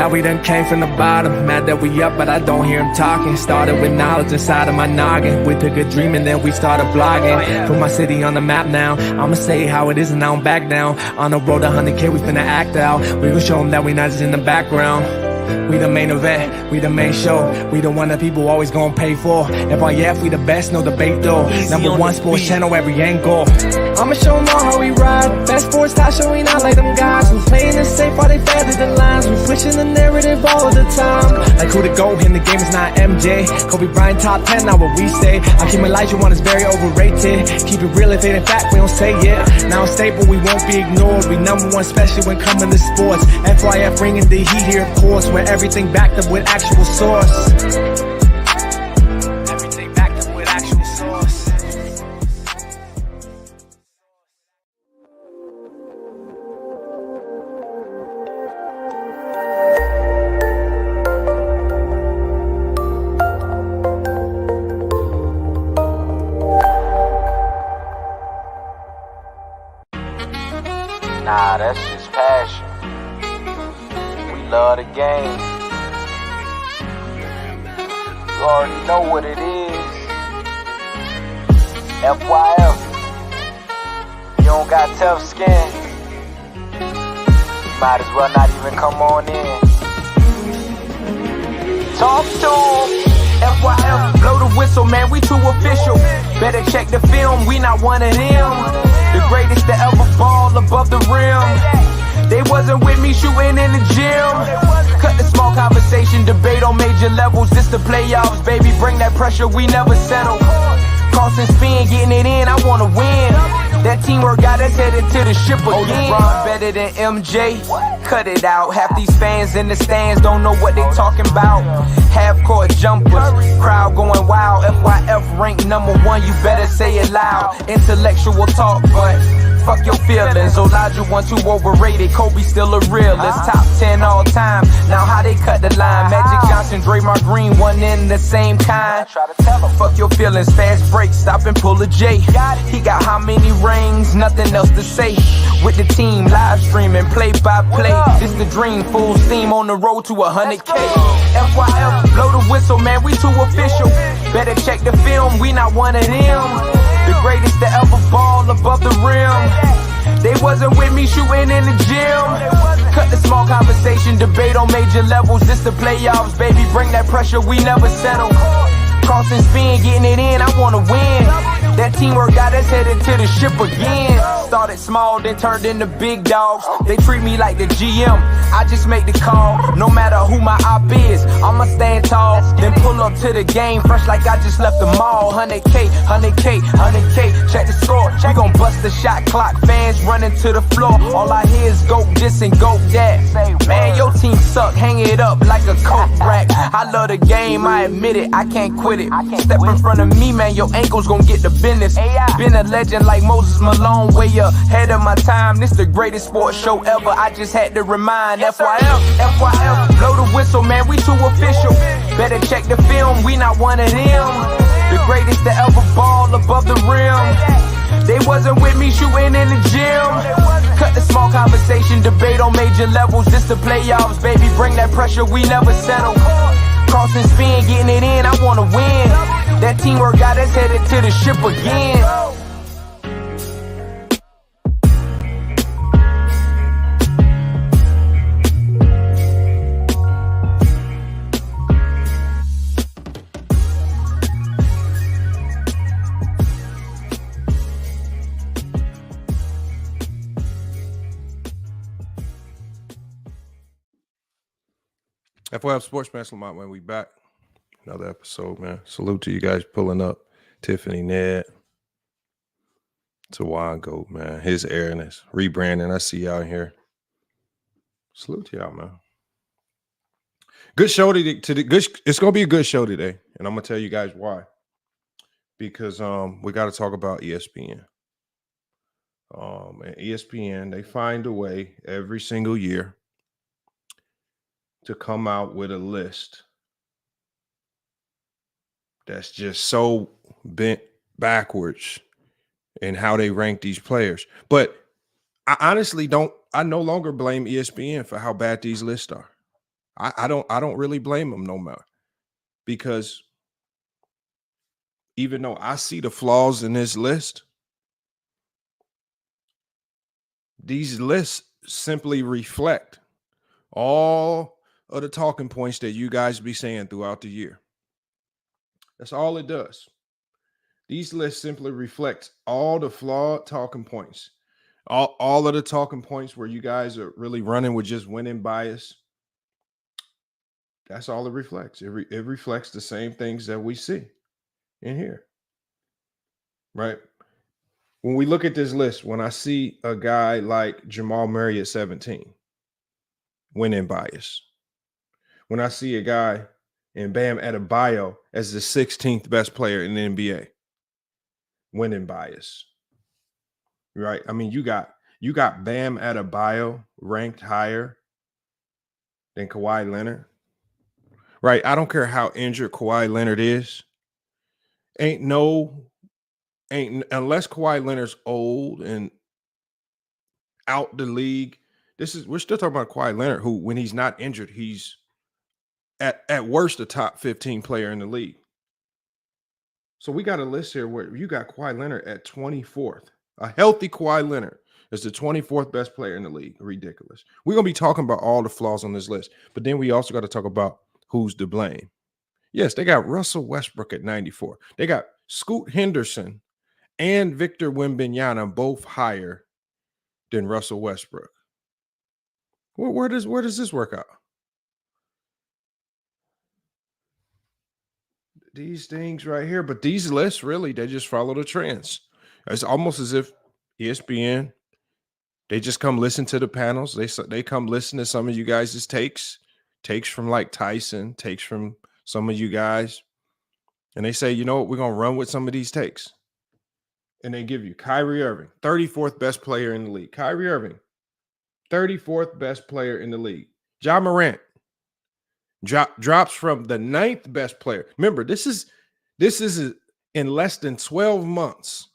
Now we done came from the bottom, mad that we up, but I don't hear him talking. Started with knowledge inside of my noggin. We took a dream and then we started blogging. Put my city on the map now. I'ma say how it is and I don't back down. On the road to 100K, we finna act out. We gon' show them that we not just in the background. We the main event, we the main show. We the one that people always gon' pay for. FYF, we the best, no debate though. Number one sports channel, every angle. I'ma show them all how we ride. Best sports talk show, we not like them guys who playing it safe while they feather the lines. We pushing the narrative all the time. Like who to go in the game is not MJ. Kobe Bryant top 10, not what we say. I keep Elijah one is very overrated. Keep it real if it ain't fact, we don't say it. Now it's stable, we won't be ignored. We number one, especially when coming to sports. FYF bringing the heat here, of course. Where everything backed up with actual source. Everything backed up with actual source. Nah, that's just passion. We love the game. You already know what it is. FYF. You don't got tough skin. Might as well not even come on in. Talk to 'em. FYF, blow the whistle, man, we too official. Better check the film, we not one of them. The greatest to ever fall above the rim. They wasn't with me shooting in the gym. Cut the small conversation, debate on major levels. This the playoffs, baby, bring that pressure, we never settle. Cross and spin, getting it in, I wanna win. That teamwork got us headed to the ship again. Oh, LeBron better than MJ, cut it out. Half these fans in the stands don't know what they talking about. Half court jumpers, crowd going wild. FYF ranked number one, you better say it loud. Intellectual talk, but fuck your feelings. Elijah one too overrated, Kobe still a realist. Top 10 all time, now how they cut the line. Magic Johnson, Draymond Green, one in the same kind. Fuck your feelings, fast break, stop and pull a J. He got how many rings, nothing else to say. With the team, live streaming, play by play. This the dream, full steam on the road to 100K. FYF, blow the whistle, man, we too official. Better check the film, we not one of them. The greatest to ever ball above the rim. They wasn't with me shooting in the gym. Cut the small conversation, debate on major levels. This the playoffs, baby, bring that pressure, we never settle. Cross and spin, getting it in, I wanna win. That teamwork got us headed to the ship again. Started small, then turned into big dogs. They treat me like the GM, I just make the call. No matter who my op is, I'ma stand tall. Then pull up to the game, fresh like I just left the mall. 100K, 100K, 100K, check the score. We gon' bust the shot clock, fans running to the floor. All I hear is go this and go that. Man, your team suck, hang it up like a coke rack. I love the game, I admit it, I can't quit it. Step in front of me, man, your ankles gon' get the business. Been a legend like Moses Malone, way ahead of my time. This the greatest sports show ever, I just had to remind. FYF, FYF, blow the whistle, man, we too official. Better check the film, we not one of them. The greatest to ever ball above the rim. They wasn't with me shooting in the gym. Cut the small conversation, debate on major levels. This the playoffs, baby, bring that pressure, we never settle. Cross and spin, getting it in, I wanna win. That teamwork got us headed to the ship again. FYF Sports, man, Lamont, man, we back. Another episode, man. Salute to you guys pulling up. Tiffany, Ned, Tawan Goat, man. His airness, rebranding. I see y'all here. Salute to y'all, man. Good show today. It's gonna be a good show today, and I'm gonna tell you guys why. Because we got to talk about ESPN. And ESPN, they find a way every single year to come out with a list that's just so bent backwards in how they rank these players. But I honestly I no longer blame ESPN for how bad these lists are. I don't really blame them no more, because even though I see the flaws in this list, these lists simply reflect all of the talking points that you guys be saying throughout the year. That's all it does. These lists simply reflect all the flawed talking points, all of the talking points where you guys are really running with just winning bias. That's all it reflects. It reflects the same things that we see in here, right? When we look at this list, when I see a guy like Jamal Murray at 17, winning bias. When I see a guy in Bam Adebayo as the 16th best player in the NBA, winning bias, right? I mean, you got Bam Adebayo ranked higher than Kawhi Leonard, right? I don't care how injured Kawhi Leonard is. Unless Kawhi Leonard's old and out the league. We're still talking about Kawhi Leonard, who, when he's not injured, he's at worst a top 15 player in the league. So we got a list here where you got Kawhi Leonard at 24th. A healthy Kawhi Leonard is the 24th best player in the league. Ridiculous. We're going to be talking about all the flaws on this list, but then we also got to talk about who's to blame. Yes, they got Russell Westbrook at 94. They got Scoot Henderson and Victor Wembanyama both higher than Russell Westbrook. Where does this work out? These things right here, but these lists really, they just follow the trends. It's almost as if ESPN, they just come listen to the panels. They come listen to some of you guys' takes from like Tyson, takes from some of you guys, and they say, you know what, we're gonna run with some of these takes. And they give you Kyrie Irving, 34th best player in the league. Kyrie Irving, 34th best player in the league. Ja Morant drops from the 9th best player. Remember, this is in less than 12 months.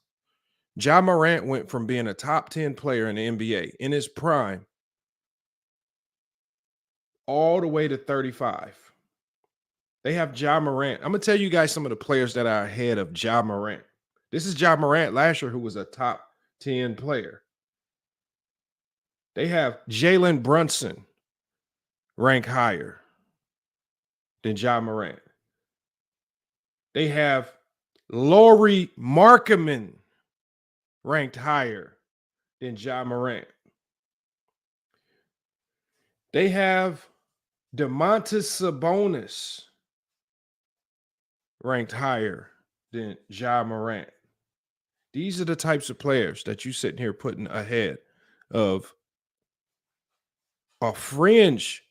Ja Morant went from being a top 10 player in the NBA in his prime all the way to 35. They have Ja Morant. I'm going to tell you guys some of the players that are ahead of Ja Morant. This is Ja Morant last year, who was a top 10 player. They have Jalen Brunson ranked higher than Ja Morant. They have Lauri Markkanen ranked higher than Ja Morant. They have Domantas Sabonis ranked higher than Ja Morant. These are the types of players that you sitting here putting ahead of a fringe,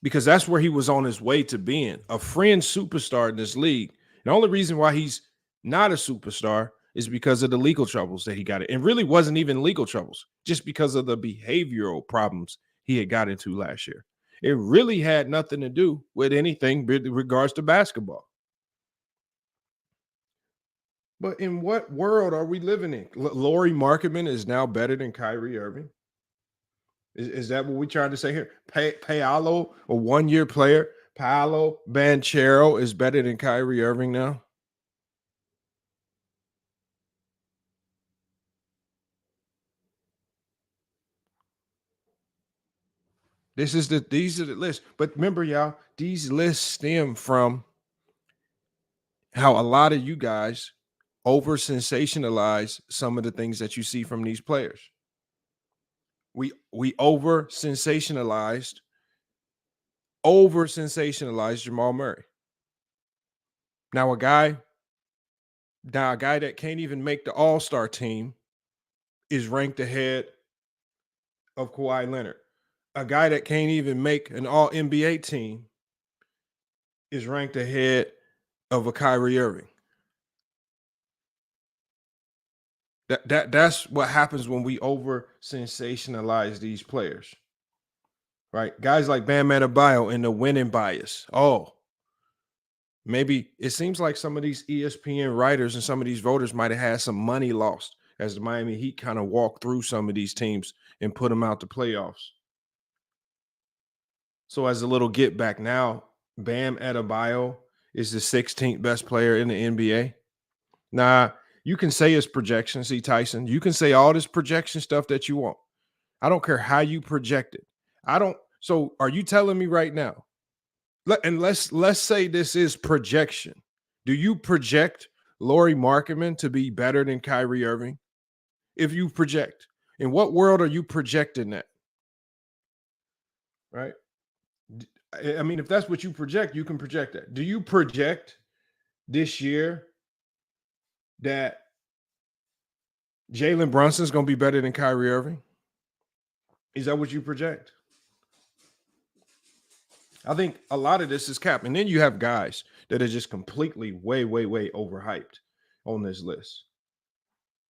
because that's where he was on his way to being a fringe superstar in this league. The only reason why he's not a superstar is because of the legal troubles that he got in. It really wasn't even legal troubles, just because of the behavioral problems he had got into last year. It really had nothing to do with anything with regards to basketball. But in what world are we living in? Lauri Markkanen is now better than Kyrie Irving. Is that what we're trying to say here? Paolo, a one-year player, Paolo Banchero is better than Kyrie Irving now? These are the lists. But remember, y'all, these lists stem from how a lot of you guys over sensationalize some of the things that you see from these players. We over sensationalized Jamal Murray. Now a guy that can't even make the All-Star team is ranked ahead of Kawhi Leonard. A guy that can't even make an All-NBA team is ranked ahead of a Kyrie Irving. That's what happens when we over sensationalize these players, right? Guys like Bam Adebayo in the winning bias. Oh, maybe it seems like some of these ESPN writers and some of these voters might have had some money lost as the Miami Heat kind of walked through some of these teams and put them out the playoffs. So as a little get back now, Bam Adebayo is the 16th best player in the NBA. Now, you can say it's projection. See, Tyson, you can say all this projection stuff that you want. I don't care how you project it. I don't. So are you telling me right now? Let's say this is projection. Do you project Lauri Markkanen to be better than Kyrie Irving? If you project, in what world are you projecting that? Right? I mean, if that's what you project, you can project that. Do you project this year that Jalen Brunson's going to be better than Kyrie Irving? Is that what you project? I think a lot of this is cap. And then you have guys that are just completely way overhyped on this list.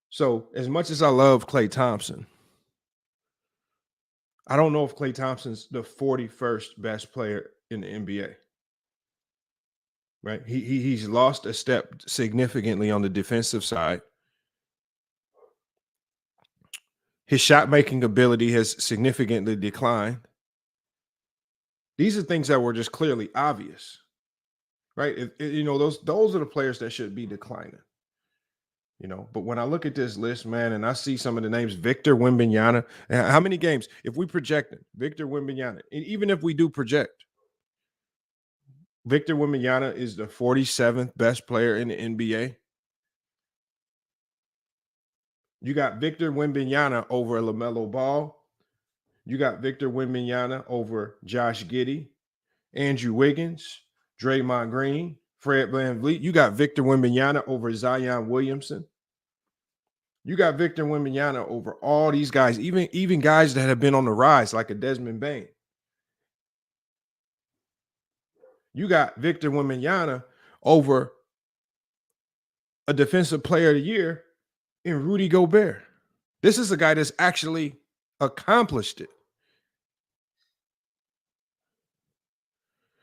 So as much as I love Klay Thompson, I don't know if Klay Thompson's the 41st best player in the NBA. Right? He's lost a step significantly on the defensive side. His shot making ability has significantly declined. These are things that were just clearly obvious, right? Those are the players that should be declining. But when I look at this list, man, and I see some of the names, Victor Wembanyama, how many games? If we project it, Victor Wembanyama, and even if we do project, Victor Wembanyama is the 47th best player in the NBA. You got Victor Wembanyama over LaMelo Ball. You got Victor Wembanyama over Josh Giddey, Andrew Wiggins, Draymond Green, Fred VanVleet. You got Victor Wembanyama over Zion Williamson. You got Victor Wembanyama over all these guys, even guys that have been on the rise, like a Desmond Bane. You got Victor Wembanyama over a defensive player of the year in Rudy Gobert. This is a guy that's actually accomplished it.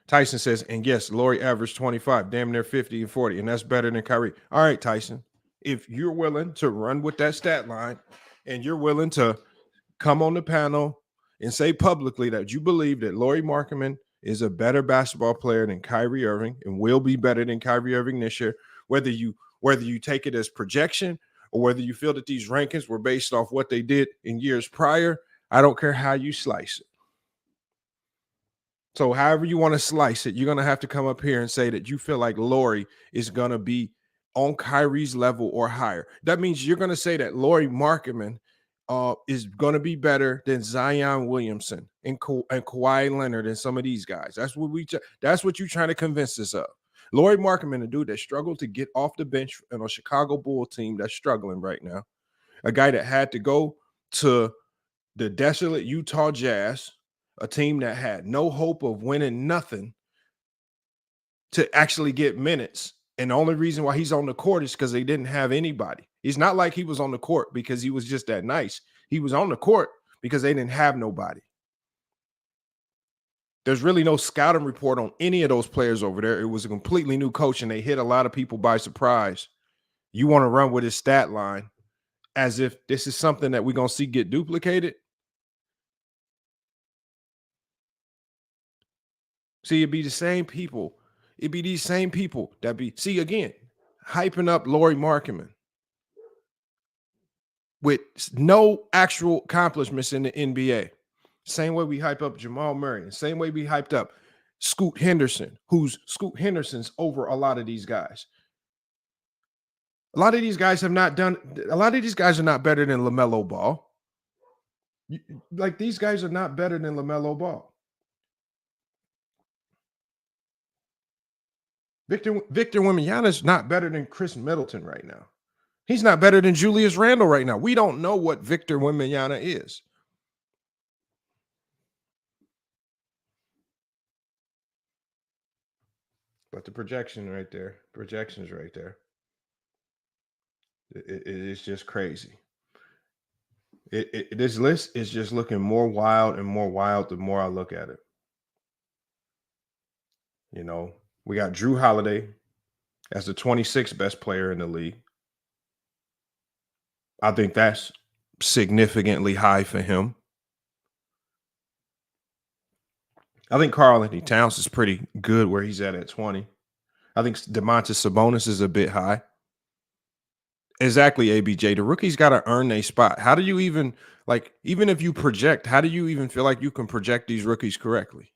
Tyson says, and yes, Lauri averaged 25, damn near 50 and 40, and that's better than Kyrie. All right, Tyson, if you're willing to run with that stat line and you're willing to come on the panel and say publicly that you believe that Lauri Markkanen is a better basketball player than Kyrie Irving and will be better than Kyrie Irving this year, whether you take it as projection or whether you feel that these rankings were based off what they did in years prior, I don't care how you slice it. So however you want to slice it, you're going to have to come up here and say that you feel like Lauri is going to be on Kyrie's level or higher. That means you're going to say that Lauri Markkanen is going to be better than Zion Williamson and Kawhi Leonard and some of these guys. That's what you're trying to convince us of. Lauri Markkanen, a dude that struggled to get off the bench on a Chicago Bull team that's struggling right now. A guy that had to go to the desolate Utah Jazz, a team that had no hope of winning nothing, to actually get minutes. And the only reason why he's on the court is because they didn't have anybody. It's not like he was on the court because he was just that nice. He was on the court because they didn't have nobody. There's really no scouting report on any of those players over there. It was a completely new coach, and they hit a lot of people by surprise. You want to run with his stat line as if this is something that we're going to see get duplicated? See, it'd be the same people. It'd be these same people that be, see, again, hyping up Lauri Markkanen with no actual accomplishments in the NBA. Same way we hype up Jamal Murray. Some way we hyped up Scoot Henderson, Scoot Henderson's over a lot of these guys. A lot of these guys are not better than LaMelo Ball. Like, these guys are not better than LaMelo Ball. Victor Wembanyama is not better than Chris Middleton right now. He's not better than Julius Randle right now. We don't know what Victor Wembanyama is. But the projections right there. It is just crazy. This list is just looking more wild and more wild the more I look at it. We got Drew Holiday as the 26th best player in the league. I think that's significantly high for him. I think Karl-Anthony Towns is pretty good where he's at 20. I think Domantas Sabonis is a bit high. Exactly, ABJ. The rookies got to earn their spot. How do you even, like, even if you project, how do you even feel like you can project these rookies correctly?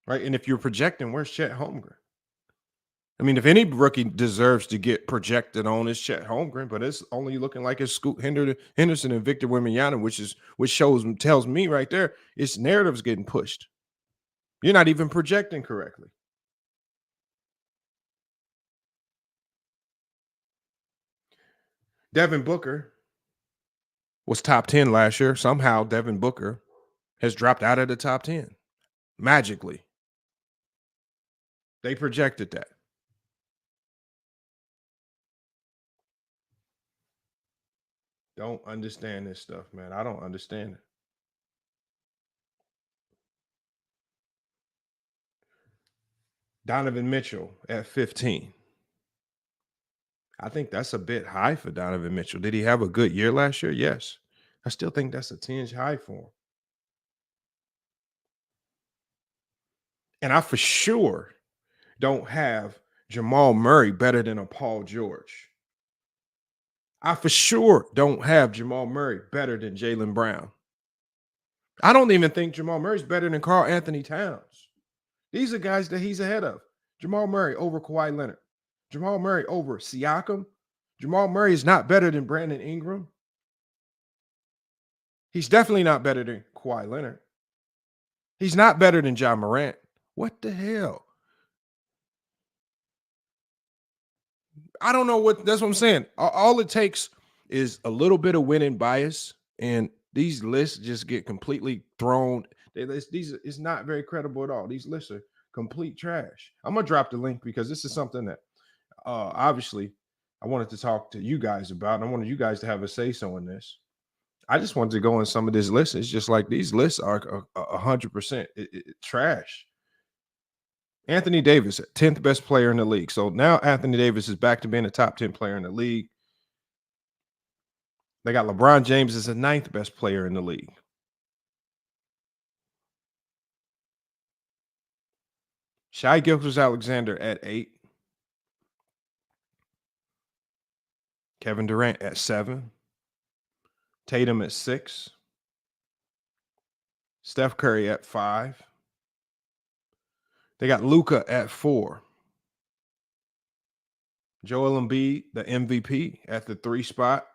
Right? And if you're projecting, where's Chet Holmgren? I mean, if any rookie deserves to get projected on, it's Chet Holmgren, but it's only looking like it's Scoot Henderson and Victor Wembanyama, which tells me right there, it's narratives getting pushed. You're not even projecting correctly. Devin Booker was top 10 last year. Somehow Devin Booker has dropped out of the top 10 magically. They projected that. Don't understand this stuff, man. I don't understand it. Donovan Mitchell at 15. I think that's a bit high for Donovan Mitchell. Did he have a good year last year? Yes. I still think that's a tinge high for him. And I for sure don't have Jamal Murray better than a Paul George. I for sure don't have Jamal Murray better than Jaylen Brown. I don't even think Jamal Murray's better than Karl-Anthony Towns. These are guys that he's ahead of. Jamal Murray over Kawhi Leonard. Jamal Murray over Siakam. Jamal Murray is not better than Brandon Ingram. He's definitely not better than Kawhi Leonard. He's not better than Ja Morant. What the hell? I don't know that's what I'm saying. All it takes is a little bit of winning bias, and these lists just get completely thrown. These it's not very credible at all. These lists are complete trash. I'm gonna drop the link because this is something that obviously I wanted to talk to you guys about. And I wanted you guys to have a say-so in this. I just wanted to go in some of these lists. It's just like these lists are 100% trash. Anthony Davis, 10th best player in the league. So now Anthony Davis is back to being a top 10 player in the league. They got LeBron James as the 9th best player in the league. Shai Gilgeous-Alexander at 8. Kevin Durant at 7. Tatum at 6. Steph Curry at 5. They got Luka at 4. Joel Embiid, the MVP, at the 3 spot.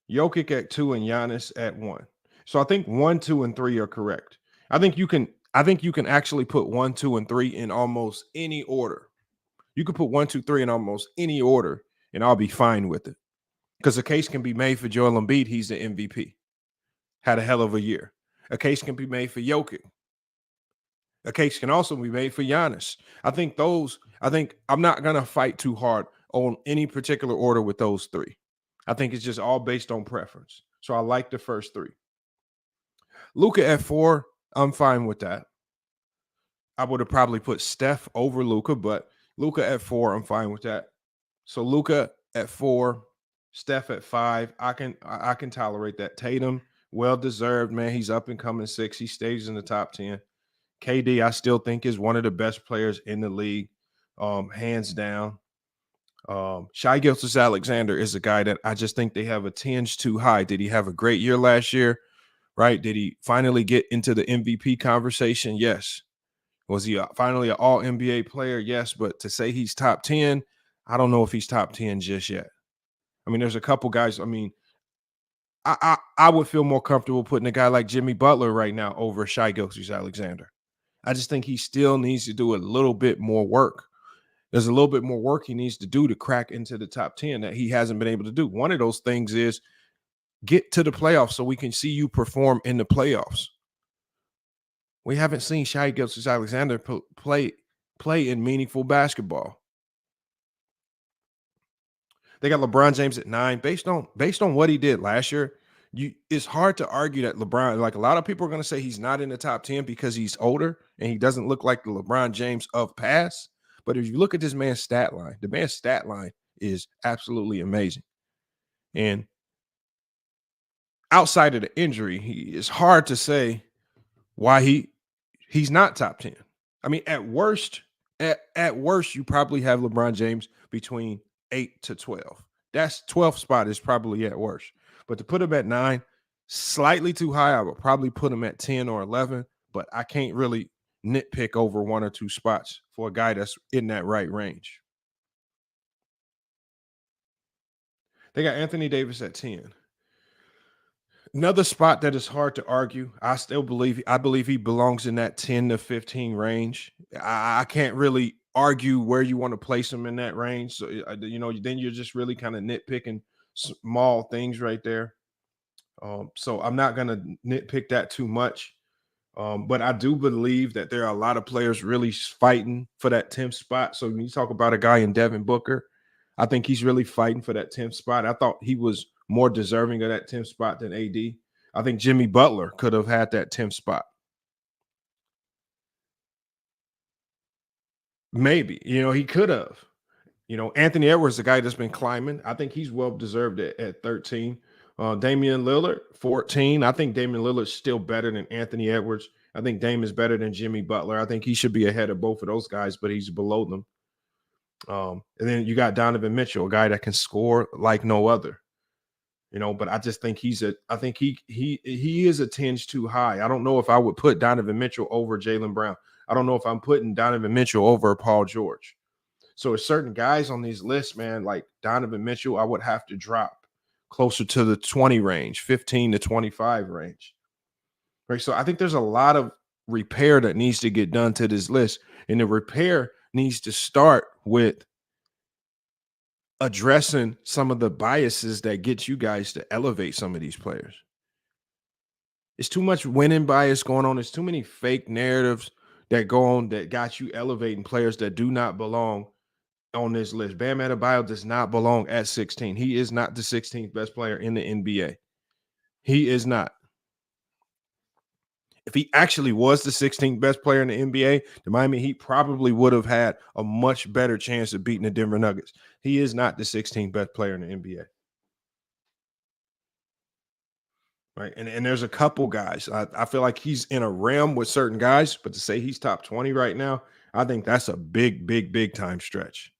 Jokic at 2 and Giannis at 1. So I think 1, 2, and 3 are correct. I think you can actually put 1, 2, and 3 in almost any order. You could put 1, 2, 3 in almost any order, and I'll be fine with it. Because a case can be made for Joel Embiid. He's the MVP. Had a hell of a year. A case can be made for Jokic. A case can also be made for Giannis. I think I'm not going to fight too hard on any particular order with those 3. I think it's just all based on preference. So I like the first 3. Luka at 4, I'm fine with that. I would have probably put Steph over Luka, but Luka at 4, I'm fine with that. So Luka at 4, Steph at 5, I can tolerate that. Tatum, well deserved, man. He's up and coming 6. He stays in the top 10. KD, I still think is one of the best players in the league, hands down. Shai Gilgeous-Alexander is a guy that I just think they have a tinge too high. Did he have a great year last year? Right? Did he finally get into the MVP conversation? Yes. Was he finally an all NBA player? Yes. But to say he's top 10, I don't know if he's top 10 just yet. I mean, there's a couple guys. I mean, I would feel more comfortable putting a guy like Jimmy Butler right now over Shai Gilgeous-Alexander. I just think he still needs to do a little bit more work. There's a little bit more work he needs to do to crack into the top 10 that he hasn't been able to do. One of those things is get to the playoffs so we can see you perform in the playoffs. We haven't seen Shai Gilgeous-Alexander play in meaningful basketball. They got LeBron James at 9. Based on what he did last year, it's hard to argue that LeBron, like a lot of people are going to say he's not in the top 10 because he's older and he doesn't look like the LeBron James of past. But if you look at this man's stat line, the man's stat line is absolutely amazing. And outside of the injury, it's hard to say why he's not top 10. I mean, at worst, you probably have LeBron James between 8 to 12. That's 12th spot is probably at worst. But to put him at 9, slightly too high. I would probably put him at 10 or 11, but I can't really nitpick over 1 or 2 spots for a guy that's in that right range. They got Anthony Davis at 10. Another spot that is hard to argue. I believe he belongs in that 10 to 15 range. I can't really argue where you want to place him in that range. So, then you're just really kind of nitpicking small things right there. So I'm not going to nitpick that too much. But I do believe that there are a lot of players really fighting for that 10th spot. So when you talk about a guy in Devin Booker, I think he's really fighting for that 10th spot. I thought he was more deserving of that 10th spot than AD. I think Jimmy Butler could have had that 10th spot. Maybe, he could have. Anthony Edwards, the guy that's been climbing, I think he's well deserved at 13. Damian Lillard, 14. I think Damian Lillard's still better than Anthony Edwards. I think Dame is better than Jimmy Butler. I think he should be ahead of both of those guys, but he's below them. And then you got Donovan Mitchell, a guy that can score like no other. But I just think he is a tinge too high. I don't know if I would put Donovan Mitchell over Jaylen Brown. I don't know if I'm putting Donovan Mitchell over Paul George. So there's certain guys on these lists, man, like Donovan Mitchell, I would have to drop closer to the 20 range, 15 to 25 range. Right. So I think there's a lot of repair that needs to get done to this list. And the repair needs to start with addressing some of the biases that get you guys to elevate some of these players. It's too much winning bias going on. There's too many fake narratives that go on that got you elevating players that do not belong on this list. Bam Adebayo does not belong at 16. He is not the 16th best player in the NBA. He is not. If he actually was the 16th best player in the NBA, the Miami Heat probably would have had a much better chance of beating the Denver Nuggets. He is not the 16th best player in the NBA. Right. And there's a couple guys. I feel like he's in a realm with certain guys, but to say he's top 20 right now, I think that's a big time stretch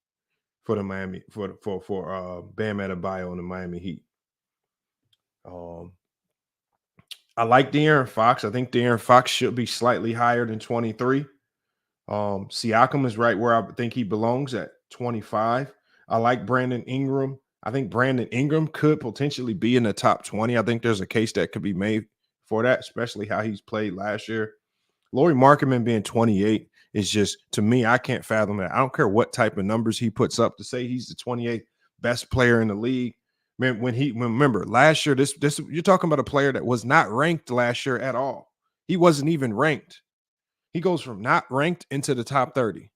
for the Miami for Bam Adebayo and the Miami Heat. I like De'Aaron Fox. I think De'Aaron Fox should be slightly higher than 23. Siakam is right where I think he belongs at 25. I like Brandon Ingram. I think Brandon Ingram could potentially be in the top 20. I think there's a case that could be made for that, especially how he's played last year. Lauri Markkanen being 28 is just, to me, I can't fathom that. I don't care what type of numbers he puts up to say he's the 28th best player in the league. Man, remember last year, this you're talking about a player that was not ranked last year at all. He wasn't even ranked. He goes from not ranked into the top 30.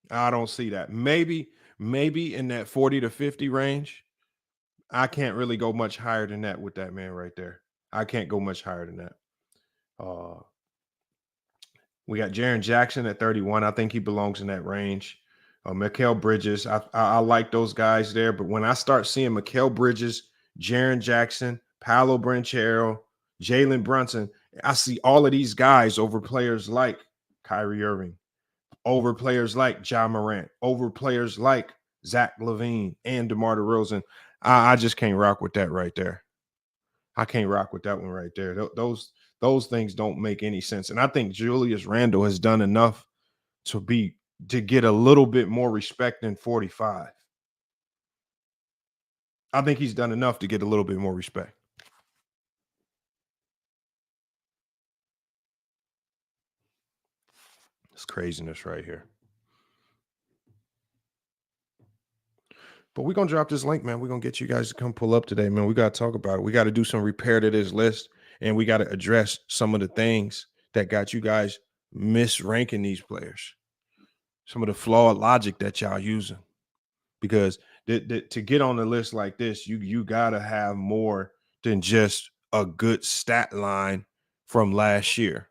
I don't see that. Maybe in that 40 to 50 range. I can't really go much higher than that with that man right there. I can't go much higher than that. We got Jaren Jackson at 31. I think he belongs in that range. Mikal Bridges, I like those guys there. But when I start seeing Mikal Bridges, Jaren Jackson, Paolo Banchero, Jalen Brunson, I see all of these guys over players like Kyrie Irving, over players like Ja Morant, over players like Zach LaVine and DeMar DeRozan. I just can't rock with that right there. I can't rock with that one right there. Those things don't make any sense. And I think Julius Randle has done enough to get a little bit more respect than 45. I think he's done enough to get a little bit more respect. It's craziness right here. But we're going to drop this link, man. We're going to get you guys to come pull up today, man. We got to talk about it. We got to do some repair to this list, and we got to address some of the things that got you guys misranking these players. Some of the flawed logic that y'all using. Because to get on the list like this, you got to have more than just a good stat line from last year.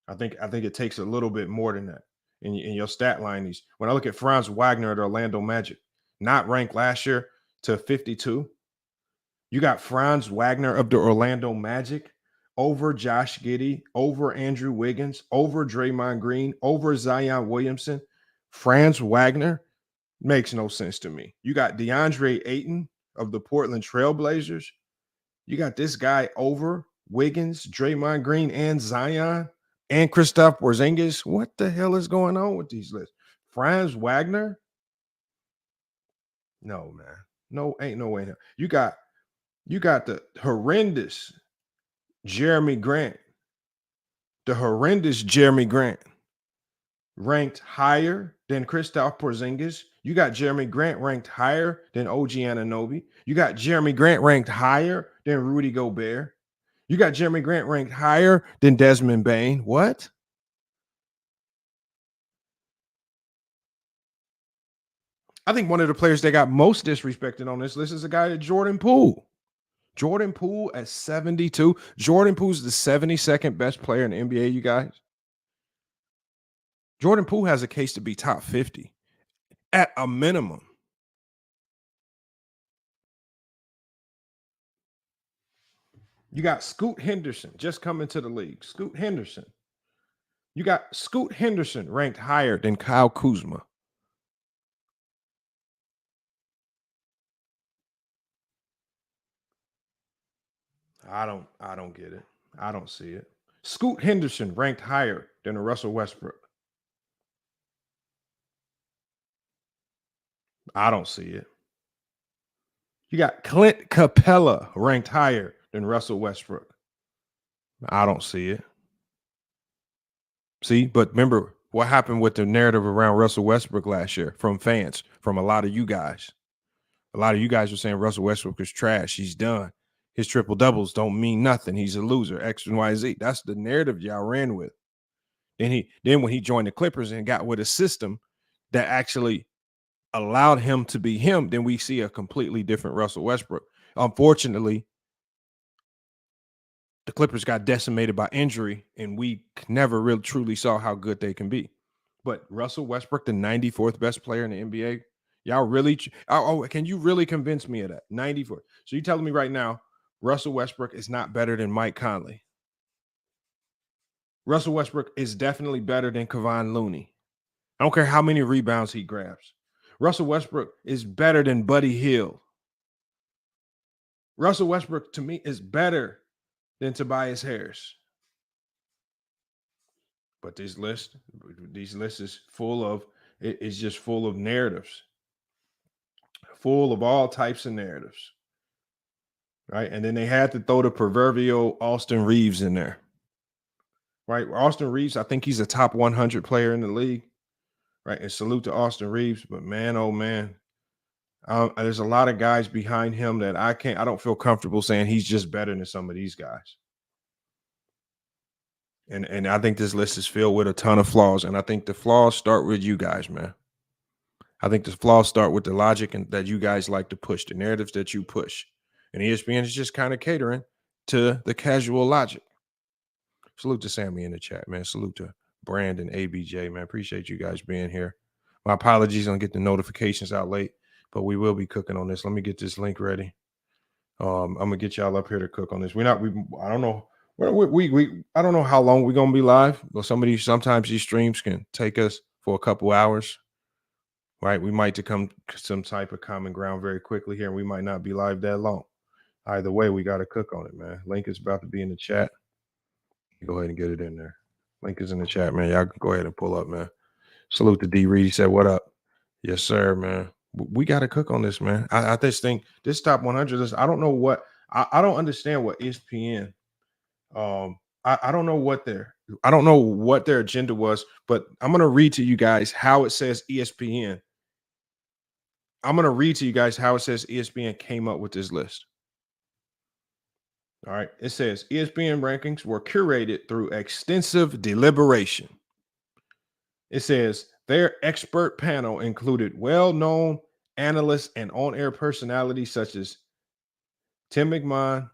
I think it takes a little bit more than that in your stat line. When I look at Franz Wagner at Orlando Magic, not ranked last year to 52. You got Franz Wagner of the Orlando Magic over Josh Giddey, over Andrew Wiggins, over Draymond Green, over Zion Williamson. Franz Wagner makes no sense to me. You got DeAndre Ayton of the Portland Trailblazers. You got this guy over Wiggins, Draymond Green, and Zion, and Kristaps Porzingis. What the hell is going on with these lists? Franz Wagner? No, man. No, ain't no way. You got the horrendous Jeremy Grant. The horrendous Jeremy Grant ranked higher than Kristaps Porzingis. You got Jeremy Grant ranked higher than OG Anunoby. You got Jeremy Grant ranked higher than Rudy Gobert. You got Jeremy Grant ranked higher than Desmond Bane. What? I think one of the players that got most disrespected on this list is a guy at Jordan Poole. Jordan Poole at 72. Jordan Poole's the 72nd best player in the NBA, you guys. Jordan Poole has a case to be top 50 at a minimum. You got Scoot Henderson just coming to the league. Scoot Henderson. You got Scoot Henderson ranked higher than Kyle Kuzma. I don't get it. I don't see it. Scoot Henderson ranked higher than Russell Westbrook. I don't see it. You got Clint Capella ranked higher than Russell Westbrook. I don't see it. See, but remember what happened with the narrative around Russell Westbrook last year from fans, from a lot of you guys. A lot of you guys were saying Russell Westbrook is trash. He's done. His triple doubles don't mean nothing. He's a loser. X and Y, Z. That's the narrative y'all ran with. Then when he joined the Clippers and got with a system that actually allowed him to be him, then we see a completely different Russell Westbrook. Unfortunately, the Clippers got decimated by injury, and we never really truly saw how good they can be. But Russell Westbrook, the 94th best player in the NBA, y'all really? Can you really convince me of that? 94. So you telling me right now, Russell Westbrook is not better than Mike Conley? Russell Westbrook is definitely better than Kevon Looney. I don't care how many rebounds he grabs. Russell Westbrook is better than Buddy Hield. Russell Westbrook, to me, is better than Tobias Harris. But these lists is full of, it's just full of narratives. Full of all types of narratives. Right? And then they had to throw the proverbial Austin Reeves in there. Right? Austin Reeves, I think he's a top 100 player in the league. Right? And salute to Austin Reeves. But man, oh man, there's a lot of guys behind him that I don't feel comfortable saying he's just better than some of these guys. And I think this list is filled with a ton of flaws. And I think the flaws start with you guys, man. I think the flaws start with the logic and that you guys like to push, the narratives that you push. And ESPN is just kind of catering to the casual logic. Salute to Sammy in the chat, man. Salute to Brandon, ABJ, man. Appreciate you guys being here. My apologies on getting the notifications out late, but we will be cooking on this. Let me get this link ready. I'm gonna get y'all up here to cook on this. I don't know. I don't know how long we're gonna be live, but sometimes these streams can take us for a couple hours. Right? We might come some type of common ground very quickly here, and we might not be live that long. Either way, we got to cook on it, man. Link is about to be in the chat. Go ahead and get it in there. Link is in the chat, man. Y'all can go ahead and pull up, man. Salute to D Reed. He said, "What up?" Yes, sir, man. We got to cook on this, man. I just think this top 100 list. I don't know what. I don't understand what ESPN. I don't know what their agenda was, but I'm gonna read to you guys how it says ESPN. I'm gonna read to you guys how it says ESPN came up with this list. All right, it says ESPN rankings were curated through extensive deliberation. It says their expert panel included well-known analysts and on-air personalities such as Tim McMahon,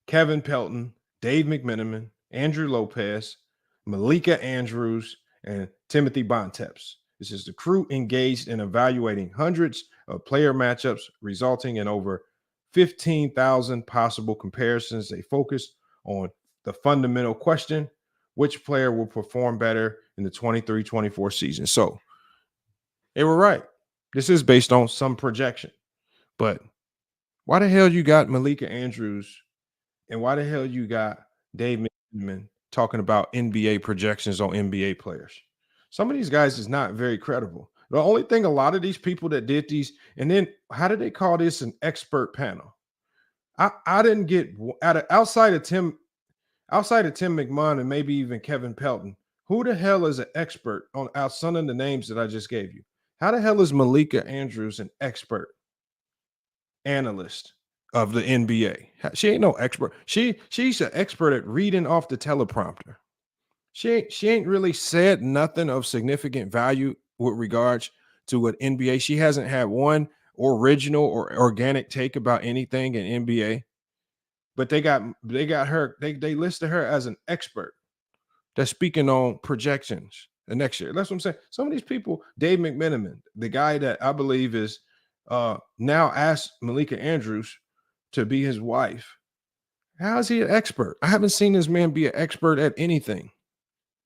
Kevin Pelton, Dave McMenamin, Andrew Lopez, Malika Andrews, and Timothy Bontemps. This is the crew engaged in evaluating hundreds of player matchups, resulting in over 15,000 possible comparisons. They focus on the fundamental question: which player will perform better in the 23-24 season? So they were right. This is based on some projection. But why the hell you got Malika Andrews and why the hell you got Dave McMenamin talking about NBA projections on NBA players? Some of these guys is not very credible. The only thing a lot of these people that did these, and then how did they call this an expert panel? I didn't get outside of Tim McMahon and maybe even Kevin Pelton. Who the hell is an expert on outside of the names that I just gave you? How the hell is Malika Andrews an expert analyst of the NBA? She ain't no expert. She's an expert at reading off the teleprompter. She ain't really said nothing of significant value with regards to what NBA. She hasn't had one original or organic take about anything in NBA. But they got her. They listed her as an expert that's speaking on projections the next year. That's what I'm saying. Some of these people, Dave McMenamin, the guy that I believe is now asked Malika Andrews to be his wife. How is he an expert? I haven't seen this man be an expert at anything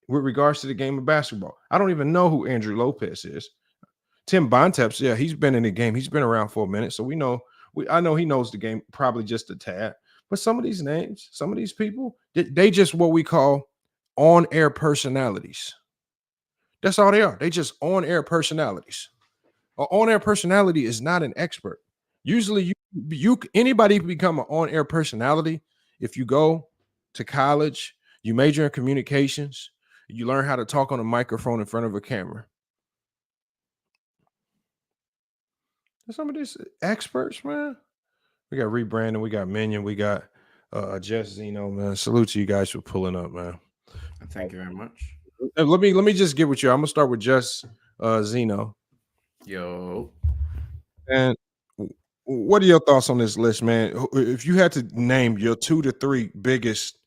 with regards to the game of basketball. I don't even know who Andrew Lopez is. Tim Bontemps, yeah, he's been in the game. He's been around for a minute, so I know he knows the game probably just a tad. But some of these names, some of these people, they just what we call on-air personalities. That's all they are. They just on-air personalities. An on-air personality is not an expert. Usually, anybody can become an on-air personality if you go to college, you major in communications, you learn how to talk on a microphone in front of a camera. Some of these experts, man. We got rebranding, we got Minion, we got Jess Zeno, man. Salute to you guys for pulling up, man. Thank you very much. Let me just get with you. I'm gonna start with Jess Zeno. Yo. And what are your thoughts on this list, man? If you had to name your 2 to 3 biggest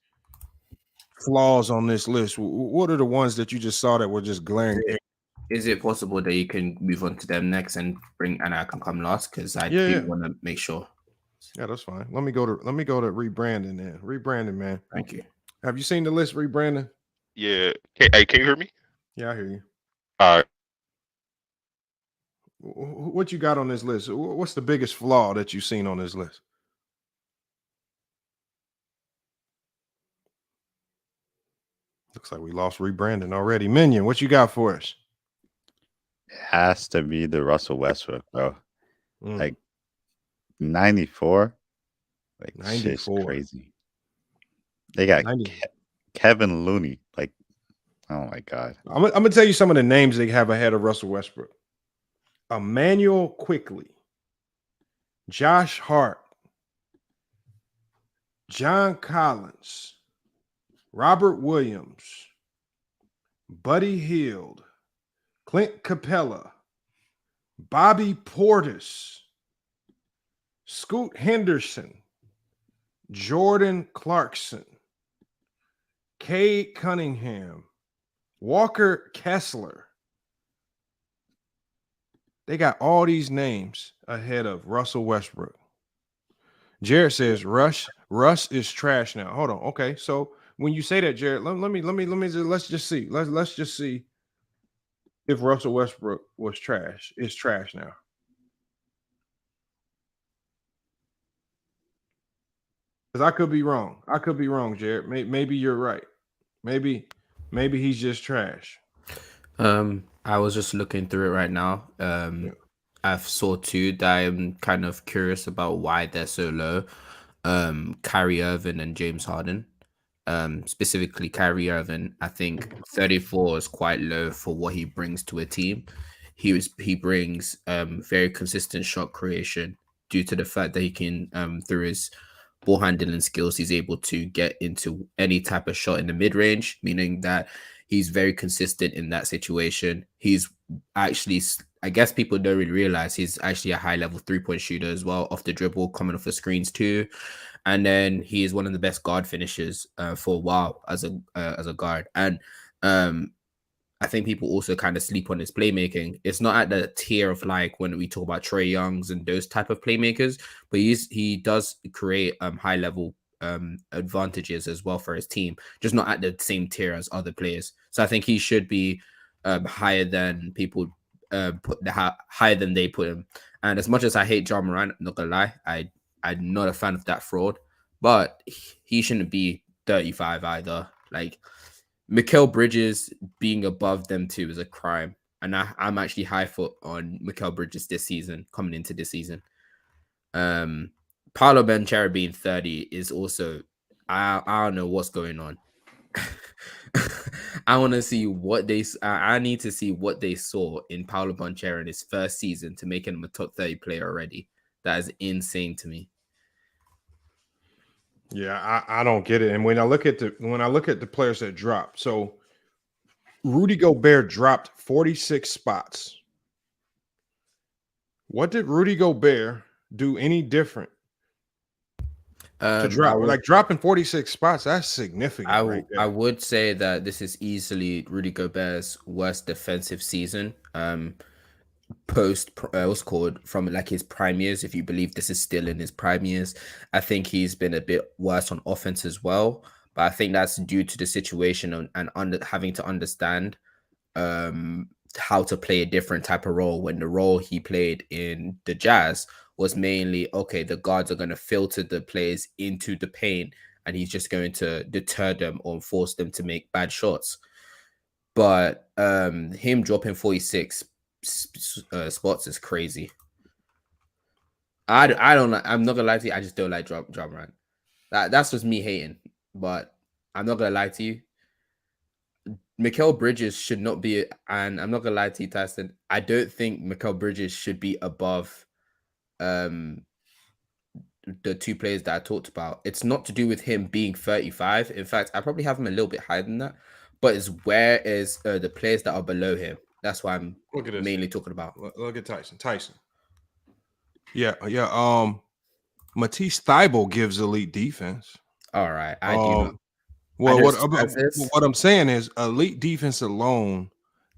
flaws on this list, what are the ones that you just saw that were just glaring? Is it possible that you can move on to them next and I can come last? Because I do want to make sure. Yeah, that's fine. Let me go to rebranding then. Rebranding, man. Thank you. Have you seen the list, rebranding? Yeah. Hey, can you hear me? Yeah, I hear you. All right. What you got on this list? What's the biggest flaw that you've seen on this list? Looks like we lost rebranding already. Minion, what you got for us? It has to be the Russell Westbrook, bro. Like 94. Like 94. Shit's crazy. They got Kevin Looney. Like, oh my God. I'm gonna tell you some of the names they have ahead of Russell Westbrook. Emmanuel Quickly, Josh Hart, John Collins, Robert Williams, Buddy Hield, Clint Capella, Bobby Portis, Scoot Henderson, Jordan Clarkson, Cade Cunningham, Walker Kessler. They got all these names ahead of Russell Westbrook. Jared says Russ is trash now. Hold on. Okay, so when you say that, Jared, let's just see. Let's just see if Russell Westbrook was trash. Is trash now. Because I could be wrong. I could be wrong, Jared. Maybe you're right. Maybe he's just trash. I was just looking through it right now. I've saw 2 that I'm kind of curious about why they're so low. Kyrie Irving and James Harden. Specifically Kyrie Irving, I think 34 is quite low for what he brings to a team. He brings very consistent shot creation due to the fact that he can through his ball handling skills, he's able to get into any type of shot in the mid-range, meaning that he's very consistent in that situation. He's actually, I guess people don't really realize, he's actually a high-level three-point shooter as well, off the dribble, coming off the screens too. And then he is one of the best guard finishers for a while as a guard. And I think people also kind of sleep on his playmaking. It's not at the tier of like when we talk about Trae Youngs and those type of playmakers, but he does create high level advantages as well for his team, just not at the same tier as other players. So I think he should be higher than people higher than they put him. And as much as I hate John Morant, I'm not gonna lie, I'm not a fan of that fraud, but he shouldn't be 35 either. Like Mikal Bridges being above them too is a crime. And I'm actually high foot on Mikal Bridges this season, coming into this season. Paolo Banchero being 30 is also, I don't know what's going on. I want to see what I need to see what they saw in Paolo Banchero in his first season to make him a top 30 player already. That is insane to me. Yeah, I don't get it. And when I look at the players that dropped, so Rudy Gobert dropped 46 spots. What did Rudy Gobert do any different to drop? Like dropping 46 spots, that's significant. I would say that this is easily Rudy Gobert's worst defensive season. Post what's called from like his prime years, if you believe this is still in his prime years. I think he's been a bit worse on offense as well, but I think that's due to the situation and having to understand how to play a different type of role, when the role he played in the Jazz was mainly, okay, the guards are going to filter the players into the paint and he's just going to deter them or force them to make bad shots. But him dropping 46 spots is crazy. I don't like, I'm not gonna lie to you, I just don't like John Morant. That's just me hating, but I'm not gonna lie to you, Mikal Bridges should not be, and I'm not gonna lie to you, Tyson, I don't think Mikal Bridges should be above the two players that I talked about. It's not to do with him being 35. In fact, I probably have him a little bit higher than that, but it's where is the players that are below him. That's why I'm mainly talking about. Look at Tyson. Yeah. Matisse Thybulle gives elite defense. All right, I do not. Well, what I'm saying is elite defense alone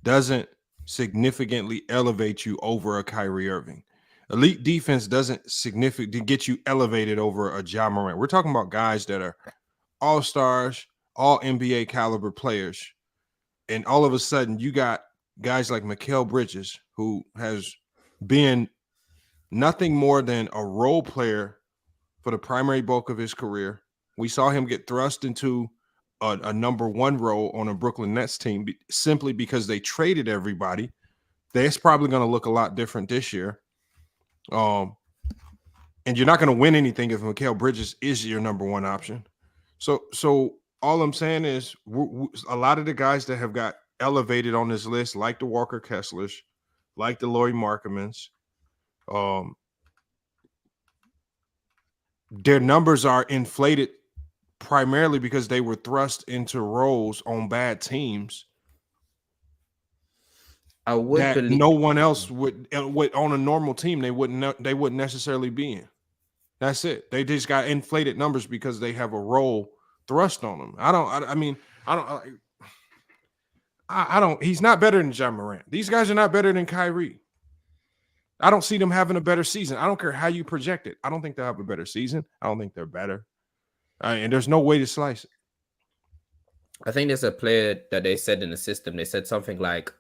doesn't significantly elevate you over a Kyrie Irving. Elite defense doesn't significantly get you elevated over a Ja Morant. We're talking about guys that are all-stars, all NBA caliber players. And all of a sudden you got guys like Mikal Bridges, who has been nothing more than a role player for the primary bulk of his career. We saw him get thrust into a number one role on a Brooklyn Nets team simply because they traded everybody. That's probably going to look a lot different this year. And you're not going to win anything if Mikal Bridges is your number one option. So all I'm saying is a lot of the guys that have got elevated on this list, like the Walker Kesslers, like the Lauri Markkamans, their numbers are inflated primarily because they were thrust into roles on bad teams. I would believe no one else would on a normal team they wouldn't necessarily be in. That's it. They just got inflated numbers because they have a role thrust on them. He's not better than Ja Morant. These guys are not better than Kyrie. I don't see them having a better season. I don't care how you project it. I don't think they'll have a better season. I don't think they're better. And there's no way to slice it. I think there's a player that they said in the system. They said something like,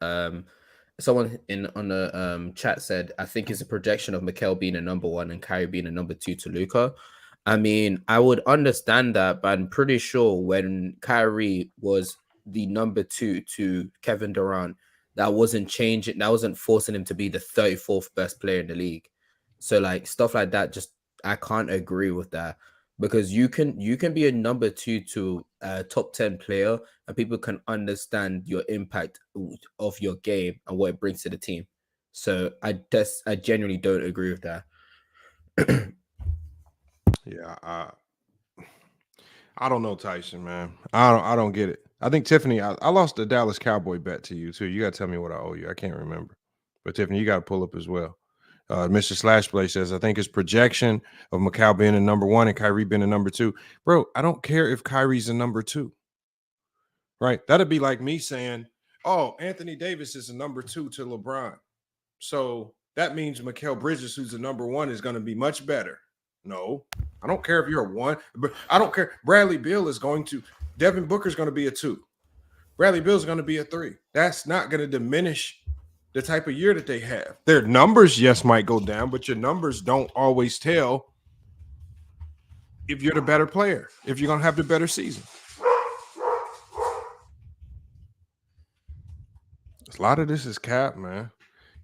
someone on the chat said, I think it's a projection of Mikal being a number one and Kyrie being a number two to Luka. I mean, I would understand that, but I'm pretty sure when Kyrie was the number two to Kevin Durant, that wasn't changing. That wasn't forcing him to be the 34th best player in the league. So like stuff like that, just I can't agree with that, because you can be a number two to a top 10 player and people can understand your impact of your game and what it brings to the team. So I genuinely don't agree with that. Yeah, I don't know, Tyson, man. I don't get it. I think Tiffany, I lost the Dallas Cowboy bet to you too. You got to tell me what I owe you. I can't remember. But Tiffany, you got to pull up as well. Mr. Slashplay says, I think his projection of Mikal being a number one and Kyrie being a number two. Bro, I don't care if Kyrie's a number two. Right? That'd be like me saying oh, Anthony Davis is a number 2 to LeBron. So that means Mikal Bridges, who's the number 1, is going to be much better. No, I don't care if you're a 1, but I don't care. Bradley Beal is going to, Devin Booker is going to be a 2. Bradley Beal is going to be a 3. That's not going to diminish the type of year that they have. Their numbers, yes, might go down, but your numbers don't always tell if you're the better player, if you're going to have the better season. A lot of this is cap, man.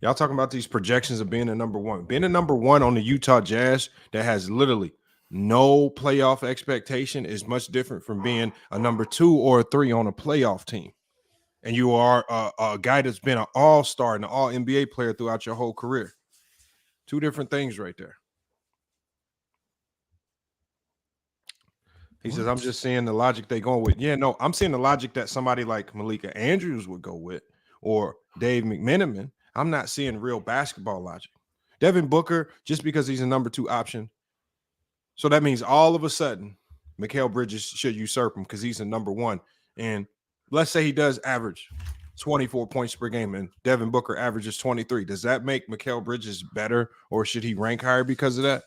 Y'all talking about these projections of being a number 1. Being a number 1 on the Utah Jazz that has literally no playoff expectation is much different from being a number 2 or a 3 on a playoff team. And you are a guy that's been an all-star and an all-NBA player throughout your whole career. 2 different things right there. He says, I'm just seeing the logic they going with. Yeah, no, I'm seeing the logic that somebody like Malika Andrews would go with or Dave McMenamin. I'm not seeing real basketball logic. Devin Booker, just because he's a number 2 option. So that means all of a sudden, Mikal Bridges should usurp him because he's a number 1. And let's say he does average 24 points per game and Devin Booker averages 23. Does that make Mikal Bridges better or should he rank higher because of that?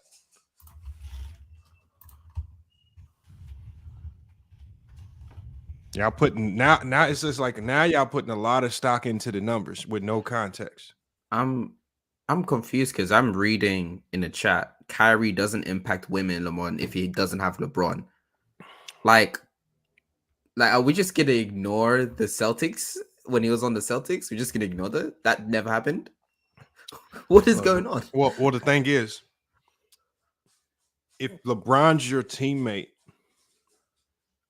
Y'all putting now it's just like now y'all putting a lot of stock into the numbers with no context. I'm confused because I'm reading in the chat, Kyrie doesn't impact women, Lamont, if he doesn't have LeBron. Like, are we just gonna ignore the Celtics when he was on the Celtics? We're just gonna ignore that? That never happened? What is going on? Well, the thing is, if LeBron's your teammate,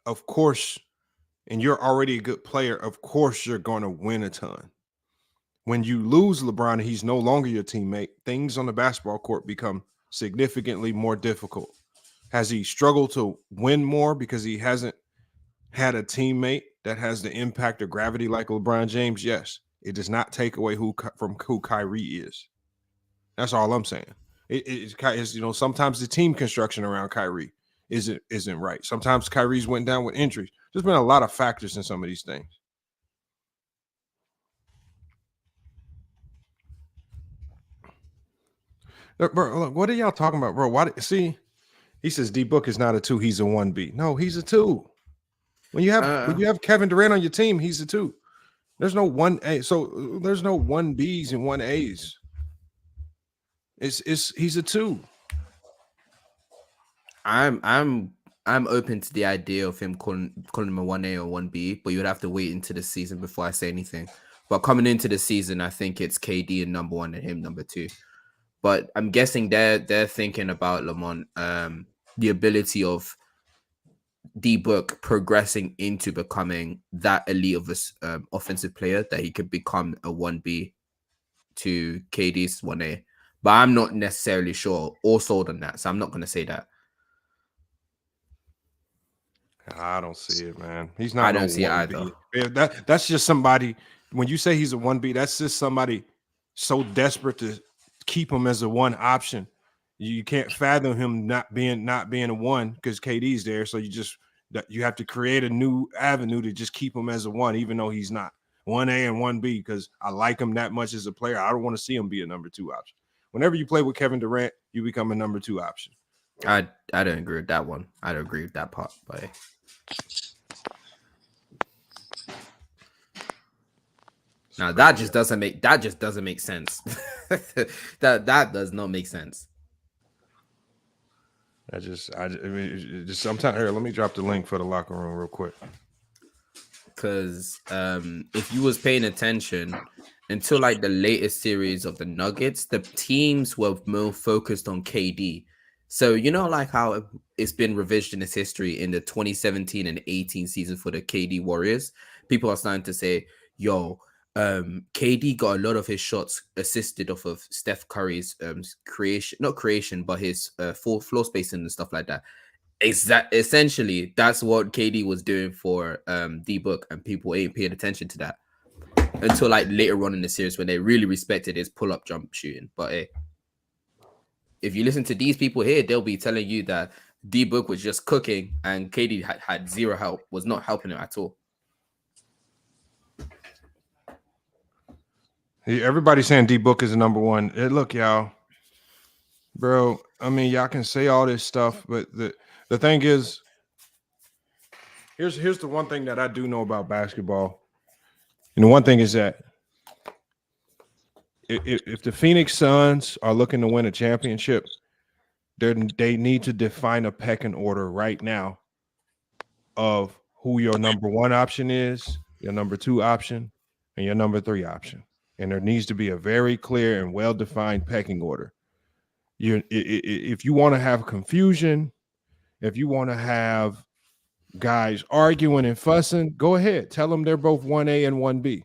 of course, and you're already a good player, of course you're going to win a ton. When you lose LeBron and he's no longer your teammate, things on the basketball court become significantly more difficult. Has he struggled to win more because he hasn't had a teammate that has the impact of gravity like LeBron James? Yes. It does not take away from who Kyrie is. That's all I'm saying. It's you know, sometimes the team construction around Kyrie isn't right. Sometimes Kyrie's went down with injuries. There's been a lot of factors in some of these things. Bro, look, what are y'all talking about, bro? Why? See, he says D Book is not a 2, he's a 1B. No, he's a 2. When you have Kevin Durant on your team, he's a 2. There's no 1A. So there's no 1Bs and 1As. He's a 2. I'm open to the idea of him calling him a 1A or 1B, but you would have to wait into the season before I say anything. But coming into the season, I think it's KD and number 1 and him number 2. But I'm guessing they're thinking about Lamont, the ability of D-Book progressing into becoming that elite of a offensive player that he could become a 1B to KD's 1A. But I'm not necessarily sure or sold on that, so I'm not going to say that. I don't see it, man. He's not. I don't see it either. That's just somebody. When you say he's a 1B, that's just somebody so desperate to keep him as a 1 option. You can't fathom him not being a 1 because KD's there. So you have to create a new avenue to just keep him as a 1, even though he's not 1A and 1B. Because I like him that much as a player. I don't want to see him be a number 2 option. Whenever you play with Kevin Durant, you become a number 2 option. I don't agree with that one. I don't agree with that part, but now that just doesn't make sense. that does not make sense. I mean, just sometimes here. Let me drop the link for the locker room real quick. Because if you was paying attention until like the latest series of the Nuggets, the teams were more focused on KD. So you know, like how it's been revisionist history in the 2017 and 18 season for the KD Warriors. People are starting to say, "Yo, KD got a lot of his shots assisted off of Steph Curry's not creation, but his full floor spacing and stuff like that." Essentially, that's what KD was doing for D-Book, and people ain't paying attention to that until like later on in the series when they really respected his pull-up jump shooting. But hey, if you listen to these people here, they'll be telling you that D-Book was just cooking and KD had zero help, was not helping him at all. Everybody's saying D Book is the number one. Look, y'all, bro. I mean, y'all can say all this stuff, but the thing is, here's the one thing that I do know about basketball, and the one thing is that if the Phoenix Suns are looking to win a championship, they need to define a pecking order right now of who your number one option is, your number two option, and your number three option. And there needs to be a very clear and well-defined pecking order. If you want to have confusion, if you want to have guys arguing and fussing, go ahead. Tell them they're both 1A and 1B.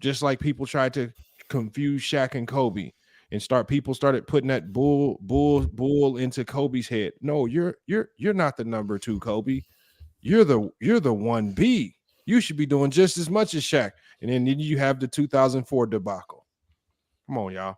Just like people tried to confuse Shaq and Kobe and people started putting that bull into Kobe's head. No, you're not the number two, Kobe. You're the 1B. You should be doing just as much as Shaq. And then you have the 2004 debacle. Come on, y'all.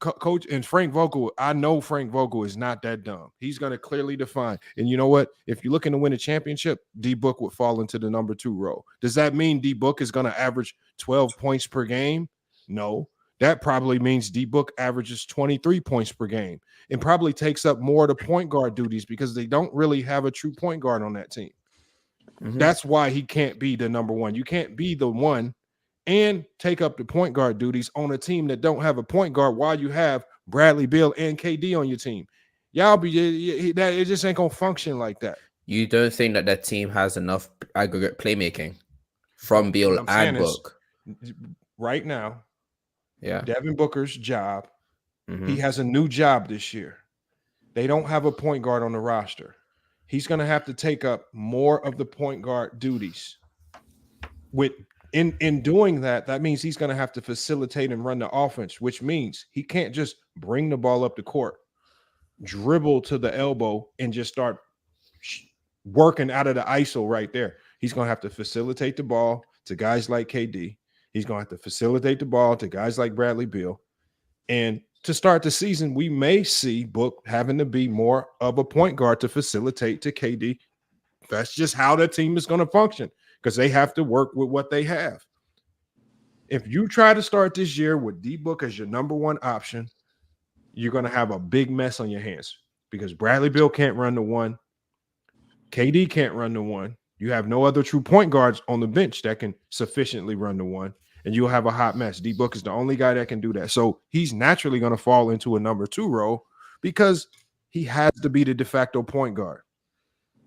Coach and Frank Vogel, I know Frank Vogel is not that dumb. He's going to clearly define. And you know what? If you're looking to win a championship, D Book would fall into the number two role. Does that mean D Book is going to average 12 points per game? No. That probably means D Book averages 23 points per game and probably takes up more of the point guard duties because they don't really have a true point guard on that team. Mm-hmm. That's why he can't be the number one. You can't be the one and take up the point guard duties on a team that don't have a point guard while you have Bradley Beal and KD on your team. It just ain't gonna function like that. You don't think that team has enough aggregate playmaking from Beal and Book right now? Yeah, Devin Booker's job. Mm-hmm. He has a new job this year. They don't have a point guard on the roster. He's gonna have to take up more of the point guard duties. In doing that means he's going to have to facilitate and run the offense, which means he can't just bring the ball up the court, dribble to the elbow, and just start working out of the ISO right there. He's going to have to facilitate the ball to guys like KD. He's going to have to facilitate the ball to guys like Bradley Beal. And to start the season, we may see Book having to be more of a point guard to facilitate to KD. That's just how the team is going to function, because they have to work with what they have. If you try to start this year with D Book as your number one option, you're going to have a big mess on your hands because Bradley Beal can't run the one. KD can't run the one. You have no other true point guards on the bench that can sufficiently run the one, and you'll have a hot mess. D Book is the only guy that can do that. So he's naturally going to fall into a number two role because he has to be the de facto point guard.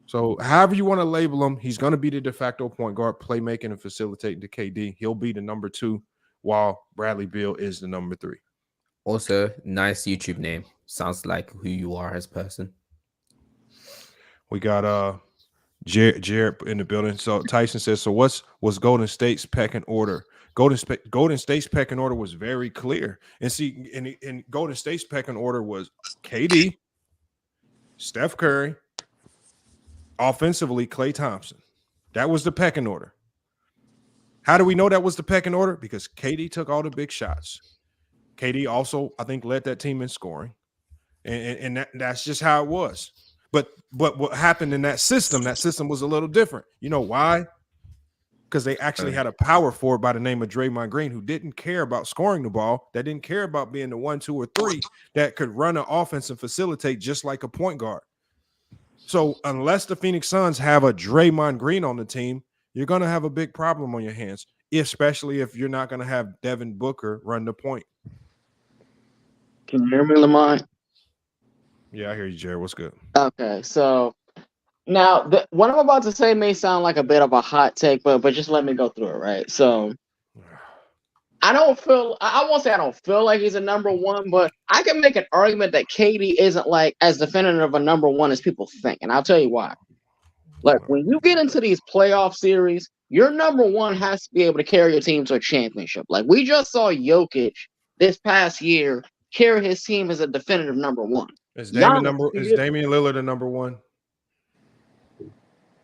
So however you want to label him, he's going to be the de facto point guard, playmaking and facilitating to KD. He'll be the number two, while Bradley Beal is the number three. Also, nice YouTube name. Sounds like who you are as a person. We got Jared in the building. So Tyson says, so what's Golden State's pecking order? Golden State's pecking order was very clear. And see, in Golden State's pecking order was KD, Steph Curry, offensively, Klay Thompson. That was the pecking order. How do we know that was the pecking order? Because KD took all the big shots. KD also, I think, led that team in scoring. And that's just how it was. But what happened in that system was a little different. You know why? Because they actually had a power forward by the name of Draymond Green who didn't care about scoring the ball, that didn't care about being the 1, 2, or 3, that could run an offense and facilitate just like a point guard. So unless the Phoenix Suns have a Draymond Green on the team, you're going to have a big problem on your hands, especially if you're not going to have Devin Booker run the point. Can you hear me, Lamont? Yeah, I hear you, Jared. What's good? Okay, so now what I'm about to say may sound like a bit of a hot take, but just let me go through it, right? So I won't say I don't feel like he's a number one, but I can make an argument that KD isn't like as definitive of a number one as people think. And I'll tell you why. Like when you get into these playoff series, your number one has to be able to carry your team to a championship. Like we just saw Jokic this past year carry his team as a definitive number one. Is Damian Lillard the number one?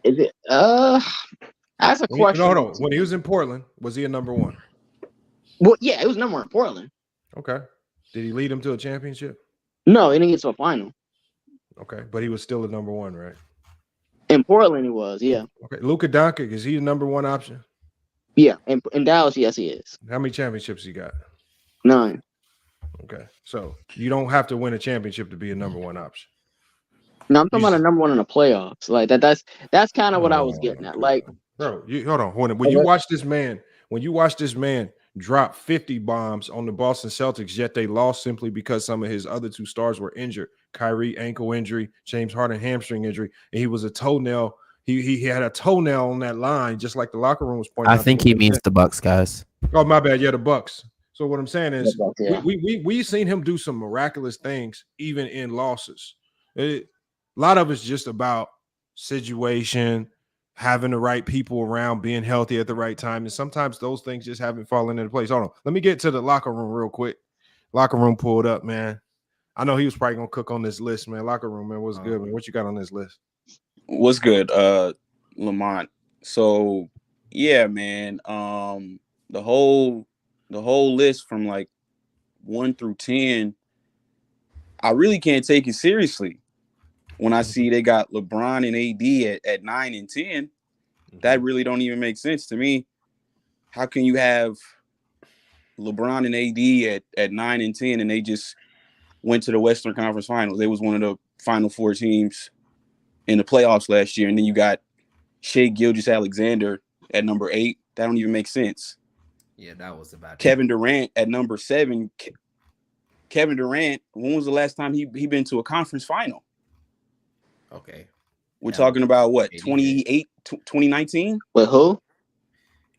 Is it that's a question. No. When he was in Portland, was he a number one? Well, yeah, it was number one in Portland. Okay. Did he lead him to a championship? No, he didn't get to a final. Okay, but he was still the number one, right? In Portland, he was, yeah. Okay, Luka Doncic, is he the number one option? Yeah, in Dallas, yes, he is. How many championships he got? 9. Okay, so you don't have to win a championship to be a number one option. No, I'm talking about a number one in the playoffs. Like that's kind of what I was getting at. Like, bro, hold on. When you watch this man drop 50 bombs on the Boston Celtics, yet they lost simply because some of his other 2 stars were injured. Kyrie ankle injury, James Harden hamstring injury, and he was a toenail. He had a toenail on that line, just like the locker room was pointing out. I think he means the Bucks, guys. Oh, my bad. Yeah, the Bucks. So what I'm saying is, yeah. we've seen him do some miraculous things even in losses. A lot of it's just about situation, having the right people around, being healthy at the right time, and sometimes those things just haven't fallen into place. Hold on, let me get to the locker room real quick. Locker room pulled up, man. I know he was probably gonna cook on this list, man. Locker room, man, what's good, man? What you got on this list? What's good, Lamont? So yeah, man. The whole list from like 1 through 10, I really can't take it seriously. When I see they got LeBron and AD at 9 and 10, that really don't even make sense to me. How can you have LeBron and AD at 9 and 10 and they just went to the Western Conference Finals? They was one of the Final 4 teams in the playoffs last year, and then you got Shai Gilgeous-Alexander at number 8. That don't even make sense. Yeah, that was about Kevin Durant at number 7. Kevin Durant, when was the last time he been to a conference final? Okay. We're talking about what, 2019? With who?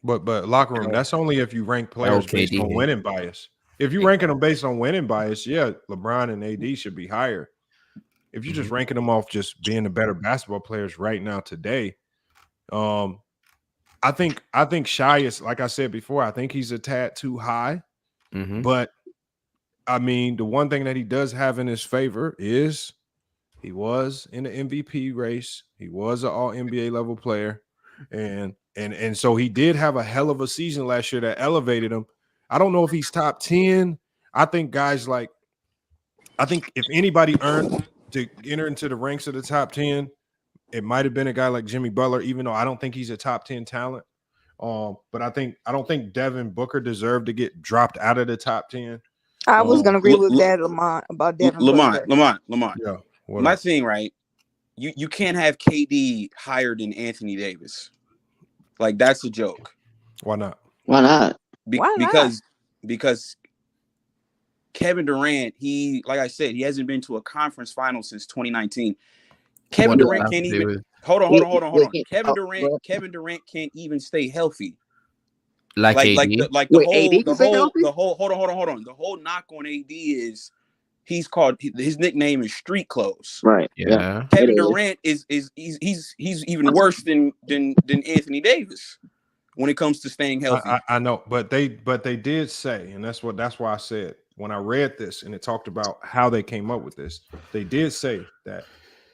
But locker room, that's only if you rank players based on winning bias. If you're ranking them based on winning bias, yeah, LeBron and AD should be higher. If you're just ranking them off just being the better basketball players right now today, I think Shai is, like I said before, I think he's a tad too high. But I mean, the one thing that he does have in his favor is he was in the MVP race. He was an all NBA level player. And so he did have a hell of a season last year that elevated him. I don't know if he's top 10. I think if anybody earned to enter into the ranks of the top 10, it might have been a guy like Jimmy Butler, even though I don't think he's a top 10 talent. But I don't think Devin Booker deserved to get dropped out of the top 10. I was gonna agree with that, Lamont, about Devin Booker. Lamont. Yeah. My thing, right? You can't have KD higher than Anthony Davis. Like, that's a joke. Why not? Why not? Because Kevin Durant, he, like I said, he hasn't been to a conference final since 2019. Kevin Durant can't even hold on. Kevin Durant can't even stay healthy. Hold on. The whole knock on AD is his nickname is Street Clothes. Right. Yeah. Kevin Durant he's even worse than Anthony Davis when it comes to staying healthy. I know, but they did say, and that's why I said when I read this and it talked about how they came up with this, they did say that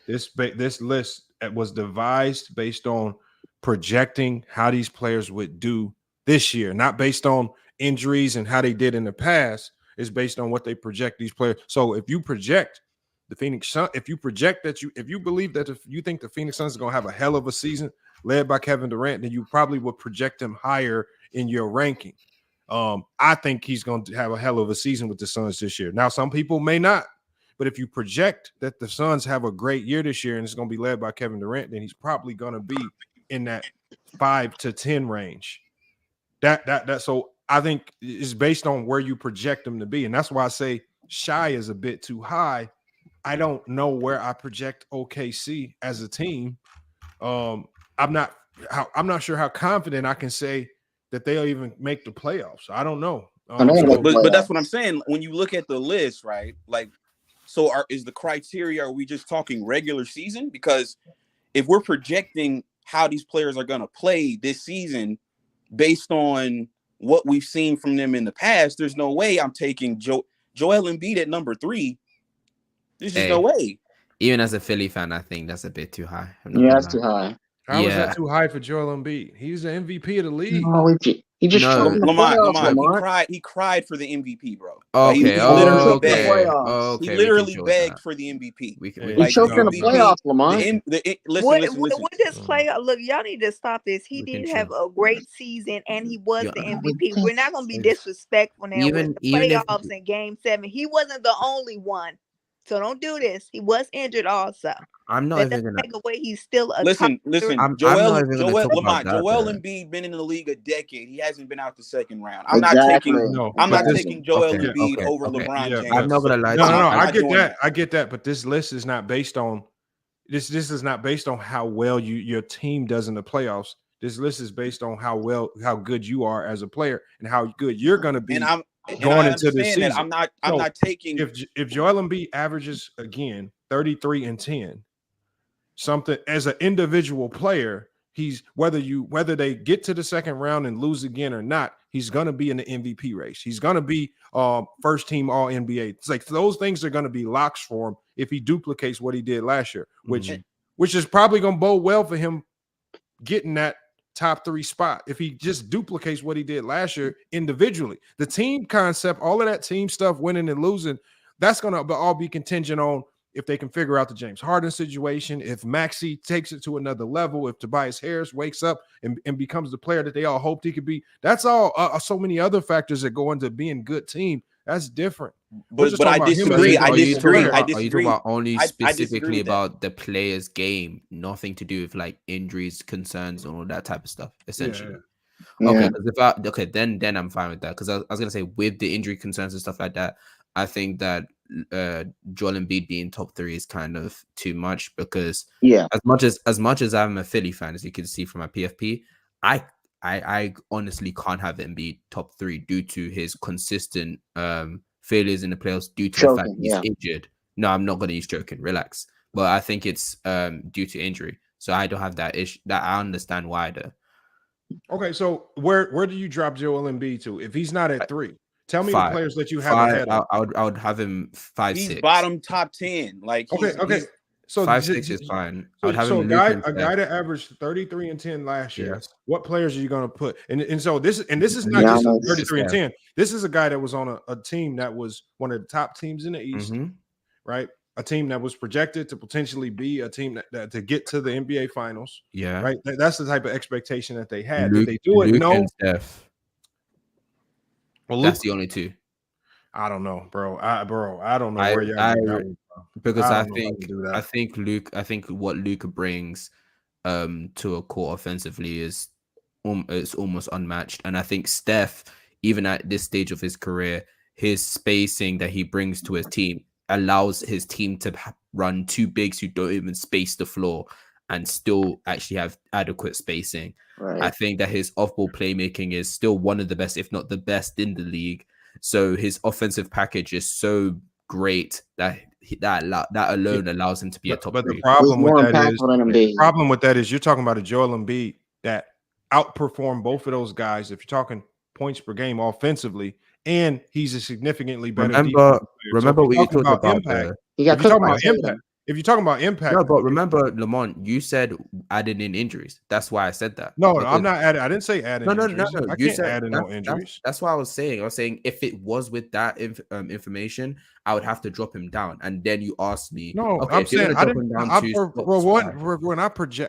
this list was devised based on projecting how these players would do this year, not based on injuries and how they did in the past. It's based on what they project these players. So if you project the Phoenix Suns, if you believe that if you think the Phoenix Suns are going to have a hell of a season led by Kevin Durant, then you probably would project him higher in your ranking. I think he's going to have a hell of a season with the Suns this year. Now, some people may not, but if you project that the Suns have a great year this year and it's going to be led by Kevin Durant, then he's probably going to be in that 5 to 10 range. So I think it's based on where you project him to be, and that's why I say Shai is a bit too high. I don't know where I project OKC as a team. I'm not sure how confident I can say that they'll even make the playoffs. I don't know. But that's what I'm saying. When you look at the list, right? Like, so is the criteria? Are we just talking regular season? Because if we're projecting how these players are going to play this season based on what we've seen from them in the past, there's no way I'm taking Joel Embiid at number 3. There's just no way. Even as a Philly fan, I think that's a bit too high. Yeah, that's too high. How is that too high for Joel Embiid? He's the MVP of the league. He just choked in the Lamont, he cried for the MVP, bro. Okay, he literally begged. He literally begged for the MVP. He choked in the playoffs, Lamont. Listen. What this player? Look, y'all need to stop this. He did have a great season, and he was the MVP. We're not going to be disrespectful now with the playoffs in Game 7. He wasn't the only one, so don't do this. He was injured also. I'm not even gonna take away. He's still a listen. Joel Embiid been in the league a decade. He hasn't been out the second round. I'm not taking Joel Embiid over LeBron James. I'm not gonna lie. No, I get that. I get that. But this list is not based on this. This is not based on how well your team does in the playoffs. This list is based on how good you are as a player and how good you're going to be going into the season. I'm not taking if Joel Embiid averages again 33 and 10. Something as an individual player, he's whether they get to the second round and lose again or not, he's going to be in the MVP race. He's going to be first team All NBA. It's like those things are going to be locks for him if he duplicates what he did last year, which is probably going to bode well for him getting that top 3 spot if he just duplicates what he did last year individually. The team concept, all of that team stuff, winning and losing, that's going to all be contingent on if they can figure out the James Harden situation, if Maxey takes it to another level, if Tobias Harris wakes up and becomes the player that they all hoped he could be. That's all so many other factors that go into being a good team. That's different. But I disagree. Are you talking about only specifically about the player's game, nothing to do with like injuries, concerns, and all that type of stuff, essentially? Yeah. Okay, then I'm fine with that, because I was gonna say with the injury concerns and stuff like that, I think that Joel Embiid being top 3 is kind of too much, because as much as I'm a Philly fan, as you can see from my PFP, I honestly can't have Embiid top 3 due to his consistent failures in the playoffs due to the fact he's injured. No, I'm not going to use choking. Relax. But I think it's due to injury, so I don't have that issue. That I understand why though. Okay, so where do you drop Joel Embiid to if he's not at 3? Tell me 5. The players that you have ahead. I would have him 5, he's 6. Bottom top 10. Like okay. So 5, 6 is fine. I would have a guy that averaged 33 and 10 last year. Yes. What players are you going to put? And so this is not just 33 and 10. This is a guy that was on a team that was one of the top teams in the East, right? A team that was projected to potentially be a team that to get to the NBA Finals. Yeah, right. That's the type of expectation that they had. Did they do it? No. Well, that's the only 2. I don't know, bro. I don't know where you're because I think what Luka brings to a court offensively is almost unmatched, and I think Steph, even at this stage of his career, his spacing that he brings to his team allows his team to run 2 bigs who don't even space the floor and still actually have adequate spacing. Right. I think that his off-ball playmaking is still one of the best, if not the best, in the league. So his offensive package is so great that alone allows him to be a top 3. But the problem with that is you're talking about a Joel Embiid that outperformed both of those guys. If you're talking points per game offensively, and he's a significantly better. Remember what you talked about impact. If you're talking about impact, no, but remember, Lamont, you said adding in injuries. That's why I said that. No, I'm not adding. I didn't say adding. No. I you can't said add in no injuries. That's what I was saying. I was saying if it was with that information, I would have to drop him down. And then you asked me. No, okay, I'm saying I didn't.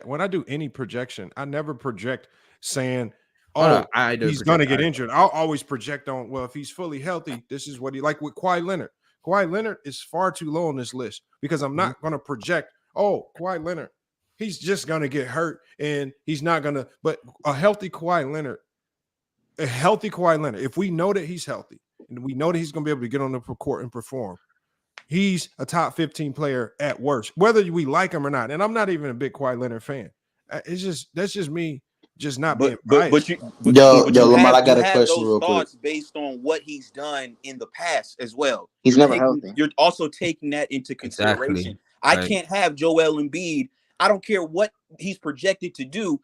When I do any projection, I never project saying, he's going to get injured. I'll always project on, well, if he's fully healthy, this is what he like with Kawhi Leonard. Kawhi Leonard is far too low on this list because I'm not going to project, Kawhi Leonard, he's just going to get hurt and he's not going to. But a healthy Kawhi Leonard, if we know that he's healthy and we know that he's going to be able to get on the court and perform, he's a top 15 player at worst, whether we like him or not. And I'm not even a big Kawhi Leonard fan. That's just me. Just not being biased. Lamont, I got a question real quick. Based on what he's done in the past as well. He's never healthy. You're also taking that into consideration. Exactly. I can't have Joel Embiid. I don't care what he's projected to do.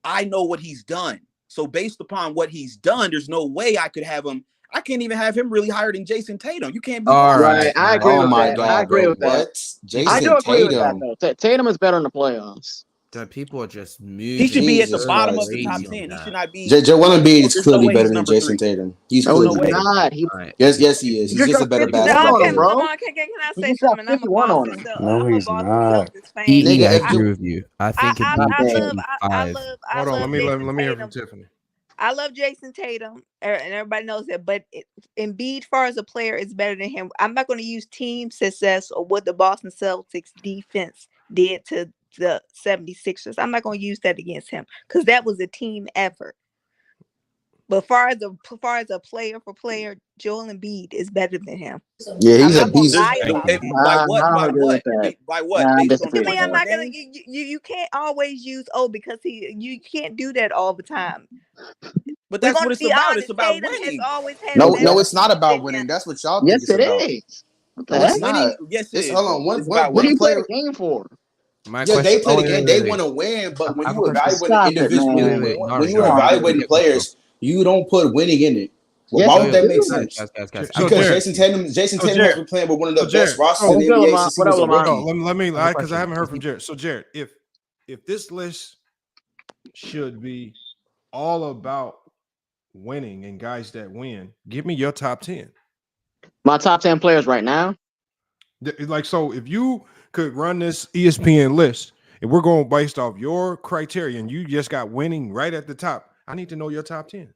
I know what he's done. So based upon what he's done, there's no way I could have him. I can't even have him really higher than Jason Tatum. You can't be all right. I agree with that. God, I agree with that. Jason I do agree Tatum. with that, though. Tatum is better in the playoffs. that people are just moving. He should be at the Jesus bottom of Christ. the top crazy 10. on He should that. not be. Joel Embiid is There's clearly no way better he's than number Jason 3. Tatum. He's No, clearly he's better. not. He Yes, he is. he He's just just a dropped better 51 basketball on him, player. bro. Lamar, can I He say just dropped something? I'm a 51 on Boston him. Cel- No, I'm a he's Boston not. Celtics fan. EE, I Nigga, if agree with you. I think I Embiid love I five. Hold on, love let Jason me hear from Tatum. Tiffany. I love Jason Tatum, and everybody knows that. But Embiid, far as a player, is better than him. I'm not going to use team success or what the Boston Celtics defense did to the 76ers. I'm not going to use that against him because that was a team effort. But far as a player for player, Joel Embiid is better than him. Yeah, I'm not going to he's lie about that. By what? I don't By agree what? with that. By what? I Based on disagree with Typically, I'm that. not gonna. You can't always use because you can't do that all the time. But We're that's going what to it's be about. honest. It's about Tatum has winning. always had no, a better it's not team about than winning. him. That's what y'all think Yes, it's it about. is. What the No, it's heck? not. Winning, yes, it It's is. hold on. It's about What do winning. you play player. the game for? My Yeah, they question. play the Wait, game. wait, They wait. want to win, but when I have you a question. evaluate Stop it, individual, man. Wait. when you Nari, evaluating get this, bro. players, you don't put winning in it. Yes, Why I would that do. make Guys. sense? I So have a Because Jared, question. Jason so Tatum has Jared, been playing with one of the so best Jared, rosters so in the What's up, NBA Lamont? since he What up, was a Lamont? no, rookie. let me I have a because I question. haven't heard from Jared. So Jared, if this list should be all about winning and guys that win, give me your top 10. My top 10 players right now. Like, so if you could run this ESPN list and we're going based off your criteria and you just got winning right at the top, I need to know your top 10.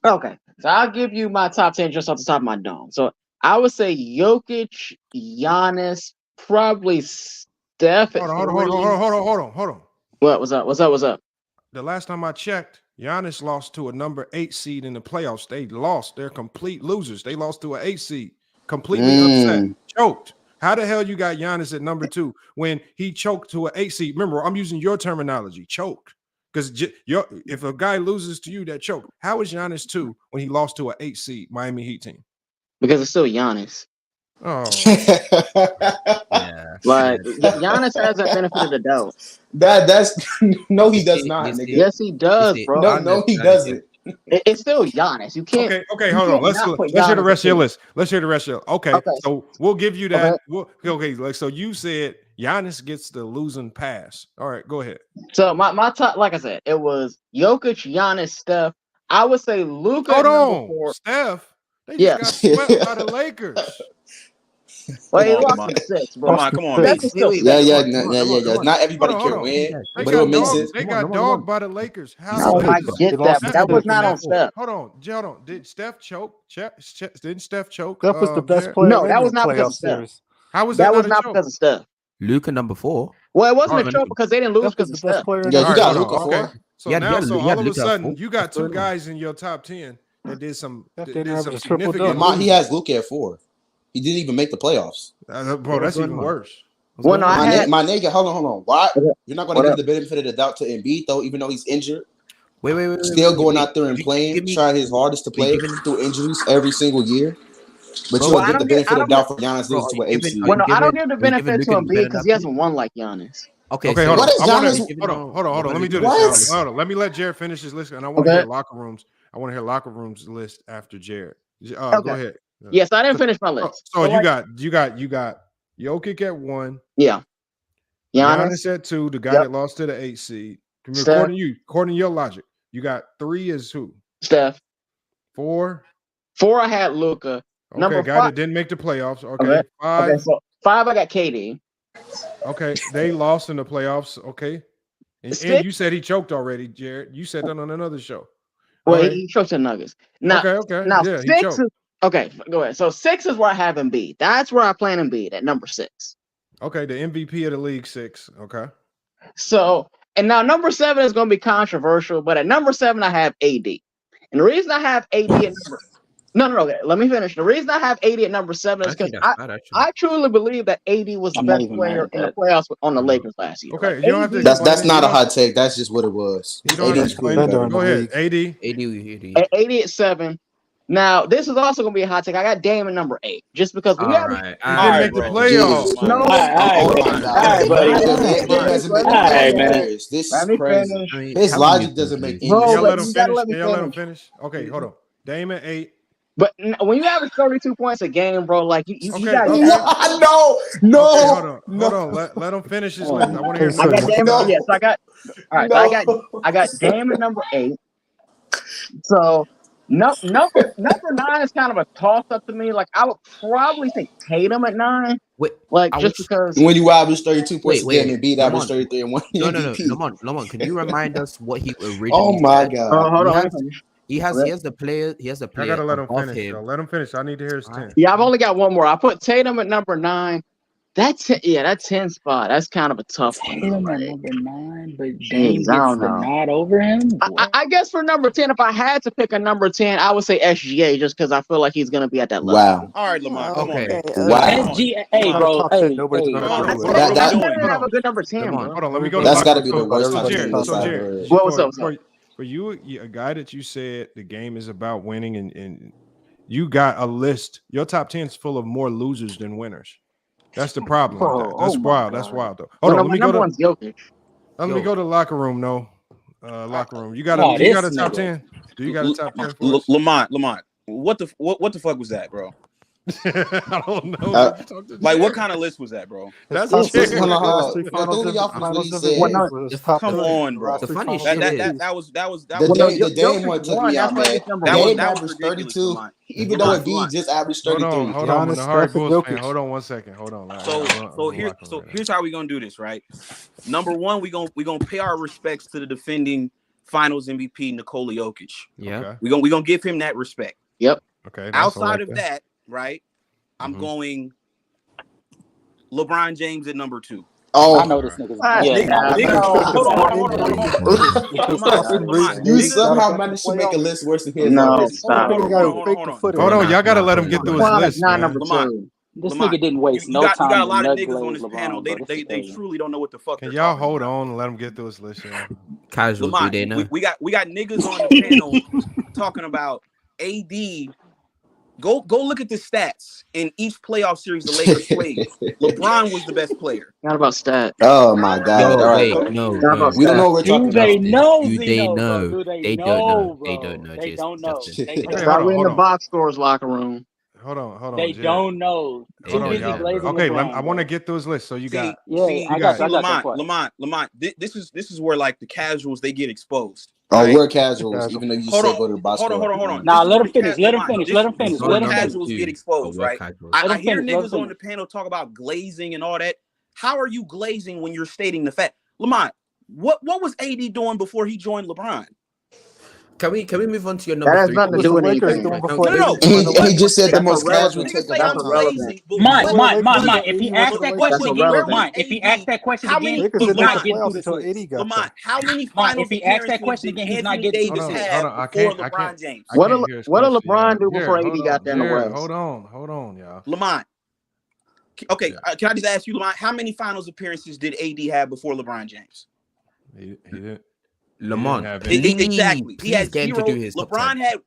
Okay, so I'll give you my top 10 just off the top of my dome. So I would say Jokic, Giannis, probably Steph at Hold three. on. What? What's up? The last time I checked, Giannis lost to a number 8 seed in the playoffs. They lost. They're complete losers. They lost to an 8 seed. Completely upset. Choked. How the hell you got Giannis at number 2 when he choked to an 8 seed? Remember, I'm using your terminology, choked. Because if a guy loses to you, that choke. How is Giannis 2 when he lost to an 8 seed Miami Heat team? Because it's still Giannis. Oh, Yeah. Like Giannis has that benefit of the doubt. That's no, he does not, nigga. Yes, he does, bro. No, he doesn't. It's still Giannis. You can't. Okay, hold on. Let's hear the rest of your list. Okay, so we'll give you that. Okay, like so you said Giannis gets the losing pass. All right, go ahead. So my top, like I said, it was Jokic, Giannis, Steph. I would say Luka. Hold on, Steph. They just got swept by the Lakers. Well, he lost in 6, bro. Come on. Yeah. Not everybody can win, but it will make sense. They got dogged by the Lakers. No, I get that, but that was not on Steph. Hold on. Did Steph choke? Didn't Steph choke? Steph was the best player. No, that was not because of Steph. How was that? Was not because of Steph. Luka number 4. Well, it wasn't a choke because they didn't lose because of Steph. Yeah, you got Luka 4. So now, all of a sudden, you got 2 guys in your top 10 that did some significant. He has Luka at 4. He didn't even make the playoffs. Bro, that's even worse. Well, no, my nigga, hold on. Why? You're not going to give the benefit of the doubt to Embiid, though, even though he's injured. Wait. Still going out there and playing, trying his hardest to play through injuries every single year. But you don't get the benefit of the doubt for Giannis losing to an 8 seed. Well, no, I don't give the benefit to Embiid because he hasn't won like Giannis. Okay, hold on. Hold on. Let me do this. Hold on. Let me let Jared finish his list, and I want to hear locker rooms. I want to hear locker rooms list after Jared. Go ahead. Yes, I didn't finish my list. So you got Jokic at 1. Yeah. Giannis at 2, the guy that lost to the 8 seed. According to your logic, you got 3 is who? Steph. 4. 4 I had Luka. Okay, Number guy 5 that didn't make the playoffs. Okay. 5. Okay, so 5 I got KD. Okay, they lost in the playoffs. Okay. And you said he choked already, Jared. You said that on another show. Well, he choked the Nuggets. Now, okay. Now yeah, 6 is okay. Go ahead. So 6 is where I have Embiid. That's where I plan Embiid at number 6. Okay, the MVP of the league, 6. Okay. So and now number 7 is going to be controversial, but at number 7 I have AD. And the reason I have AD at number No, okay, let me finish. The reason I have AD at number 7 is because I truly believe that AD was the best player in the playoffs on the Lakers last year. Okay, you don't have to. That's not a hot take. That's just what it was. You don't have to explain it. Go ahead, AD at 7. Now, this is also going to be a hot take. I got Dame at number 8, just because we didn't make the playoffs. No, this is crazy. His logic doesn't make any sense. Let him finish. Okay, hold on. Dame at 8. But when you average 32 points a game, bro, like you got okay. No. Hold on. Let him finish his list. I want to hear I got numbers. Dame. No. Yes, I got. All right, so I got Dame at number 8. So number 9 is kind of a toss up to me. Like I would probably say Tatum at 9. Wait, like just because when you average 32 points a game wait. and beat average 33 and 1 No, MVP. Lamont, can you remind us what he originally Oh my said? God. hold on. He has the player. He has the I player. gotta let him above finish. him. Let him finish. I need to hear his 10. Yeah, I've only got one more. I put Tatum at number 9. That 10 spot. That's kind of a tough one. Tatum at number 9, but Dame Jeez, I gets don't the know. nod over him. I guess for number 10, if I had to pick a number 10, I would say SGA just because I feel like he's gonna be at that level. Wow. All right, Lamont. Come on, man. Wow. SGA, hey, bro. Hey, Have a good number 10, bro. Hold on. Let me go. That's got to be the worst time Jared. to So Jared, what's up? For you, a guy that you said the game is about winning, and you got a list. Your top 10 is full of more losers than winners. That's the problem. With that. That's wild. That's wild though. Hold on. Let me go to. Let me go to the locker room. No, locker room. You got a top 10? Do you got a top 10 for us? Lamont. What the fuck was that, bro? I don't know. Like, what kind of list was that, bro? That's Come on, bro. The funny shit that was the Dame one took me out, man. Dame averaged 32, even though Embiid just averaged 33. Hold on. The hard Bulls fan. Hold on 1 second. Hold on. Here's how we gonna do this, right? Number one, we gonna pay our respects to the defending Finals MVP Nikola Jokic. Yeah, okay. we gonna give him that respect. Yep. Okay. Outside of that, right? I'm going LeBron James at number 2. Oh, I know this nigga's. You somehow managed to make a list worse than his. No, stop. Hold on. Y'all gotta let him get through his list. Not number 2. This nigga didn't waste you no got, time. You got a lot of nut niggas on glaze this LeBron, panel. bro. They truly don't know what the fuck. Can y'all hold on and let him get through his list? Casual, do they know? We got niggas on the panel talking about AD. Go look at the stats in each playoff series the Lakers played. LeBron was the best player. Not about stats. Oh my God! All right, we don't know what we're talking about. They know? Do they know? Bro? They don't know. Bro. They don't know. They don't know. Probably in the box scores locker room. Hold on. They don't know. Okay, I want to get through his list. So you got. I got Lamont. This is where like the casuals they get exposed. Oh, we're casuals, even though you said go to the box. Hold on. Nah, let him finish. Let him finish. Casuals get exposed, right? I hear niggas on the panel talk about glazing and all that. How are you glazing when you're stating the fact? Lamont, what was AD doing before he joined LeBron? Can we move on to your number 3? That has nothing to do with anything. No. He just said the most casual take of That's irrelevant. Mine. If he asked that question again, if he asked that question again, he's not getting through this list. Lamont, how many finals? If he asked that question again, he's not getting through this list. Before LeBron James. What did LeBron do before AD got there in the West? Hold on, y'all. Lamont. Okay, can I just ask you, Lamont, how many finals appearances did AD have before LeBron James? He did. Lamont. Exactly. He had game 0. to do his LeBron had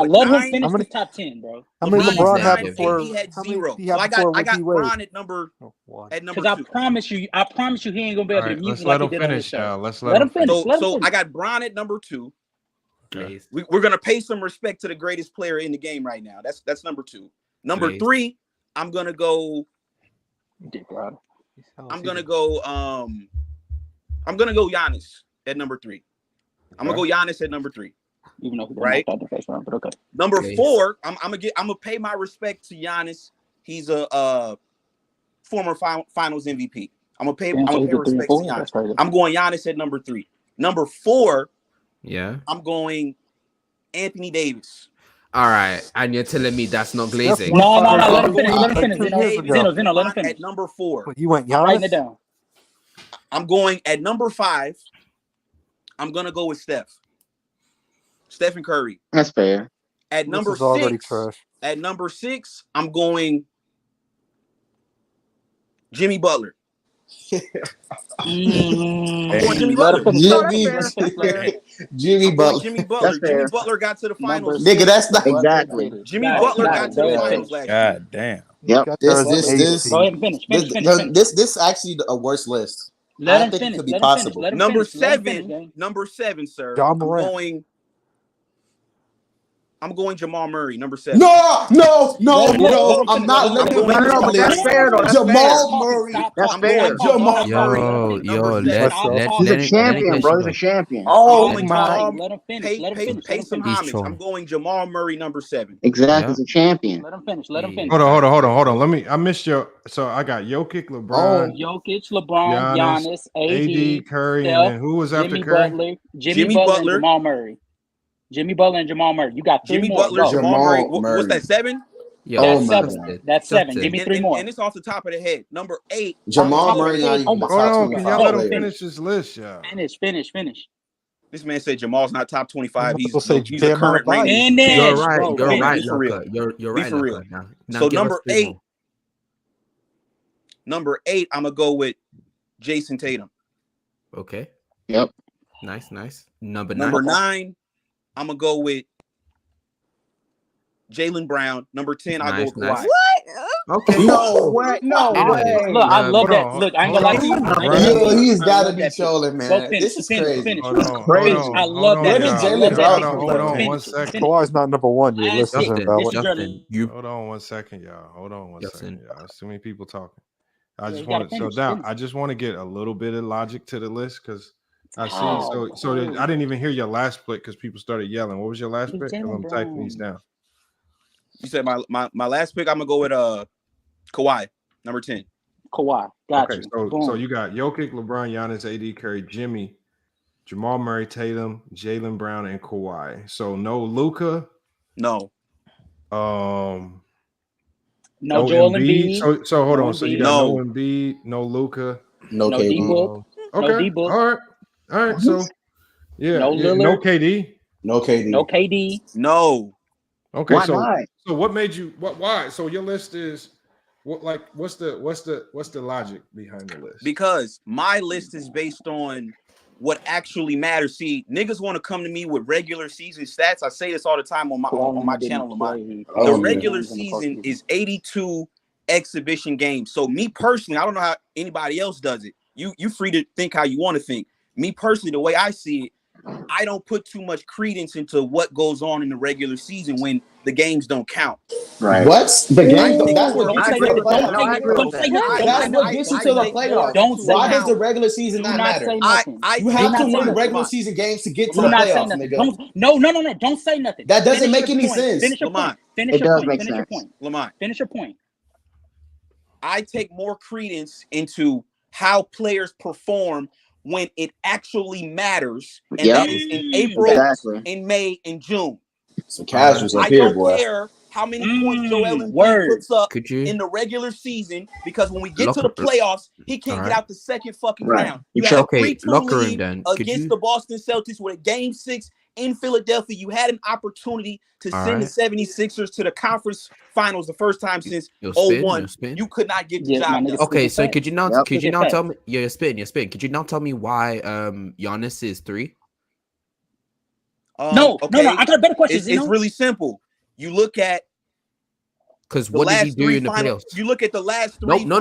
let him finish the top 10, bro. How many LeBron had before? He had 0. So I got Bron at number 2. Because I promise you, he ain't gonna be able to mute me like he did on this show. Let him finish. So I got Bron at number 2. Okay. We're gonna pay some respect to the greatest player in the game right now. That's number 2. Number 3, I'm gonna go. I'm gonna go Giannis at number 3. I'm gonna go Giannis at number 3. Even though right? But okay. Number 4, I'm gonna pay my respect to Giannis. He's a former Finals MVP. I'm gonna pay respect to Giannis. I'm going Giannis at number 3. Number 4, I'm going Anthony Davis. All right, and you're telling me that's not glazing? No. Let him finish. Zeno, let him finish. At number 4. But you went Giannis? Writing it down. I'm going at number 5. I'm gonna go with Stephen Curry. That's fair. At number 6, I'm going Jimmy Butler. I'm going Jimmy Butler. Jimmy Butler. Jimmy Butler got to the finals. Nigga, that's not exactly. Jimmy Butler got to the finals last year. God damn. Yep. This. Go ahead and finish. This actually a worse list. I think it could be possible. Number 7, sir. I'm going I'm going Jamal Murray, number 7. No. I'm not letting him finish the That's list. fair, though. That's Jamal fair. Murray. That's fair. Jamal Murray. He's a champion, bro. He's a champion. Oh I'm my! going Let him finish. pay some homage. I'm going Jamal Murray, number 7. Exactly, he's a champion. Let him finish. Let him finish. Hold on. I missed your. So I got Jokic, LeBron, Jokic, LeBron, Giannis, AD, Curry, Steph, and then who was after Jimmy Curry? Butler, Jimmy Butler, and Jamal Murray. Jimmy Butler and Jamal Murray. You got 3 Jimmy more. Butler, Jamal Murray. What's that, 7? Yeah, That's 7. Give me 3 more. And it's off the top of the head. Number 8. Jamal Murray. Hold on, can y'all let him finish this list, y'all? Finish. This man said Jamal's not top 25. He's a current ranking. You're right. Be for real. You're Be right. for real. Now So give us 3 more. number 8, I'm gonna go with Jason Tatum. Okay. Yep. Nice. Number 9, I'm gonna go with Jaylen Brown. Number 10, I'll go with Kawhi. Okay. No way. Look, I love that. Look, I ain't gonna lie to you. He's got to be trolling, man. This is crazy. Hold on. I love that. Hold on 1 second. Kawhi's not number 1. Your list isn't valid. Hold on 1 second, y'all. Hold on 1 second, y'all. There's too many people talking. I just want to get a little bit of logic to the list because I see. So I didn't even hear your last split because people started yelling. What was your last pick? I'm typing these down. You said my last pick. I'm gonna go with Kawhi, number 10. Kawhi, got you. So you got Jokic, LeBron, Giannis, AD, Curry, Jimmy, Jamal Murray, Tatum, Jaylen Brown, and Kawhi. So no Luka. No. No Joel Embiid. So hold on. So you got no Embiid, no Luka, no D-Book. Okay. No D-Book. All right. So no Lillard. No KD. No KD. No. Okay. Why so not? So what made you? Why? So your list is what? Like, what's the logic behind the list? Because my list is based on what actually matters. See, niggas want to come to me with regular season stats. I say this all the time on my channel. The regular season is 82 exhibition games. So me personally, I don't know how anybody else does it. You free to think how you want to think. Me personally, the way I see it, I don't put too much credence into what goes on in the regular season when the games don't count. Right. What? The game? That's what gets you to the playoffs. That's what gets you to the playoffs. Why does the regular season not matter? You have to win regular season games to get to the playoffs, nigga. No. Don't say nothing. That doesn't make any sense. Finish your point. Finish your point. Lamont. Finish your point. I take more credence into how players perform when it actually matters, and that is in April, in May, and June. Some casuals up here, boy. I don't care how many points Joel Embiid puts up in the regular season, because when we get to the playoffs, he can't get out the second fucking round. You had a 3-2 lead against the Boston Celtics with a Game 6 in Philadelphia. You had an opportunity to send the 76ers to the conference finals the first time since 2001. You could not get the job done. Okay, so could you now tell me you're spin. Could you now tell me why Giannis is 3? No, I got a better question. It's really simple. You look at because what did he do in the playoffs? You look at the last 3. No.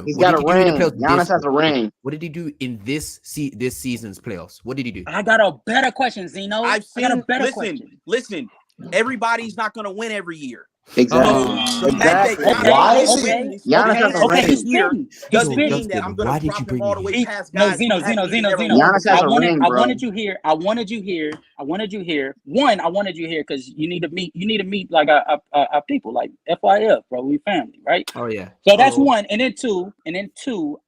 He's got a ring. Giannis has a ring. What did he do in this season's playoffs? What did he do? I got a better question, Zeno. I got a better question. Listen, everybody's not going to win every year. Exactly. Why is it? Giannis has a ring. Doesn't mean that I'm going to drop him all the way past guys. Zeno. Giannis has a ring, bro. I wanted you here. One, I wanted you here because you need to meet like our people, like FYF, bro. We family, right? Oh yeah. So that's one, and then two.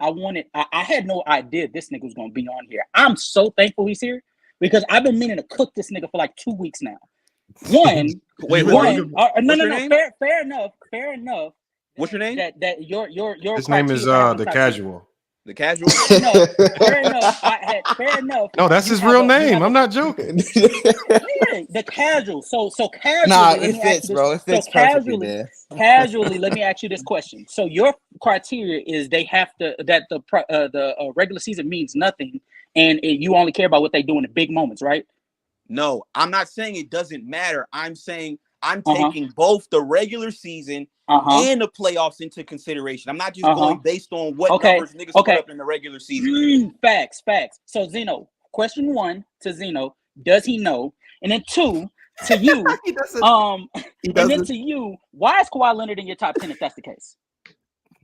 I had no idea this nigga was gonna be on here. I'm so thankful he's here because I've been meaning to cook this nigga for like 2 weeks now. One. Wait. No. Fair enough. What's your name? That your His name is the Casual. The Casual. No, fair enough. No, that's his real name. I'm not joking. The Casual. So casually. Nah, it fits, bro. It fits perfectly, man. Casually, let me ask you this question. So your criteria is they have to the regular season means nothing, and you only care about what they do in the big moments, right? No, I'm not saying it doesn't matter. I'm saying I'm taking both the regular season and the playoffs into consideration. I'm not just going based on what numbers niggas put up in the regular season. Facts. So Zeno, question 1 to Zeno, does he know? And then 2, to you, and then to you, why is Kawhi Leonard in your top 10 if that's the case?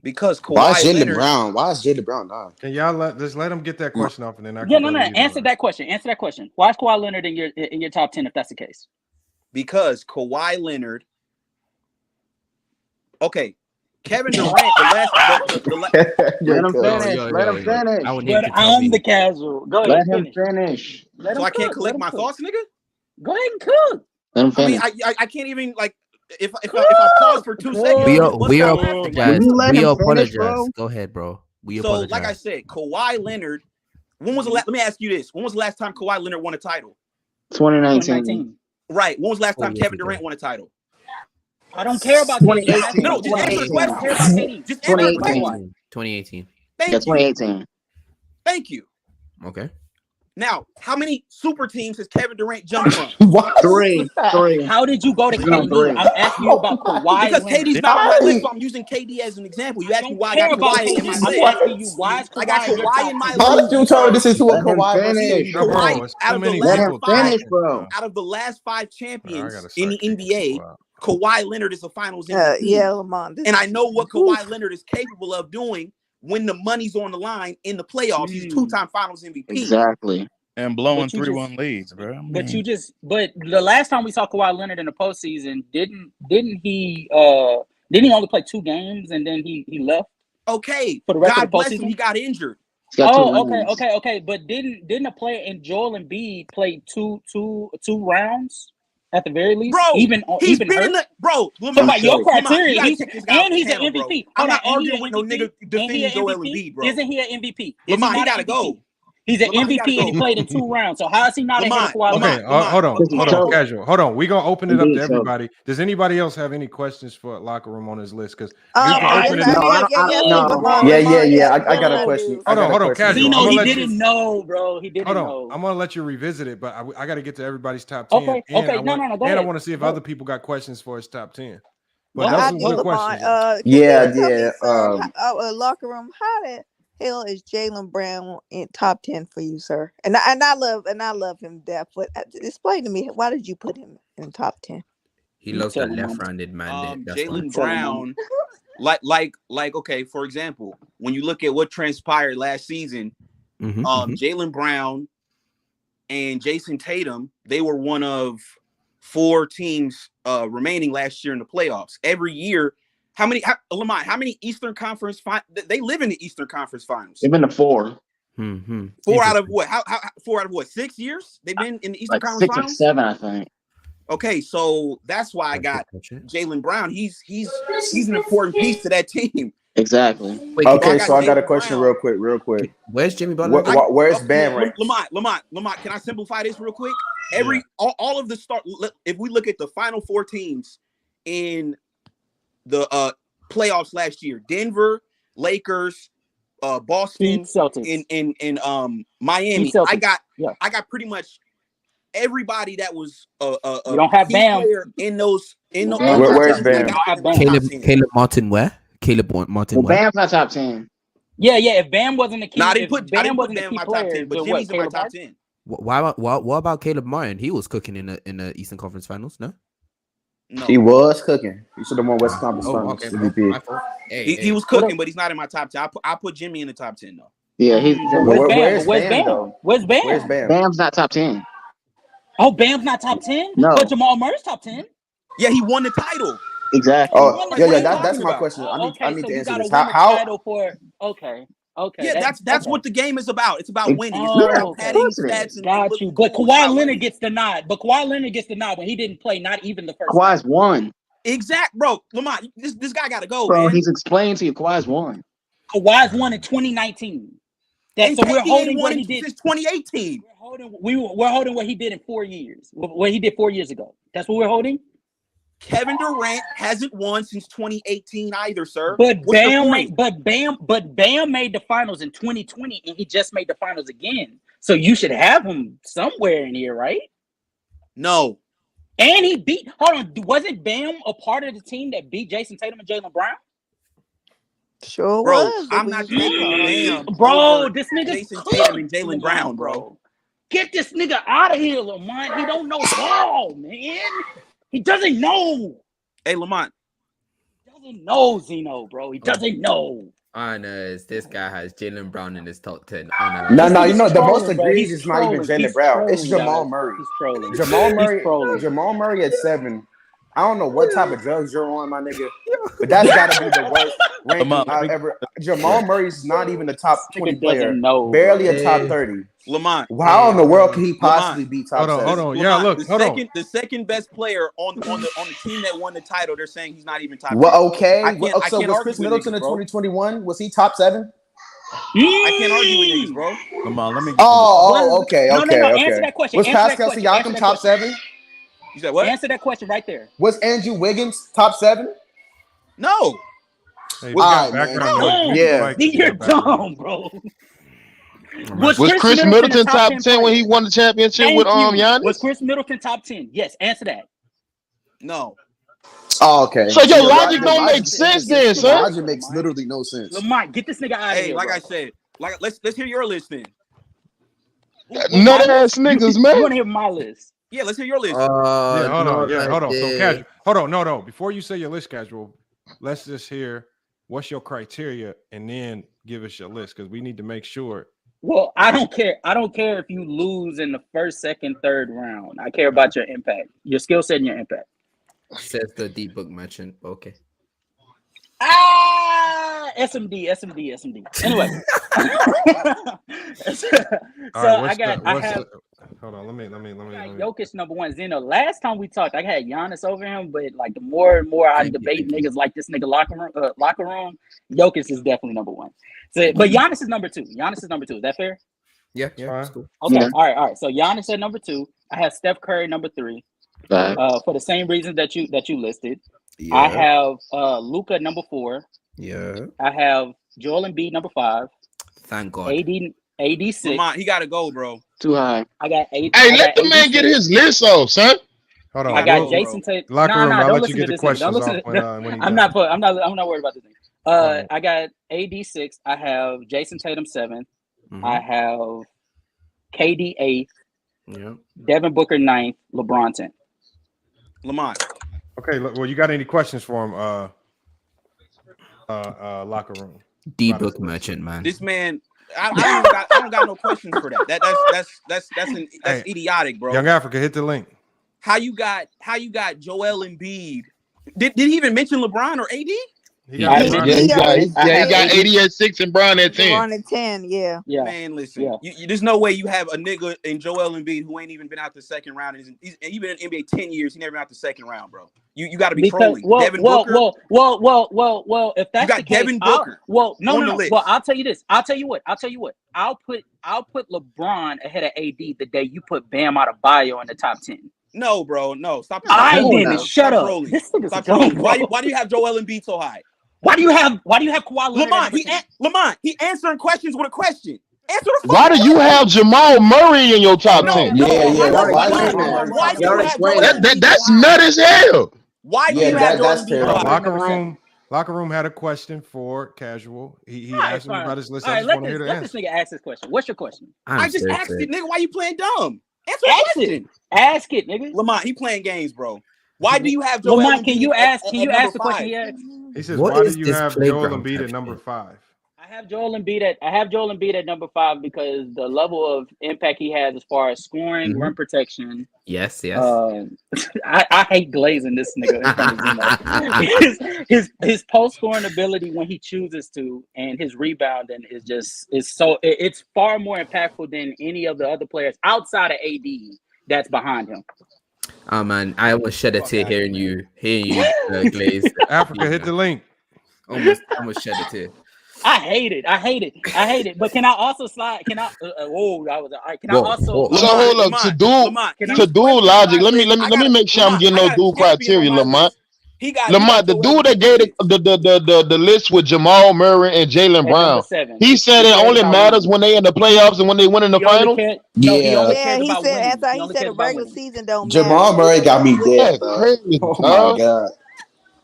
Because Kawhi Why is Jaylen Leonard, Brown? Why is Jaylen Brown not? Can y'all let him get that question off, and then I can no. Answer that question. Answer that question. Why is Kawhi Leonard in your top 10 if that's the case? Because Kawhi Leonard. Okay, Kevin Durant. Let him finish. Let him finish. But I'm the casual. Go ahead. Let him finish. So I can't collect my thoughts, nigga. Go ahead and cook. Let him finish. I mean, I can't even like if I pause for 2 seconds. We apologize. We apologize. Go ahead, bro. We apologize. So, like I said, Kawhi Leonard. When was the last? Let me ask you this: when was the last time Kawhi Leonard won a title? 2019. Right. When was the last time Kevin Durant won a title? I don't care about 2018. No, just answer the question. Just answer the question. 2018. Yeah, 2018. Thank you. Okay. Now, how many super teams has Kevin Durant jumped from? Three. How did you go to KD? I'm asking you about Kawhi. Because KD's not on my list, so I'm using KD as an example. You asked me why I got Kawhi in my list. I'm asking you why is Kawhi I got Kawhi in my list. How did you tell this is who a Kawhi finish. versus Out of the Let him last finish, bro. out of the last 5 champions in the NBA, Kawhi Leonard is a Finals MVP. Yeah, Lamont. And I know what Kawhi Leonard is capable of doing when the money's on the line in the playoffs. He's a 2-time Finals MVP. Exactly. And blowing 3-1 leads, bro. But the last time we saw Kawhi Leonard in the postseason, didn't he only play 2 games and then he left? Okay. For the rest God of the bless postseason? him, he got injured. Okay. But didn't a player in Joel Embiid play two rounds at the very least? Bro, even he's been been hurt? in the bro. So by your criteria, he's an panel, MVP. Bro. I'm not Hold on, arguing with no nigga defending Joel Embiid, bro. Isn't he an MVP? Lamont, he gotta go. He's an MVP and he played in 2 rounds. So how is he not ahead of Kawhi Leonard? Okay, hold on, casual. Hold on. We're gonna open it up to everybody. Does anybody else have any questions for Locker Room on his list? Because I got a question. Hold on, casual. He didn't know, bro. He didn't know. I'm gonna let you revisit it, but I got to get to everybody's top 10. Okay. No, Go and ahead. I want to see if other people got questions for his top 10. But Well, those I are do, good Lamont. questions. Locker Room. How the hell is Jaylen Brown in top 10 for you, sir? And I love him to death. But explain to me, why did you put him in top 10? He loves the left-handed man. Jaylen Brown, like okay, for example, when you look at what transpired last season, Jaylen Brown and Jason Tatum, they were one of 4 teams remaining last year in the playoffs. Every year, how many Eastern Conference they live in the Eastern Conference Finals? They've been to 4. 4 out of what? 4 out of what? 6 years? They've been in the Eastern Conference 6 Finals? or 7, I think. Okay, so that's why I got Jaylen Brown. He's an important piece to that team. Exactly. Okay, so I got a question real quick. Where's Jimmy Butler? Where's Bam right? Lamont, can I simplify this real quick? All of the start. If we look at the final 4 teams in the playoffs last year, Denver, Boston, Celtics, and Miami. I got pretty much everybody that was you don't have Bam in those. Where's Bam? Caleb Martin where? Caleb Martin where? Bam's not top 10. Yeah. If Bam wasn't the key, I didn't put Bam in my top 10, but Jimmy's in my top 10. What about Caleb Martin? He was cooking in the Eastern Conference Finals, no? No. He was cooking. He should have won West Conference Finals. MVP. He was cooking, but he's not in my top 10. I put Jimmy in the top 10 though. Yeah, he's Where's Bam? Bam's not top 10. Oh, Bam's not top 10? No. But Jamal Murray's top 10. Yeah, he won the title. Exactly. Oh, that's my question. I need to answer this. How? Yeah, that's what the game is about. It's about winning. It's not about padding stats. Got you. But Kawhi Leonard gets denied. When he didn't play, not even the first. Kawhi's won. Bro. Lamont, this guy got to go, bro. Man. He's explaining to you Kawhi's won. Kawhi's won in 2019. So we're holding what he did since 2018. We're holding what he did in 4 years. What he did 4 years ago. That's what we're holding. Kevin Durant hasn't won since 2018 either, sir. But Bam made the finals in 2020, and he just made the finals again. So you should have him somewhere in here, right? No. And he beat. Hold on, wasn't Bam a part of the team that beat Jason Tatum and Jaylen Brown? Sure bro, was. I'm not taking Bam. Bro, this nigga Jason Tatum and Jaylen Brown, bro. Get this nigga out of here, Lamont. He don't know ball, man. He doesn't know. Hey, Lamont. He doesn't know, Zeno, bro. He doesn't know. This guy has Jaylen Brown in his top 10. No, you know the most trolling, bro. egregious He's is not even trolling. Jaylen He's Brown. It's trolling, Jamal guys. Murray. He's trolling. Jamal He's Murray. trolling. Jamal Murray at 7. I don't know what type of drugs you're on, my nigga, but that's got to be the worst ranking I've ever. Jamal Murray's not even a top 20 player, barely a top 30. Lamont. How in the world can he possibly be top 7? Hold on. Lamont, Yeah, look. The second best player on the team that won the title, they're saying he's not even top 10. Well, okay. So was Chris Middleton in 2021? Was he top 7? I can't argue with niggas, bro. Come on, let me. Okay. No. Answer that question. Was Pascal Siakam top 7? You said what? Answer that question right there. Was Andrew Wiggins top 7? No. Hey, You're dumb, bro. Was Chris Middleton top 10 when he won the championship with Giannis? Was Chris Middleton top 10? Yes. Answer that. No. Oh, okay. So your logic don't make sense then, sir. Logic makes literally no sense. Lamont, get this nigga out of here. Like I said, let's hear your list then. Nut ass niggas, man. You want to hear my list? Yeah, let's hear your list. Hold on. So casual. Hold on. No. Before you say your list, casual, let's just hear what's your criteria and then give us your list because we need to make sure. Well, I don't care. I don't care if you lose in the first, second, third round. I care about your impact, your skill set, and your impact. Says the deep book merchant. Okay. SMD. Anyway. Hold on, let me. Jokic number 1. Zeno. Last time we talked, I had Giannis over him, but like the more and more I debate niggas like this nigga locker room, Jokic is definitely number 1. So, but Giannis is number 2. Is that fair? Yeah, that's cool. Okay, all right. So Giannis at number 2. I have Steph Curry number 3. For the same reasons that you listed. Yeah. I have Luka number 4. Yeah. I have Joel Embiid number 5. Thank God. AD 6. Lamont, he gotta go, bro. Too high. I got 8. Hey, let the man get his list off, son. Hold on. I got Jason Tatum. Locker room. I'll don't let you get the questions off when I'm not worried about this thing. I got AD 6. I have Jason Tatum 7. Mm-hmm. I have KD 8. Yeah. Devin Booker 9th. LeBron 10th. Lamont. Okay. Well, you got any questions for him? Locker room. D-book merchant, man. This man, I don't got no questions for that. That's idiotic, bro. Young Africa, hit the link. How you got Joel Embiid? Did he even mention LeBron or AD? He got 80 at 6 and Brown at 10. Brown at 10, yeah. Man, listen. Yeah. There's no way you have a nigga in Joel Embiid who ain't even been out the second round. He's been in NBA 10 years. He never been out the second round, bro. You got to be trolling. Devin Booker. Well. If that's you got the case, Devin Booker. No. Well, I'll tell you this. I'll tell you what. I'll put LeBron ahead of AD the day you put Bam Adebayo in the top 10. No, bro. No. Stop. Shut up. Trolling. This nigga's Stop dumb, trolling. Why do you have Joel Embiid so high? Why do you have Kawhi Leonard? Lamont, he answering questions with a question. Answer the Why do you have Jamal Murray in your top 10? That's nut as hell. Why do you have Locker room had a question for casual. He asked him about his list. All right, let this nigga ask this question. What's your question? I just asked it, nigga. Why you playing dumb? Answer the question. Ask it, nigga. Lamont, he playing games, bro. Why do you have Joel Lamont, Embiid can you ask the 5? question he asked? He says, why do you have Joel Embiid at number 5? I have Joel Embiid at number 5 because the level of impact he has as far as scoring, rim protection. Yes. I hate glazing this nigga in front of his post scoring ability when he chooses to, and his rebounding it's far more impactful than any of the other players outside of AD that's behind him. Oh man, I almost shed a tear hearing you Glaze. Africa, hit the link. Almost shed a tear. I hate it. But can I also slide? Can I? Hold up. To do logic. Let me make sure I'm getting no dual criteria, Lamont. Lamont, the dude that gave the list with Jamal Murray and Jaylen Brown, he said it only matters when they in the playoffs and when they win in the finals. He said the regular season don't matter. Jamal Murray got me dead. Crazy, oh my god,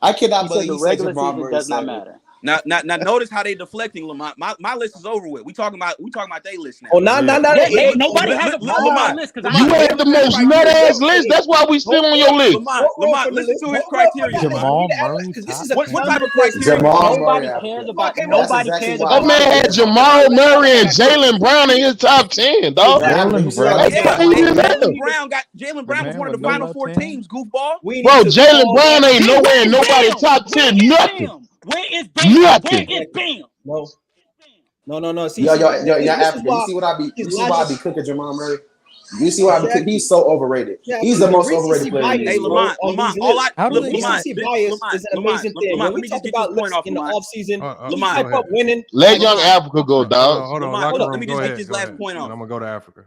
I cannot believe the regular season does not matter. Now, notice how they deflecting, Lamont. My list is over with. We talking about their list now. Oh, not. Nobody has a problem with my list because You had the most nut ass list. That's why we still on your list. Lamont, listen to his criteria. Jamal Murray. What type of criteria? Nobody cares about. Nobody cares about. That man had Jamal Murray and Jaylen Brown in his top 10, dog. Jaylen Brown. Jaylen Brown was one of the final 4 teams. Goofball. Bro, Jaylen Brown ain't nowhere in nobody's top 10. Nothing. Where is Bam? Nothing. Where is Bam? No. See, Yo, Africa. You see what I be cooking Jamal Murray? You see what I be cooking? He's so overrated. He's the most overrated player. Hey, Lamont, recency bias is an amazing thing. When we talk about lists in the offseason, Lamont, up winning. Let young Africa go, dog. Hold on. Let me just get this last point off. I'm gonna go to Africa.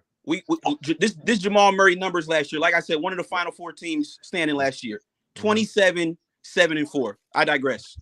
This Jamal Murray numbers last year. Like I said, one of the final 4 teams standing last year. 27, 7-4. I digress.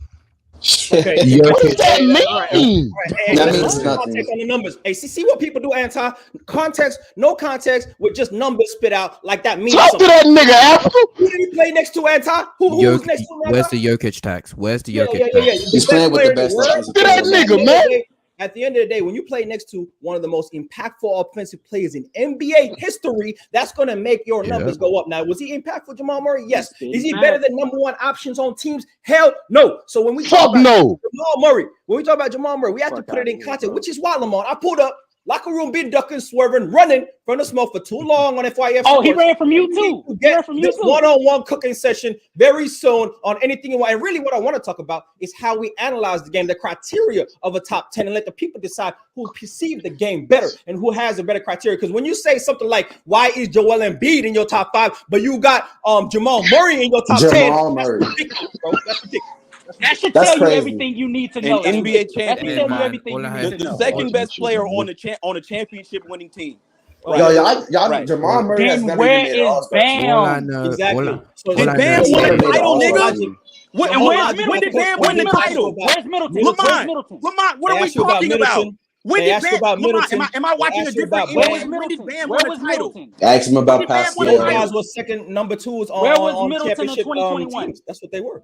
Okay. What does that mean? That means nothing. Context on the numbers. Hey, see what people do, anti context, no context with just numbers spit out like that means Talk something. to that nigga, Africa. Who did he play next to, anti? Who's next to? Where's the Jokic tax? Where's the Jokic tax? He's playing with the best. Talk to that nigga, man. At the end of the day, when you play next to one of the most impactful offensive players in NBA history, that's going to make your numbers go up. Now, was he impactful, Jamal Murray? Yes. Is he better than number 1 options on teams? Hell no. So when we talk about Jamal Murray, we have to put it in context, which is why, Lamont, I pulled up locker room, been ducking, swerving, running from the smoke for too long on FYF. Oh, he ran from you too. Get this one-on-one cooking session very soon on anything you want. And really, what I want to talk about is how we analyze the game, the criteria of a top 10, and let the people decide who perceive the game better and who has a better criteria. Because when you say something like, "Why is Joel Embiid in your top 5, but you got Jamal Murray in your top 10?" That's ridiculous, bro. That's ridiculous. That should tell you everything you need to know. An NBA champion, the second best player on a championship winning team. Y'all, Jamal Murray has never where even made is Bam? Exactly. Did Bam win the title, nigga? When did Bam win the title? Where's Middleton? Lamont, what are we talking about? When did Bam? Am I watching a different? When did Bam win the title? Ask him about past. Those guys were second number 2s on Where was Middleton in championship 2021? teams. That's what they were.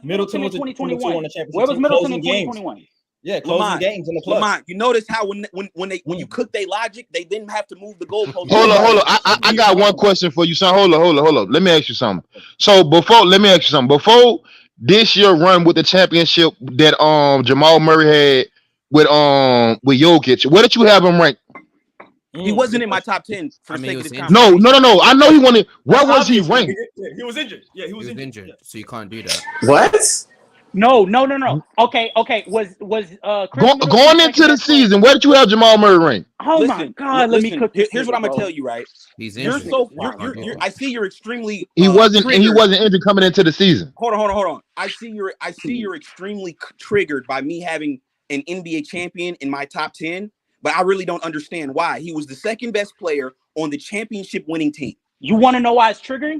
Middleton was 2021 on the championship. Where was Middleton in 2021? Yeah, closing games in the clutch. Lamont, you notice how when you cook their logic, they didn't have to move the goalpost. Hold on. I got one question for you, son. Hold on. Let me ask you something. So before this year run with the championship that Jamal Murray had with Jokic, where did you have him ranked? He wasn't in my top 10 for sake of this conversation. No. I know he wanted. Where was he ranked? He was injured. Yeah, he was injured. So you can't do that. What? No. Okay. Was going into the season? Where did you have Jamal Murray ranked? Oh my God! Let me cook. Here's what I'm gonna tell you. Right? He's injured. I see you're extremely. He wasn't injured coming into the season. Hold on. I see you're extremely triggered by me having an NBA champion in my top 10. But I really don't understand why. He was the second best player on the championship winning team. You want to know why it's triggering?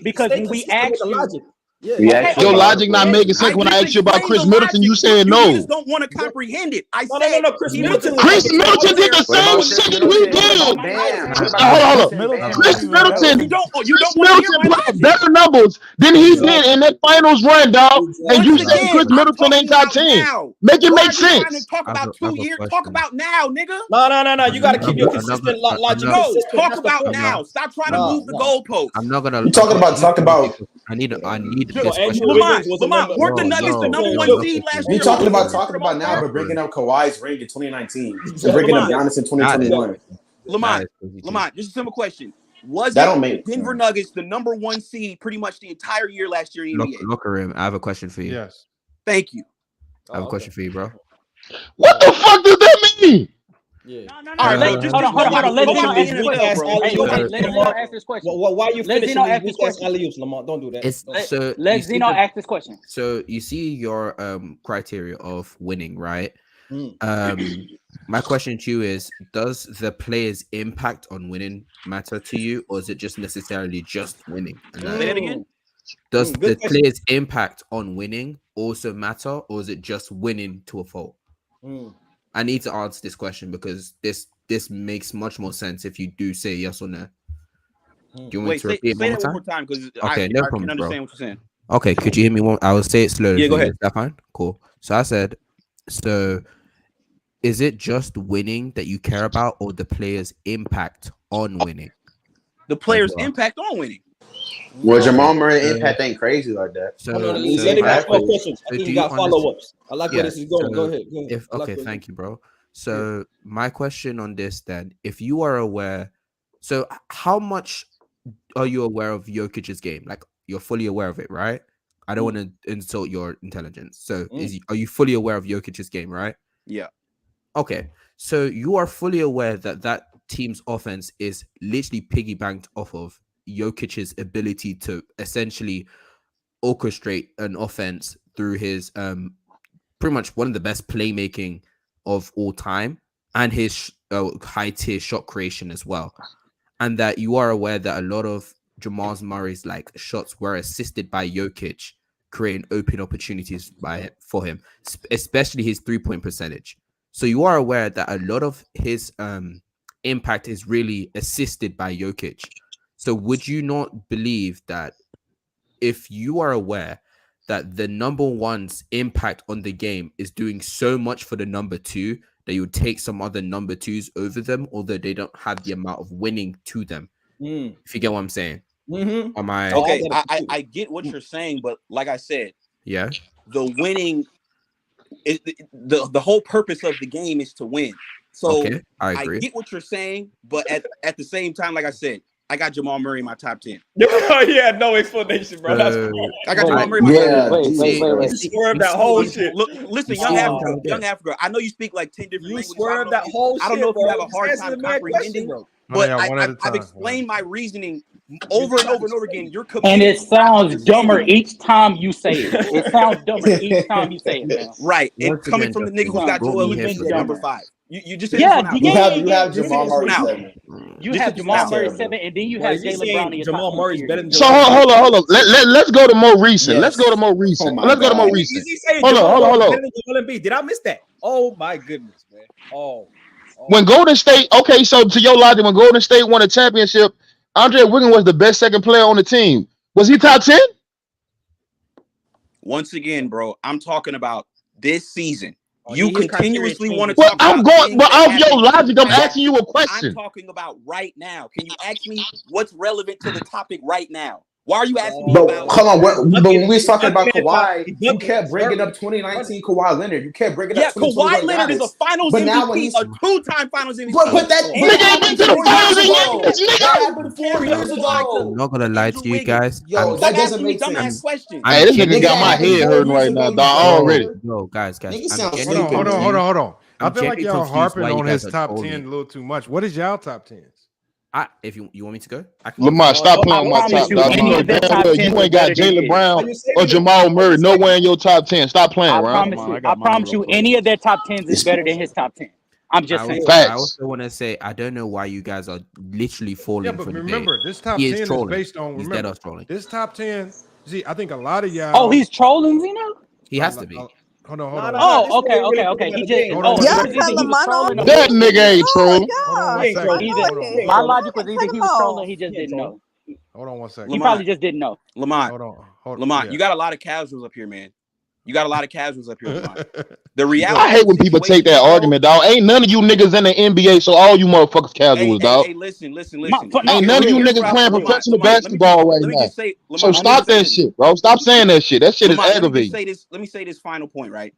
Because when we asked you, your logic not making sense. When I asked you about Chris Middleton, you said no. You just don't want to comprehend it. I said no. Chris Middleton did the same shit we did. Hold on. Chris Middleton put better numbers than he did in that finals run, dog. And you said Chris Middleton ain't top 10. Make it make sense. Talk about 2 years. Talk about now, nigga. No. You got to keep your consistent logic. No, talk about now. Stop trying to move the goalposts. I'm not gonna. You talk about. I need Lamont, weren't the Nuggets the number 1 seed last year? You talking about now, but bringing up Kawhi's ring in 2019 and bringing up Giannis in 2021. Lamont, just a simple question. Was Denver Nuggets the number 1 seed pretty much the entire year last year in the NBA? Locker room. I have a question for you. Yes. Thank you. I have a question for you, bro. What the fuck does that mean? Yeah. No. All right, Hold on. Let Zeno ask this question. Why are you finishing these weak-ass alley-oops, Lamont? Don't do that. Let Zeno ask this question. So you see your criteria of winning, right? My question to you is: does the player's impact on winning matter to you, or is it just necessarily just winning? Say that again. Does the player's impact on winning also matter, or is it just winning to a fault? I need to answer this question because this makes much more sense if you do say yes or no. Do you want me to repeat it one more time? Because okay, I can understand what you're saying. Okay, could you hear me? I will say it slowly. Yeah, go ahead. Is that fine? Cool. So I said, so is it just winning that you care about, or the player's impact on winning? The player's impact on winning. Well, Jamal Murray impact ain't crazy like that. So, let him ask more questions. I think he got follow-ups. I like where this is going. Go ahead. Okay, thank you, bro. So my question on this then, if you are aware, so how much are you aware of Jokic's game? Like, you're fully aware of it, right? I don't want to insult your intelligence. So are you fully aware of Jokic's game, right? Yeah. Okay. So you are fully aware that team's offense is literally piggybacked off of Jokic's ability to essentially orchestrate an offense through his pretty much one of the best playmaking of all time, and his high tier shot creation as well. And that you are aware that a lot of Jamal Murray's like shots were assisted by Jokic, creating open opportunities for him, especially his 3-point percentage. So you are aware that a lot of his impact is really assisted by Jokic. So would you not believe that if you are aware that the number one's impact on the game is doing so much for the number two, that you would take some other number twos over them, although they don't have the amount of winning to them? If you get what I'm saying. Am I okay? I get what you're saying, but like I said, yeah, the winning is the whole purpose of the game is to win. So okay, I agree. I get what you're saying, but at the same time, like I said, I got Jamal Murray in my top 10. Yeah, no explanation, bro. That's I got Jamal Murray in my top 10. Wait. You swerved that whole shit. Look, listen, young Africa. I know you speak like 10 different languages. You swerved that whole shit. I don't know if you have a hard Just time answer the comprehending, question, but I've explained my reasoning over and over and over again. You're and it sounds dumber each time you say it. It sounds dumber each time you say it, man. Right. And coming from the nigga who's got Joel Embiid at number 5. You just said you have Jamal Murray 7. You have Jamal Murray 7, and then you have Jaylen Brown in your Jamal top Murray's better than So hold on. Let's go to more recent. Let's go to more recent. Let's go to more recent. Is he saying Hold on. better than Joel Embiid? Did I miss that? Oh my goodness, man. When Golden State, okay, so to your logic, when Golden State won a championship, Andre Wiggins was the best second player on the team. Was he top 10? Once again, bro, I'm talking about this season. You continuously want to talk I'm about going, but off your logic, I'm asking you a question. I'm talking about right now. Can you ask me what's relevant to the topic right now? Why are you asking me about? Hold on, but when we was talking about Kawhi, you kept bringing up 2019 Kawhi Leonard. You kept bringing up Kawhi Leonard is a Finals MVP, a 2-time Finals MVP. But that nigga been to the finals in that happened 4 years ago. I'm not gonna lie to you guys. Yo, that doesn't make sense. Hey, this nigga got my head hurting right now, dog. Already. No, guys. Hold on. I feel like y'all harping on his top 10 a little too much. What is y'all top 10s? If you want me to go, Lamar, stop playing my top. You ain't got Jaylen Brown or Jamal Murray nowhere in your top 10. Stop playing, I promise you, any of their top 10s is better than his top 10. I'm just saying. I also want to say, I don't know why you guys are literally falling. Yeah, but remember, this top 10 is based on. Remember, this top 10. See, I think a lot of y'all. Oh, he's trolling, Zeno? He has to be. Hold on. Oh, okay. He just. That nigga ain't trolling. My logic was either he was trolling, he just didn't know. Hold on one second. He probably just didn't know. Lamont, hold on. Lamont, you got a lot of casuals up here, man. You got a lot of casuals up here, Lamont. The reality. I hate when people take that argument, dog. Ain't none of you niggas in the NBA, so all you motherfuckers casuals, dog. Hey, listen. Ain't none of you niggas playing professional basketball right now. So stop that shit, bro. Stop saying that shit. That shit is aggravating. Let me say this final point, right?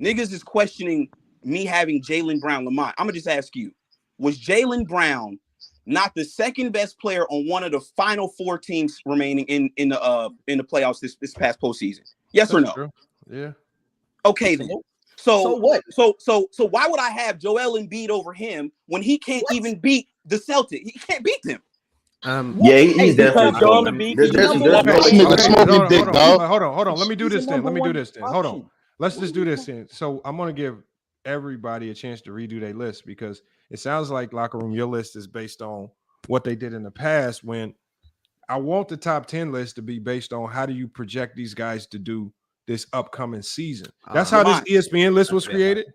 Niggas is questioning me having Jaylen Brown. Lamont, I'm gonna just ask you: was Jaylen Brown not the second best player on one of the final 4 teams remaining in the playoffs this past postseason? Yes or no? True. Yeah. Okay then. So what? So why would I have Joel Embiid over him when he can't even beat the Celtics? He can't beat them. Yeah, he's definitely Joel Embiid. Hold on. Let me do this then. Hold on. Let's just do this then. So I'm gonna give everybody a chance to redo their list, because it sounds like, Locker Room, your list is based on what they did in the past, when I want the top 10 list to be based on how do you project these guys to do this upcoming season. That's how this ESPN list was created.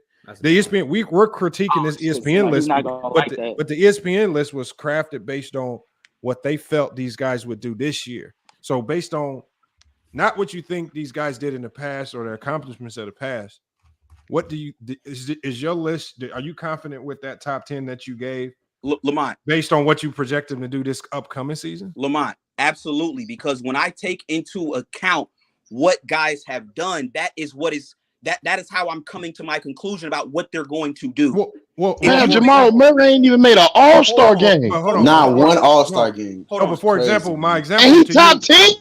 The ESPN, we're critiquing this ESPN list, but the ESPN list was crafted based on what they felt these guys would do this year. So based on not what you think these guys did in the past or their accomplishments of the past. What do you is your list? Are you confident with that top 10 that you gave, Lamont, based on what you project them to do this upcoming season? Lamont, absolutely, because when I take into account what guys have done, that is how I'm coming to my conclusion about what they're going to do. Man, Jamal Murray ain't even made an All-Star game. Not one All-Star game. For example, my example. And he top 10.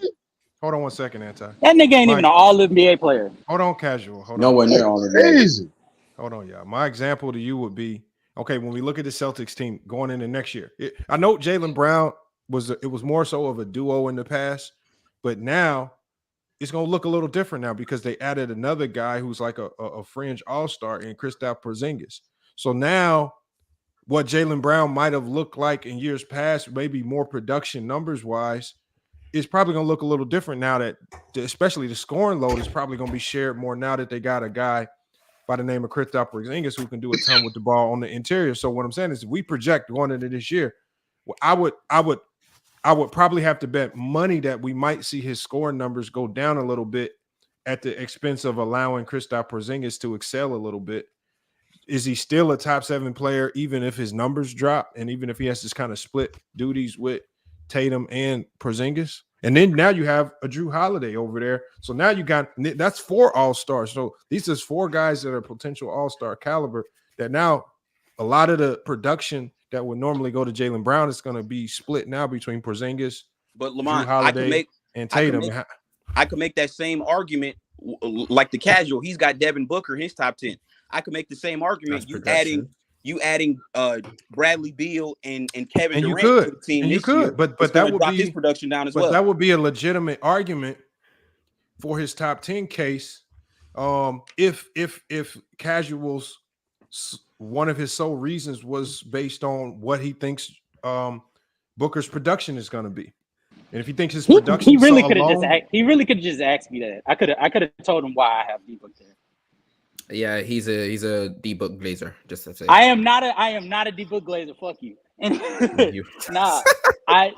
Hold on one second, Anti. That nigga ain't even an All-NBA player. Hold on, Casual. Nowhere near All-NBA. Hold on, y'all. My example to you would be, okay, when we look at the Celtics team going into next year, I know Jaylen Brown was more so of a duo in the past, but now it's going to look a little different now because they added another guy who's like a fringe all-star in Kristaps Porzingis. So now what Jaylen Brown might have looked like in years past, maybe more production numbers-wise, is probably going to look a little different now that especially the scoring load is probably going to be shared more now that they got a guy by the name of Kristaps Porzingis who can do a ton with the ball on the interior. So what I'm saying is if we project going into this year, I would probably have to bet money that we might see his scoring numbers go down a little bit at the expense of allowing Kristaps Porzingis to excel a little bit. Is he still a top 7 player even if his numbers drop and even if he has to kind of split duties with Tatum and Porzingis? And then now you have a Drew Holiday over there. So now that's 4 all-stars. So these are 4 guys that are potential all-star caliber that now a lot of the production that would normally go to Jaylen Brown is going to be split now between Porzingis, but Lamont, Drew Holiday, and Tatum. I could make that same argument like the Casual. He's got Devin Booker in his top 10. I could make the same argument. You adding Bradley Beal and Kevin Durant to the team this year, but that would drop be his production down as but well. That would be a legitimate argument for his top 10 case. If Casual's one of his sole reasons was based on what he thinks Booker's production is going to be, and if he thinks his production, he really could have just asked me that. I could have told him why I have D-Book there. Yeah, he's a D-Book glazer. Just to say, I am not a D-Book glazer. Fuck you. Nah, I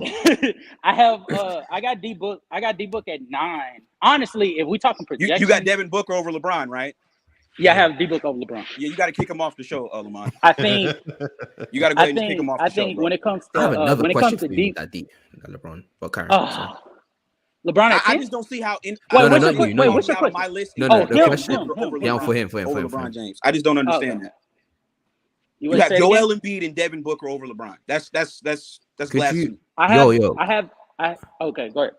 got D-Book. I got D-Book at 9. Honestly, if we talking projection, you got Devin Booker over LeBron, right? Yeah, I have D-Book over LeBron. Yeah, you got to kick him off the show, Lamont. I think you got to go ahead and kick him off the show. I think when it comes to I have another when it question comes to for you, LeBron. What kind? LeBron, I just don't see how. What's your question? My list. No, the question. For him. LeBron James. I just don't understand that. You have Joel Embiid and Devin Booker over LeBron. That's blasphemy. Okay, go ahead.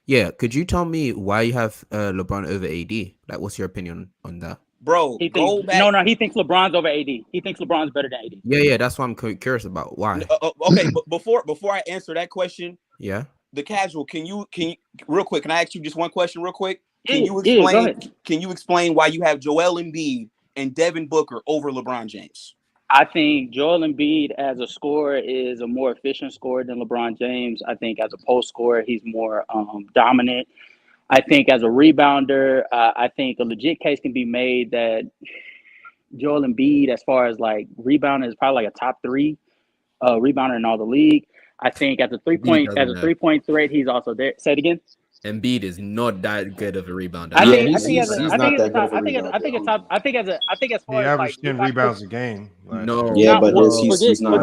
Yeah, could you tell me why you have LeBron over AD? Like, what's your opinion on that? Bro, he thinks LeBron's over AD. He thinks LeBron's better than AD. Yeah, that's what I'm curious about. Why? Okay, but before I answer that question, yeah, the Casual, can you real quick? Can I ask you just one question, real quick? Can you explain why you have Joel Embiid and Devin Booker over LeBron James? I think Joel Embiid as a scorer is a more efficient scorer than LeBron James. I think as a post scorer, he's more dominant. I think as a rebounder, I think a legit case can be made that Joel Embiid, as far as like rebounding, is probably like a top 3 rebounder in all the league. I think as a 3-point threat, he's also there. Say it again. Embiid is not that good of a rebounder. I think as far as averaged 10 rebounds a game. Yeah, but he's not.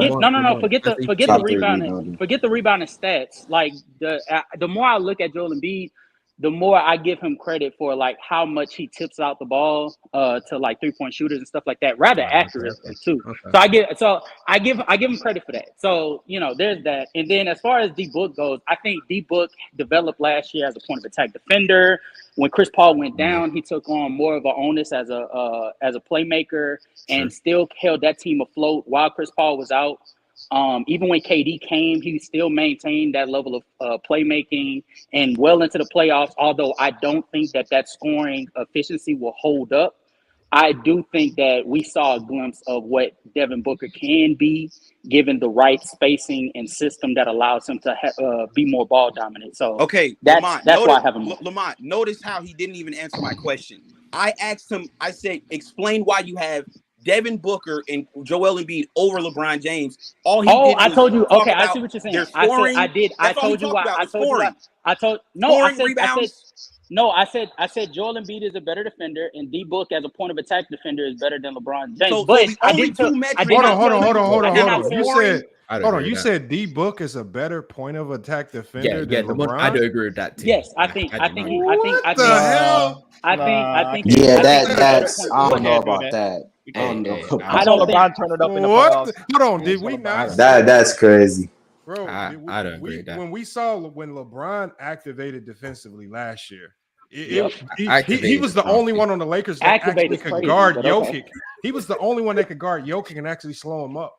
Forget the rebounding. Forget the rebounding stats. Like the more I look at Joel Embiid, the more I give him credit for like how much he tips out the ball to like 3-point shooters and stuff like that, rather accurately too. Okay. So I give him credit for that. So there's that. And then as far as D-Book goes, I think D-Book developed last year as a point of attack defender. When Chris Paul went down, he took on more of an onus as a playmaker and still held that team afloat while Chris Paul was out. Even when KD came, he still maintained that level of playmaking and well into the playoffs. Although I don't think that scoring efficiency will hold up, I do think that we saw a glimpse of what Devin Booker can be given the right spacing and system that allows him to be more ball dominant. So that's why I have him. Lamont, notice how he didn't even answer my question. I asked him. I said, explain why you have Devin Booker and Joel Embiid over LeBron James, all he did was I told you. talk Okay, I about see what you're saying. their scoring. I did. That's I all he told you talked why. about I was told you scoring. why. Scoring, rebounds. I said Joel Embiid is a better defender, and D Book as a point of attack defender is better than LeBron James. So but the I only did two metrics. Hold on. You agree said D Book is a better point of attack defender than LeBron. I do agree with that too. Yes, I think. Yeah, that's. I don't know about that. I don't know. I don't think LeBron turned it up in the What? playoffs. Hold on. Did we not? That's crazy. Bro, I don't agree with that. When we saw when LeBron activated defensively last year, he was the only one on the Lakers that actually could guard Jokic. He was the only one that could guard Jokic and actually slow him up.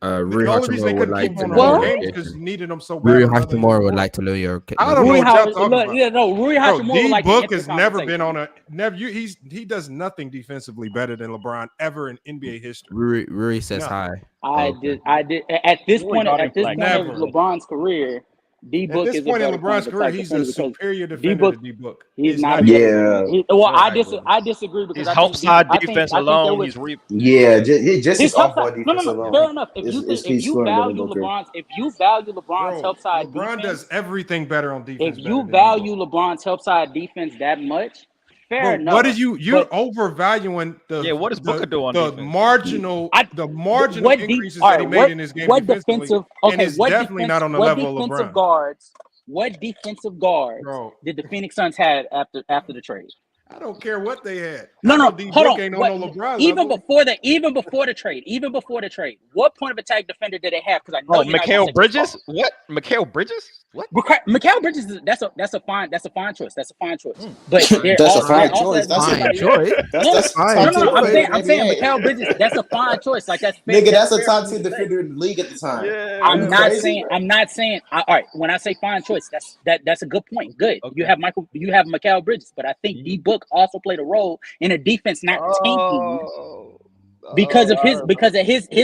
Rui The only reason they Hachimura would couldn't like keep to him know on the your game is because he needed him so bad. Rui Hachimura would like to know your. I don't know what y'all talking about. Yeah, no, Rui Hachimura D like Book has never been on a he does nothing defensively better than LeBron ever in NBA history. Rui says hi. I did at this point of LeBron's career. D Book is at this point in LeBron's career, he's a superior defender to D Book. He's not. I disagree because his help side defense alone. Just his off-ball defense alone. Fair enough. If you value LeBron's help side defense, LeBron does everything better on defense. If you value LeBron's help side defense that much, fair enough. What are you're overvaluing the what does Booker do on the defense? marginal increases that he made in his game defensively, and it's definitely not on the level of LeBron. What defensive guards did the Phoenix Suns have after the trade? I don't care what they had. No, hold on. Ain't on no LeBron even level. before the trade, what point of attack defender did they have? Because I know Mikal Bridges. What? Mikal Bridges? What? Mikal Bridges. That's a fine choice. That's a fine choice. But that's a fine choice. That's fine. I'm saying Mikal Bridges. That's a fine choice. Like that's nigga. That's a top 10 defender in the league at the time. Yeah. I'm not saying. All right. When I say fine choice, that's a good point. Good. Okay. You have Mikal Bridges, but I think D Book also played a role in a defense not tanking. Because of his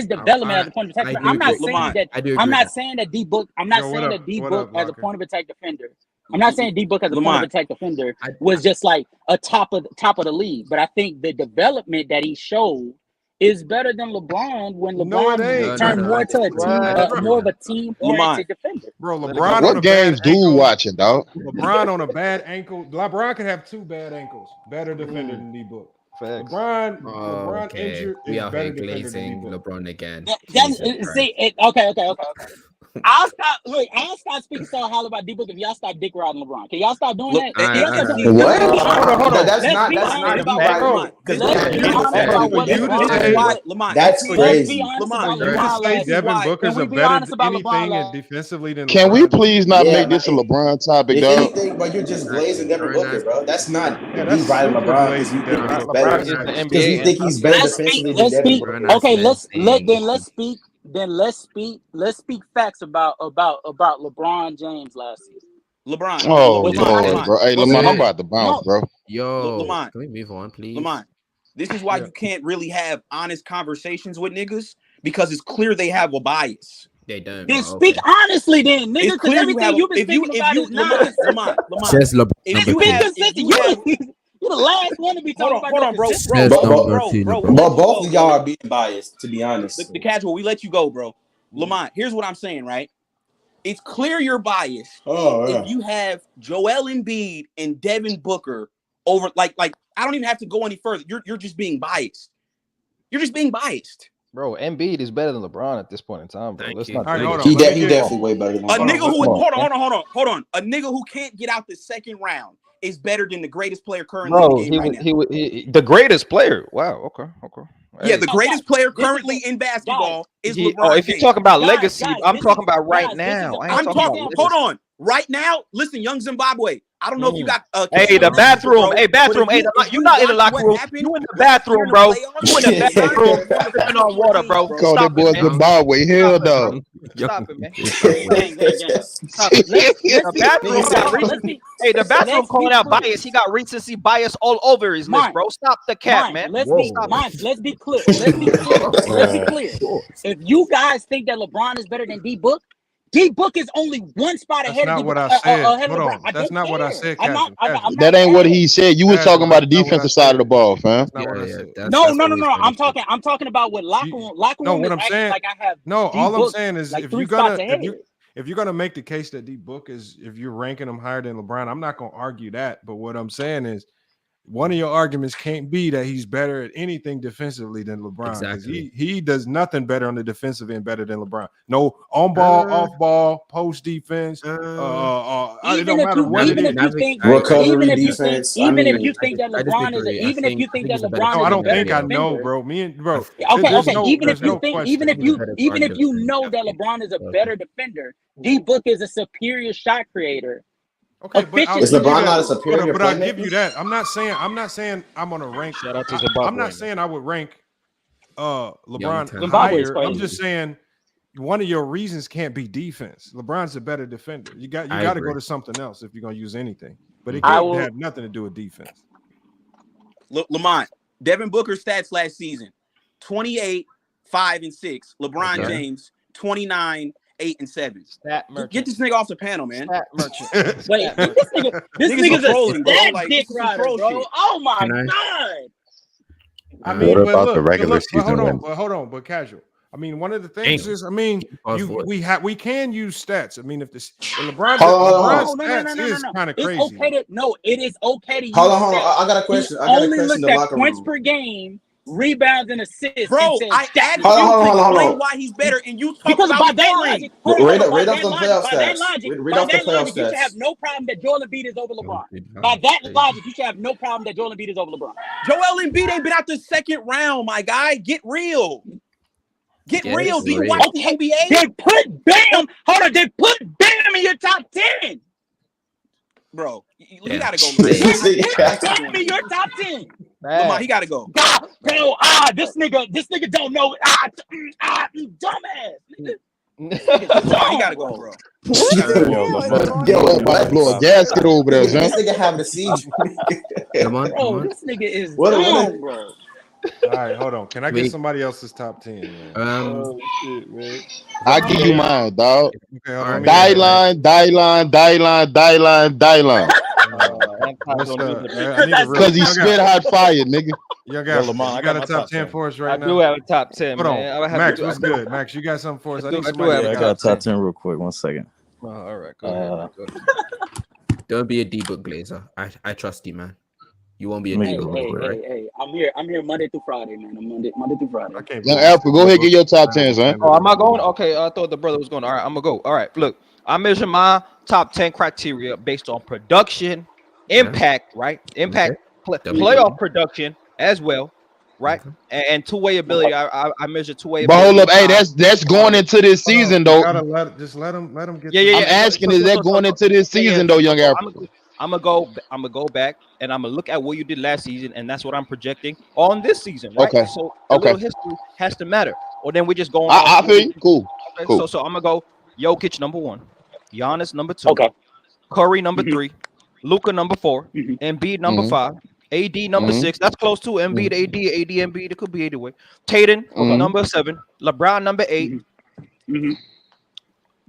development as a point of attack. I'm not saying that D Book. I'm not saying that D Book as a point of attack defender. I'm not saying D Book as a point of attack defender was just like a top of the league. But I think the development that he showed is better than LeBron when LeBron turned more of a team-oriented defender. Bro, LeBron. What games do you watching, dog? LeBron on a bad ankle. LeBron could have 2 bad ankles. Better defender than D Book. LeBron injured is better defender than LeBron again. Okay. I'll stop speaking so hard about D Book if y'all stop dick riding LeBron. Can y'all stop doing that? Hold on. That's not that's crazy. Devin Booker's a better anything defensively than. Can we please not make this a LeBron topic, dog? Anything, but you're just glazing Devin Booker, bro. That's not you riding LeBron because you think he's better. Because you think he's better defensively than Devin Booker. Okay, let's speak facts about LeBron James last season. LeBron. Lord, bro. Hey, Lamont, I'm about to bounce, bro. Yo, Lamont, can we move on, please? Lamont, this is why you can't really have honest conversations with niggas because it's clear they have a bias. They don't. Then speak honestly, then, nigga. Because everything you've been speaking about is not. Lamont. Says LeBron. If you been consistent, you're the last one to be talking about. Hold on, bro. Both of y'all are being biased, to be honest. The casual, we let you go, bro. Lamont, here's what I'm saying, right? It's clear you're biased if you have Joel Embiid and Devin Booker over, like I don't even have to go any further. You're just being biased. You're just being biased. Bro, Embiid is better than LeBron at this point in time, bro. Let's not. He definitely way better than LeBron. A nigga who hold on. A nigga who can't get out the second round is better than the greatest player currently in the game right now. The greatest player. Wow. Okay. Yeah, the greatest player currently in basketball is LeBron. If you talk about legacy, I'm talking about right now. I'm talking. Hold on. Right now, listen, young Zimbabwe. I don't know if you got. Hey, the bathroom. Hey, bathroom. Hey, you're not in the locker room. You in the bathroom, bro. You in the bathroom. Sipping on water, bro. Call that boy Zimbabwe. Hell no. Stop it, man. Stop it. The bathroom got recency. Hey, the bathroom calling out bias. He got recency bias all over his list, bro. Stop the cap, man. Let's be clear. If you guys think that LeBron is better than D Book, D-Book is only one spot ahead of That's not what I said. Hold on. That's not what I said, Casual. That ain't what he said. You was talking about the defensive side of the ball, fam. That's not what I said. No. I'm talking about what locker room. Locker room is acting like I have. All I'm saying is like if you're gonna make the case that D-Book is, if you're ranking him higher than LeBron, I'm not gonna argue that. But what I'm saying is, one of your arguments can't be that he's better at anything defensively than LeBron. Exactly. He does nothing better on the defensive end better than LeBron. No on ball, off ball, post defense. It don't matter what it is. Recovery defense. Even if you think that LeBron is, even if you think that LeBron is, I don't think I know, bro. Even if you know that LeBron is a better defender, D-Book is a superior shot creator. Okay, but is LeBron not a superior? But I'll give you that. I'm not saying I'm gonna rank. Shout out to Zimbabwe. I'm not saying I would rank LeBron higher. I'm just saying one of your reasons can't be defense. LeBron's a better defender. You got to go to something else if you're gonna use anything. But it can't have nothing to do with defense. Lamont, Devin Booker's stats last season: 28, 5 and 6. LeBron James, 29. 8 and 7. Get this nigga off the panel, man. Wait, this nigga's a stat dick rider, bro. Oh my god. I mean, what about the regular season wins? Hold on, but Casual. I mean, one of the things is, I mean, we can use stats. I mean, if LeBron stats is kind of crazy. It is okay to use. Hold on. I got a question. Only look at points per game, rebounds and assists. Bro, I asked you to explain why he's better, and you talk about by that logic. Read off the playoff stats. Read off the playoff stats. You should have no problem that Joel Embiid is over LeBron. By that logic, you should have no problem that Joel Embiid is over LeBron. Joel Embiid ain't been out the second round, my guy. Get real. Get real. Do you watch the NBA? They put Bam. Hold on. They put Bam in your top 10. Bro, you gotta go. Bam in your top 10. Lamar, he gotta go. Bro, this nigga don't know. Dumbass. He gotta go, bro. Blow a gasket over there, man. This nigga having a siege. Bro, this nigga is dumb, bro. All right, hold on. Can I get somebody else's top 10? Man? Shit, man. I give you mine, dog. Okay, die line. Because he spit hot fire, nigga. You got a top 10 for us right now? I do have a top 10, Hold man. on. Max, what's good? Max, you got something for us? I got a top 10 real quick. 1 second. All right, go ahead. Don't be a D-Book glazer. I trust you, man. You won't be a D-Book glazer, Hey, I'm here Monday through Friday, man. I'm Monday through Friday. Okay. Now, Alfred, go ahead and get your top 10s, man. Oh, am I going? Okay, I thought the brother was going. All right, I'm gonna go. All right, look, I measure my top 10 criteria based on production, impact, right? Impact, playoff production as well, right? And two-way ability. I measure two-way. But hold up, hey, that's going into this season though. Just let him get. Yeah. I'm asking, is that going into this season though, young Alfred? I'm gonna go back and I'm gonna look at what you did last season, and that's what I'm projecting on this season. Right? Okay. So a little history has to matter, or then we just go on. I feel you. Cool. So I'm gonna go Jokic number 1, Giannis number 2, Curry number 3, Luka number 4, Embiid number 5, AD number 6. That's close to Embiid, AD, Embiid. It could be either way. Tatum number 7, LeBron number 8.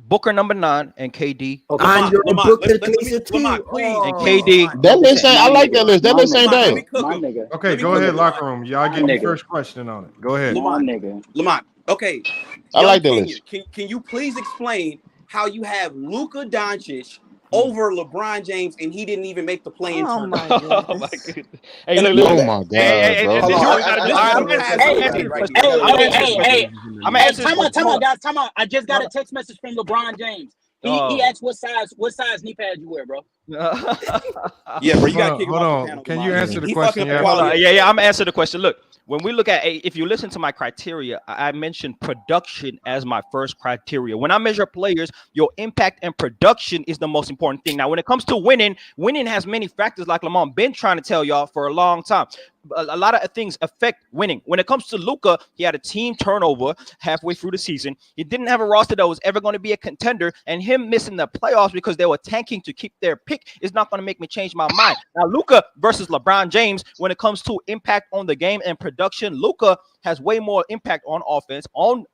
Booker number 9 and KD. And you're a Booker glazer too. And KD. That list ain't. I like that list. That list ain't bad. Okay, go ahead, locker room. Y'all get the first question on it. Go ahead, Lamont. Okay, I like that list. Can you please explain how you have Luka Doncic over LeBron James and he didn't even make the play-in tournament? Oh my goodness. Hey, oh my God, Time out, guys. Time out. I just got a text message from LeBron James. He asked what size knee pad you wear, bro. Yeah, bro, you gotta kick him off the panel. Can you answer the question? Yeah, I'm gonna answer the question. Look, when we look at if you listen to my criteria, I mentioned production as my first criteria. When I measure players, your impact and production is the most important thing. Now, when it comes to winning has many factors, like Lamont been trying to tell y'all for a long time. A lot of things affect winning. When it comes to Luka, he had a team turnover halfway through the season. He didn't have a roster that was ever going to be a contender, and him missing the playoffs because they were tanking to keep their pick is not going to make me change my mind. Now, Luka versus LeBron James, when it comes to impact on the game and production, Luka has way more impact on offense, on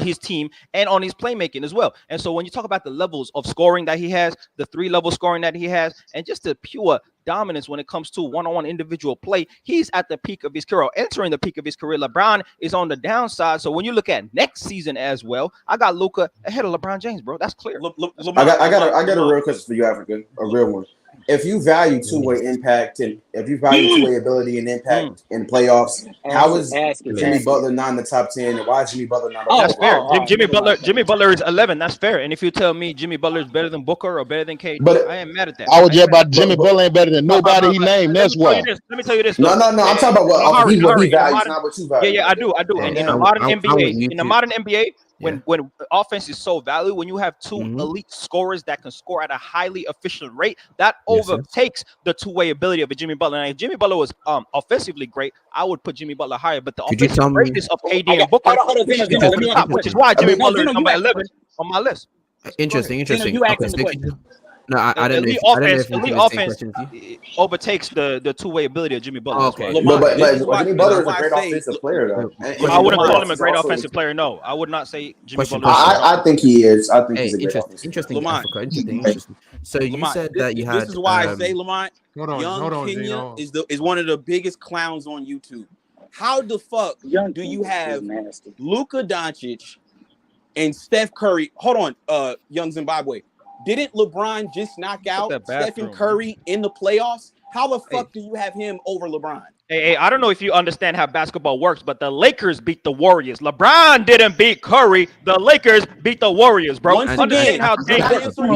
his team and on his playmaking as well. And so when you talk about the levels of scoring that he has, the 3-level scoring that he has, and just the pure dominance when it comes to one-on-one individual play, he's at the peak of his career, entering the peak of his career. LeBron is on the downside. So when you look at next season as well, I got Luka ahead of LeBron James, bro. That's clear. I got a real question for you, Africa, a real one. If you value two-way impact and if you value two-way ability and impact in playoffs, how is Jimmy Butler not in the top 10? And why is Jimmy Butler not? That's fair. Jimmy Butler is 11. That's fair. And if you tell me Jimmy Butler is better than Booker or better than KD, but I ain't mad at that. I was just about Jimmy Butler ain't better than nobody he named. That's why. Let me tell you this. No. I'm talking about what he values, not what you value. Yeah, I do. And in the modern NBA, when offense is so valued, when you have two elite scorers that can score at a highly efficient rate, that overtakes the two-way ability of a Jimmy Butler. And if Jimmy Butler was offensively great, I would put Jimmy Butler higher. But the offensive greatness of KD and Booker, which is why Jimmy Butler is number 11 on my list. Interesting. You asked him the question. No, I don't know. Elite offense overtakes the two-way ability of Jimmy Butler. Okay, but Jimmy Butler is a great offensive player, though. I wouldn't call him a great offensive player. No, I would not say Jimmy Butler. I think he is. I think he's a great offensive player. Interesting. So you said that you had. This is why I say, Lamont, Young Kenya is one of the biggest clowns on YouTube. How the fuck do you have Luka Doncic and Steph Curry? Hold on, Young Zimbabwe. Didn't LeBron just knock out Stephen Curry in the playoffs? How the fuck do you have him over LeBron? Hey, I don't know if you understand how basketball works, but the Lakers beat the Warriors. LeBron didn't beat Curry. The Lakers beat the Warriors, bro. Understand how dangerous. Talk to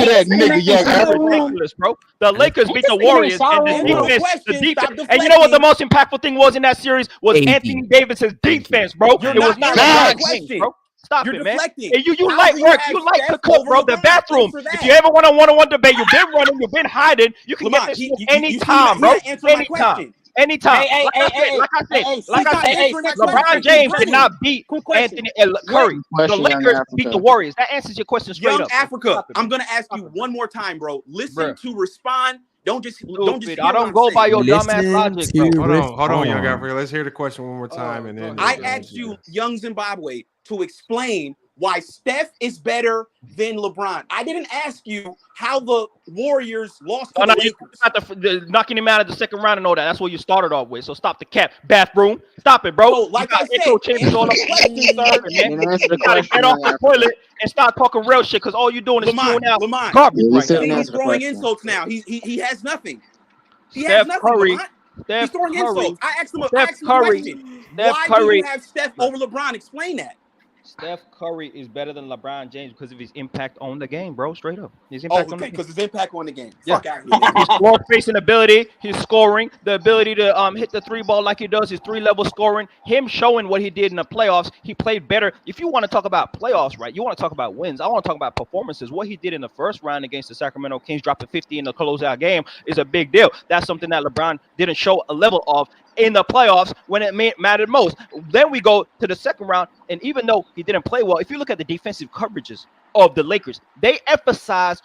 that nigga, Young. Ridiculous, bro. The Lakers beat the Warriors, and the defense. And you know what the most impactful thing was in that series was Anthony Davis's defense, bro. It was not a question, bro. Stop it, man. Hey, you like work. You like to cook, bro. The bathroom. If you ever want a one-on-one debate, you've been running, you've been hiding. You can get this anytime, bro. Anytime. Like I said, LeBron James did not beat Anthony Curry. The Lakers beat the Warriors. That answers your question straight up. Africa, I'm gonna ask you one more time, bro. Listen to respond. Don't just. I don't go by your dumbass logic, bro. Hold on, Young Africa. Let's hear the question one more time, and then I asked you, Young Zimbabwe, to explain why Steph is better than LeBron. I didn't ask you how the Warriors lost to the Lakers. Knocking him out of the second round and all that. That's what you started off with. So stop the cap. Bathroom. Stop it, bro. So, like I said, get off the toilet and start talking real shit, because all you're doing is throwing out garbage right now. He's throwing insults now. He has nothing. He has nothing. Curry. He's throwing insults. I asked him a question. Why do you have Steph over LeBron? Explain that. Steph Curry is better than LeBron James because of his impact on the game, bro. Straight up. His impact on the game. Because his impact on the game. Yeah. Fuck out here. His floor-facing ability, his scoring, the ability to hit the three ball like he does, his 3-level scoring, him showing what he did in the playoffs. He played better. If you want to talk about playoffs, right, you want to talk about wins. I want to talk about performances. What he did in the first round against the Sacramento Kings, dropping 50 in the closeout game, is a big deal. That's something that LeBron didn't show a level of in the playoffs when it mattered most. Then we go to the second round, and even though he didn't play well, if you look at the defensive coverages of the Lakers, they emphasize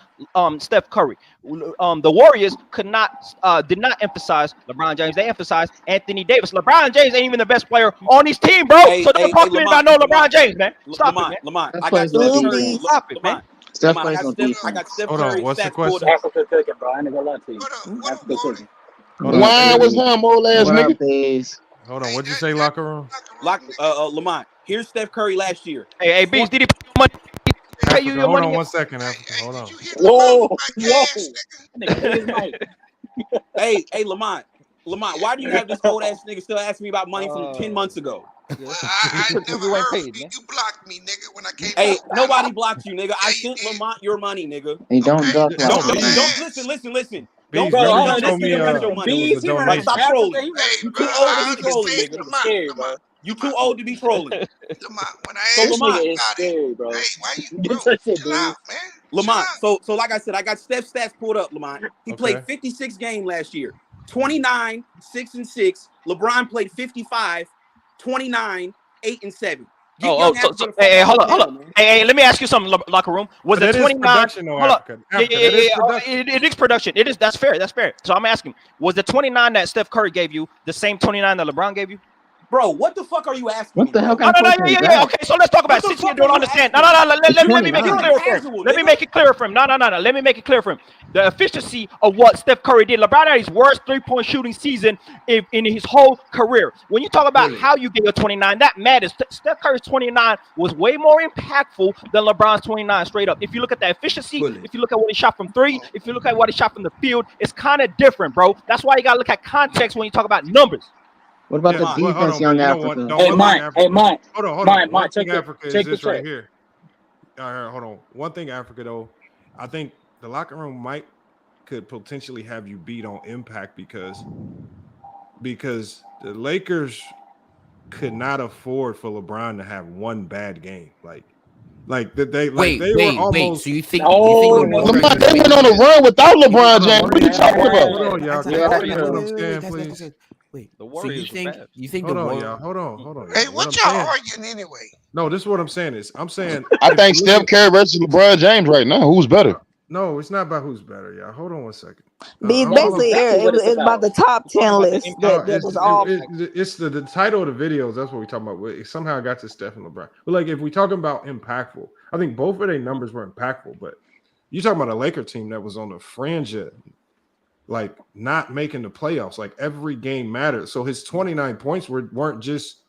Steph Curry. The Warriors did not emphasize LeBron James. They emphasized Anthony Davis. LeBron James ain't even the best player on his team, bro. So don't talk to me about no LeBron James, man. Stop it, man. Lamont, I got Steph Curry. Stop it, man. I got Steph Curry. What's the question? Africa cooking, bro. I ain't gonna lie to you. Africa cooking. Why was him, old ass nigga? Hold on, what'd you say, locker room? Lamont, here's Steph Curry last year. Hey, Beats, did he pay money? Pay you your hold money? On 1 second, Africa. Hold on. Whoa. Hey, Lamont, why do you have this old ass nigga still asking me about money from 10 months ago? Well, I never paid, you blocked me, nigga, when I came. Hey, nobody blocked you, nigga. I sent Lamont your money, nigga. Hey, don't listen. Don't this nigga your money. Stop trolling. You too old to be trolling, nigga. You too old to be trolling. Lamont, when I asked Lamont, you about it, bro. Hey, why you chill out, man? Lamont, so like I said, I got Steph's stats pulled up, Lamont. He played 56 games last year. 29, 6-6. LeBron played 55, 29, 8-7. Hey, hold on. Hey, let me ask you something, locker room. Was it 29? It is production. It is. That's fair. So I'm asking, was the 29 that Steph Curry gave you the same 29 that LeBron gave you? Bro, what the fuck are you asking? What the hell kind No, of question is yeah. that? Okay, so let's talk about since you don't understand. No. Let me make it clear for him. Let me make it clear for him. No. Let me make it clear for him. The efficiency of what Steph Curry did. LeBron had his worst 3-point shooting season in his whole career. When you talk about how you get your 29, that matters. Steph Curry's 29 was way more impactful than LeBron's 29 straight up. If you look at the efficiency, if you look at what he shot from 3, if you look at what he shot from the field, it's kind of different, bro. That's why you got to look at context when you talk about numbers. What about the defense, Young Africa? Hey, Mike. Hold on. Mike, One check thing Africa is this the right here. All right, hold on. One thing Africa, though, I think the locker room could potentially have you beat on impact because the Lakers could not afford for LeBron to have one bad game. Wait. So you think? Lamont, they went on a run without LeBron James. What are you talking about? Hold on, y'all. Wait, the Warriors. You think hold the on, Warriors? y'all. Hold on. Hey, what y'all arguing anyway? No, this is what I'm saying. I think Steph Curry versus LeBron James right now. Who's better? No, it's not about who's better, y'all. Hold on one second. Basically, it's about the top 10 list that was off. It's the title of the videos. That's what we're talking about. It somehow got to Steph and LeBron. But like, if we're talking about impactful, I think both of their numbers were impactful. But you're talking about a Laker team that was on the fringe of, like, not making the playoffs. Like, every game mattered. So his 29 points weren't just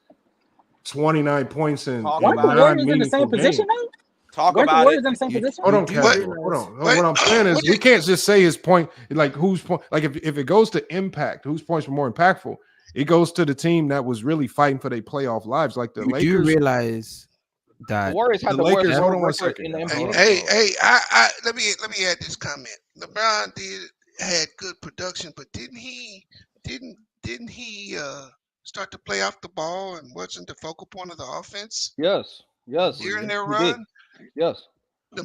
29 points in non-meaningful in the same position now? Talk about it. In the same position? Hold on. What I'm saying is we can't just say his point, like whose point, like if it goes to impact, whose points were more impactful, it goes to the team that was really fighting for their playoff lives, like the Lakers. Do you realize that the Warriors had the Lakers? worst Hold on one record second. in the NBA. Hey, let me add this comment. LeBron had good production, but didn't he start to play off the ball and wasn't the focal point of the offense? Yes. During their He run? did. Yes. We're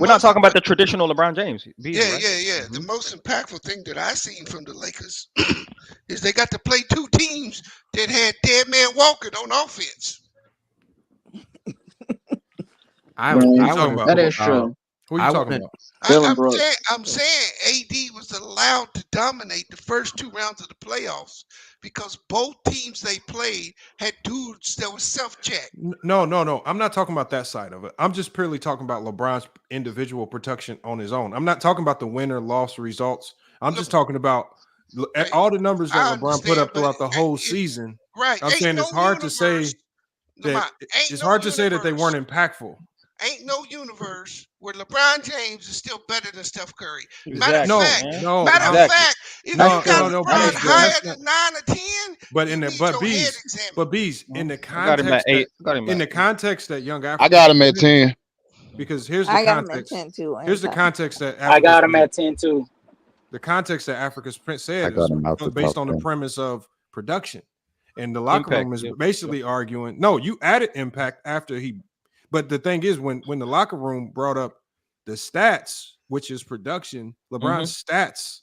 not talking about the traditional LeBron James. Yeah. The most impactful thing that I seen from the Lakers is they got to play two teams that had dead man walking on offense. That is true. Who are you talking about? I'm saying AD was allowed to dominate the first 2 rounds of the playoffs because both teams they played had dudes that was self-check. No. I'm not talking about that side of it. I'm just purely talking about LeBron's individual production on his own. I'm not talking about the win or loss results. I'm just talking about all the numbers that LeBron put up throughout the whole season. Right. I'm saying it's hard to say that they weren't impactful. Ain't no universe where LeBron James is still better than Steph Curry. Matter of fact, if you got LeBron higher than 9 or 10, in the context that Young Africa, I got him at 10. Because here's the I got context. him at 10 too. Here's the context that I got him at 10 too. The context that Africa's Prince said is based on the premise of production, and the locker room is basically arguing. No, you added impact after he. But the thing is, when the locker room brought up the stats, which is production, LeBron's stats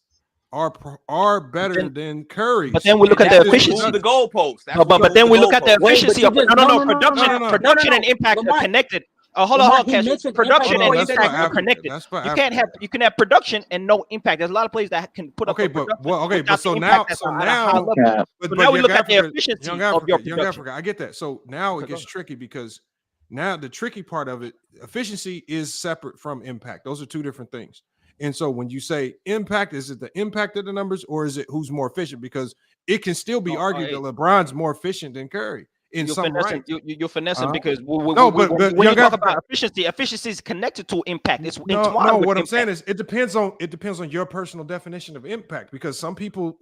are better than Curry's. But then we look at the efficiency. The goalpost. But then we look at the efficiency of production and impact are connected. Hold on, Cash. Production and impact are connected. You can have production and no impact. There's a lot of players that can put up. But now we look at the efficiency of your Young Africa. I get that. So now it gets tricky because. Now, the tricky part of it, efficiency is separate from impact. Those are two different things. And so when you say impact, is it the impact of the numbers or is it who's more efficient? Because it can still be argued that LeBron's more efficient than Curry in some right. You're finessing because when you talk about efficiency is connected to impact. It's no. What I'm saying is it depends on your personal definition of impact because some people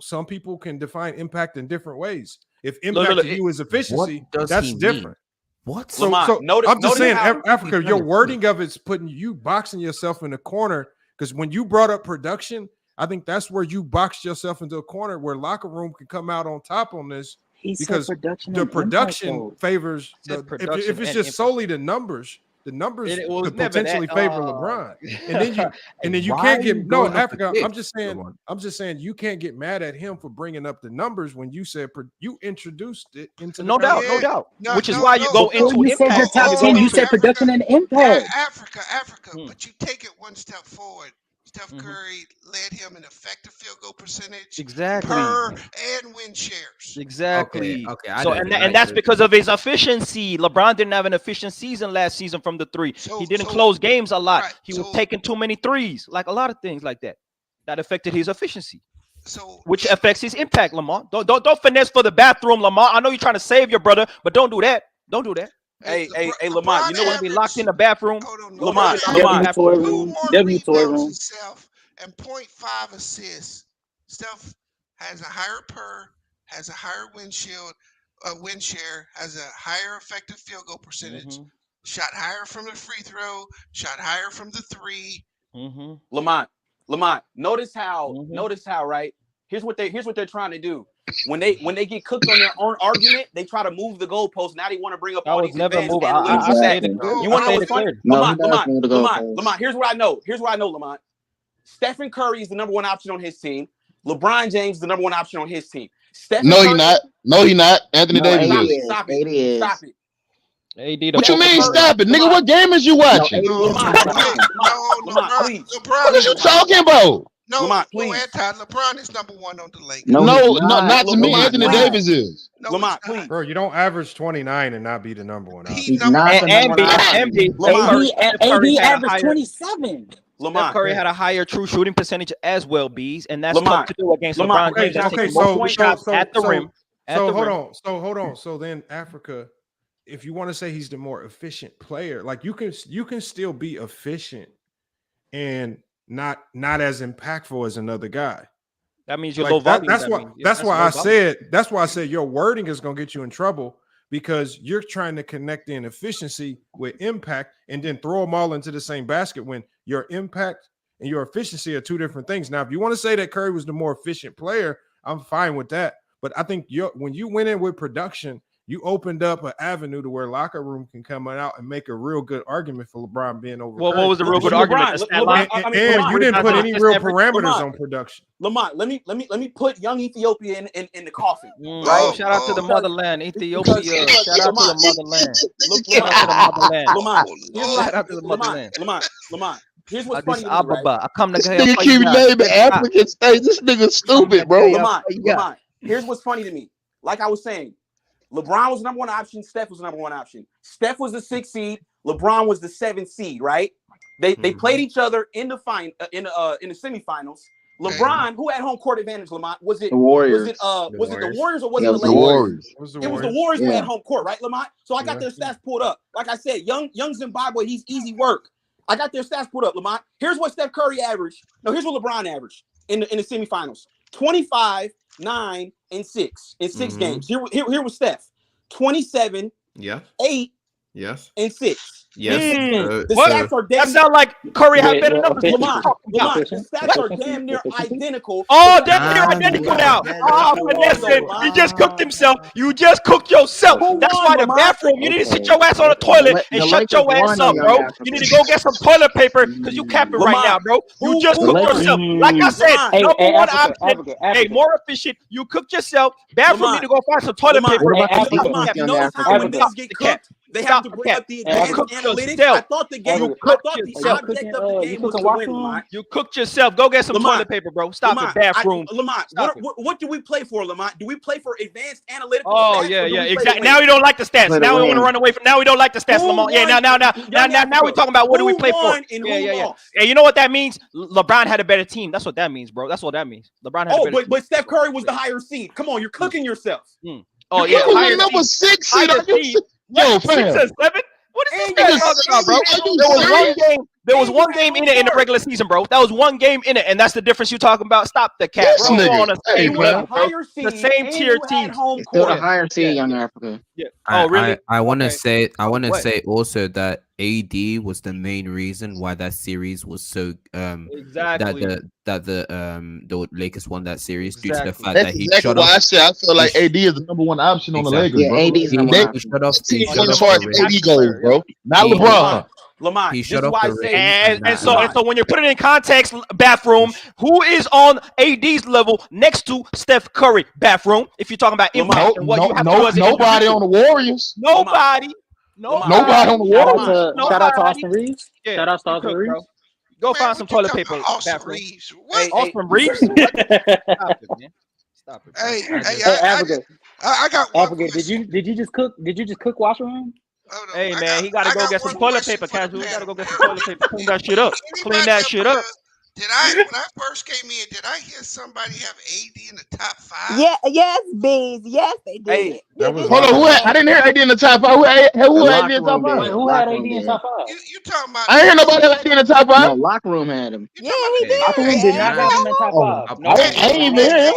can define impact in different ways. If impact to you is efficiency, that's different. What? So I'm just saying, Africa, your wording of it's putting you boxing yourself in a corner because when you brought up production, I think that's where you boxed yourself into a corner where locker room can come out on top on this because the production favors if it's just solely the numbers could potentially favor LeBron. And then you can't get Africa. I'm just saying you can't get mad at him for bringing up the numbers when you said you introduced it into no doubt. Which is why you go into you said the top 10. You said production and impact. Africa. But you take it one step forward. Steph Curry led him in effective field goal percentage, Exactly. per and win shares. Exactly. Okay. So and that's because of his efficiency. LeBron didn't have an efficient season last season from the three. He didn't close games a lot. He was taking too many threes, like a lot of things like that. That affected his efficiency. Which affects his impact, Lamar. Don't finesse for the bathroom, Lamar. I know you're trying to save your brother, but don't do that. Don't do that. Hey, Lamont, you know what? Be locked in the bathroom. Lamont, W toy room. Himself and 0.5 assists. Steph has a higher per, has a higher win share, has a higher effective field goal percentage, shot higher from the free throw, shot higher from the three. Lamont, notice how, right? Here's what they're trying to do. When they get cooked on their own argument, they try to move the goalpost. Now they want to bring up all these advanced analytics. You want to know what's funny? Lamont, here's what I know. Lamont. Stephen Curry is the number one option on his team. LeBron James is the number one option on his team. No, he not. Anthony Davis is. Stop it. AD, what you mean, stop it, nigga? What game is you watching? Lamont, please. What is you talking about? Lamont, please. LeBron is number one on the Lakers. No, not to me. Anthony Davis is. Lamont, please. Bro, you don't average 29 and not be the number one. He's not the number one. AD averaged 27. Steph Curry had a higher true shooting percentage as well, Bees, and that's tough to do against LeBron James. Okay, so at the rim. Hold on. So then Africa, if you want to say he's the more efficient player, like you can still be efficient and not as impactful as another guy. That means you're low volume. That's why I said your wording is going to get you in trouble, because you're trying to connect the inefficiency with impact and then throw them all into the same basket when your impact and your efficiency are two different things. Now, if you want to say that Curry was the more efficient player, I'm fine with that. But I think when you went in with production, you opened up an avenue to where locker room can come out and make a real good argument for LeBron being over. Well, what was the real good argument? And you didn't put any real parameters on production. Lamont, let me put young Ethiopia in the coffin. Right? Shout out to the motherland, Ethiopia. Shout out to the motherland. Shout out to the motherland. Lamont. Here's what's funny. I come to nigga keep naming African states. This nigga stupid, bro. Lamont. Here's what's funny to me. Like I was saying, LeBron was the number one option. Steph was the number one option. Steph was the 6th seed. LeBron was the 7th seed. Right? They played each other in the in the semifinals. LeBron, who had home court advantage, Lamont? Was it the Warriors? Was it the Warriors or was it the Lakers? Warriors. It was the Warriors who had home court, right, Lamont? So I got their stats pulled up. Like I said, young Zimbabwe, he's easy work. I got their stats pulled up, Lamont. Here's what Steph Curry averaged. No, here's what LeBron averaged in the semifinals: 25, 9, and 6 in 6 games. Here was Steph: 27, 8, and 6. Yes. The stats are damn. That sound like Curry had better numbers. Lamont, the stats are damn near identical. Oh, damn near identical now. Listen, he just cooked himself. You just cooked yourself. That's why the bathroom, you need to sit your ass on the toilet and shut your ass up, bro. You need to go get some toilet paper because you capping right now, bro. You just cooked yourself. Like I said, number one option. Hey, more efficient. You cooked yourself. Bathroom, need to go find some toilet paper. You notice how when niggas get cooked, they have to bring up the advanced analytics. I thought the object of the game was to win, Lamont. You cooked yourself. Go get some toilet paper, bro. Stop it, bathroom. Lamont, what do we play for, Lamont? Do we play for advanced analytics? Oh, yeah, exactly. Now we don't like the stats. Now we want to run away from. Now we don't like the stats, Lamont. Yeah, now we're talking about what do we play for? Yeah. And you know what that means? LeBron had a better team. That's what that means, bro. That's what that means. LeBron had a better team. But Steph Curry was the higher seed. Come on, you're cooking yourself. Oh, yeah. Higher number 6 seed. Yo, fam. 6 or 7? What is this talking about, bro? There was one game in it in the regular season, bro. That was one game in it, and that's the difference you talking about. Stop the cat, bro. On the same tier team. Still the higher seed, young Africa. Yeah. Oh, really? I want to say also that AD was the main reason why that series was so exactly that the Lakers won that series due to the fact That's that he exactly shut why off. I said I feel like AD is the number one option on the Lakers. Yeah, bro. AD is number one. He shut off. As far as AD goes, bro. Not LeBron. Lamont, He this shut is off why I the say, and so when you put it in context, bathroom, who is on AD's level next to Steph Curry? Bathroom. If you're talking about impact and what you have to do as nobody on the Warriors. Nobody on the Warriors. Shout out to Austin Reeves. Yeah, Shout out to Austin Reeves. bro. Go find some toilet paper. Austin Reeves. What? Austin Reeves? What? Stop it, man. Stop it. I got one Africa, question. did you just cook washer room? Hey man, he gotta go get some toilet paper, Casual. He gotta go get some toilet paper. Clean that shit up. Clean that shit up. When I first came in, did I hear somebody have AD in the top 5? Yeah, yes, Bees. Yes, they did. Hold on, I didn't hear AD in the top 5. Who had AD in the top 5? Who had AD in the top 5? You talking about? I ain't hear nobody have AD in the top 5. No, locker room had him. Yeah, he did. Locker room did not have him in the top 5. No, I ain't even hear him.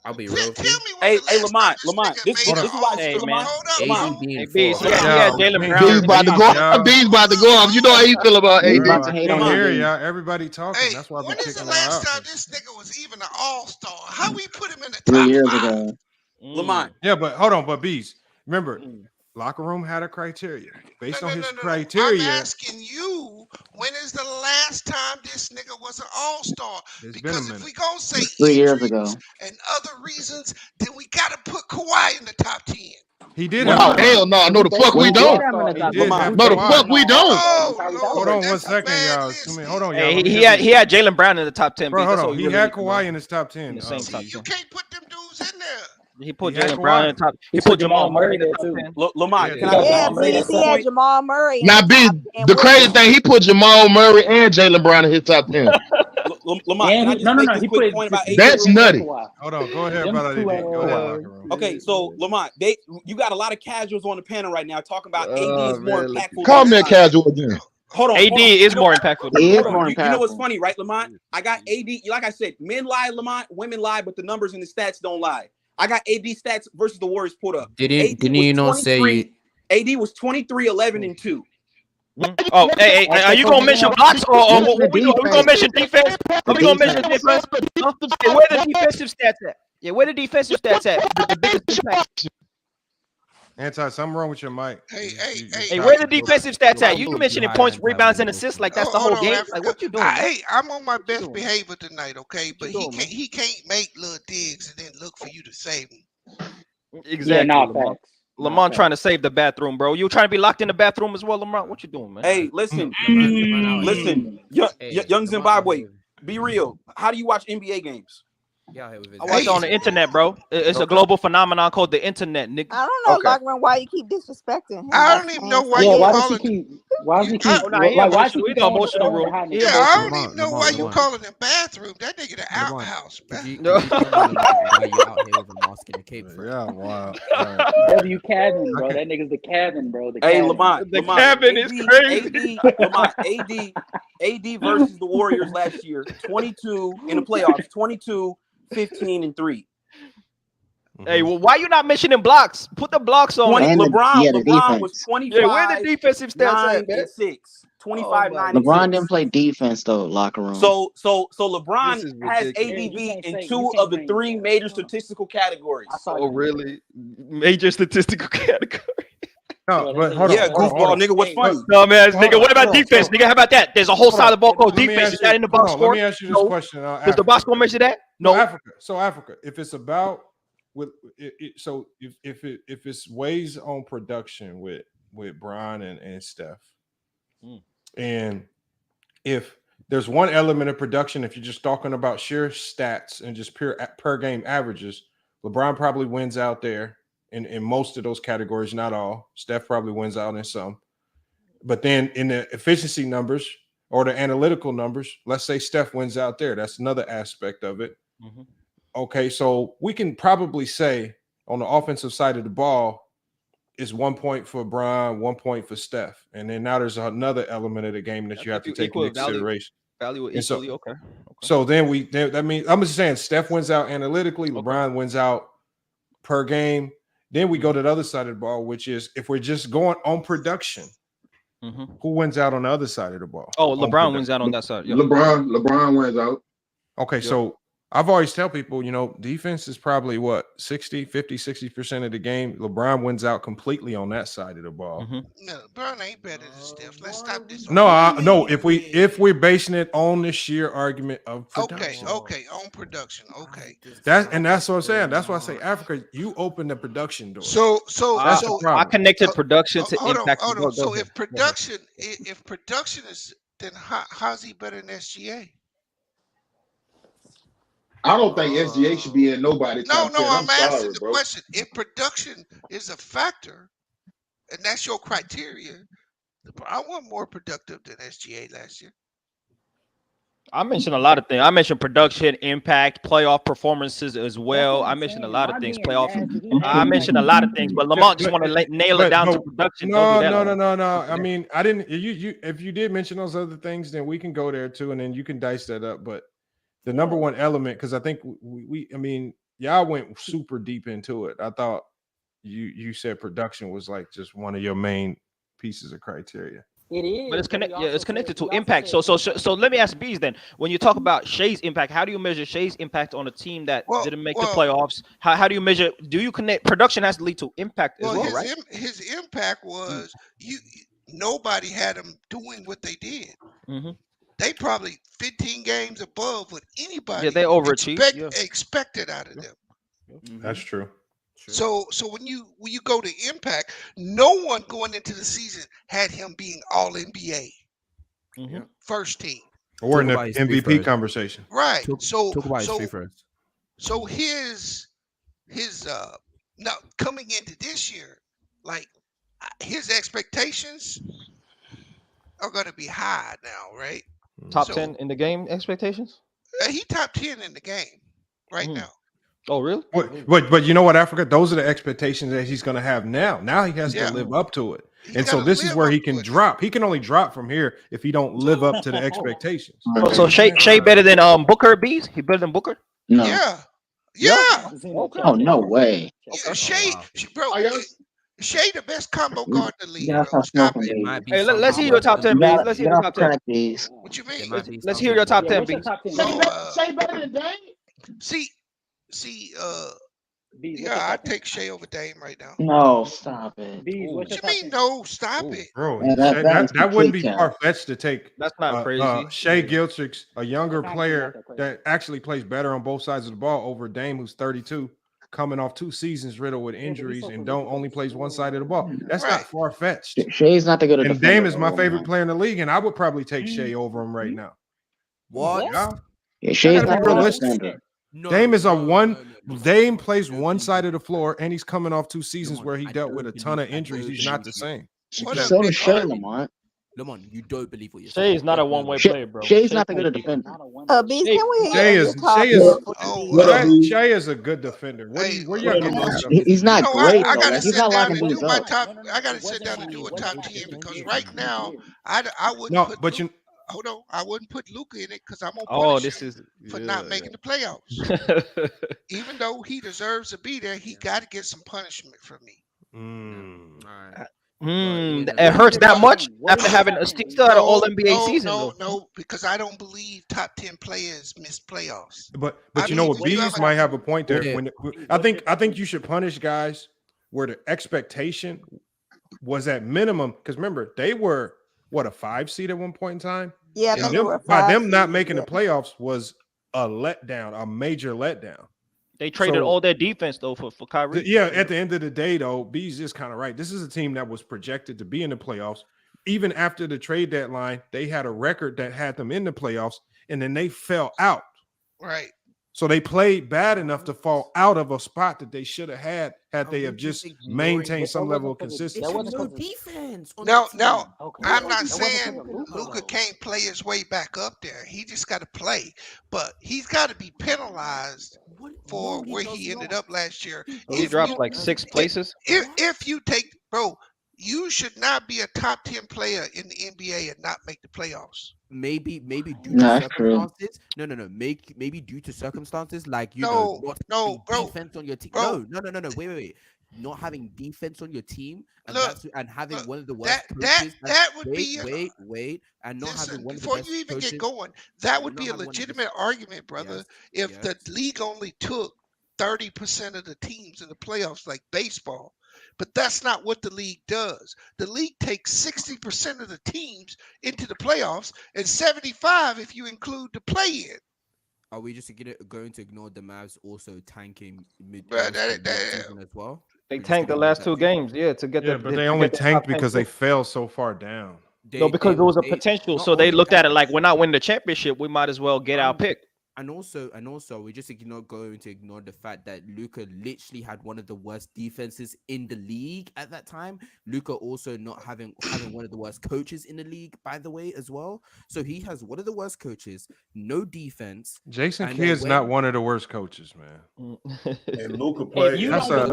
I'll be real. Hey, Lamont. This is why. Hey man. Lamont. Hey, B. So yeah, Jalen Brown. D's about to go off. D's about to go off. You know how you feel about AD. Y'all. Everybody talking. That's why I be kicking last time this nigga was even an all-star? How we put him in the top 3 years 5? ago. Lamont. Yeah, but hold on, but Bees. Remember, locker room had a criteria. Based on his criteria. I'm asking you, when is the last time this nigga was an all-star? Because if we gonna say 3 years ago and other reasons, then we gotta put Kawhi in the top 10. He did. Oh hell no! No, the fuck we don't. No, the fuck we don't. Hold on 1 second, y'all. Hold on, y'all. Hey, he had Jalen Brown in the top 10. Bro, hold on. He had Kawhi in his top 10. In the same top 10. You can't put them dudes in there. He put Jalen Brown in the top. He put Jamal Murray in the top 10. Lamont, He had Jamal Murray. Now, B, the crazy thing, he put Jamal Murray and Jalen Brown in his top 10. Lamont, no. He put point about that's nutty. Hold on, go ahead, brother. Go ahead. Okay, so Lamont, you got a lot of casuals on the panel right now talking about AD is more impactful. Call me a casual again. Hold on. AD is more impactful. He is more You know what's impactful. funny, right, Lamont? I got AD. Like I said, men lie, Lamont. Women lie, but the numbers and the stats don't lie. I got AD stats versus the Warriors pulled up. Didn't you not say you? AD was 23, 11, and 2. Oh, hey, are you gonna mention blocks or are we gonna mention defense? Are we gonna mention defense? Hey, where the defensive stats at? Yeah, where the defensive stats at? The biggest impact. Something wrong with your mic. Hey, where the defensive stats at? You can mention it points, rebounds, and assists like that's the whole game. Like what you doing? Hey, I'm on my best behavior tonight, okay? But he can't make little digs and then look for you to save him. Exactly. Yeah, Lamont trying to save the bathroom, bro. You trying to be locked in the bathroom as well, Lamont? What you doing, man? Hey, listen, young Zimbabwe, be real. How do you watch NBA games? I watch it on the internet, bro. It's a global phenomenon called the internet, nigga. I don't know, Locker Room, why you keep disrespecting him. I don't even know why you calling him. Why is he keep? Why should we the emotional rule? Yeah, I don't even know why you calling him bathroom. That nigga the outhouse, man. Yeah, wow. W cabin, bro. That nigga's the cabin, bro. Hey, Lamont, the cabin is crazy. AD versus the Warriors last year, 22 in the playoffs, 22, 15, and 3. Hey, well, why you not mentioning blocks? Put the blocks on. LeBron was 25. Yeah, where the defensive stats at, man? 6. 25, 9, LeBron didn't play defense though, locker room. So LeBron has ADB in 2 of the 3 major statistical categories. Oh, really? Major statistical category. No, but hold yeah, on, goofball, nigga. What's funny? No, man, nigga. What about defense, nigga? How about that? There's a whole side of the ball called defense. Is that in the box score? Let me ask you this question. Does the box score mention that? No. Africa. If it's about with so if it's ways on production with Brian and Steph, and if there's one element of production, if you're just talking about sheer stats and just pure per game averages, LeBron probably wins out there in most of those categories, not all. Steph probably wins out in some. But then in the efficiency numbers or the analytical numbers, let's say Steph wins out there. That's another aspect of it. Mm-hmm. Okay, so we can probably say on the offensive side of the ball is 1 point for Brian, 1 point for Steph. And then now there's another element of the game that you have to take into consideration. Value equally, okay. So then that means I'm just saying Steph wins out analytically, LeBron wins out per game. Then we go to the other side of the ball, which is if we're just going on production, who wins out on the other side of the ball? Oh, LeBron wins out on that side. Yep. LeBron wins out. Okay, so I've always tell people, defense is probably 60% of the game. LeBron wins out completely on that side of the ball. No, LeBron ain't better than Steph. Let's stop this. No, if we're basing it on the sheer argument of production. Okay, on production. Okay. That's what I'm saying. That's why I say Africa, you open the production door. So I connected production to impact. Hold on. So if production is then how's he better than SGA? I don't think SGA should be in nobody top 10. I'm asking the bro. question. If production is a factor, and that's your criteria, I want more productive than SGA last year. I mentioned a lot of things. I mentioned production, impact, playoff performances as well. I mentioned a lot of things. I mentioned a lot of things, but Lamont just want to nail it down to production. No. I mean, I didn't. You. If you did mention those other things, then we can go there too, and then you can dice that up. But the number one element, because I think I mean, y'all went super deep into it. I thought you said production was like just one of your main pieces of criteria. It is, but it's connected to impact. So let me ask Bees then. When you talk about Shai's impact, how do you measure Shai's impact on a team that didn't make the playoffs? How do you measure? Do you connect? Production has to lead to impact as well, right? His impact was nobody had him doing what they did. Mm-hmm. They probably 15 games above what anybody they overachieved, expected out of them. Mm-hmm. That's true. So when you go to impact, no one going into the season had him being all NBA, first team, or in the MVP conversation, right? So his now coming into this year, like his expectations are going to be high now, right? Top 10 in the game expectations. He top 10 in the game right now. Oh, really? But you know what, Africa? Those are the expectations that he's going to have now. Now he has to live up to it. And so this is where he can drop. He can only drop from here if he don't live up to the expectations. So Shai better than Booker? Bees? He better than Booker? No. Yeah. Okay. Oh, no way. Yeah, Shai, bro. Shai the best combo guard in the league. Yeah, hey, let's hear your top 10, Bees. Let's hear your top 10. What you mean? Let's hear your top 10, Bees. Shai better than Dame? See, I take Shai over Dame right now. No, stop it. What you mean? No, stop it, bro. That wouldn't be far-fetched to take. That's not crazy. Shai Gilchrist, a younger player that actually plays better on both sides of the ball, over Dame, who's 32, coming off 2 seasons riddled with injuries and only plays one side of the ball. That's not far-fetched. Shai's not the good. And Dame is my favorite player in the league, and I would probably take Shai over him right now. What? Yeah, Shai's not realistic. Dame is Dame plays one side of the floor, and he's coming off 2 seasons where he dealt with a ton of injuries. He's not the same. So does Shai, Lamont. Lamont, you don't believe what you're saying. Shai is not a one-way player, bro. Shai's not the good defender. Beast, can we Shai is a good defender. Where y'all getting this stuff? He's not great. I gotta He's not locking things up. I gotta sit down and do a top 10 because right now I wouldn't. No, put but you. Hold on, I wouldn't put Luka in it because I'm gonna punish him for not making the playoffs. Even though he deserves to be there, he got to get some punishment from me. It hurts that much after having still had an All NBA season. No, because I don't believe top 10 players miss playoffs. But you know what, Bees might have a point there. I think you should punish guys where the expectation was at minimum. Because remember, they were a 5 seed at one point in time. Yeah, by them not making the playoffs was a letdown, a major letdown. They traded all their defense though for Kyrie. Yeah, at the end of the day, though, B's is kind of right. This is a team that was projected to be in the playoffs. Even after the trade deadline, they had a record that had them in the playoffs, and then they fell out. Right. So they played bad enough to fall out of a spot that they should have had they have just maintained some level of consistency. No defense. No, I'm not saying Luka can't play his way back up there. He just got to play, but he's got to be penalized for where he ended up last year. He dropped like 6 places. If you take, bro, you should not be a top 10 player in the NBA and not make the playoffs. Maybe due to circumstances. No. Maybe due to circumstances like not having defense on your team. No. Wait. Not having defense on your team and having one of the worst coaches. That would be wait, and not having one of the before best you even coaches, get going. That would be a legitimate argument, brother. If the league only took 30% of the teams in the playoffs, like baseball. But that's not what the league does. The league takes 60% of the teams into the playoffs and 75 if you include the play-in. Are we just going to ignore the Mavs also tanking mid-season as well? They tanked the last 2 games, to get but they only tanked because they fell so far down. No, because there was a potential, so they looked at it like we're not winning the championship. We might as well get our pick. And also, we just going to ignore the fact that Luka literally had one of the worst defenses in the league at that time. Luka also not having one of the worst coaches in the league, by the way, as well. So he has one of the worst coaches, no defense. Jason Kidd's not one of the worst coaches, man. And Luka played. That's not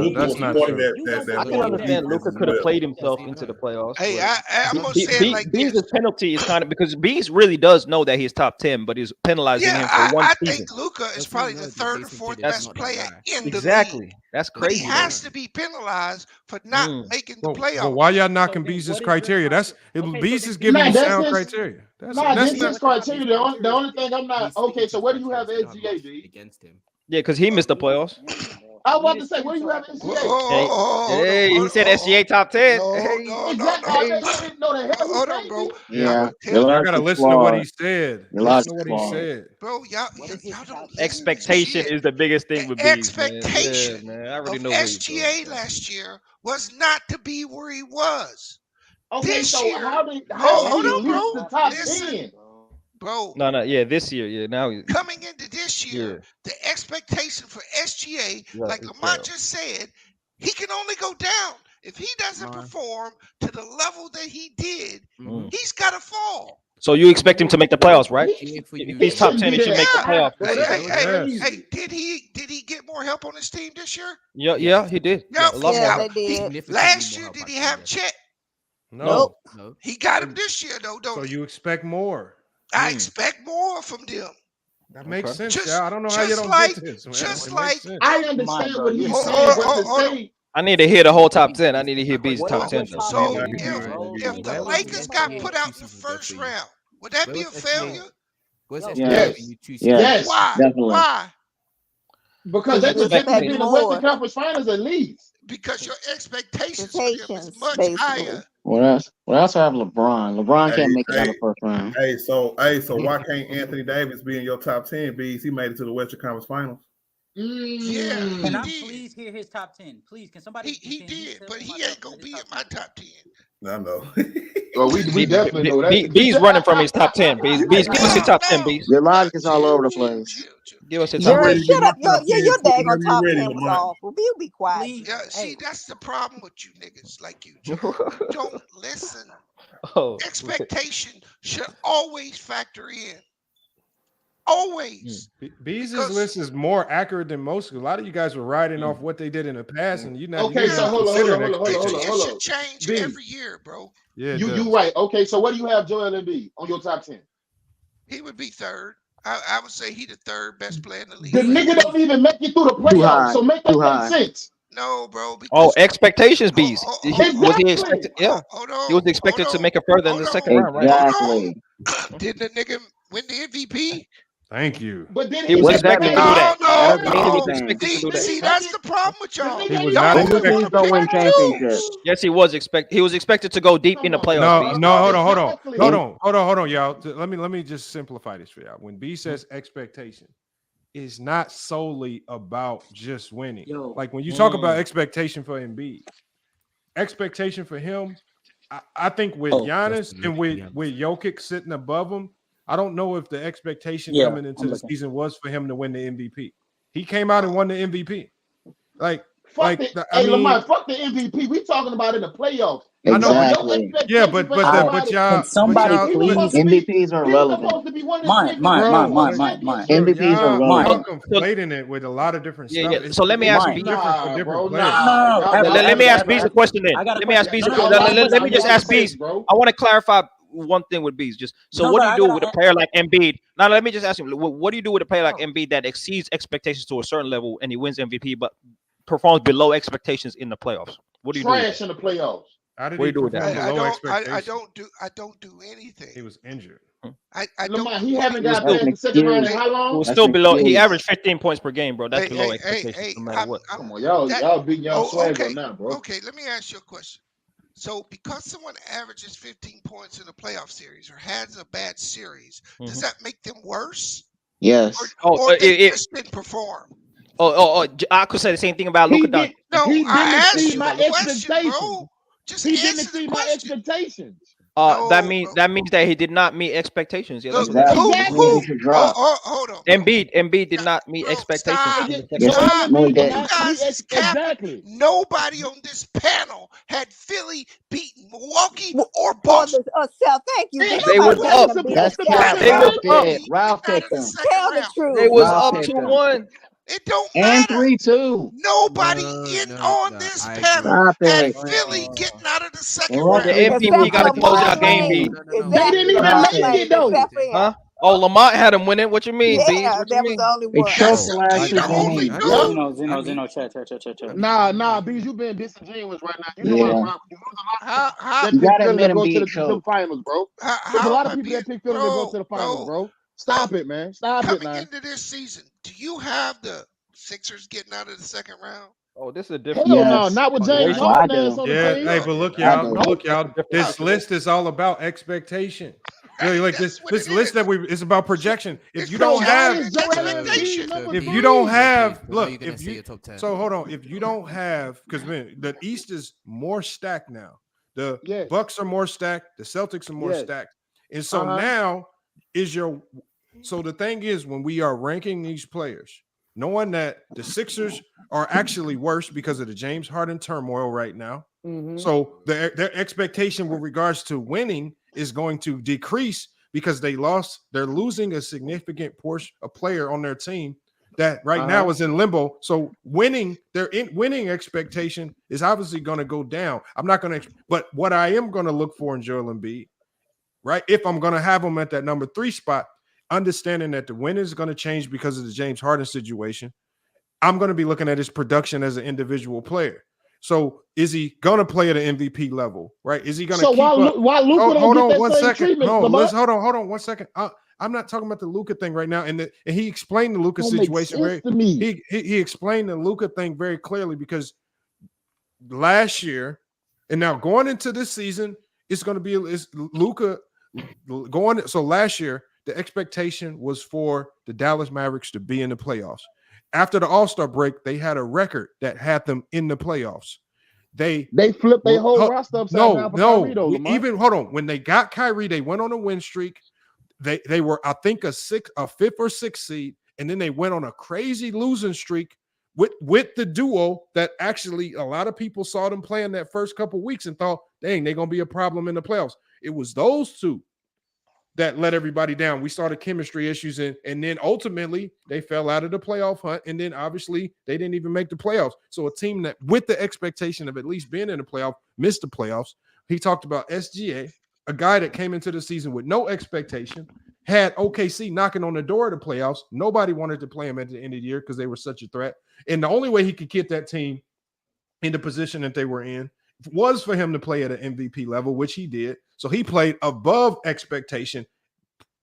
true. I can understand Luka could have played himself into the playoffs. Hey, I'm gonna say it like this. Bees' penalty is kind of because Bees really does know that he's top 10, but he's penalizing him for one I think Luka is probably the third or fourth best player in the league. That's crazy. But he has to be penalized for not making the playoffs. But why y'all knocking Bees' criteria? Bees is giving you sound criteria. That's his criteria. The only thing I'm not okay. So where do you have SGA, B? Against him. Yeah, because he missed the playoffs. I was about to say, where do you have SGA? Hey, he said SGA top 10. Hold on, bro. Yeah, I gotta listen to what he said. Listen to what he said. Bro, y'all don't. Expectation is the biggest thing with Bees. Expectation man. I already of know SGA last year was not to be where he was. Okay, this so year, how did hold he on, reach bro. the top Listen, 10? bro. No, yeah, this year, yeah. Now Coming into this year, the expectation for SGA, like Lamont just said, he can only go down. If he doesn't perform to the level that he did, he's got to fall. So you expect him to make the playoffs, right? If he's top 10, he should make the playoffs. Hey, did he get more help on his team this year? Yeah, he did. Yep. A lot more. they did. Last year, did he have Chet? No. He got him this year, though, don't So he? you expect more. I expect more from them. That makes sense. Just- I don't know how you just don't like- get this. Man. just It like- makes sense. I understand what he's Hold saying, on, but hold to on. say I need to hear the whole top 10. I need to hear Bees' top 10. though. So if the Lakers got put out in the first round, would that be a failure? Yes, Why? definitely. Why? Because they projected to be in the Western Conference Finals at least. Because your expectations for them is much higher. What else? We also have LeBron. LeBron can't make it out of the first round. So why can't Anthony Davis be in your top 10, B's? He made it to the Western Conference Finals. Yeah, Can I he did. please hear his top 10? Please, can somebody? He did, but he ain't gonna be in my top 10. I know. Well, we definitely know that. Bees running from his top 10. Bees, give us your top 10, Bees. Your logic is all over the place. Give us your top Jerry, 10. shut up. Your daggone top ready, 10 was Lamont. awful. You be quiet. Yeah, see, that's the problem with you niggas like you. You don't listen. Oh. Expectation should always factor in. Always. Bees' list is more accurate than most. A lot of you guys were riding off what they did in the past, and you're not. Okay, so hold on. It should change B. every year, bro. Yeah, you right. Okay, so what do you have Joel Embiid on your top 10? He would be third. I would say he the third best player in the league. The nigga don't even make it through the playoffs, so make that make sense. No, bro. Oh, expectations, Bees. Was he expected? Yeah, Hold on. he was expected to make it further in the second round, right? Exactly. Did the nigga win the MVP? Thank you. But then He was expected to do that. No. He was expected to do that. See, that's the problem with y'all. He was not expected. Don't win championships. Yes, he was expected. He was expected to go deep in the playoffs. No, hold on, y'all. Let me just simplify this for y'all. When B says expectation, it's not solely about just winning. Like when you talk about expectation for Embiid, expectation for him, I think with Giannis and with Jokic sitting above him, I don't know if the expectation coming into the season was for him to win the MVP. He came out and won the MVP. Lamont, fuck the MVP. We talking about in the playoffs. Exactly. Yeah, but y'all. Can somebody please? MVPs are irrelevant. Mine. MVPs are Y'all irrelevant. conflating it with a lot of different stuff. Yeah. So let me ask Bees. Different for different players. Let me ask Bees a question then. Let me ask Bees. Let me just ask Bees. I want to clarify one thing with Bees. Just so, what do you do with a player like Embiid? Now, let me just ask him. What do you do with a player like Embiid that exceeds expectations to a certain level and he wins MVP, but performs below expectations in the playoffs? What do you do? Trash in the playoffs. How did what do he you do with that? I don't do anything. He was injured. I Lamont, don't. he haven't got past the second round in how long? It was still below. He averaged 15 points per game, bro. That's below expectations, no matter what. Come on, y'all beating y'all swag on now, bro. Okay, let me ask you a question. So, because someone averages 15 points in a playoff series or has a bad series, does that make them worse? Yes. Or they just didn't perform? I could say the same thing about Luka Doncic. No, He I didn't asked exceed you my a question, bro. expectations. Just He didn't answer the exceed my question. expectations. That means that he did not meet expectations. Yeah, that's what that means. Hold on. Embiid did not meet expectations. Stop. In the second round. Stop. No, he You didn't. guys is capping. Nobody on this panel had Philly beaten Milwaukee or Boston. Thank you. They was up. That's cap. They was Ralph up. did. Ralph picked them. Tell the truth. They was Ralph up picked them. 2-1. It don't And matter. 3-2. Nobody on this panel Stop had it. Philly getting out of the second What round. The MVP got to close out game, B. They didn't even make it though. Huh? Oh, Lamont had him winning. What you mean, B? Yeah, What you that mean? was the only They one. choked the last two games. Zeno, chat. Nah, Bees, you being disingenuous right now. You know Yeah. that You pick gotta Philly admit to him go to being the choked. finals, bro. There's a lot of people that pick Philly to go to the finals, bro. Stop it, man. Stop it, Coming man. into this season, do you have the Sixers getting out of the second round? Oh, this is a Hell different. no, not with James Oh, I Harden ass do. on the Yeah, team. hey, but look, I y'all. do. Look, y'all. This list is all about expectation. Really, like this list that it's about projection. If you don't have, if you don't have, look, if you, so hold on, if you don't have, because man, the East is more stacked now. The Bucks are more stacked. The Celtics are more stacked, and so now is so the thing is, when we are ranking these players, knowing that the Sixers are actually worse because of the James Harden turmoil right now. So their expectation with regards to winning is going to decrease because they're losing a significant portion, a player on their team that right now is in limbo. So winning expectation is obviously going to go down. I'm not going to, but what I am going to look for in Joel Embiid, right? If I'm going to have him at that number 3 spot, understanding that the win is going to change because of the James Harden situation, I'm going to be looking at his production as an individual player. So is he going to play at an MVP level, right? Is he going to keep up? Why Luka hold don't on get one that same second. treatment, No, Lamont? hold on 1 second. I'm not talking about the Luka thing right now. And he explained the Luka Don't make situation sense to me. He explained the Luka thing very clearly because last year, and now going into this season, it's going to be Luka going. So last year, the expectation was for the Dallas Mavericks to be in the playoffs. After the All-Star break, they had a record that had them in the playoffs. They flipped their whole roster upside down for Kyrie, though, Lamont. Even hold on, when they got Kyrie, they went on a win streak. They were, I think, a 5th or 6th seed, and then they went on a crazy losing streak with the duo that actually a lot of people saw them play in that first couple of weeks and thought, dang, they're gonna be a problem in the playoffs. It was those two that let everybody down. We saw the chemistry issues, and then ultimately they fell out of the playoff hunt, and then obviously they didn't even make the playoffs. So a team that with the expectation of at least being in the playoff missed the playoffs. He talked about SGA, a guy that came into the season with no expectation, had OKC knocking on the door of the playoffs. Nobody wanted to play him at the end of the year because they were such a threat. And the only way he could get that team in the position that they were in was for him to play at an MVP level, which he did. So he played above expectation,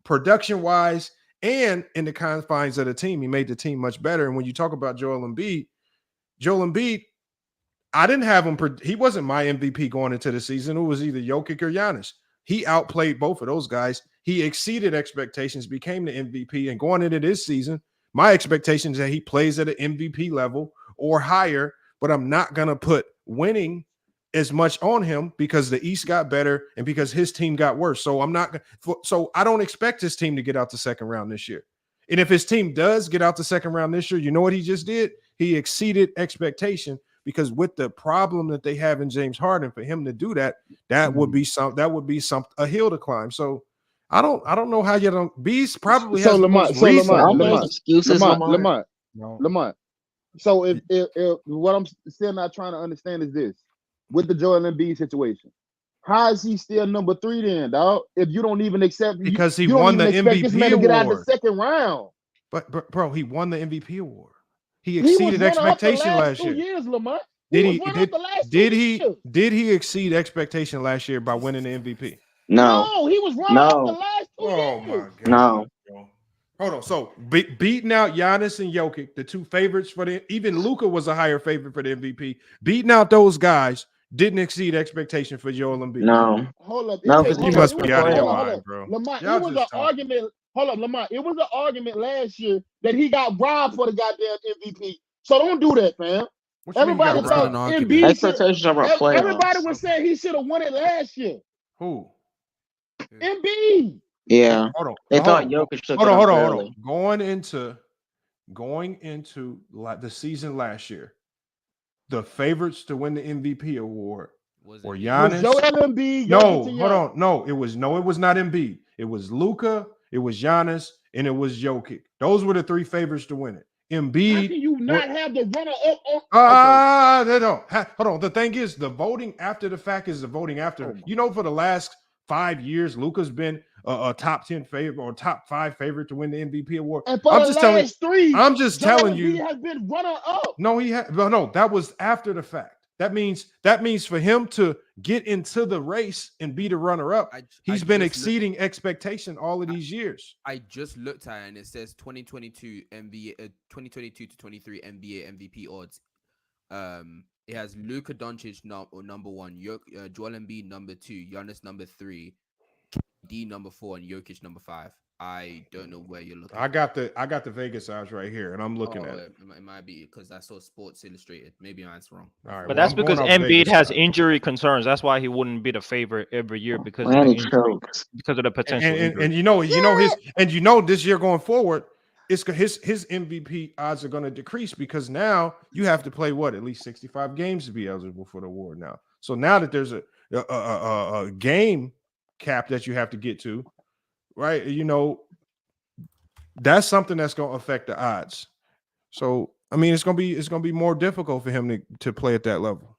production-wise, and in the confines of the team. He made the team much better. And when you talk about Joel Embiid, I didn't have him. He wasn't my MVP going into the season. It was either Jokic or Giannis. He outplayed both of those guys. He exceeded expectations, became the MVP. And going into this season, my expectation is that he plays at an MVP level or higher, but I'm not going to put winning as much on him because the East got better and because his team got worse. So I don't expect his team to get out the second round this year. And if his team does get out the second round this year, you know what he just did? He exceeded expectation, because with the problem that they have in James Harden, for him to do that, would be a hill to climb. So I don't know how you don't. Beast probably has Lamont. So if what I'm still not trying to understand is this: with the Joel Embiid situation, how is he still number 3 then, dog? If you don't even accept, because he you won the MVP MVP man to get out of award. the second round. But bro, he won the MVP award. He exceeded expectation last year. 2 years, Lamont. Did he exceed expectation last year by winning the MVP? No, he was wrong the last 2 years. Oh my God. No. Hold on. So beating out Giannis and Jokic, the two favorites for even Luka was a higher favorite for the MVP. Beating out those guys didn't exceed expectation for Joel Embiid. No. Hold up. You must be out of your mind, bro. Lamont, it was an argument. Hold up, Lamont. It was an argument last year that he got robbed for the goddamn MVP. So don't do that, fam. Everybody thought Embiid. Expectations are about playoffs. Everybody was saying he should have won it last year. Who? Embiid. Yeah. Hold on. They Hold thought on. Jokic took Hold it on. Hold on. unfairly. Hold on. Going into the season last year, the favorites to win the MVP award were Giannis. Was Joel Embiid? No, hold on. No, it was not Embiid. It was Luka, it was Giannis, and it was Jokic. Those were the three favorites to win it. Embiid. How can you not have the runner up? They don't. Hold on. The thing is, the voting after the fact is the voting after. For the last 5 years, Luka's been a top 10 favorite or top 5 favorite to win the MVP award. And for I'm the just last telling. 3, I'm just Joel telling Embiid you. has been runner up. No, no, that was after the fact. That means for him to get into the race and be the runner-up, he's been exceeding expectation all of these years. I just looked at it and it says 2022 NBA, 2022 to 23 NBA MVP odds. It has Luka Doncic number 1, Joel Embiid number 2, Giannis number 3, KD number 4, and Jokic number 5. I don't know where you're looking. I got the Vegas odds right here, and I'm looking at it. It might be because I saw Sports Illustrated. Maybe mine's wrong. All right, but that's because Embiid has injury concerns. That's why he wouldn't be the favorite every year because of the potential injury. And this year going forward, his MVP odds are going to decrease because now you have to play at least 65 games to be eligible for the award now. So now that there's a game cap that you have to get to, right? That's something that's going to affect the odds. So I mean, it's gonna be more difficult for him to play at that level.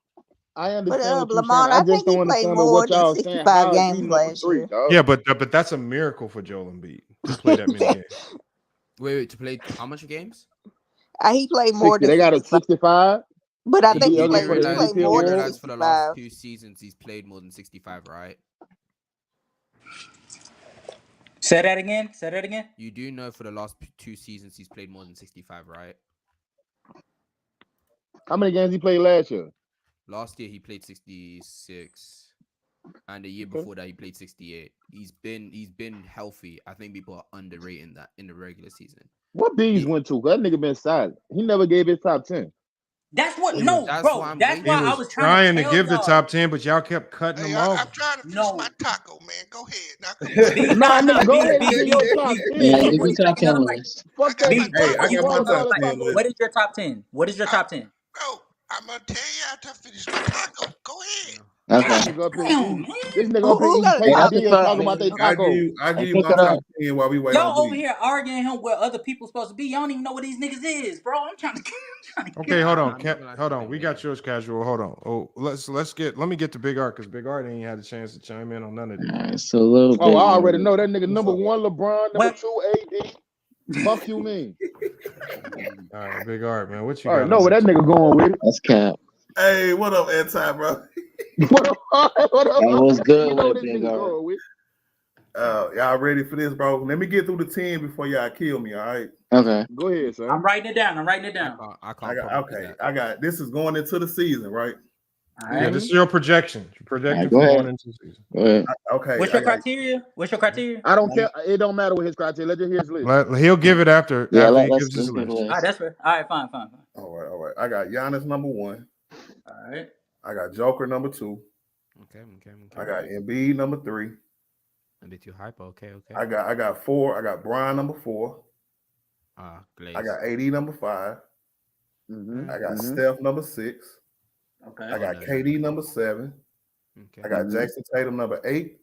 I understand But Lamont, I think he played more than 65 games last year. Yeah, but that's a miracle for Joel Embiid to play that many games. Wait, to play how much games? He played more 60, than they got a 65. But I think he played You more than realize for the last 65. 2 seasons he's played more than 65, right? Say that again. You do know for the last 2 seasons he's played more than 65, right? How many games he played last year? Last year he played 66, and the year before that he played 68. He's been healthy. I think people are underrating that in the regular season. What Bees went to? That nigga been silent. He never gave his top 10. That's what He no, was- bro. That's why I was trying to tell give the y'all. top 10, but y'all kept cutting them off. I'm trying to finish my taco, man. Go ahead. Nah, nigga, go ahead and get your top 10. Yeah, you can talk on this. Fuck that. Hey, I got my top 10 list. What is your top 10? What is your top 10? Bro, I'm gonna tell you after I finish my taco. Go ahead. Okay. This nigga up here eating quesadillas talking about they taco. I give you my top 10 while we wait on Y'all over B. here arguing him where other people supposed to be. Y'all don't even know what these niggas is, bro. I'm trying to Okay, hold on. Hold on. We got yours, Casual. Hold on. Oh, let me get to Big Art because Big Art ain't had a chance to chime in on none of these. All right, so a little bit. Oh, I already know that nigga number 1 LeBron, number 2 AD. Fuck you mean? All right, Big Art, man. What you All got? right, know where that nigga going with it. That's cap. Hey, what up, Anti, bro? What up? That was good You know with this Big nigga Art. going with. Y'all ready for this, bro? Let me get through the 10 before y'all kill me, all right? Okay. Go ahead, sir. I'm writing it down. I can't. This is going into the season, right? Yeah, this is your projection. Projection go for ahead. going into the season. Go ahead. Okay. What's your criteria? I don't care. It don't matter what his criteria. Let's just hear his list. He'll give it after Yeah, he let's gives his give list. it All right, that's fair. All right, fine. All right. I got Giannis number 1. All right. I got Joker number 2. Okay. I got Embiid number 3. A bit too hyper. Okay. I got 4. I got Brian number 4. Glaze. I got AD number 5. I got Steph number 6. Okay. I got KD number 7. Okay. I got Jason Tatum number 8.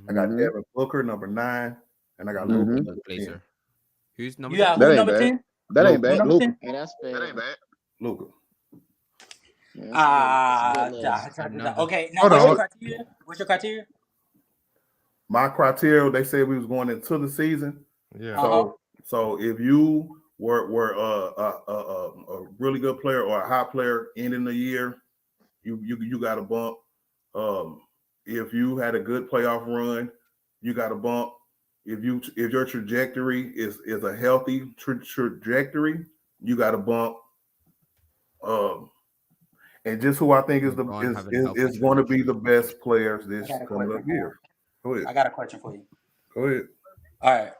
I got Devin Booker number 9, and I got Luka number 10. Who's number? You got That who ain't number bad. 10? That ain't bad. Number Luka. 10? Hey, that's fair. That ain't bad. Luka. Okay. Now, Hold on. What's your criteria? My criteria, they said we was going into the season. Yeah. So if you were a really good player or a high player ending the year, you got a bump. If you had a good playoff run, you got a bump. If your trajectory is a healthy trajectory, you got a bump. And just who I think is going to be the best players this coming up year. Go ahead. I got a question for you. Go ahead. All right.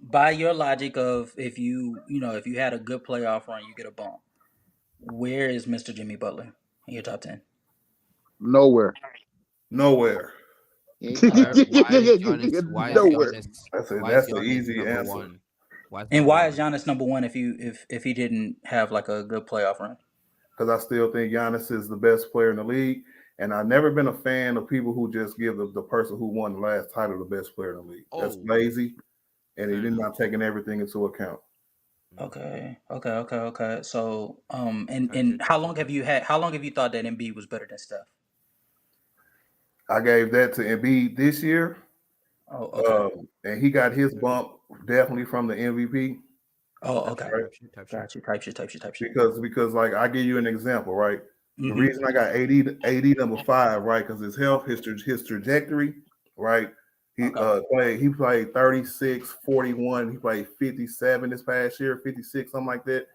By your logic of if you had a good playoff run, you get a bump. Where is Mr. Jimmy Butler in your top 10? Nowhere. Why is Giannis That's the easy answer. one? Why is Giannis number one if he didn't have like a good playoff run? Because I still think Giannis is the best player in the league, and I've never been a fan of people who just give the person who won the last title the best player in the league. That's lazy, and they're not taking everything into account. Okay. So, and how long have you thought that Embiid was better than Steph? I gave that to Embiid this year. Oh, okay. And he got his bump definitely from the MVP. Oh, okay. Right? Got you. Type shit. Because like I give you an example, right? The reason I got AD number 5, right? Because his health, his trajectory, right? He played 36, 41. He played 57 this past year, 56, something like that.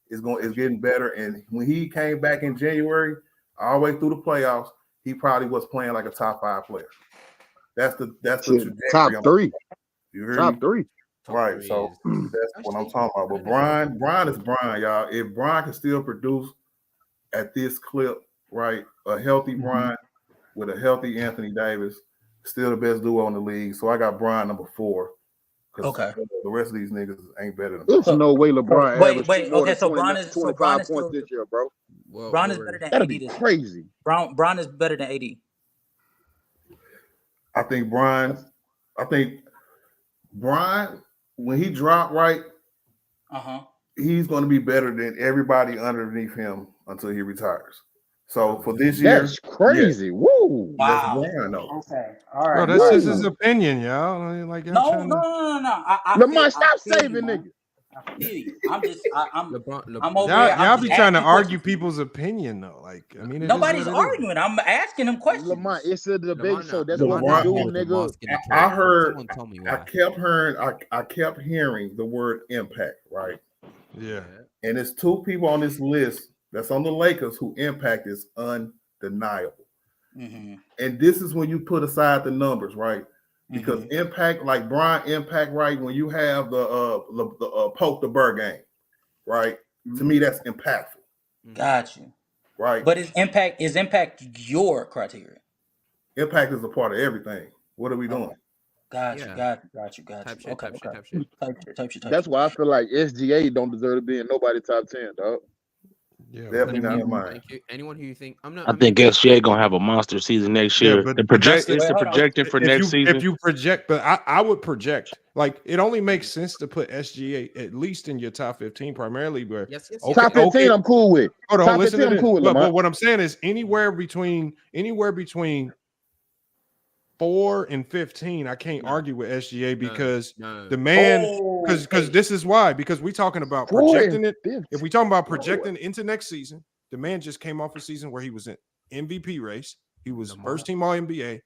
It's getting better. And when he came back in January, all the way through the playoffs, he probably was playing like a top 5 player. That's the trajectory. Top 3. You hear top me? 3. Right. So that's what I'm talking about. But Brian is Brian, y'all. If Brian can still produce at this clip, right, a healthy Brian with a healthy Anthony Davis, still the best duo in the league. So I got Brian number 4. Okay. The rest of these niggas ain't better than There's no way LeBron averaged more than so 25 points still, this year, bro. Bron is better than That'd AD. be crazy. Bron is better than AD. I think Brian, when he dropped right, he's going to be better than everybody underneath him until he retires. So for this year, that's crazy. Woo! Wow. That's Brian, though. Okay. All right. Bro, that's just his opinion, y'all. Like, No. Lamont, stop saving niggas. I feel you. I'm Y'all over here. be trying to argue people's opinion, though. Like, I mean, nobody's arguing. I'm asking them questions. Lamont, it's a debate show. That's what we do, nigga. I kept hearing the word impact, right? Yeah. And it's 2 people on this list that's on the Lakers who impact is undeniable. And this is when you put aside the numbers, right? Because impact, like Brian impact, right? When you have the poke the bird game, right? To me, that's impactful. Got you. Right. But is impact your criteria? Impact is a part of everything. What are we doing? Got you. Type shit. That's why I feel like SGA don't deserve to be in nobody top 10, dog. Yeah, definitely not in mine. Anyone who you think I think SGA gonna have a monster season next year. Yeah, but the projection for next season. If you project, but I would project. Like, it only makes sense to put SGA at least in your top 15, primarily. But top 15, I'm cool with. Hold on, top listen 15, to I'm cool with. But what I'm saying is anywhere between 4 and 15, I can't argue with SGA because the man, because this is why, because we're talking about projecting it. If we talking about projecting into next season, the man just came off a season where he was in MVP race. He was first team All NBA.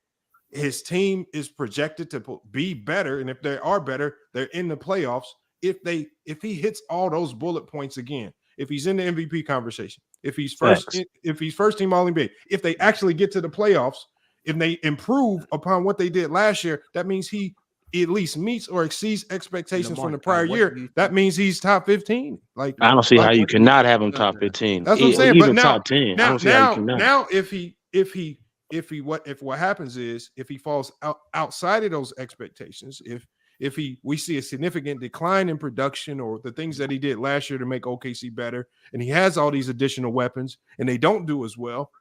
His team is projected to be better, and if they are better, they're in the playoffs. If he hits all those bullet points again, if he's in the MVP conversation, if he's first team All NBA, if they actually get to the playoffs. If they improve upon what they did last year, that means he at least meets or exceeds expectations from the prior year. That means he's top 15. Like, I don't see how you cannot have him top 15. That's what I'm saying. Even But now, top 10. I don't see how you cannot. Now, if what happens is if he falls outside of those expectations, if we see a significant decline in production or the things that he did last year to make OKC better, and he has all these additional weapons and they don't do as well,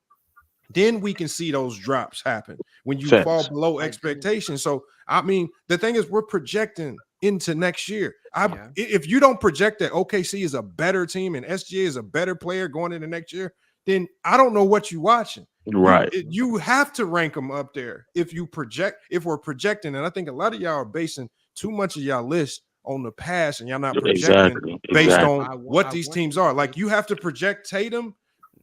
then we can see those drops happen when you fall below expectations. So, I mean, the thing is, we're projecting into next year. If you don't project that OKC is a better team and SGA is a better player going into next year, then I don't know what you're watching. Right. You have to rank them up there if we're projecting. And I think a lot of y'all are basing too much of y'all list on the past and y'all not projecting based on what these teams are. Like, you have to project Tatum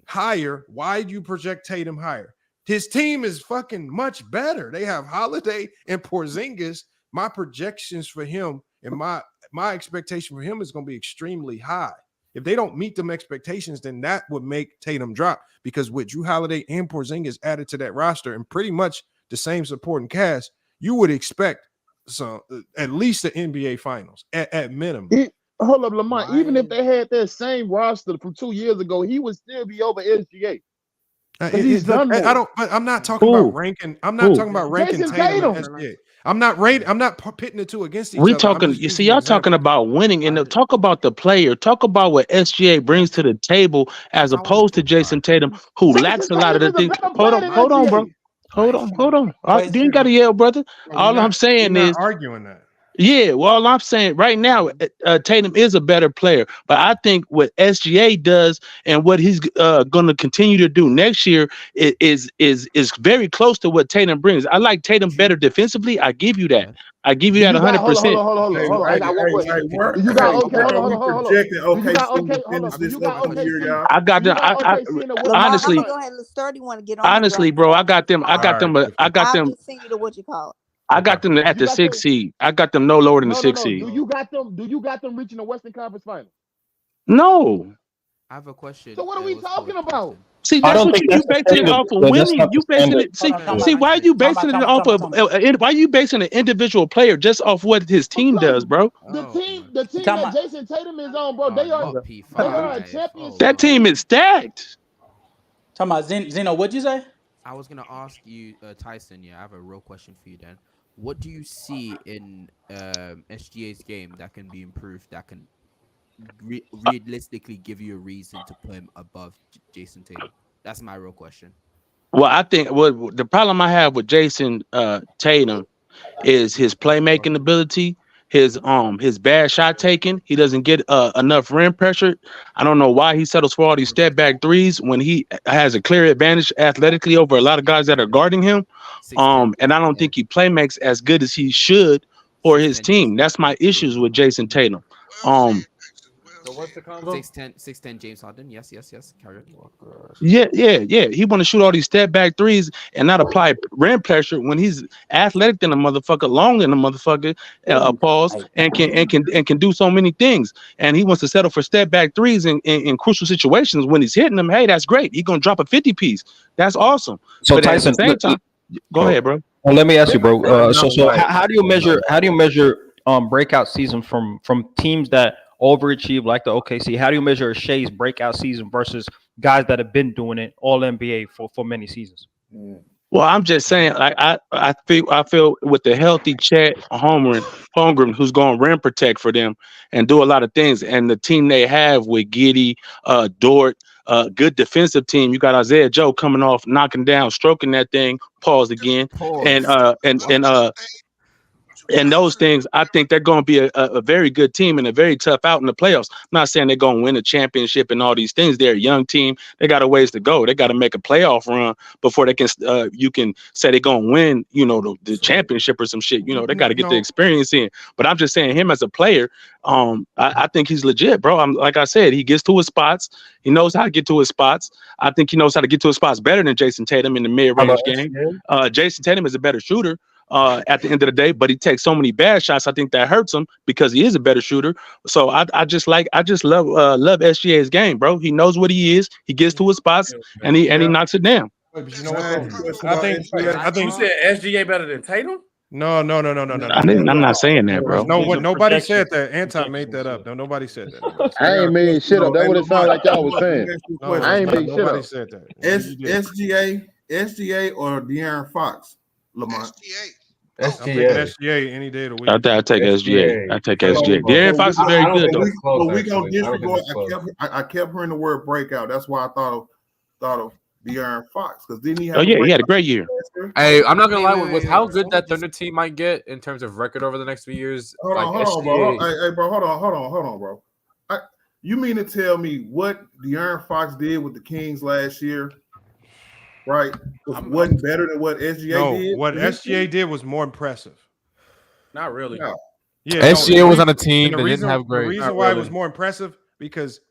higher. Why do you project Tatum higher? His team is fucking much better. They have Holiday and Porzingis. My projections for him and my expectation for him is going to be extremely high. If they don't meet them expectations, then that would make Tatum drop, because with Drew Holiday and Porzingis added to that roster and pretty much the same supporting cast, you would expect at least the NBA Finals at minimum. Hold up, Lamont. Even if they had that same roster from 2 years ago, he would still be over SGA. He's done more. But I'm not talking about ranking. I'm not talking about ranking Tatum and SGA. I'm not pitting the two against each other. We talking. You see, y'all talking about winning, and talk about the player. Talk about what SGA brings to the table, as opposed to Jason Tatum, who lacks a lot of the things. Hold on, bro. Hold on. You ain't got to yell, brother. All I'm saying is arguing that. Yeah, well, all I'm saying right now, Tatum is a better player, but I think what SGA does and what he's going to continue to do next year is very close to what Tatum brings. I like Tatum better defensively. I give you that. I give you that 100%. Hold on. I got one question. You got hold on. I got them. Honestly, go ahead. Sturdy want to get on. Honestly, bro, I got them. I'll just send you to what you call it. I got them at the 6th seed. I got them no lower than the 6th seed. Do you got them reaching the Western Conference Finals? No. I have a question. So what are we talking about? See, that's what you basing it off of winning. You basing it. See, why are you basing it off of? Why are you basing an individual player just off what his team does, bro? The team that Jason Tatum is on, bro. They are a championship. That team is stacked. Talking about Zeno, what'd you say? I was gonna ask you, Tyson. Yeah, I have a real question for you, then. What do you see in SGA's game that can be improved, that can realistically give you a reason to put him above Jason Tatum? That's my real question. Well, I think the problem I have with Jason Tatum is his playmaking ability, his bad shot taking. He doesn't get enough rim pressure. I don't know why he settles for all these step back threes when he has a clear advantage athletically over a lot of guys that are guarding him. And I don't think he playmakes as good as he should for his team. That's my issues with Jason Tatum. So what's the combo? 6'10" James Harden. Yes. Carry on. Yeah. He want to shoot all these step back threes and not apply rim pressure when he's athletic than a motherfucker, long than a motherfucker, pause, and can do so many things. And he wants to settle for step back threes in crucial situations. When he's hitting them, hey, that's great. He's gonna drop a 50 piece. That's awesome. So but Tyson, at the same time, go ahead, bro. Well, let me ask you, bro. So how do you measure breakout season from teams that overachieve like the OKC? How do you measure Shea's breakout season versus guys that have been doing it all NBA for many seasons? Well, I'm just saying, like I feel with the healthy Chet Holmgren, who's going to rim protect for them and do a lot of things, and the team they have with Giddey, Dort, good defensive team. You got Isaiah Joe coming off, knocking down, stroking that thing. Pause again, and those things, I think they're going to be a very good team and a very tough out in the playoffs. I'm not saying they're going to win a championship and all these things. They're a young team. They got a ways to go. They got to make a playoff run before they can. You can say they're going to win, the championship or some shit. They got to get the experience in. But I'm just saying, him as a player, I think he's legit, bro. Like I said, he gets to his spots. He knows how to get to his spots. I think he knows how to get to his spots better than Jason Tatum in the mid-range game. Jason Tatum is a better shooter. At the end of the day, but he takes so many bad shots. I think that hurts him because he is a better shooter. So I just love SGA's game, bro. He knows what he is. He gets to his spots and he knocks it down. But you know what? I think you said SGA better than Tatum. No. I'm not saying that, bro. Nobody said that. Anti made that up. No, nobody said that. I ain't made shit up. That's what it sounded like y'all was saying. I ain't made shit up. Nobody said that. SGA or De'Aaron Fox, Lamont. SGA any day of the week. I take SGA. De'Aaron Fox is very good, though. But we gonna disregard. I kept hearing the word breakout. That's why I thought of De'Aaron Fox, because didn't he have? He had a great year. Hey, I'm not gonna lie with how good that Thunder team might get in terms of record over the next few years. Hold on, bro. Hey, bro, hold on, bro. You mean to tell me what De'Aaron Fox did with the Kings last year? Right, wasn't better than what SGA did. What SGA did was more impressive. Not really. No. SGA was on a team that didn't have great. The reason why it was more impressive because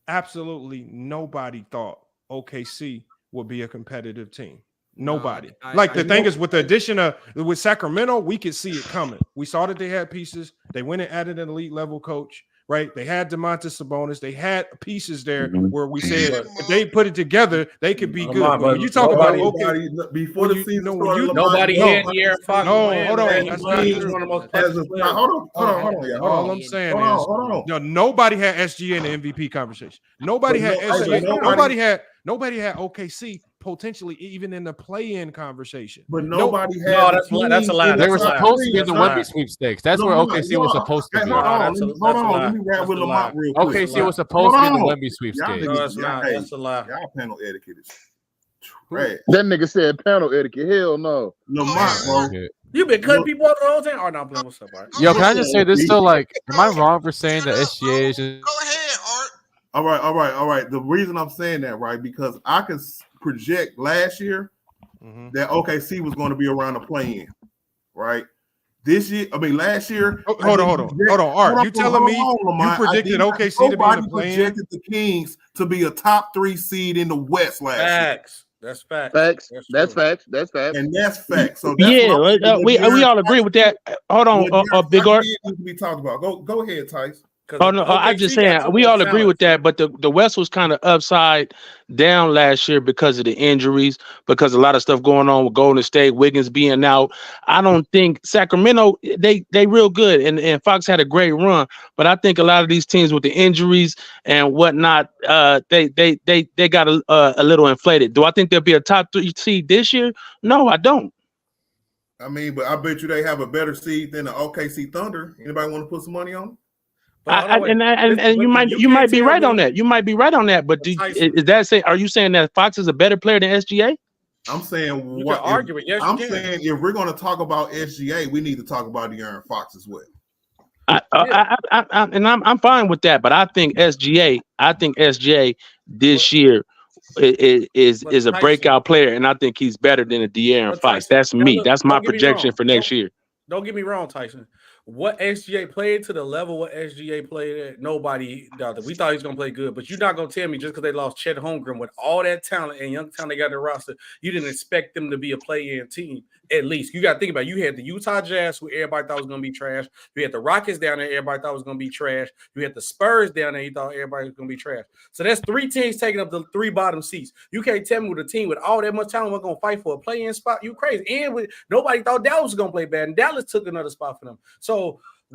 absolutely nobody thought OKC would be a competitive team. Nobody. The thing is, with the addition of with Sacramento, we could see it coming. We saw that they had pieces. They went and added an elite level coach. Right, they had Domantas Sabonis. They had pieces there where we said if they put it together, they could be good. But when you talk about before the season started, nobody had De'Aaron Fox. No, hold on. That's not true. All I'm saying is, nobody had SGA in the MVP conversation. Nobody had SGA. Nobody had OKC potentially even in the play-in conversation. But nobody had. No, that's a lie. They were That's a lie. supposed to be in That's the a lie. Wemby sweepstakes. That's where Lamont, OKC was supposed to Hey, be. hold on. that's a Hold on. lie. Let me rap That's with a Lamont lie. real quick. OKC was supposed to be in the Wemby Y'all sweepstakes. No, it's niggas, not. hey, That's a lie. y'all panel etiquette is trash. That nigga said panel etiquette. Hell no. Lamont, bro. You been cutting people out the whole time? Oh, no, I'm playing. What's up, Art? Yo, can I just say this? So, like, am I wrong for saying that SGA is just... Go ahead, Art. All right. The reason I'm saying that, right, because I could project last year that OKC was going to be around the play-in, right? This year, last year. Hold on, Art. You telling me you predicted OKC to be in the play-in? Projected the Kings to be a top 3 seed in the West last year. That's facts. That's facts. And that's facts. So that's we all agree with that. Hold on, Big Art. Need to be talked about. Go ahead, Tice. Oh no, I'm just saying we all agree with that, but the West was kind of upside down last year because of the injuries, because a lot of stuff going on with Golden State, Wiggins being out. I don't think Sacramento they real good, and Fox had a great run, but I think a lot of these teams with the injuries and whatnot, they got a little inflated. Do I think they'll be a top 3 seed this year? No, I don't. But I bet you they have a better seed than the OKC Thunder. Anybody want to put some money on them? You might be right on that. You might be right on that. But is that say? Are you saying that Fox is a better player than SGA? I'm saying you can argue it. Yes, I'm saying if we're going to talk about SGA, we need to talk about De'Aaron Fox as well. I'm fine with that. But I think SGA this year is a breakout player, and I think he's better than a De'Aaron Fox. That's me. That's my projection for next year. Don't get me wrong, Tyson. What SGA played to the level what SGA played at, nobody doubted. We thought he was going to play good, but you're not going to tell me just because they lost Chet Holmgren with all that talent and young talent they got in the roster, you didn't expect them to be a play-in team. At least you got to think about it. You had the Utah Jazz, who everybody thought was going to be trash. You had the Rockets down there, everybody thought was going to be trash. You had the Spurs down there, you thought everybody was going to be trash. So that's 3 teams taking up the 3 bottom seats. You can't tell me with a team with all that much talent we're going to fight for a play-in spot. You crazy. And nobody thought Dallas was going to play bad, and Dallas took another spot for them. So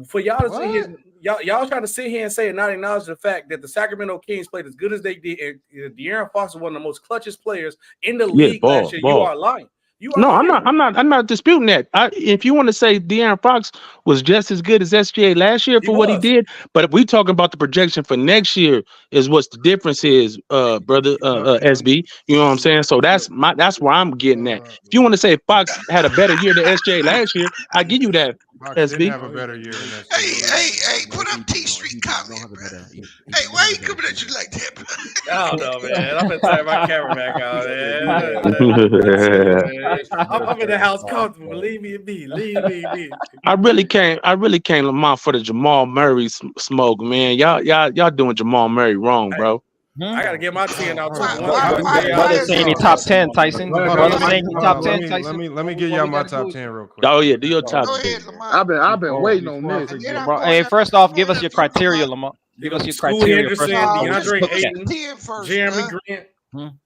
for y'all to sit here, y'all trying to sit here and say and not acknowledge the fact that the Sacramento Kings played as good as they did, and De'Aaron Fox is one of the most clutchest players in the league last year, you are lying. I'm not disputing that. If you want to say De'Aaron Fox was just as good as SGA last year for what he did, but if we talking about the projection for next year, is what's the difference is, brother, SB. You know what I'm saying? So that's where I'm getting at. If you want to say Fox had a better year than SGA last year, I give you that. Fox SB didn't have a better year than SGA. Hey, put up T Street comment, bro. Hey, why you coming at you like that, bro? I don't know, man. I'm gonna turn my camera back on, man. I'm in the house comfortable. Leave me be. I really can't, Lamont, for the Jamal Murray smoke, man. Y'all doing Jamal Murray wrong, bro. I gotta get my 10 out too. Brother saying he top 10, Tyson. Brother saying he top 10, Tyson. Let me get y'all my top 10 real quick. Oh yeah, do your top 10. I've been waiting on this. Hey, first off, give us your criteria, Lamont. Give us your criteria. Henderson, DeAndre Ayton, 10 first, Jeremy Grant.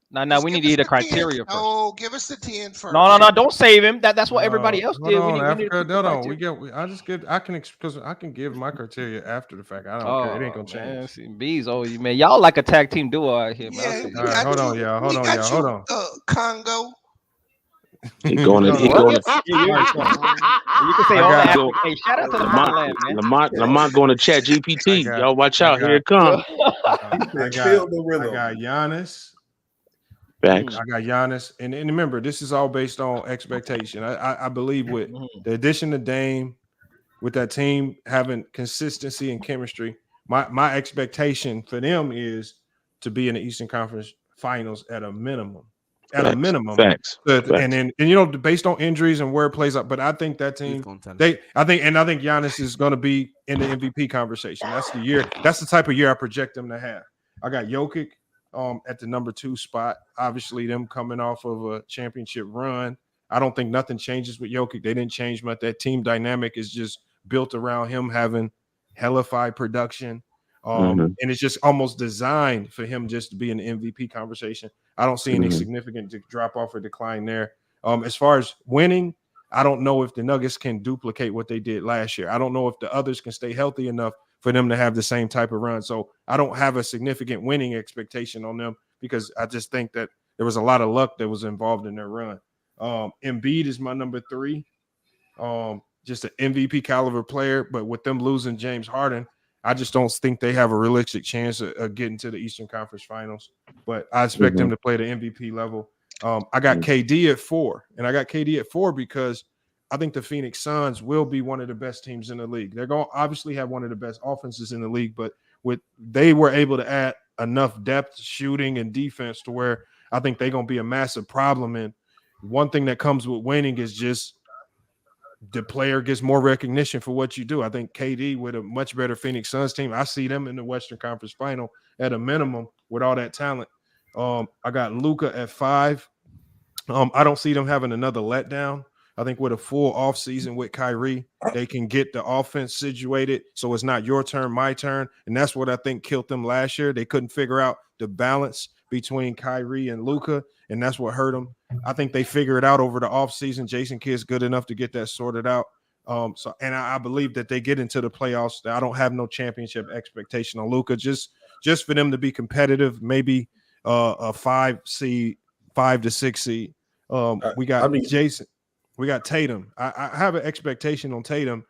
No, we need to hear the criteria first. No, give us the 10 first. No, don't save him. That's what everybody else did. I can give my criteria after the fact. I don't care. It ain't gonna change. Bees, man, y'all like a tag team duo out here, man. All right, hold on, y'all. Congo. He going. You can say all that. Hey, shout out to Lamont going to chat GPT. Y'all watch out. Here it comes. I got Giannis. Facts. I got Giannis, and remember, this is all based on expectation. I believe with the addition of Dame, with that team having consistency and chemistry, my expectation for them is to be in the Eastern Conference Finals at a minimum. Facts. And based on injuries and where it plays out, but I think that team, I think Giannis is going to be in the MVP conversation. That's the year. That's the type of year I project them to have. I got Jokic at the number 2 spot. Obviously, them coming off of a championship run. I don't think nothing changes with Jokic. They didn't change much. That team dynamic is just built around him having hellified production. And it's just almost designed for him just to be in the MVP conversation. I don't see any significant drop off or decline there. As far as winning, I don't know if the Nuggets can duplicate what they did last year. I don't know if the others can stay healthy enough for them to have the same type of run. So I don't have a significant winning expectation on them because I just think that there was a lot of luck that was involved in their run. Embiid is my number 3. Just an MVP caliber player, but with them losing James Harden, I just don't think they have a realistic chance of getting to the Eastern Conference Finals. But I expect them to play the MVP level. I got KD at 4, and I got KD at 4 because I think the Phoenix Suns will be one of the best teams in the league. They're going to obviously have one of the best offenses in the league, but they were able to add enough depth, shooting, and defense to where I think they're going to be a massive problem. And one thing that comes with winning is just the player gets more recognition for what you do. I think KD with a much better Phoenix Suns team, I see them in the Western Conference Final at a minimum with all that talent. I got Luka at 5. I don't see them having another letdown. I think with a full offseason with Kyrie, they can get the offense situated so it's not your turn, my turn. And that's what I think killed them last year. They couldn't figure out the balance between Kyrie and Luka, and that's what hurt them. I think they figure it out over the offseason. Jason Kidd's good enough to get that sorted out. I believe that they get into the playoffs. I don't have no championship expectation on Luka. Just for them to be competitive, maybe a 5 to 6 seed. We got Jason. We got Tatum. I have an expectation on Tatum.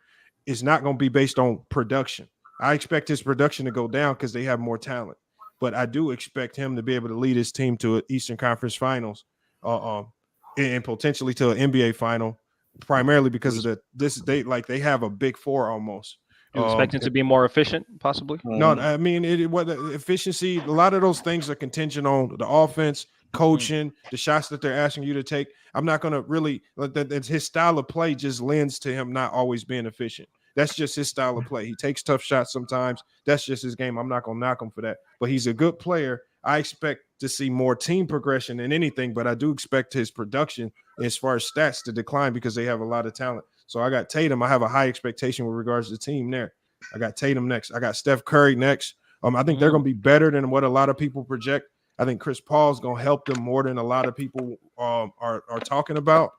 It's not going to be based on production. I expect his production to go down because they have more talent. But I do expect him to be able to lead his team to an Eastern Conference Finals and potentially to an NBA final, primarily because of they have a big 4 almost. You expect him to be more efficient, possibly? No, I mean, efficiency, a lot of those things are contingent on the offense, coaching, the shots that they're asking you to take. I'm not going to really his style of play just lends to him not always being efficient. That's just his style of play. He takes tough shots sometimes. That's just his game. I'm not going to knock him for that. But he's a good player. I expect to see more team progression than anything, but I do expect his production as far as stats to decline because they have a lot of talent. So I got Tatum. I have a high expectation with regards to the team there. I got Tatum next. I got Steph Curry next. I think they're going to be better than what a lot of people project. I think Chris Paul's going to help them more than a lot of people are talking about,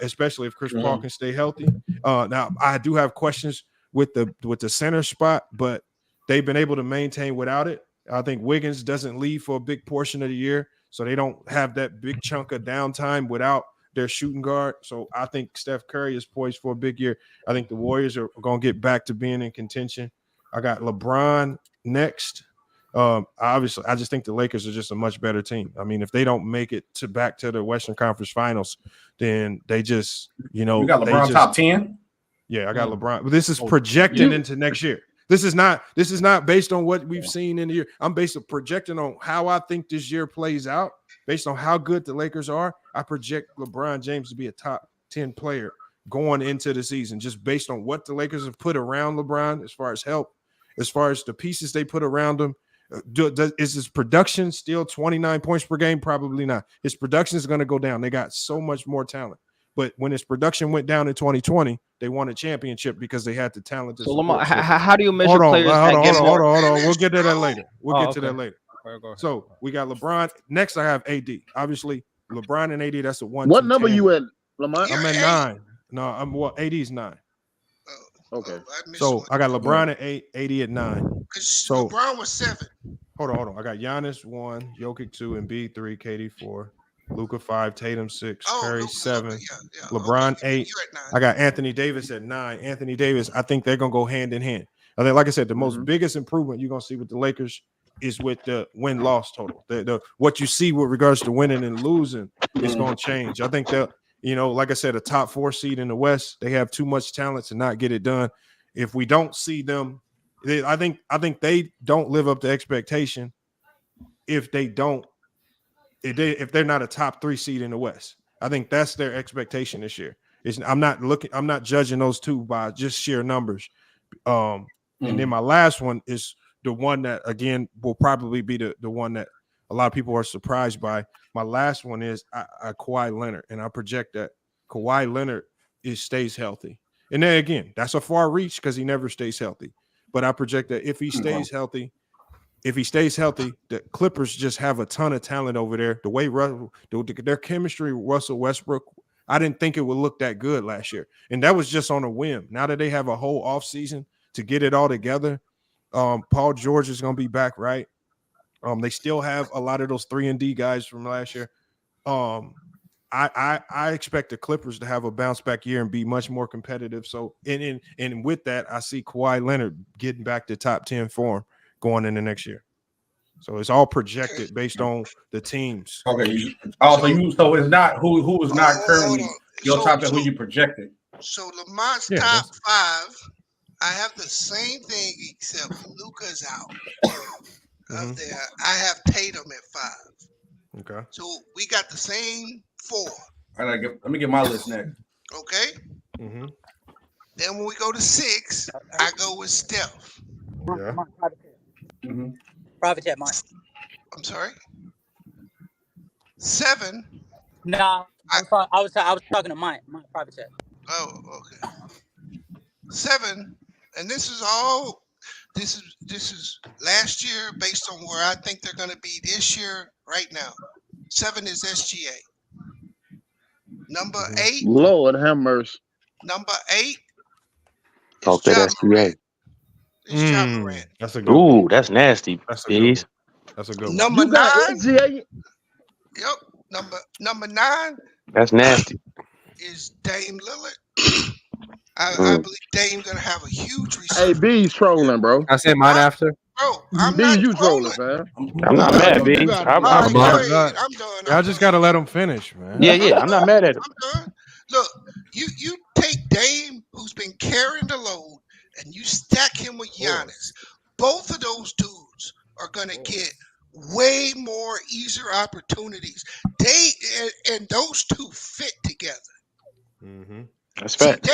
especially if Chris Paul can stay healthy. Now, I do have questions with the center spot, but they've been able to maintain without it. I think Wiggins doesn't leave for a big portion of the year, so they don't have that big chunk of downtime without their shooting guard. So I think Steph Curry is poised for a big year. I think the Warriors are going to get back to being in contention. I got LeBron next. Obviously, I just think the Lakers are just a much better team. I mean, if they don't make it back to the Western Conference Finals, then they just, you got LeBron top 10. Yeah, I got LeBron. But this is projecting into next year. This is not based on what we've seen in the year. I'm projecting on how I think this year plays out. Based on how good the Lakers are, I project LeBron James to be a top 10 player going into the season, just based on what the Lakers have put around LeBron as far as help, as far as the pieces they put around him. Is his production still 29 points per game? Probably not. His production is going to go down. They got so much more talent. But when his production went down in 2020, they won a championship because they had the talent. So, Lamar, how do you measure players? Hold on. We'll get to that later. To that later. So we got LeBron. Next, I have AD. Obviously, LeBron and AD, that's a 1. What number you at, Lamont? I'm at 9. No, AD is 9. Okay. So I got LeBron at 8, AD at 9. So LeBron was 7. Hold on. I got Giannis 1, Jokic 2, Embiid 3, KD 4, Luka 5, Tatum 6, Curry 7, LeBron 8. I got Anthony Davis at 9. Anthony Davis, I think they're gonna go hand in hand. I think, like I said, the most biggest improvement you're gonna see with the Lakers is with the win-loss total. The what you see with regards to winning and losing is gonna change. I think that, like I said, a top 4 seed in the West, they have too much talent to not get it done. If we don't see them, I think they don't live up to expectation if they're not a top 3 seed in the West. I think that's their expectation this year. I'm not judging those two by just sheer numbers. And then my last one is the one that, again, will probably be the one that a lot of people are surprised by. My last one is Kawhi Leonard, and I project that Kawhi Leonard stays healthy. And then again, that's a far reach because he never stays healthy. But I project that if he stays healthy, the Clippers just have a ton of talent over there. The way their chemistry with Russell Westbrook, I didn't think it would look that good last year. And that was just on a whim. Now that they have a whole offseason to get it all together, Paul George is going to be back, right? They still have a lot of those 3-and-D guys from last year. I expect the Clippers to have a bounce back year and be much more competitive. So, and with that, I see Kawhi Leonard getting back to top 10 form going into next year. So it's all projected based on the teams. Okay. So it's not who is not currently your top 10, who you projected. So Lamont's top 5, I have the same thing except Luka's out. Up there, I have Tatum at 5. Okay. So we got the same 4. Let me get my list next. Okay. Then when we go to 6, I go with Steph. Yeah. Private chat, Mike. I'm sorry. 7. Nah, I was talking to Mike. My private chat. Oh, okay. 7, and this is all. This is last year based on where I think they're going to be this year. Right now, 7 is SGA. Number 8. Lord have mercy. Number 8. Talk that SBA. That's a good. Ooh, that's nasty. That's a good. That's a good. Number 9. SGA. Yep. Number 9. That's nasty. Is Dame Lillard. I believe Dame gonna have a huge resurgence. Hey, B's trolling, bro. I say mine after. Bro, I'm B, not you trolling. man. I'm not mad, B. I'm done. I just gotta let him finish, man. Yeah. I'm not mad at him. I'm done. Look, you take Dame, who's been carrying the load, and you stack him with Giannis. Both of those dudes are gonna get way more easier opportunities. And those two fit together. That's fact.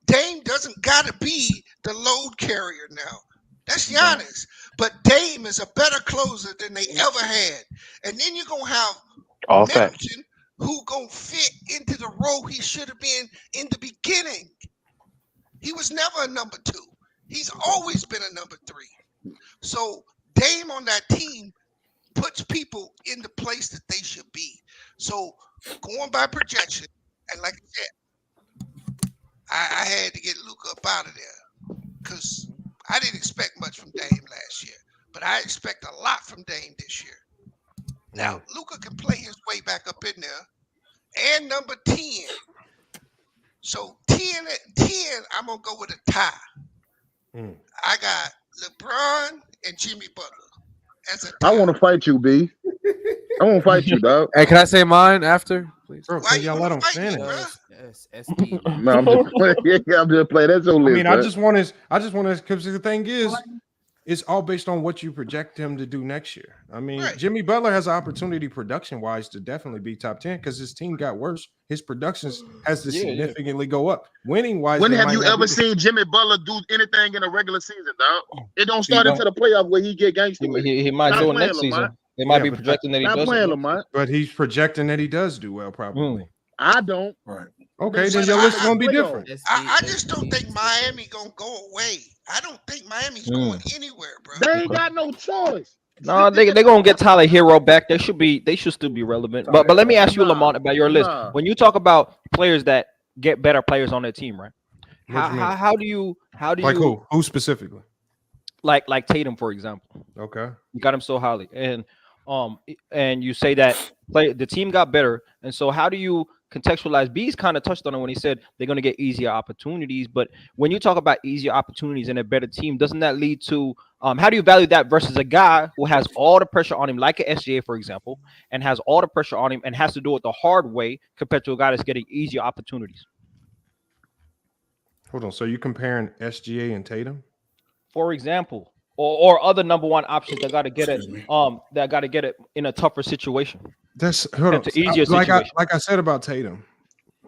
Dame doesn't gotta be the load carrier now. That's Giannis. But Dame is a better closer than they ever had. And then you're gonna have All facts. who gonna fit into the role he should have been in the beginning. He was never a number 2. He's always been a number 3. So Dame on that team puts people in the place that they should be. So going by projection, and like I said, I had to get Luka up out of there because I didn't expect much from Dame last year, but I expect a lot from Dame this year. Now, Luka can play his way back up in there. And number 10. So 10 at 10, I'm going to go with a tie. I got LeBron and Jimmy Butler. I want to fight you, B. I want to fight you, dog. Hey, can I say mine after, please? Bro, can y'all let him finish? Yes, SP. No, I'm just playing. I'm just playing. That's your list. I mean, I just want to, because the thing is, it's all based on what you project him to do next year. I mean, Jimmy Butler has an opportunity production-wise to definitely be top 10 because his team got worse. His productions has to significantly go up. Winning-wise, when have you ever seen Jimmy Butler do anything in a regular season, dog? It don't start into the playoff where he get gangster. He might do it next season. They might be projecting that he does. But he's projecting that he does do well, probably. I don't. Right. Okay, then your list is going to be different. I just don't think Miami going to go away. I don't think Miami's going anywhere, bro. They ain't got no choice. No, they gonna get Tyler Hero back. They should still be relevant. But let me ask you, Lamont, about your list. When you talk about players that get better players on their team, right? How do you like who specifically? Like Tatum, for example. Okay, you got him so highly, and you say that the team got better, and so how do you contextualize? B's kind of touched on it when he said they're going to get easier opportunities, but when you talk about easier opportunities and a better team, doesn't that lead to how do you value that versus a guy who has all the pressure on him, like an SGA, for example, and has all the pressure on him and has to do it the hard way compared to a guy that's getting easier opportunities? Hold on, so you comparing SGA and Tatum, for example, or other number 1 options that got to get it in a tougher situation. That's hold on. Easier like I said about Tatum,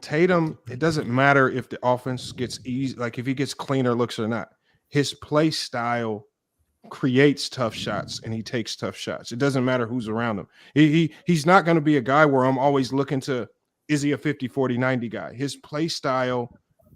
it doesn't matter if the offense gets easy, like if he gets cleaner looks or not. His play style creates tough shots and he takes tough shots. It doesn't matter who's around him. He's not going to be a guy where I'm always looking to, is he a 50, 40, 90 guy? His play style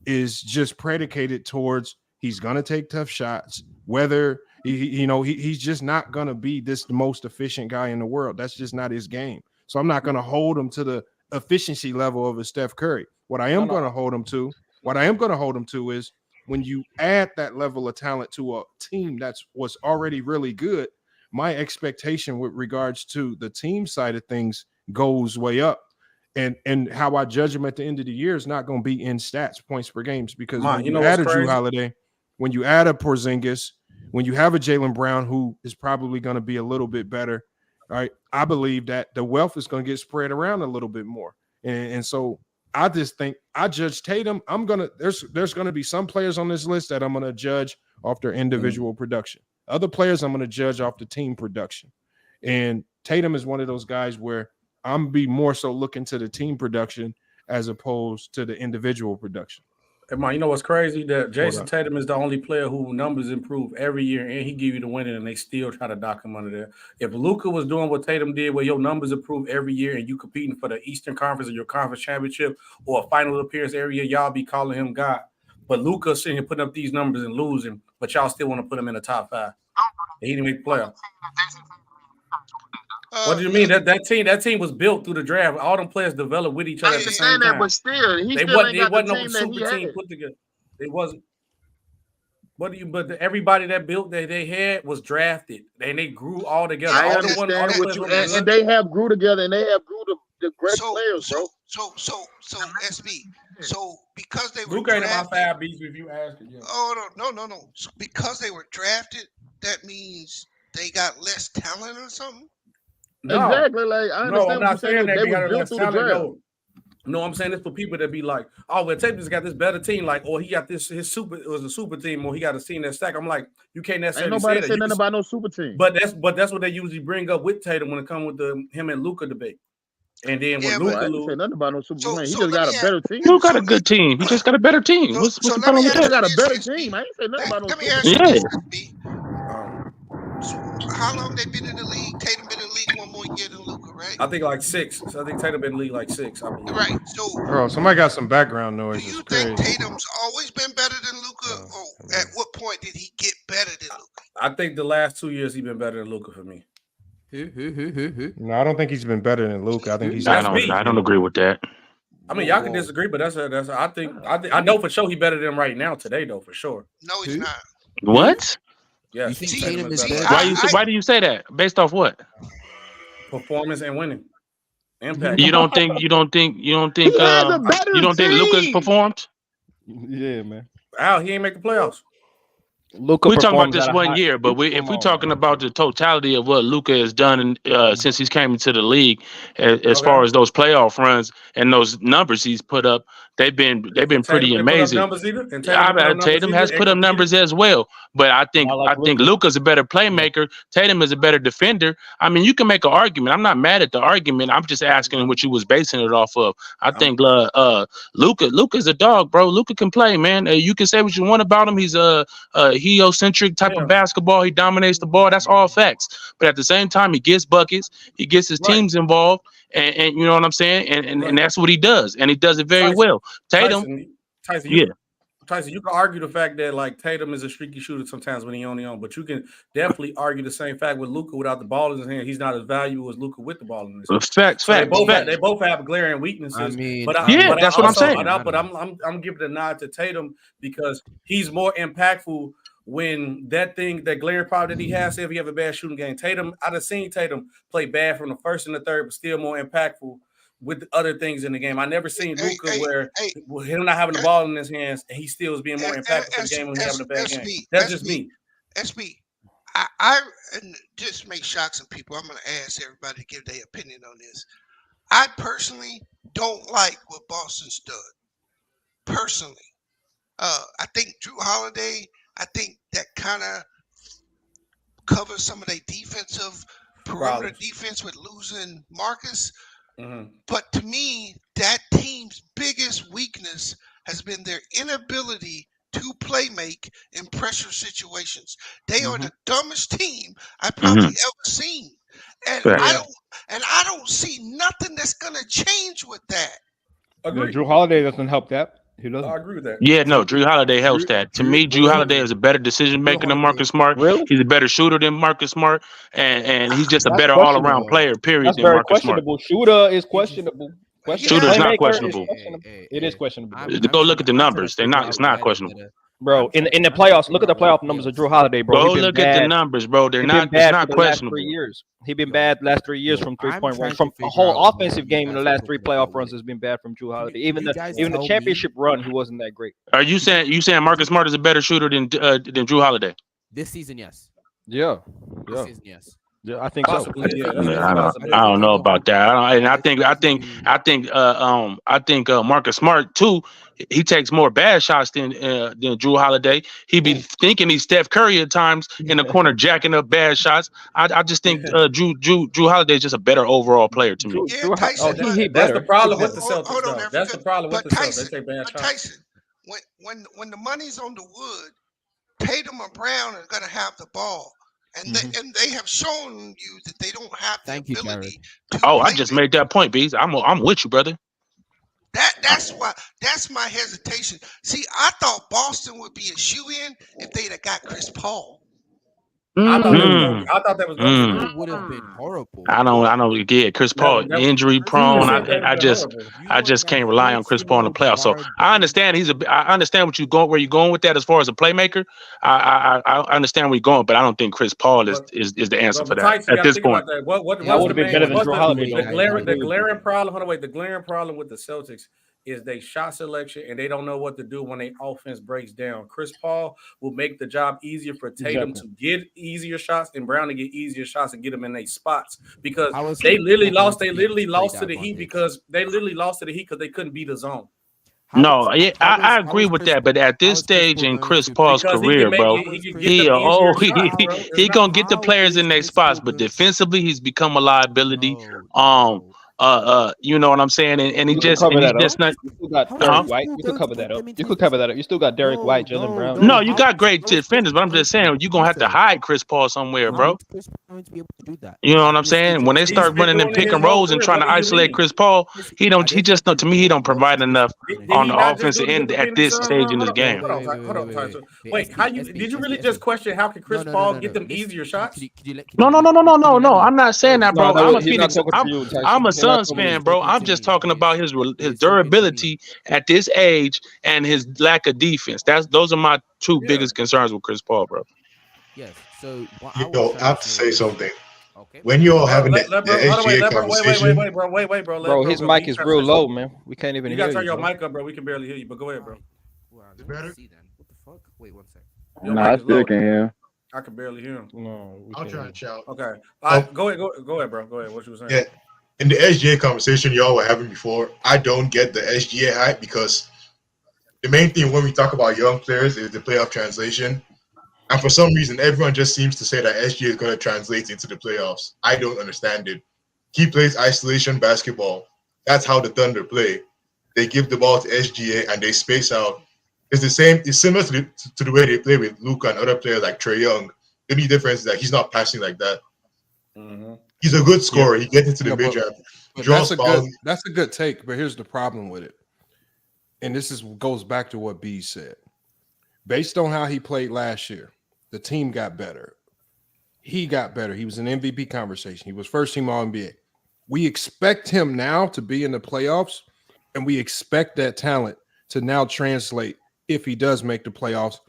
is just predicated towards he's going to take tough shots, whether he's just not going to be the most efficient guy in the world. That's just not his game. So I'm not going to hold him to the efficiency level of a Steph Curry. What I am going to hold him to is when you add that level of talent to a team was already really good, my expectation with regards to the team side of things goes way up. And how I judge him at the end of the year is not going to be in stats, points per games, because when you add a Drew Holiday, when you add a Porzingis, when you have a Jaylen Brown who is probably going to be a little bit better, right? I believe that the wealth is going to get spread around a little bit more. And so I just think I judge Tatum. There's going to be some players on this list that I'm going to judge off their individual production. Other players I'm going to judge off the team production. And Tatum is one of those guys where I'm be more so looking to the team production as opposed to the individual production. Hey, man, you know what's crazy? That Jason Tatum is the only player who numbers improve every year, and he give you the winning, and they still try to dock him under there. If Luka was doing what Tatum did, where your numbers improve every year, and you competing for the Eastern Conference or your conference championship or a final appearance every year, y'all be calling him God. But Luka sitting here putting up these numbers and losing, but y'all still want to put him in the top 5. He didn't make the playoffs. What do you mean? That team was built through the draft. All them players developed with each other at the same time. But still, They wasn't no super team put together. It wasn't. But everybody that built that they had was drafted, and they grew all together. I understand what you and they have grew together, and they have grew the great players, bro. So SB. So because they were Luka ain't in my 5 beats if you ask it. Yeah. Oh no. So because they were drafted, that means they got less talent or something. No. Exactly. Like I understand I'm not saying that they got were built less through the talent. draft. No, I'm saying this for people that be like, oh, well, Tatum's got this better team, like, or he got this. It was a super team, or he got a team that stack. I'm like, you can't necessarily Ain't nobody say said that. nothing about no super team. But that's what they usually bring up with Tatum when it comes with the him and Luka debate. And then when Luka I didn't say nothing about no super team. He just got a better team. Luka got a good team. He just got a better team. What's the problem with that? He got a better team. I ain't say nothing about no super team. team. How long they been in the league? Tatum been in the league one more year than Luka, right? I think like 6. So I think Tatum been in the league like 6. I believe. Right. So, bro, somebody got some background noise. Do you think Tatum's always been better than Luka, or at what point did he get better than Luka? I think the last 2 years he been better than Luka for me. No, I don't think he's been better than Luka. I think he's. I don't agree with that. I mean, y'all can disagree, but I know for sure he better than him right now today, though, for sure. No, he's not. What? Yeah. You think Tatum is better? Why do you say that? Based off what? Performance and winning. Impact. You don't think Luka's performed? Yeah, man. Al, he ain't make the playoffs. We're talking about this 1 year, but if we're talking about the totality of what Luka has done since he's came into the league, as far as those playoff runs and those numbers he's put up, they've been pretty amazing. Tatum has put up numbers as well, but I think Luka's a better playmaker. Tatum is a better defender. I mean, you can make an argument. I'm not mad at the argument. I'm just asking what you was basing it off of. I think Luka's a dog, bro. Luka can play, man. You can say what you want about him. He's a heliocentric type of basketball. He dominates the ball. That's all facts. But at the same time, he gets buckets. He gets his teams involved, and you know what I'm saying. And that's what he does, and he does it very well. Tatum, Tyson, you can argue the fact that like Tatum is a streaky shooter sometimes when he only on, but you can definitely argue the same fact with Luka without the ball in his hand. He's not as valuable as Luka with the ball in his hand. Facts. They both have glaring weaknesses. I mean, that's what I'm saying. But I'm giving a nod to Tatum because he's more impactful when that glaring problem that he has. Say if he have a bad shooting game, Tatum, I'd have seen Tatum play bad from the first and the third, but still more impactful with other things in the game. I never seen Luka where him not having the ball in his hands and he still is being more impactful for the game when he's having a bad game. That's just me. SB, I just may shock some people. I'm going to ask everybody to give their opinion on this. I personally don't like what Boston's done. Personally, I think Drew Holiday, I think that kind of covers some of their defensive perimeter defense with losing Marcus. But to me, that team's biggest weakness has been their inability to play make in pressure situations. They are the dumbest team I've probably ever seen. And I don't see nothing that's gonna change with that. Yeah, Drew Holiday doesn't help that. He doesn't. I agree with that. Yeah, no, Drew Holiday helps that. To me, Drew Holiday is a better decision maker than Marcus Smart. Really? He's a better shooter than Marcus Smart, and he's just a better all around player. Period. That's than very Marcus Smart. questionable. Shooter is questionable. Shooter's not questionable. It is questionable. Go look at the numbers. It's not questionable. Bro, in the playoffs, look at the playoff numbers of Drew Holiday, bro. Go look at the numbers, bro. They're not. It's Bad not for the questionable. last 3 years. He's been bad last 3 years from 3-point range. From a figure whole out offensive why game you in the guys are last 3 talking playoff about runs it. has been bad from Drew Holiday. Can you guys Even the tell championship run, he wasn't that great. Are you saying Marcus Smart is a better shooter than Drew Holiday? This season, yes. Yeah. This season, yes. Yeah, I think so. Possibly, yeah. I don't know about that. I think Marcus Smart too. He takes more bad shots than Drew Holiday. He be thinking he's Steph Curry at times in the corner, jacking up bad shots. I just think Drew Holiday is just a better overall player to me. That's the problem with the Celtics, though. That's the problem with the Celtics. They take bad shots. Tyson, when the money's on the wood, Tatum or Brown are going to have the ball. And they have shown you that they don't have the ability to I just made that point, Bees. I'm with you, brother. That's my hesitation. See, I thought Boston would be a shoe-in if they'd have got Chris Paul. I thought that was going to It would have been horrible. I don't get Chris Paul injury prone. I just can't rely on Chris Paul in the playoffs. So I understand I understand where you're going with that as far as a playmaker. I understand where you're going, but I don't think Chris Paul is the answer for that at this point. What would have been better than Drew Holiday? The glaring problem. Hold on, wait. The glaring problem with the Celtics is they shot selection and they don't know what to do when their offense breaks down. Chris Paul will make the job easier for Tatum to get easier shots and Brown to get easier shots and get them in their spots because they literally lost to the Heat because they couldn't beat the zone. I agree with that, but at this stage in Chris Paul's career, bro, he gonna get the players in their spots, but defensively he's become a liability. You know what I'm saying? And he just not. You still got Derek White. You could cover that up. You could cover that up. You still got Derek White, Jaylen Brown. No, you got great defenders, but I'm just saying you're gonna have to hide Chris Paul somewhere, bro. You know what I'm saying? When they start running them pick and rolls and trying to isolate Chris Paul, he don't provide enough on the offensive end at this stage in this game. Hold on. Wait, did you really just question how can Chris Paul get them easier shots? No. I'm not saying that, bro. I'm a Suns fan, bro. I'm just talking about his durability at this age and his lack of defense. Those are my two biggest concerns with Chris Paul, bro. Yes. So I have to say something. Okay. When you're having the SGA conversation, wait, bro. Bro, his mic is real low, man. We can't even hear you. You gotta turn your mic up, bro. We can barely hear you, but go ahead, bro. Is it better? What the fuck? Wait 1 second. No, I still can hear him. I can barely hear him. No, I'll try and shout. Okay. Go ahead, bro. Go ahead. What you were saying? Yeah. In the SGA conversation y'all were having before, I don't get the SGA hype because the main thing when we talk about young players is the playoff translation. And for some reason, everyone just seems to say that SGA is going to translate into the playoffs. I don't understand it. He plays isolation basketball. That's how the Thunder play. They give the ball to SGA and they space out. It's the same. It's similar to the way they play with Luka and other players like Trae Young. The only difference is that he's not passing like that. Mm-hmm. He's a good scorer. He gets into the mid-range. That's a good take, but here's the problem with it. And goes back to what B said. Based on how he played last year, the team got better. He got better. He was in MVP conversation. He was first team All-NBA. We expect him now to be in the playoffs, and we expect that talent to now translate if he does make the playoffs.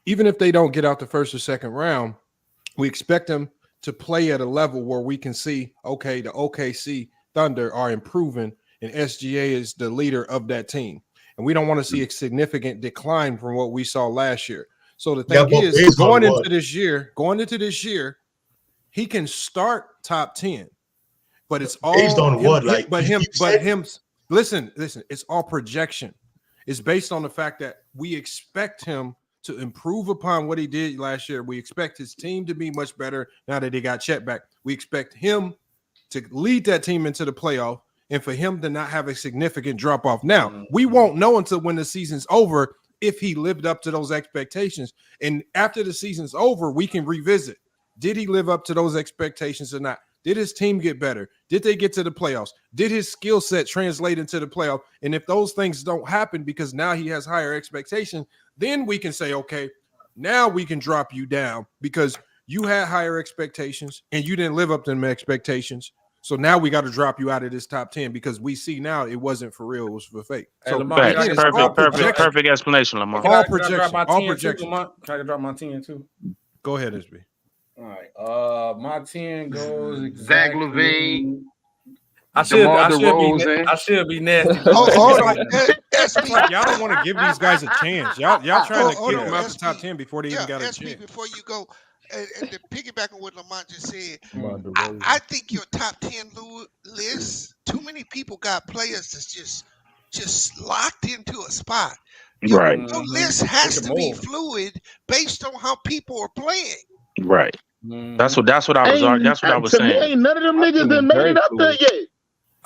Even if they don't get out the first or second round, we expect him to play at a level where we can see, okay, the OKC Thunder are improving, and SGA is the leader of that team. And we don't want to see a significant decline from what we saw last year. So the thing is, going into this year, he can start top 10, but it's all based on what? Listen, it's all projection. It's based on the fact that we expect him to improve upon what he did last year. We expect his team to be much better now that they got Chet back. We expect him to lead that team into the playoff and for him to not have a significant drop-off. Now, we won't know until when the season's over if he lived up to those expectations. And after the season's over, we can revisit. Did he live up to those expectations or not? Did his team get better? Did they get to the playoffs? Did his skill set translate into the playoff? And if those things don't happen because now he has higher expectations, then we can say, okay, now we can drop you down because you had higher expectations and you didn't live up to them expectations. So now we got to drop you out of this top 10 because we see now it wasn't for real; it was for fake. Hey, So Lamont, perfect explanation, Lamont. All Can I drop my 10 too, Lamont? Can I drop my 10 too? Go ahead, SB. All right. My 10 goes exactly. Zach LaVine. I should be nasty. Hold on. It's like y'all don't want to give these guys a chance. Y'all trying to kick them out the top 10 before they even got a chance. Before you go, and to piggyback on what Lamont just said, I think your top 10 list, too many people got players that's just locked into a spot. Right. Your list has to be fluid based on how people are playing. Right. That's what I was. That's what I was saying. Ain't none of them niggas that made it up there yet.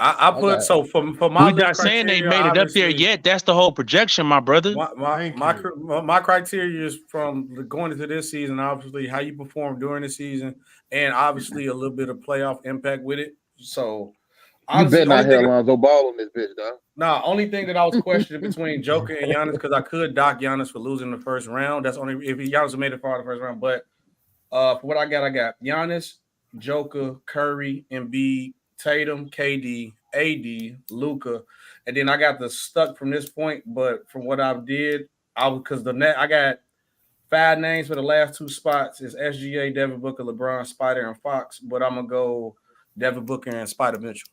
I put so for my. We're not saying they made it up there yet. That's the whole projection, my brother. My criteria is from going into this season, obviously how you perform during the season, and obviously a little bit of playoff impact with it. So you better not hear Lonzo Ball on this bitch, dog. Nah, only thing that I was questioning between Joker and Giannis because I could dock Giannis for losing the first round. That's only if Giannis made it far in the first round. But for what I got Giannis, Joker, Curry, Embiid, Tatum, KD, AD, Luka, and then I got the stuck from this point. But from what I did, I got 5 names for the last 2 spots. It's SGA, Devin Booker, LeBron, Spider, and Fox. But I'm gonna go Devin Booker and Spider Mitchell.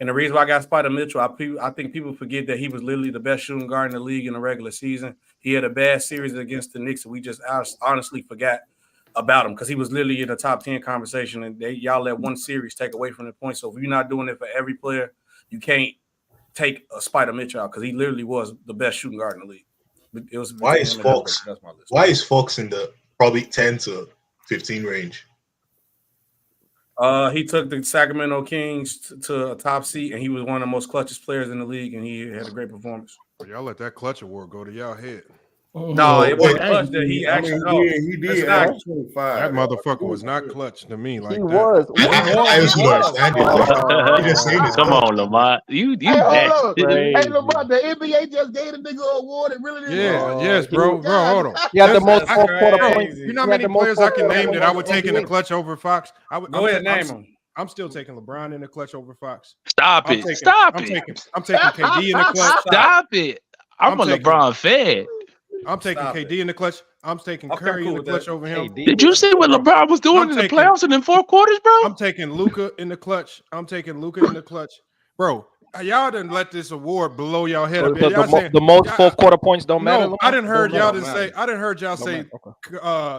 And the reason why I got Spider Mitchell, I think people forget that he was literally the best shooting guard in the league in the regular season. He had a bad series against the Knicks, and we just honestly forgot about him because he was literally in the top 10 conversation, and y'all let one series take away from the point. So if you're not doing it for every player, you can't take a Spider Mitchell out because he literally was the best shooting guard in the league. It was why is Fox? Why is Fox in the probably 10 to 15 range? He took the Sacramento Kings to a top seat, and he was one of the most clutchest players in the league, and he had a great performance. Well, y'all let that clutch award go to y'all head. No, it wasn't clutch that he actually. He did. Average 25. That motherfucker was not clutch to me like He that. was. I was understand it. Come on, Lamont. You Hey, Lamont, the NBA just gave the nigga an award. It really didn't. Yes, bro. Hold on. He had the most fourth quarter points. You know how many players I can name that I would take in the clutch over Fox? Go ahead, name them. I'm still taking LeBron in the clutch over Fox. Stop it. I'm taking KD in the clutch. Stop it. I'm a LeBron fan. I'm taking KD in the clutch. I'm taking Curry in the clutch over him. Did you see what LeBron was doing in the playoffs and in 4 quarters, bro? I'm taking Luka in the clutch. Bro, y'all didn't let this award blow y'all head up. The most 4 quarter points don't matter. No, I didn't heard y'all say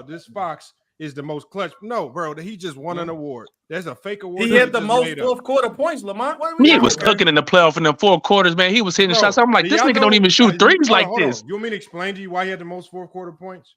this Fox is the most clutch. No, bro, he just won an award. There's a fake award. He had the most 4th quarter points, Lamont. He was cooking in the playoff in the 4 quarters, man. He was hitting shots. I'm like, this nigga don't even shoot threes like this. You want me to explain to you why he had the most 4th quarter points?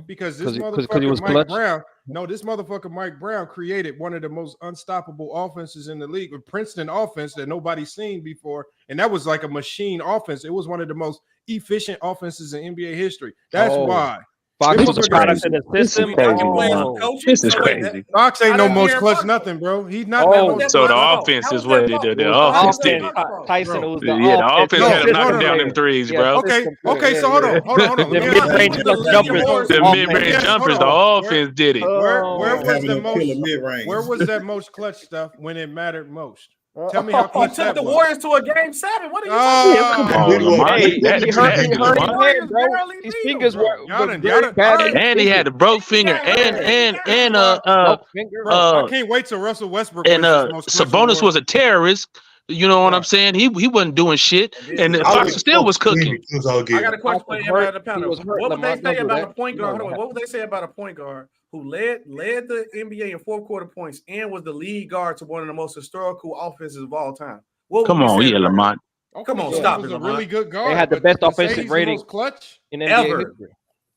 Because this he motherfucker was Mike clutch? Brown. No, this motherfucker Mike Brown created one of the most unstoppable offenses in the league, with Princeton offense that nobody's seen before, and that was like a machine offense. It was one of the most efficient offenses in NBA history. That's why. Fox was a product of the system. This is crazy. Fox ain't no most clutch nothing, bro. He's not that most. So the offense is what it did. The offense did it. Tyson was the offense had him knocking down them threes, bro. Okay, so hold on. The mid-range jumpers. The mid-range jumpers, the offense did it. Where was that most clutch stuff when it mattered most? Tell me how clutch took the was. Warriors to a game 7. What are you talking about? He hurt his hand, his fingers were very bad. And he had a broke finger and I can't wait till Russell Westbrook and Sabonis was a terrorist. You know what I'm saying? He wasn't doing shit, and Fox still was cooking. I got a question for you about the panel. What would they say about a point guard? What would they say about a point guard who led the NBA in 4 quarter points and was the lead guard to one of the most historical offenses of all time? Come on, Lamont. Come on, stop it, Lamont. A really good guard. They had the best offensive rating clutch in NBA history.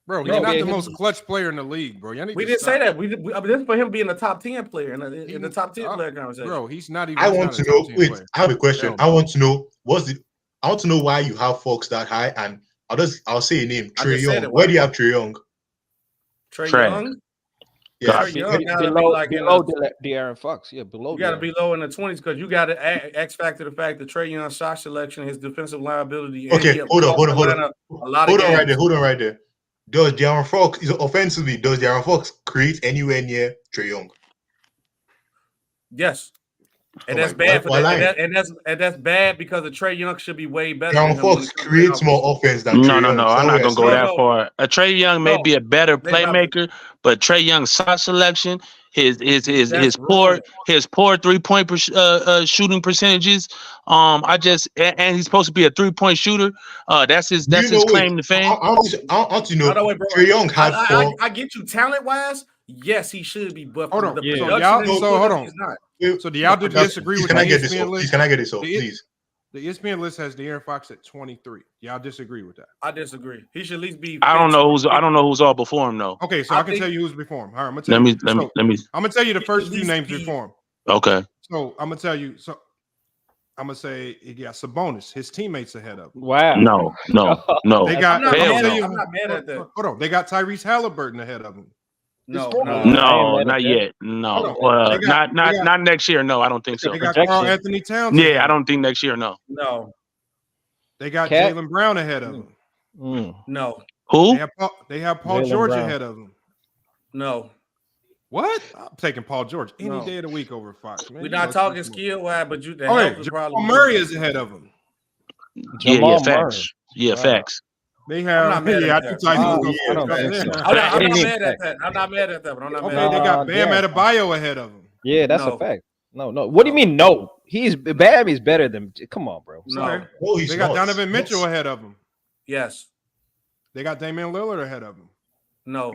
Bro, he's not the most clutch player in the league, bro. We didn't say that. This is for him being a top 10 player in the top 10 player conversation. Bro, he's not even. I want to know. Wait, I have a question. I want to know why you have Fox that high, and I'll say your name, Trae Young. Where do you have Trae Young? Trae Young. Yeah, below De'Aaron Fox. Yeah, below. You got to be low in the 20s because you got to X factor the fact that Trae Young's shot selection, his defensive liability. Okay, hold on right there. Does De'Aaron Fox create anywhere near Trae Young? Yes. And that's bad for that. And that's bad because the Trae Young should be way better. Young Fox creates more offense than Trae Young. No. I'm not gonna go that far. Trae Young may be a better playmaker, but Trae Young's shot selection, his poor 3-point shooting percentages. And he's supposed to be a 3-point shooter. That's his claim to fame. Trae Young had four. I get you talent wise. Yes, he should be, but hold on. hold on. So do y'all disagree with the ESPN list? Can I get this off, please? The ESPN list has De'Aaron Fox at 23. Y'all disagree with that? I disagree. He should at least be. I don't know who's all before him though. Okay, so I can tell you who's before him. All right, I'm gonna tell you. Let me. I'm gonna tell you the first few names before him. Okay. So I'm gonna tell you. So I'm gonna say he got Sabonis. His teammates ahead of him. Wow. No. They got. I'm not mad at that. Hold on. They got Tyrese Halliburton ahead of him. No, not yet. No, not next year. No, I don't think so. They got Karl Anthony Towns. Yeah, I don't think next year. No. They got Jaylen Brown ahead of him. No. Who? They have Paul George ahead of him. No. What? I'm taking Paul George any day of the week over Fox. Man. We're not talking skill wise, but you. Jamal Murray is ahead of him. Yeah, facts. Yeah, facts. They have. I'm not mad at that. I'm not mad at that. But I'm not mad. Okay, they got Bam Adebayo ahead of him. Yeah, that's a fact. No. What do you mean? No, Bam is better than. Come on, bro. No, they got Donovan Mitchell ahead of him. Yes. They got Damian Lillard ahead of him. No.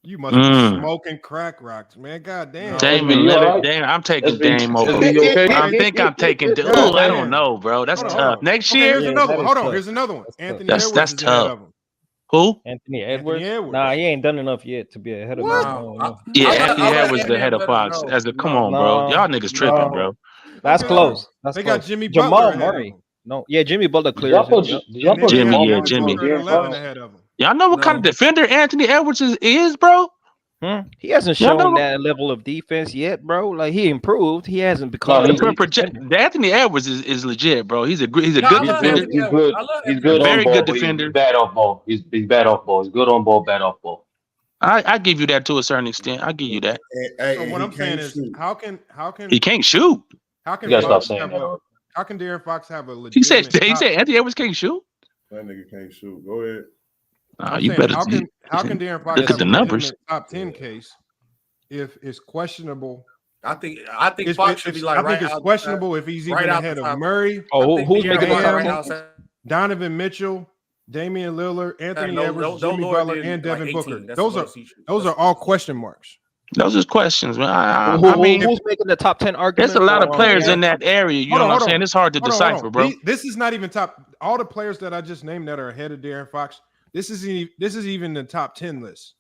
You must be smoking crack rocks, man. God damn. Damian Lillard. Damn, I'm taking Dame over. I think I'm taking. I don't know, bro. That's tough. Next year. Here's another one. Hold on. Here's another one. Anthony Edwards. That's tough. Who? Anthony Edwards. Nah, he ain't done enough yet to be ahead of him. Yeah, Anthony Edwards the head of Fox. Come on, bro. Y'all niggas tripping, bro. That's close. They got Jimmy Jamal Murray. No, yeah, Jimmy Butler clears. Jimmy. Y'all know what kind of defender Anthony Edwards is, bro? He hasn't shown that level of defense yet, bro. Like he improved. He hasn't become. Anthony Edwards is legit, bro. He's a good defender. He's good. Very on good ball, defender. He's bad off ball. He's bad off ball. He's good on ball, bad off ball. I give you that to a certain extent. I give you that. So what I'm saying is, how can he can't shoot? How can De'Aaron Fox have a legit? He said Anthony Edwards can't shoot. That nigga can't shoot. Go ahead. You better. How can De'Aaron Fox look at the numbers? Top 10 case if it's questionable. I think Fox should be like. I think it's questionable if he's even ahead of Murray. Who's making the Donovan Mitchell, Damian Lillard, Anthony Edwards, Jimmy Butler, and Devin Booker. Those are all question marks. Those are questions, man. I mean, who's making the top 10 argument? There's a lot of players in that area. You know what I'm saying? It's hard to decipher, bro. This is not even top. All the players that I just named that are ahead of De'Aaron Fox. This is even the top 10 list.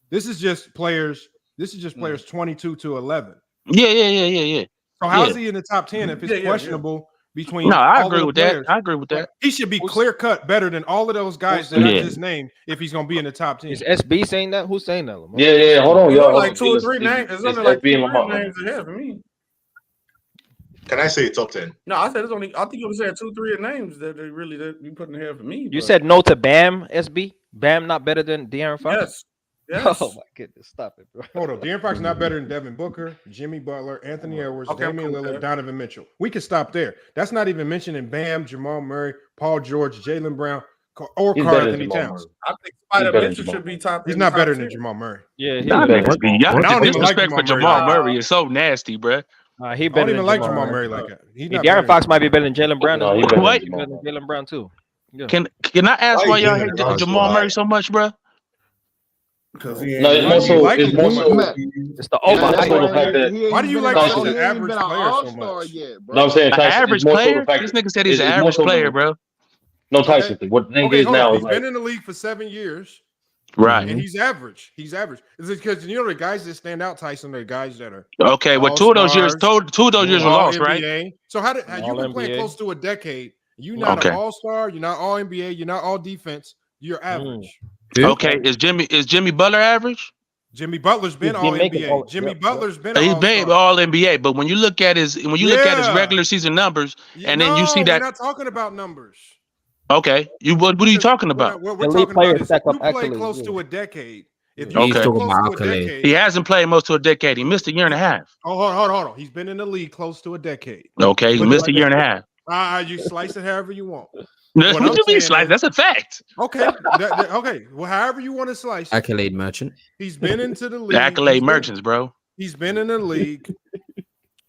This is just players. This is just players 22 to 11. Yeah. So how is he in the top 10 if it's questionable between? No, I agree with that. I agree with that. He should be clear cut better than all of those guys that I just named if he's going to be in the top 10. Is SB saying that? Who's saying that? Lamar? Yeah. Hold on, y'all. Like 2 or 3 names. It's only like 3 names ahead for me. Can I say top 10? No, I said it's only. I think you said 2, 3 names that they really you putting ahead for me. You said no to Bam, SB. Bam not better than De'Aaron Fox. Yes. Oh my goodness, stop it, bro. Hold on, De'Aaron Fox not better than Devin Booker, Jimmy Butler, Anthony Edwards, Damian Lillard, Donovan Mitchell. We can stop there. That's not even mentioning Bam, Jamal Murray, Paul George, Jaylen Brown, or Karl Anthony Towns. I think Spider Mitchell should be top. He's not better than Jamal Murray. Yeah, y'all disrespect for Jamal Murray is so nasty, bro. He better. I don't even like Jamal Murray like that. De'Aaron Fox might be better than Jaylen Brown. What? Jaylen Brown too. Yeah. Can I ask why y'all hate Jamal Murray so much, bro? Because it's the overhype. Why do you like the average player so much? No, I'm saying average player. This nigga said he's an average player, bro. No, Tyson. What the thing is now? He's been in the league for 7 years. Right. And he's average. Is it because the guys that stand out, Tyson, are the guys that are okay. Well, two of those years were lost, right? So how you been playing close to a decade? You're not an all-star, you're not all NBA, you're not all defense, you're average. Okay, is Jimmy Butler average? Jimmy Butler's been all NBA. Jimmy Butler's been he's been all NBA, but when you look at his regular season numbers, and then you see that we're not talking about numbers. Okay, what are you talking about? What we're talking about is you play close to a decade. If you get close to a decade, he hasn't played most to a decade. He missed a year and a half. Oh, hold on. He's been in the league close to a decade. Okay, he missed a year and a half. You slice it however you want. What do you mean slice? That's a fact. Okay. Okay. Well, however you want to slice it. Accolade merchant. He's been into the league. The accolade merchants, bro. He's been in the league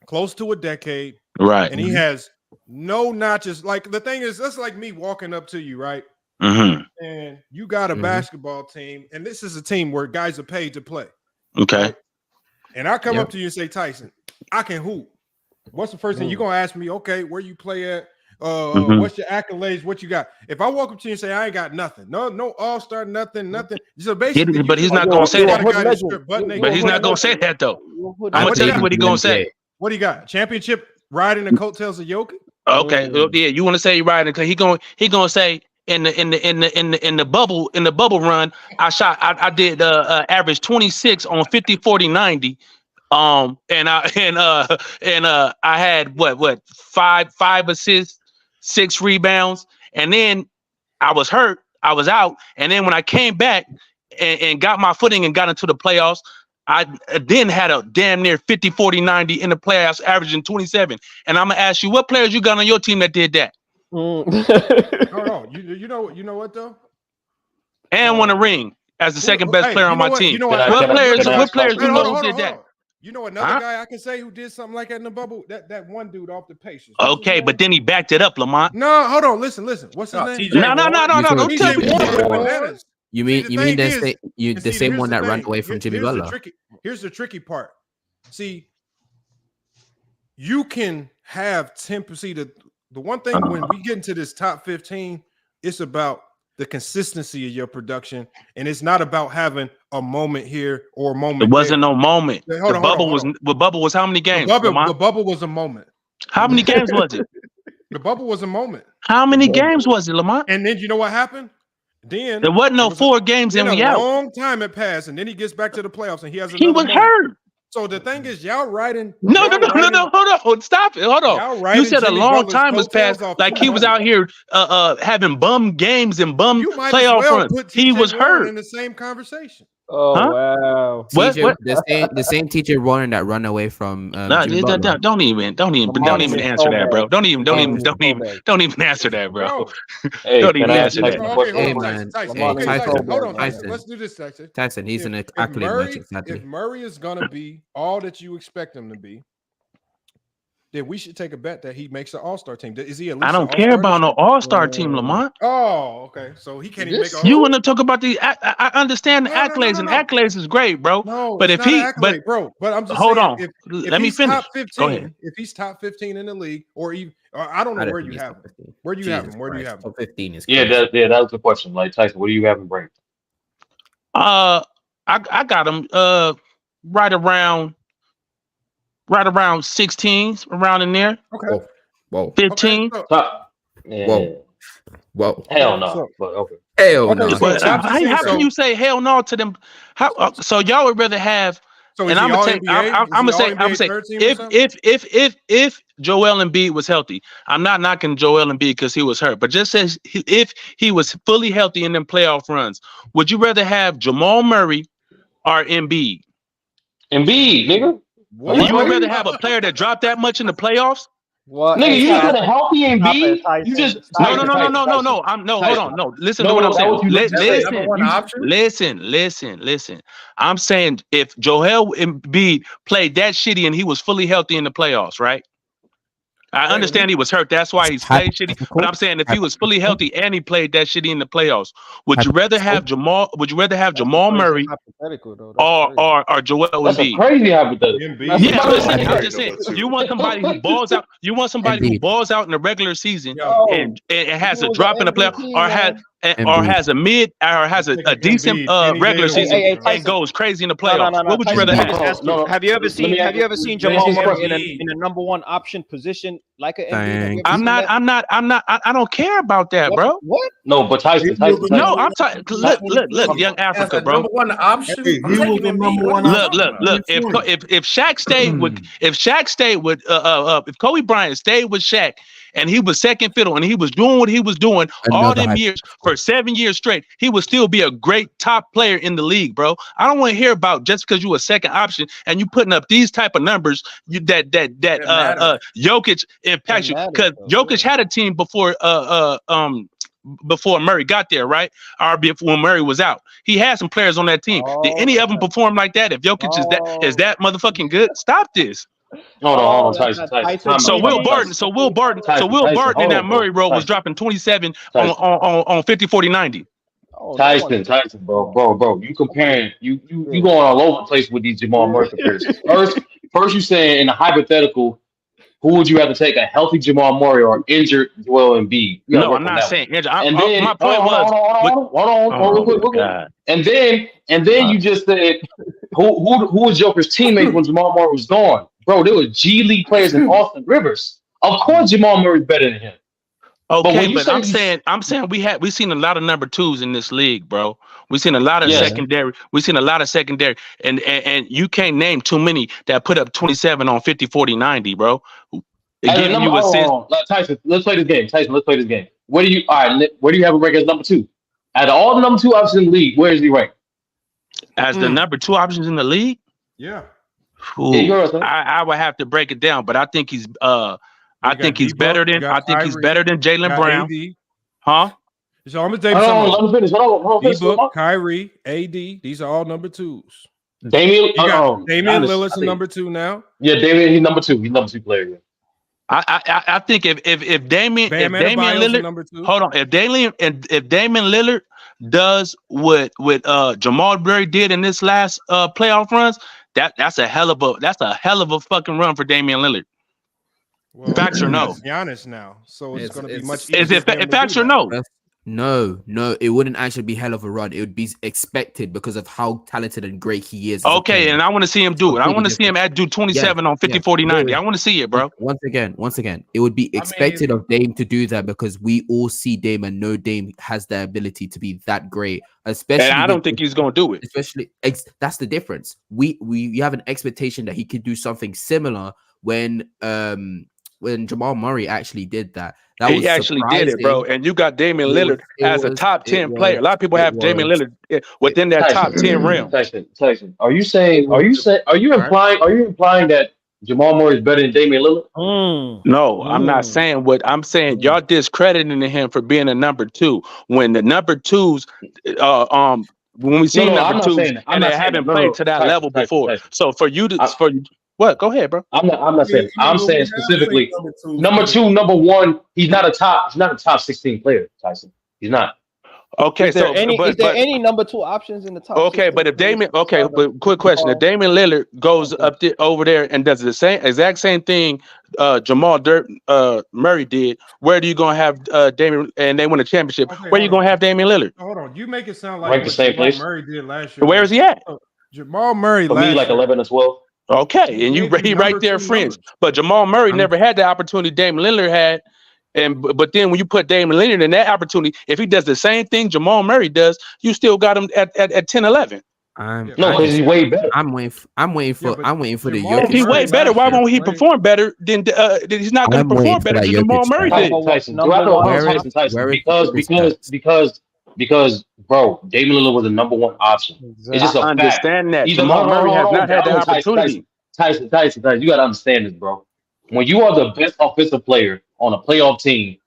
close to a decade. Right. And he has no notches. Like, the thing is, that's like me walking up to you, right? Mm-hmm. And you got a basketball team, and this is a team where guys are paid to play. Okay. Right? And I come up to you and say, Tyson, I can hoop. What's the first thing you're gonna ask me? Okay, where you play at? What's your accolades? What you got? If I walk up to you and say I ain't got nothing, no all-star, nothing. So basically, but he's not gonna say that. But he's not gonna say that though. I'm gonna tell you what he's gonna say. What do you got? Championship riding the coattails of Jokic? Okay, yeah, you want to say riding because he gonna say in the bubble run, I did average 26 on 50, 40, 90. And I had what five assists, 6 rebounds, and then I was hurt. I was out, and then when I came back and got my footing and got into the playoffs, I then had a damn near 50, 40, 90 in the playoffs, averaging 27. And I'm gonna ask you, what players you got on your team that did that? No, you know what though? And won a ring as the second best player on my team. What players you know who did that? You know another guy I can say who did something like that in the bubble? That one dude off the Pacers. Okay, but then he backed it up, Lamont. No, hold on. Listen. What's his name? No. Don't tell me. You mean the same one that ran away from Jimmy Butler? Here's the tricky part. See, you can have 10%. The one thing when we get into this top 15, it's about the consistency of your production, and it's not about having a moment here or a moment. It wasn't no moment. The bubble was how many games? The bubble was a moment. How many games was it? The bubble was a moment. How many games was it, Lamont? And then you know what happened? Then there wasn't no 4 games and we out. A long time had passed, and then he gets back to the playoffs, and he has. He was hurt. So the thing is, y'all riding. No. Hold on. Stop it. Hold on. You said a long time was passed, like he was out here having bum games and bum playoff runs. He was hurt in the same conversation. Oh wow! Teacher, the same teacher running that run away from. Don't even answer that, bro. Don't even answer that, bro. Don't even answer that. Hey man, hold on. Let's do this, Tyson. Tyson, he's an accolade merchant. If Murray is gonna be all that you expect him to be, then we should take a bet that he makes an all-star team. Is he at least? I don't care about no all-star team, Lamont. Oh, okay. So he can't even make. You want to talk about the? I understand the accolades, and accolades is great, bro. No, but if he, but I'm just hold saying, on. Let me finish. Top 15, go ahead. If he's top 15 in the league, or even, I don't know where you have him. Where do you have him? Where do you have him? Top 15 is. Yeah, that was the question. Like Tyson, what do you have him bring? I got him right around 16, around in there. Okay. Whoa. 15. Okay, Whoa. Hell no. But okay. Hell no. How can you say hell no to them? So y'all would rather have? So and I'm gonna say if Joel Embiid was healthy, I'm not knocking Joel Embiid because he was hurt, but just says if he was fully healthy in them playoff runs, would you rather have Jamal Murray or Embiid? Embiid, nigga. Would you rather have a player that dropped that much in the playoffs? What? Nigga, you got a healthy Embiid? You just no. Hold on. No, listen to what I'm saying. Listen. I'm saying if Joel Embiid played that shitty and he was fully healthy in the playoffs, right? I understand he was hurt. That's why he's played shitty. But I'm saying if he was fully healthy and he played that shitty in the playoffs, would you rather have Jamal Murray or Joel Embiid? That's a crazy hypothetical. Yeah, I'm just saying. You want somebody who balls out. You want somebody who balls out in the regular season and has a drop in the playoff, or has a mid or has a decent regular season and goes crazy in the playoffs. What would you rather have? Have you ever seen Jamal Murray in a number one option position like an NBA? I don't care about that, bro. What? No, but Tyson. No, I'm talking. Look, young Africa, bro. Number one option. Look. If Shaq stayed with, if Kobe Bryant stayed with Shaq and he was second fiddle, and he was doing what he was doing all them years for 7 years straight, he would still be a great top player in the league, bro. I don't want to hear about just because you a second option and you putting up these type of numbers Jokic impacts you, because Jokic had a team before Murray got there, right? Or before Murray was out. He had some players on that team. Did any of them perform like that? If Jokic is that motherfucking good, stop this. Hold on, Tyson. So Will Barton in that Murray role was dropping 27 on 50, 40, 90. Tyson, bro. You comparing, you going all over the place with these Jamal Murray comparisons. First you saying in a hypothetical, who would you rather take, a healthy Jamal Murray or injured Joel Embiid? No, I'm not saying injured. My point was, hold on. And then you just said who was Joker's teammate when Jamal Murray was gone? Bro, there were G League players in Austin Rivers. Of course, Jamal Murray's better than him. Okay, but I'm saying we seen a lot of number twos in this league, bro. We seen a lot of secondary. We seen a lot of secondary, and you can't name too many that put up 27 on 50, 40, 90, bro. Tyson, let's play this game. Where do you have a rank as number 2? Out of all the number 2 options in the league, where is he ranked? As the number 2 options in the league? Yeah. I would have to break it down, but I think he's he's better than Jaylen Brown. AD. Huh? So I'm gonna tell you let me finish. Hold on. D-Book, Kyrie, AD. These are all number 2s. Damian Lillard's number 2 now. Yeah, Damian, he's number 2. He's number 2 player. Yeah. I think if Damian Lillard, number 2. Hold on, if Damian Lillard does what Jamal Murray did in this last playoff runs, that's a hell of a fucking run for Damian Lillard. Well, facts or no? Giannis now, so it's going to be much easier. Is it facts or no? No, it wouldn't actually be hell of a run. It would be expected because of how talented and great he is. Okay, and I want to see him do it. I want to see him do 27 on 50, 40, 90. I want to see it, bro. Once again, it would be expected of Dame to do that because we all see Dame and know Dame has the ability to be that great. Especially, and I don't think he's going to do it. Especially, that's the difference. We have an expectation that he could do something similar when Jamal Murray actually did that. He actually did it, bro. And you got Damian Lillard as a top 10 player. A lot of people have Damian Lillard within that top 10 realm. Tyson, are you implying that Jamal Murray is better than Damian Lillard? No, I'm not saying what I'm saying. Y'all discrediting him for being a number 2 when the number 2s when we see number 2s and they haven't played to that level before. So for you to what? Go ahead, bro. I'm not saying. I'm saying specifically number 2, number 1. He's not a top 16 player, Tyson. He's not. Okay, is there any number 2 options in the top? Okay, but if Damian, but quick question: if Damian Lillard goes up over there and does the exact same thing Jamal Murray did, where do you gonna have Damian and they win a championship? Where are you gonna have Damian Lillard? Hold on, you make it sound like the same place Murray did last year. Where is he at? Jamal Murray for me, like 11 or 12. Okay, and he right there, friends. But Jamal Murray never had the opportunity Damian Lillard had, but then when you put Damian Lillard in that opportunity, if he does the same thing Jamal Murray does, you still got him at 10, 11. No, because he's way better. I'm waiting for the If he's way better, why won't he perform better than he's not going to perform better than Jamal Murray did? Because bro, Damian Lillard was the number 1 option. Exactly. It's just a fact. Understand that. Jamal Murray has not had the opportunity. Tyson, you got to understand this, bro. When you are the best offensive player on a playoff team,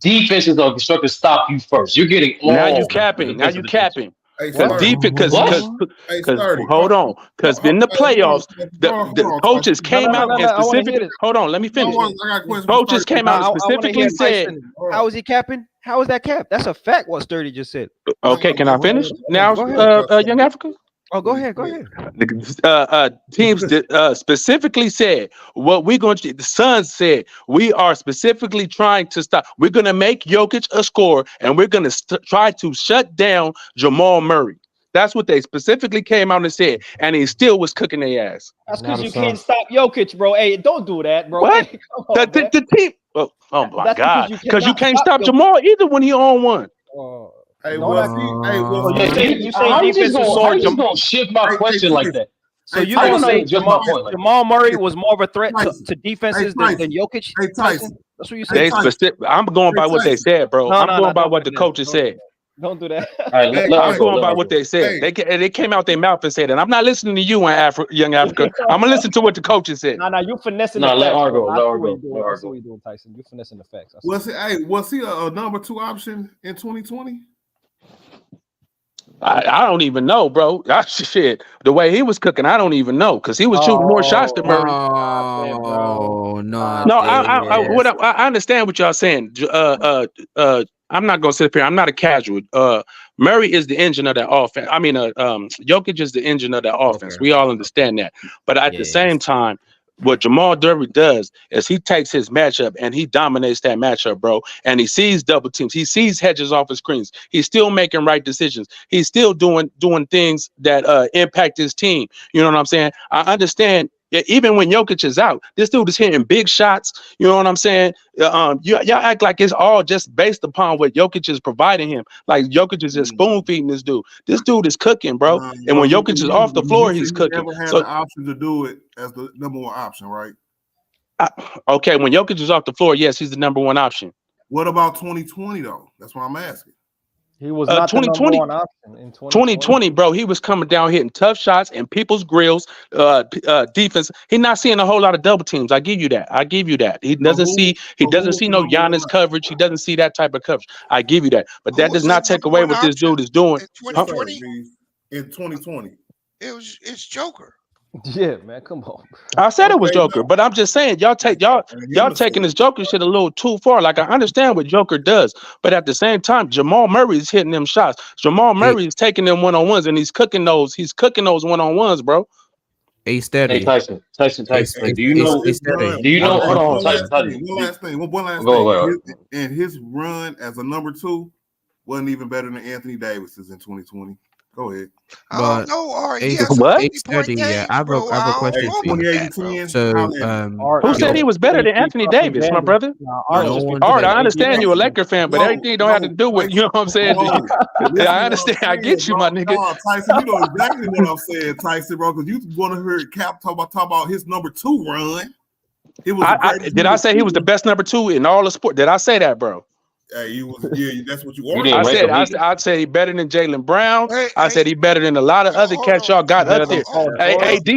defenses are constructed to stop you first. You're getting now you capping. Because hold on, because in the playoffs, the coaches came out and specifically. Hold on, let me finish. Coaches came out and specifically said, "How is he capping? How is that cap? That's a fact." What Sturdy just said. Okay, can I finish now, Young Africa? Oh, go ahead. Teams specifically said what we're going to. The Suns said we are specifically trying to stop. We're going to make Jokic a scorer, and we're going to try to shut down Jamal Murray. That's what they specifically came out and said, and he still was cooking their ass. That's because you can't stop Jokic, bro. Hey, don't do that, bro. What? Hey, the team. Oh my God! Because you can't stop Jamal either when he on one. How you just gonna shift my question like that? So you're gonna say Jamal Murray was more of a threat to defenses than Jokic? Tyson? That's what you They say. specific. I'm going by what they said, bro. I'm going by what the coaches said. Don't do that. All right, I'm going by what they said. They came out their mouth and said it. I'm not listening to you, Young Africa. I'm gonna listen to what the coaches said. No, you finessing No, the let facts. Argo, Bro. let I see Argo, what you're doing. let I see what you're doing, Tyson. You finessing the facts. Was he a number 2 option in 2020? I don't even know, bro. Shit, the way he was cooking, I don't even know because he was shooting more shots than Murray. Oh no! No, I understand what y'all saying. I'm not gonna sit up here. I'm not a casual. Murray is the engine of that offense. I mean, Jokic is the engine of that offense. We all understand that. But at the same time, what Jamal Murray does is he takes his matchup and he dominates that matchup, bro. And he sees double teams. He sees hedges off his screens. He's still making right decisions. He's still doing things that impact his team. You know what I'm saying? I understand. Even when Jokic is out, this dude is hitting big shots. You know what I'm saying? Y'all act like it's all just based upon what Jokic is providing him. Like Jokic is just spoon feeding this dude. This dude is cooking, bro. And when Jokic is off the floor, he's cooking. Never had So the option to do it as the number 1 option, right? okay, when Jokic is off the floor, yes, he's the number 1 option. What about 2020 though? That's what I'm asking. He was not the number 1 option in 2020, bro. He was coming down hitting tough shots in people's grills, defense. He's not seeing a whole lot of double teams. I give you that. He doesn't see no Giannis coverage. He doesn't see that type of coverage. I give you that. But that does not take away what this dude is doing. In 2020. It's Joker. Yeah, man, come on. I said it was Joker, but I'm just saying y'all taking this Joker shit a little too far. Like I understand what Joker does, but at the same time, Jamal Murray is hitting them shots. Jamal Murray is taking them one-on-ones and he's cooking those one-on-ones, bro. Hey Tyson. Do you know? Hold on, Tyson. One last thing. Go. And his run as a number 2 wasn't even better than Anthony Davis's in 2020. Go ahead. But what? I have a question for you. So, who said he was better than Anthony Davis, my brother? Art, I understand you're a Laker fan, but everything don't have to do with, you know what I'm saying? I understand. I get you, my nigga. Tyson, you know exactly what I'm saying, Tyson, bro, because you want to hear Cap talk about his number 2 run. Did I say he was the best number 2 in all the sport? Did I say that, bro? That's what you are. I said he better than Jaylen Brown. I said he better than a lot of other cats y'all got up there. AD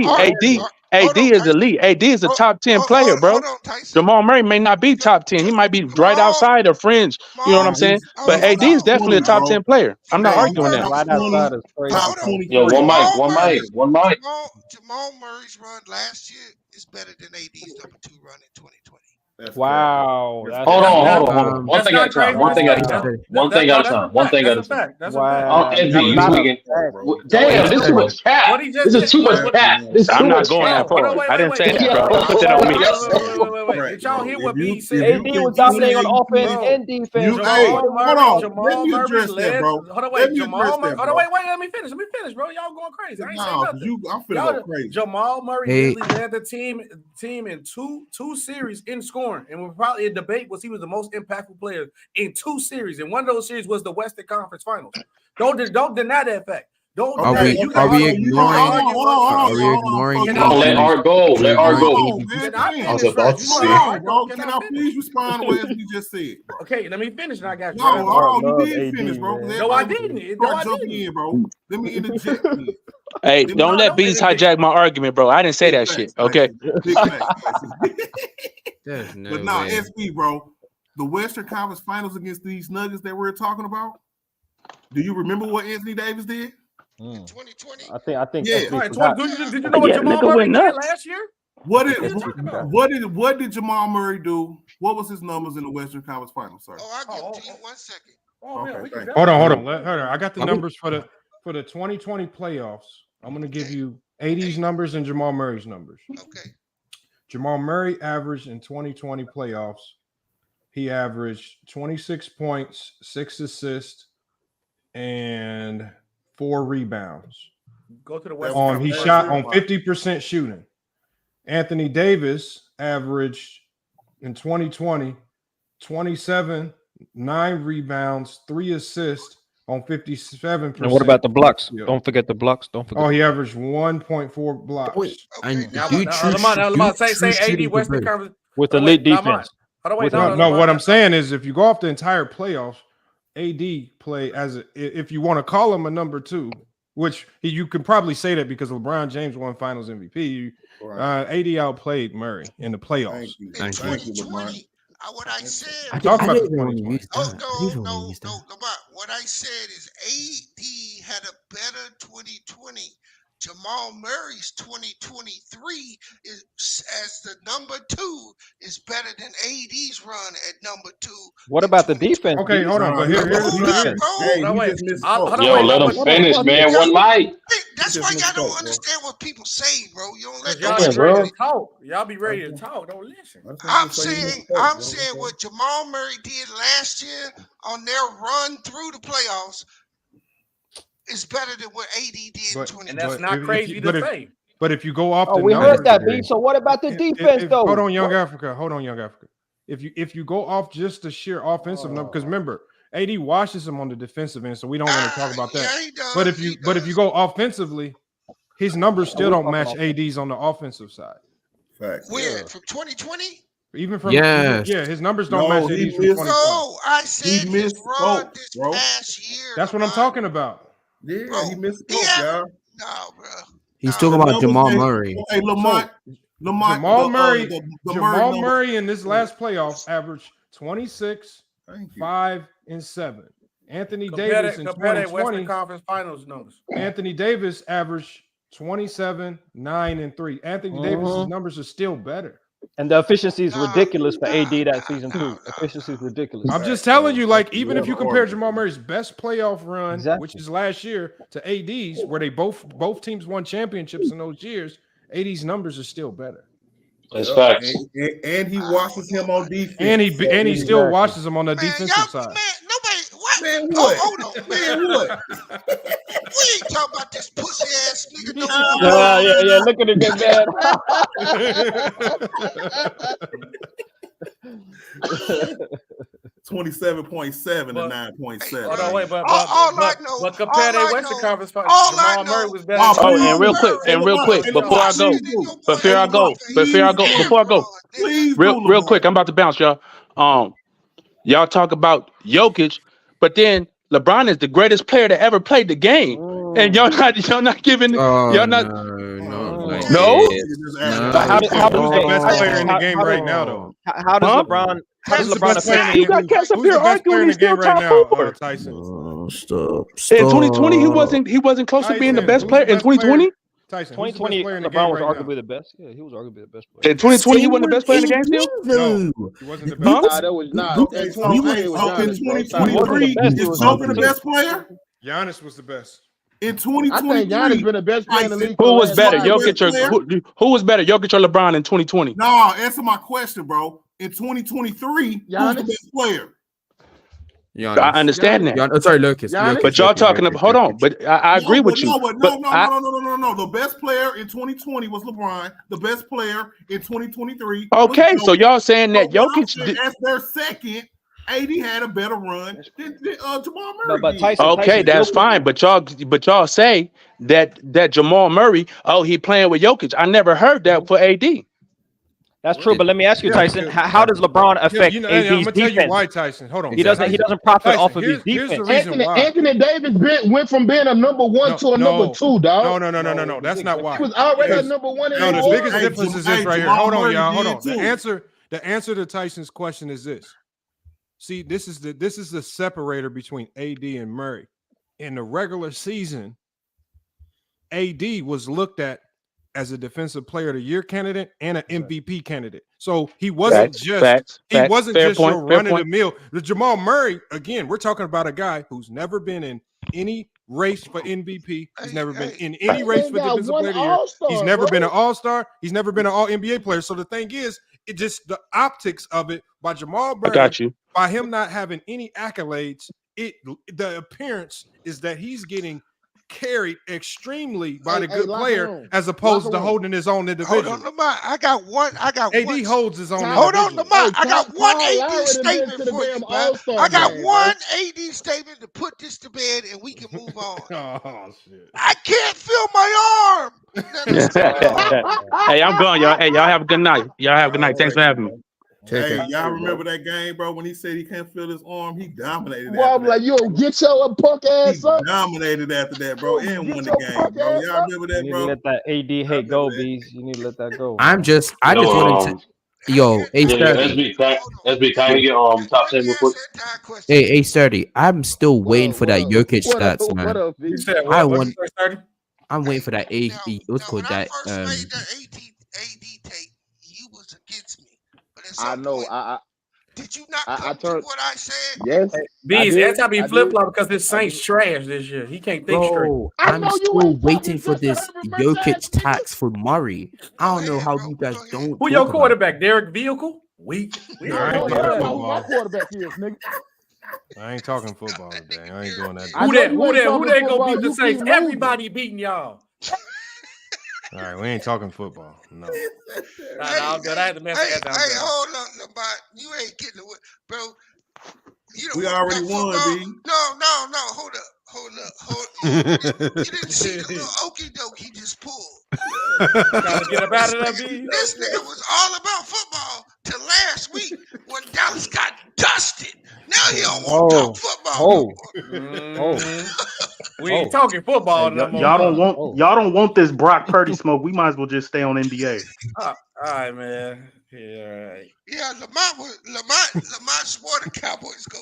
is elite. AD is a top 10 player, bro. Jamal Murray may not be top 10. He might be right outside or fringe. You know what I'm saying? But AD is definitely a top 10 player. I'm not arguing that. Yo, one mic. Jamal Murray's run last year is better than AD's number 2 run in 2020. Wow. Hold on. One thing at a time. One thing at a time. Wow. Envy, you tweaking. Damn, this is too much cap. This is too much cap. I'm not going that far. I didn't say that, bro. Don't put that on me. Did y'all hear what B said? AD was dominating on offense and defense. Jamal Murray led. Hold on, wait. Jamal Murray. Hold on, wait. Let me finish, bro. Y'all going crazy. I ain't saying nothing. I'm feeling crazy. Jamal Murray really led the team in two series in scoring. And we're probably in debate was he was the most impactful player in 2 series. And one of those series was the Western Conference Finals. Don't deny that fact. Are we ignoring? Let Art go. Can I please respond to what you just said, bro? Okay, let me finish and I got you. No, you didn't finish, bro. No, I didn't. Jump in, bro. Let me interject. Hey, don't let Bees hijack my argument, bro. I didn't say that shit. Okay. But now, SB, bro, the Western Conference Finals against these Nuggets that we're talking about. Do you remember what Anthony Davis did? 2020. I think. Yeah. Did you know what Jamal Murray did last year? What did Jamal Murray do? What was his numbers in the Western Conference Finals, sir? I'll give it to you 1 second. Okay, hold on. I got the numbers for the 2020 playoffs. I'm going to give you AD's numbers and Jamal Murray's numbers. Okay. Jamal Murray averaged in 2020 playoffs. He averaged 26 points, 6 assists, and 4 rebounds. Go to the Western. He shot on 50% shooting. Anthony Davis averaged in 2020 27, 9 rebounds, 3 assists on 57%. And what about the blocks? Don't forget the blocks. Don't forget. Oh, he averaged 1.4 blocks. And Lamont, say AD Western Conference with elite defense. No, what I'm saying is if you go off the entire playoffs, AD play if you want to call him a number 2, which you can probably say that because LeBron James won Finals MVP. AD outplayed Murray in the playoffs. Thank you, Lamont. What I said. I'm talking about the 2020. No, what I said is AD had a better 2020. Jamal Murray's 2023 is as the number 2 is better than AD's run at number 2. What about the defense? Okay, hold on. But here's the defense. Yo, let him finish, man. One mic. That's why y'all don't understand what people say, bro. You don't let y'all be ready to talk. Y'all be ready to talk. Don't listen. I'm saying what Jamal Murray did last year on their run through the playoffs is better than what AD did in 2020. And that's not crazy to say. But if you go off we heard that, B. So what about the defense, though? Hold on, Young Africa. If you go off just the sheer offensive number, because remember, AD washes him on the defensive end, so we don't want to talk about that. Yeah, he does, but if you go offensively, his numbers still don't match AD's on the offensive side. Facts. Where from 2020? Even from his numbers don't match AD's from 2020. No, I said he missed run this past year. That's what I'm talking about. Yeah, he misspoke, y'all. No, bro. He's talking about Jamal Murray. Hey, Lamont. Jamal Murray in this last playoff averaged 26, 5, and 7. Anthony Davis in 2020 Conference Finals numbers. Anthony Davis averaged 27, 9, and 3. Anthony Davis's numbers are still better. And the efficiency is ridiculous for AD that season too. Efficiency is ridiculous. I'm just telling you, like, even if you compare Jamal Murray's best playoff run, which is last year, to AD's, where they both teams won championships in those years, AD's numbers are still better. That's facts. And he washes him on defense. And he still washes him on the defensive side. Man, what? Hold on, man, what? We ain't talking about this pussy ass nigga no more. Yeah. Look at it, good man. 27.7 to 9.7. Hold on, wait, but compare their Western Conference Finals. Jamal Murray was better. And real quick, before I go, real quick, I'm about to bounce, y'all. Y'all talk about Jokic, but then LeBron is the greatest player that ever played the game, and y'all not giving. Y'all not. No. How does the best player in the game right now, though? How does LeBron? How does LeBron affect you got cats up here arguing he's still top 4. Tyson. Stop. In 2020, he wasn't close to being the best player. In 2020, Tyson, 2020, LeBron was arguably the best. Yeah, he was arguably the best player. In 2020, he wasn't the best player in the game still? No, he wasn't the best. Nah, that was not. In 2023, is Joker the best player? Giannis was the best. In 2023, I think Giannis been the best player in the league. Who was better, Jokic or who was better, Jokic or LeBron in 2020? No, answer my question, bro. In 2023, who's the best player? Giannis. I understand that. Sorry, Lucas. But y'all talking about, hold on, but I agree with you. No. The best player in 2020 was LeBron. The best player in 2023. Okay, so y'all saying that Jokic as their second, AD had a better run than Jamal Murray. But Tyson, okay, that's fine. But y'all say that Jamal Murray, he playing with Jokic. I never heard that for AD. That's true, but let me ask you, Tyson. How does LeBron affect I'm AD's gonna tell defense? you why, Tyson. Hold on. He doesn't profit off of his defense. Here's the reason why. Anthony Davis went from being a number 1 to a number 2, dog. No. That's not why. He was already a number 1. No, the biggest difference is this right here. Hold on, y'all. Hold on. The answer to Tyson's question is this. See, this is the separator between AD and Murray. In the regular season, AD was looked at as a defensive player of the year candidate and an MVP candidate. So he wasn't just your run of the mill. The Jamal Murray, again, we're talking about a guy who's never been in any race for MVP. He's never been in any race for defensive player of the year. He's never been an all-star. He's never been an all-NBA player. So the thing is, it just the optics of it by Jamal Murray. I got you. By him not having any accolades, the appearance is that he's getting carried extremely by the Hey, good locker player room. as opposed Locker to room. holding his own individual. Hold on, Lamont. I got one. AD holds his own Hold on, individual. Lamont. Hey, I got one Kyle AD Lowry done been statement to the for you, damn man. All-Star I got game, one bro. AD statement to put this to bed, and we can move on. Oh shit! I can't feel my arm. Now, listen, Hey, I'm going, y'all. Hey, y'all have a good night. Y'all have a good night. Thanks for having me. Hey, y'all remember that game, bro? When he said he can't feel his arm, he dominated. Boy, I'm like, you don't get your punk ass up. Dominated after that, bro, and Get won the your game, punk bro. ass Y'all up. remember You that, need bro? to let that AD hate go, Bees. You need to let that go. I just wanted to, yo, Yeah, A30. SB, can I get top 10 real quick? Hey, A30. I'm still waiting for that Jokic What up, stats, man. what You Bees? said I what? What want. you say, 30? I'm waiting for that what's called that AD tape, you was against me. But at I some know. point, did you not I come to turned. what I said? Yes, I Bees, did. anti be I flip did. flop because this I Saints did. trash this year. He can't think straight. bro. I I'm know you still ain't waiting talking for Justin this Herbert merch ass Jokic nigga. tax for Murray. I don't know how you guys don't Who talk your about it. quarterback? Derek Vehicle? Weak. We I don't don't know know that. that. Who my quarterback is, nigga. I ain't talking football today. I ain't doing that. I Who know that? you Who ain't that? Who talking they gonna football. beat the You keep Saints? losing. Everybody beating y'all. All right, we ain't talking football. No. I'm good. I had to mess with that. Hey, hold on, Lamont. You ain't getting away, bro. You We don't already talk won, football. B. No. Hold up. You didn't see the little okie doke he just pulled. Trying to get up out of there, B. This nigga was all about football till last week when Dallas got dusted. Now he don't want to talk football no more. We ain't talking football no more. Y'all don't want this Brock Purdy smoke. We might as well just stay on NBA. All right, man. Yeah, all right. Yeah, Lamont swore the Cowboys go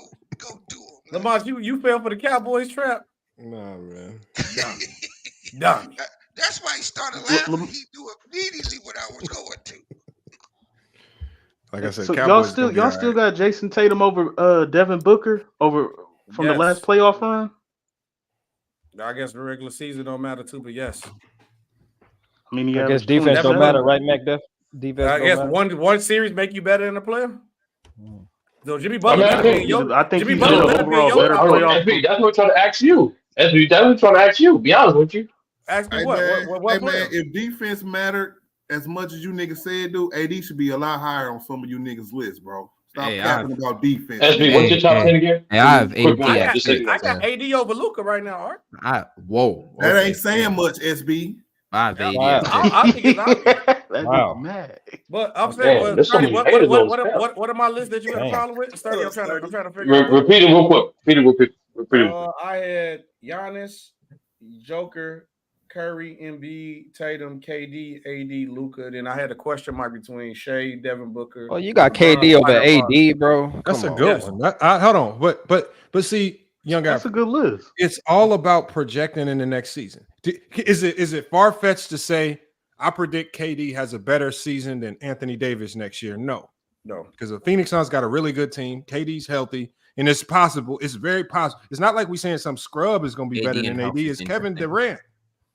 do him. Lamont, you fell for the Cowboys trap? Nah, man. Dummy. That's why he started laughing. He knew immediately what I was going to. Like I said, So Cowboys y'all still got Jason Tatum over Devin Booker from the last playoff run? I guess the regular season don't matter too, but yes. I mean, I guess defense don't matter, right, McDuff? Defense I don't guess matter. one series make you better than a player. So Jimmy I Butler mean, better be in your. I think Jimmy he's Butler been better be in overall your better top playoff. SB, that's what we're trying to ask you. SB, that's what we're trying to ask you. Be honest with you. Ask me Hey, what? man, What player? man, if defense mattered as much as you niggas said, dude, AD should be a lot higher on some of you niggas' list, bro. Stop capping about defense. SB, what's your top 10 again? Hey, I have Quick AD. one. I got AD over Luka right now, Art. Whoa. That ain't saying much, SB. I have AD. I think it's obvious. Wow. Mad. But I'm saying, Damn, there's so many haters on this panel. what are my lists that you had a problem with? Sturdy, I'm trying to figure out. Repeat it real quick. Repeat it. I had Giannis, Joker, Curry, Embiid, Tatum, KD, AD, Luka. Then I had a question mark between Shea, Devin Booker. Oh, you got KD over AD, bro. That's Come a good on. one. Hold on, but see, young guy, That's a good list. It's all about projecting in the next season. Is it far fetched to say I predict KD has a better season than Anthony Davis next year? No, because the Phoenix Suns got a really good team. KD's healthy, and it's possible. It's very possible. It's not like we saying some scrub is going to be better than AD. It's Kevin Durant.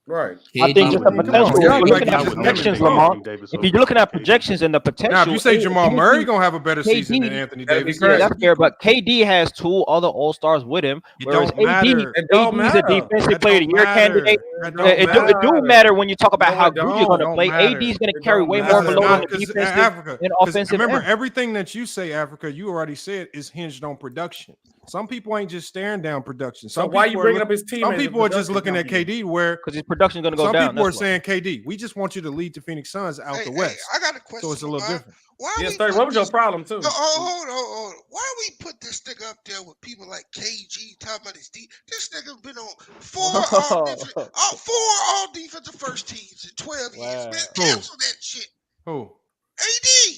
Right. I think just the potential. If you're looking at projections, Lamar. If you're looking at projections and the potential, Now, if you say Jamal Murray gonna have a better season than Anthony Davis, that's fair. But KD has two other All Stars with him. Whereas don't matter. AD is a defensive player of the year candidate. It do matter when you talk about how good you're going to play. AD is going to carry way more load on the defensive and offensive. Remember, everything that you say, Africa, you already said is hinged on production. Some people ain't just staring down production. So why you bringing up his team? Some people are just looking at KD where because his production is going to go down. down. Some people are saying KD. We just want you to lead the Phoenix Suns out the West. I got a question. So it's a little different. What was your problem too? Hold on. Why we put this nigga up there with people like KG talking about his D? This nigga's been on four all defensive first teams in 12 years. Man, cancel that shit. Who? AD.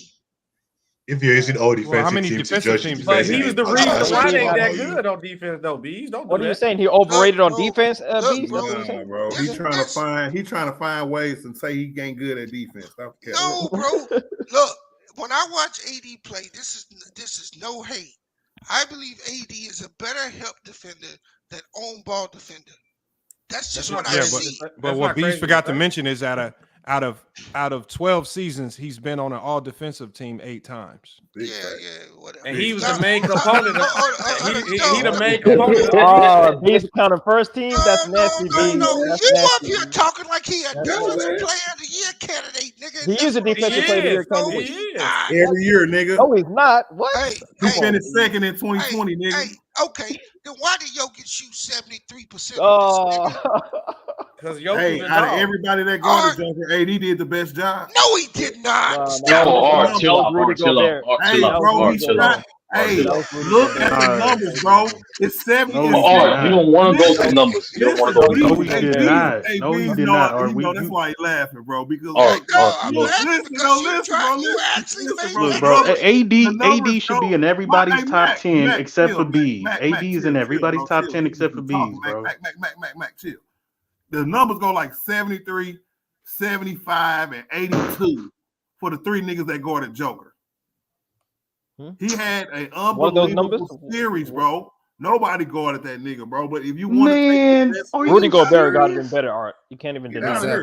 If you're using all defensive how many teams defensive to judge teams? But he was the reason why they ain't that good. good on defense, though. Bees, don't do What are you that. saying? He overrated on defense, Bees? Nah, bro. He's trying to find ways and say he ain't good at defense. No, bro. Look, when I watch AD play, this is no hate. I believe AD is a better help defender than on ball defender. That's just what I see. But what Bees forgot to mention is at Out of 12 seasons, he's been on an all defensive team 8 times. Whatever. And he was the main component. He the main component. B's counting first team. That's nasty. No, That's you up nasty. here talking like he a defensive player of the year candidate, nigga. He is a defensive player of the year candidate. He is. Every year, nigga. No, he's not. What? He finished second in 2020, nigga. Hey, okay. Then why did Jokic shoot 73% Oh. Because hey, out of everybody that guarded Joker, AD did the best job. No, he did not. Art, chill out, Art, chill out. Hey, bro, he shot. Hey, look at the numbers, bro. It's 70. Art, you don't want to go to the numbers. You don't want to go to the numbers. No, he did not. No, he did not. That's why he laughing, bro. Because Look, bro, AD should be in everybody's top 10 except for B's. AD is in everybody's top 10 except for B's, bro. Mac, chill. The numbers go like 73, 75, and 82 for the 3 niggas that guarded Joker. He had an unbelievable series, bro. Nobody guarded that nigga, bro. But if you want to, Rudy Gobert got it in better, Art. You can't even deny that.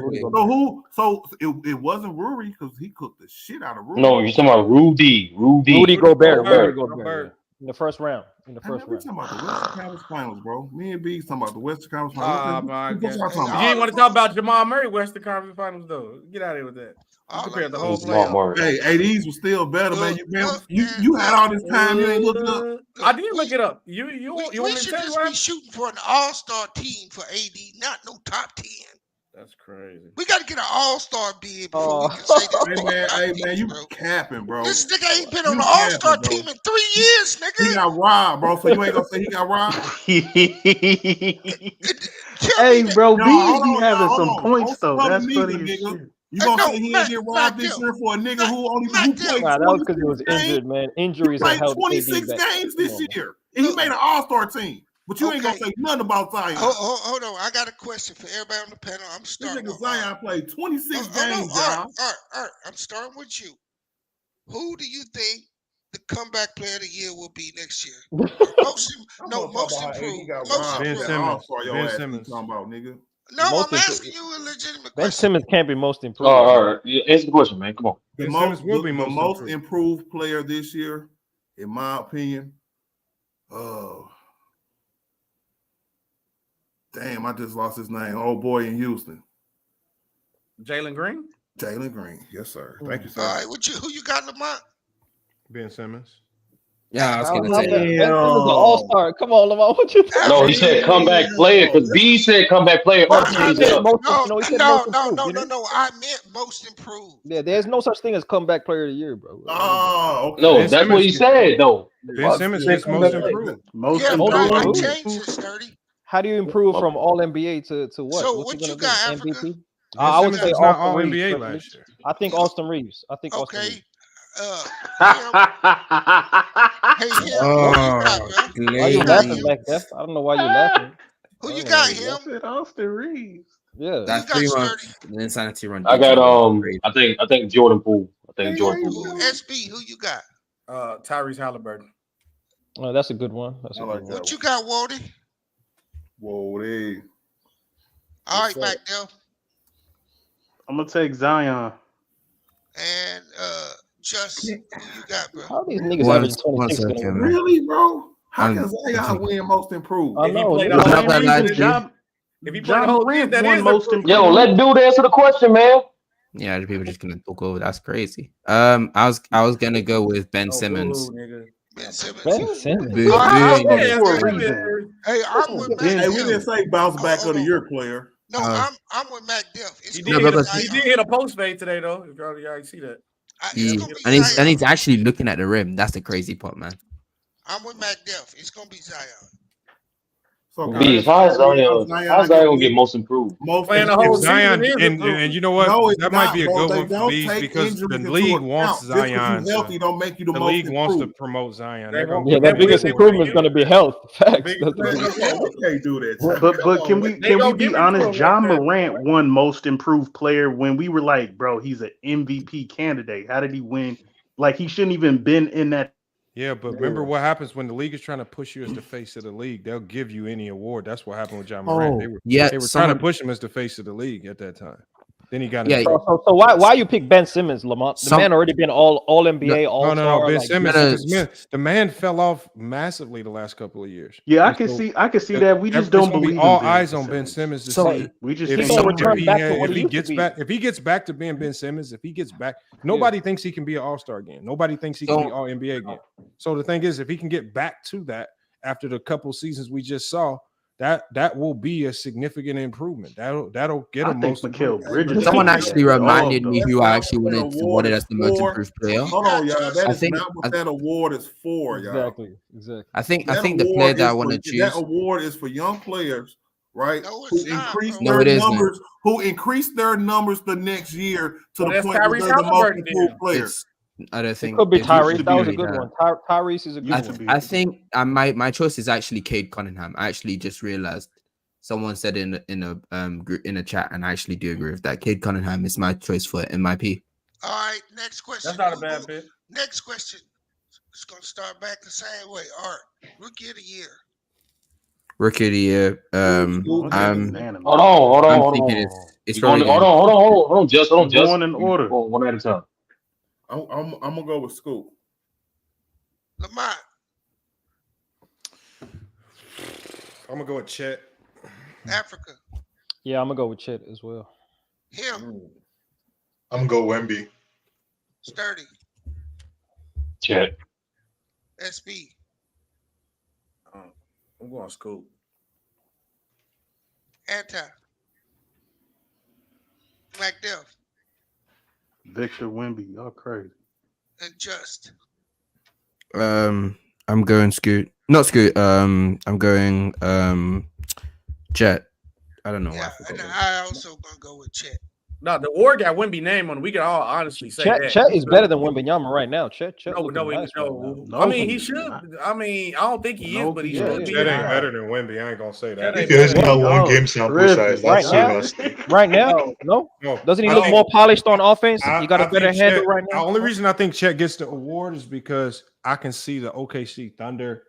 So it wasn't Rudy because he cooked the shit out of Rudy. No, you're talking about Rudy Gobert. Gobert. In the first round. We talking about the Western Conference Finals, bro. Me and B talking about the Western Conference Finals. My God. You ain't want to talk about Jamal Murray Western Conference Finals, though. Get out of here with that. Compare the whole playoff. Hey, ADs was still better, man. You had all this time. You ain't looked up. I did look it up. You want we me to should tell you just be shooting for an all-star team for AD, not no top 10. That's crazy. We got to get an all-star bid before we can say that. Hey, man, you capping, bro. This nigga ain't been on the all-star team in 3 years, nigga. He got robbed, bro. So you ain't gonna say he got robbed? Hey, bro, B be having some points though. That's funny. You gonna say he ain't get robbed this year for a nigga who played? Nah, that was because he was injured, man. Injuries played held 26 games this year, and he made an all-star team. But you ain't gonna say nothing about Zion. Hold on, I got a question for everybody on the panel. I'm starting. This nigga Zion played 26 games, Art, I'm starting with you. Who do you think the comeback player of the year will be next year? most improved. Ben Simmons. Ben Simmons. Talking about, nigga. No, I'm asking you a legitimate question. Ben Simmons can't be most improved. All right. Answer the question, man. Come on. The most improved player this year, in my opinion. Damn, I just lost his name. Old boy in Houston. Jalen Green? Jalen Green. Yes, sir. Thank you, sir. All right, who you got, Lamont? Ben Simmons. Yeah, I was going to say that. Ben Simmons an all-star. Come on, Lamont. What you think? No, he said comeback player because B said comeback player. No. I meant most improved. Yeah, there's no such thing as comeback player of the year, bro. Oh, okay. No, that's Simmons what he said, though. Ben Simmons gets most improved. How do you improve from all NBA to what? So what you got, MVP? I would say all NBA last year. I think Austin Reeves. Austin Reeves. Hey, why you laughing like that? I don't know why you're laughing. Who you got, him? Austin Reeves. Yeah, that's pretty much the insanity run. I got I think Jordan Poole. Jordan Poole. SB, who you got? Tyrese Halliburton. Oh, that's a good one. What you got, Wody? Wody. All right, back there. I'm gonna take Zion. And just who you got, bro? How these niggas average 26? Really, bro? How can Zion win most improved? I know. If he played the whole game, that is most improved. Yo, let dude answer the question, man. Yeah, the people just gonna talk over. That's crazy. I was gonna go with Ben Simmons. Ben Simmons. Ben Simmons. Hey, I'm with Mac. Hey, we didn't say bounce back of the year player. No, I'm with Mac Def. He did hit a post fade today, though. If y'all see that. And he's actually looking at the rim. That's the crazy part, man. I'm with Mac Def. It's gonna be Zion. B, how is Zion gonna get most improved? Playing the whole Zion, and you know what? That might be a good one for Bees because the league wants Zion. Healthy don't make you the league wants to promote Zion. Yeah, that biggest improvement is going to be health. Facts. Can't do that. But can we be honest? John Morant won most improved player when we were like, bro, he's an MVP candidate. How did he win? Like he shouldn't even been in that. Yeah, but remember what happens when the league is trying to push you as the face of the league? They'll give you any award. That's what happened with John Morant. They were trying to push him as the face of the league at that time. Then he got Yeah. in trouble. So why you pick Ben Simmons, Lamont? The man already been all NBA, all No. star. Ben Like, Simmons, because the man fell off massively the last couple of years. Yeah, I And can so see that. We just it's don't gonna be believe all in eyes Ben on Ben Simmons. Simmons to So see we just if think he's gonna he return back to what if he he used to gets be. back, if he gets back to being Ben Simmons, if he gets back, nobody thinks he can be an all-star again. Nobody thinks he can be all NBA again. So the thing is, if he can get back to that after the couple seasons we just saw, that will be a significant improvement. That'll get him most improved. Someone actually reminded me who I That's actually not what that award wanted is as the most for. improved player. Hold on, y'all. That I is think not what that award is for, y'all. Exactly. I think That the player award that I is want to that choose. award is for young players, right? Who increase No, their it isn't. numbers, who increase their numbers the next year to Well, the that's point where Tyrese they're the most Halliburton improved then. players. I don't It think could be it Tyrese. should That was a be good that. one. Tyrese is a good one. I think my choice is actually Cade Cunningham. I actually just realized someone said in a chat, and I actually do agree with that. Cade Cunningham is my choice for MIP. All right, next question. That's not a bad pick. Next question. It's gonna start back the same way. Art, rookie of the year. Rookie of the year. Hold I'm on. thinking it's probably Hold on, just hold on, just going in order. One at a time. I'm gonna go with Scoop. Lamont. I'm gonna go with Chet. Africa. Yeah, I'm gonna go with Chet as well. Him. I'm gonna go Wemby. Sturdy. Chet. SB. I'm going Scoop. Anti. MacDuff. Victor Wemby, y'all crazy. And Just. I'm going Scoot. Not Scoot. I'm going Jet. I don't know. Yeah, and I also gonna go with Chet. No, the award got Wemby name on it. We can all honestly say that. Chet is better than Wembanyama right now. Chet No, looking nice right now. I mean, he should. I mean, I don't think he is, but he should be. Chet ain't better than Wemby. I ain't gonna say that. Because it's not one game sample size. That's too nasty. Right now, no. Doesn't he look more polished on offense? He got a better handle right now. The only reason I think Chet gets the award is because I can see the OKC Thunder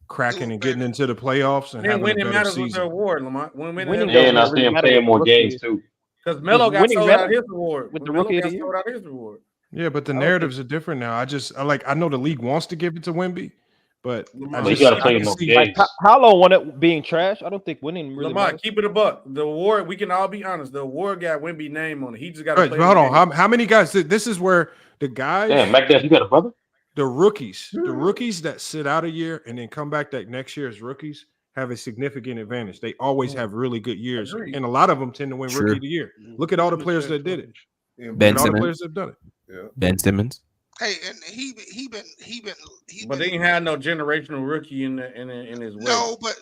cracking and getting into the playoffs and Then having a winning better matters with the season. award, Lamont. Winning And I see him playing more games too. Because Melo got sold out his award. With the Melo rookie of got the year. sold out his award. Yeah, but the narratives are different now. I know the league wants to give it to Wemby, but I you gotta play I him can more see games. Paolo won it being trash. I don't think winning really Lamont, matters. keep it a buck. The award, we can all be honest. The award got Wemby name on it. He just got to Right, play. but hold on. How many guys? This is where the guys. Damn, MacDuff, you got a brother? The rookies that sit out a year and then come back that next year as rookies have a significant advantage. They always have really good years, and a lot of them tend to win rookie of the year. Look at all the players that did it. Ben all the Simmons. players that have done it. Yeah. Ben Simmons. Hey, and he been. But they ain't had no generational rookie in his way. No, but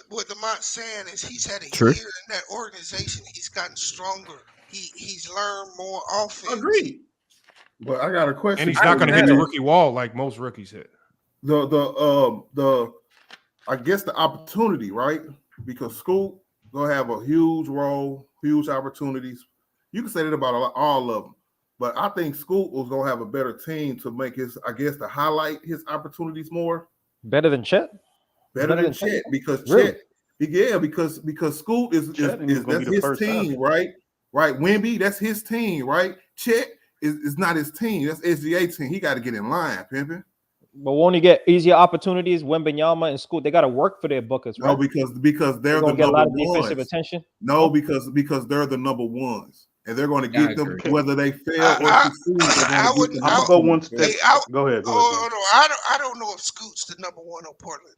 what Lamont's saying is he's had a True. year in that organization. He's gotten stronger. He's learned more offense. Agreed. But I got a question. And he's not going to hit the rookie wall like most rookies hit. The I guess the opportunity, right? Because Scoop gonna have a huge role, huge opportunities. You can say that about all of them, but I think Scoop was gonna have a better team to make his, I guess, to highlight his opportunities more. Better than Chet? Better than Chet because Really? Chet, because Scoop is Chet ain't gonna that's be the his first team, option. right? Right, Wemby, that's his team, right? Chet is not his team. That's SGA team. He got to get in line, pimping. But won't he get easier opportunities? Wembanyama and Scoot, they got to work for their buckets, right? No, because they're the gonna get a number lot of defensive ones. attention. No, because they're the number ones, and they're going to Yeah, I get them agree. whether they fail or succeed. I would. I'm gonna go one step. Go ahead. I don't know if Scoot's the number one on Portland.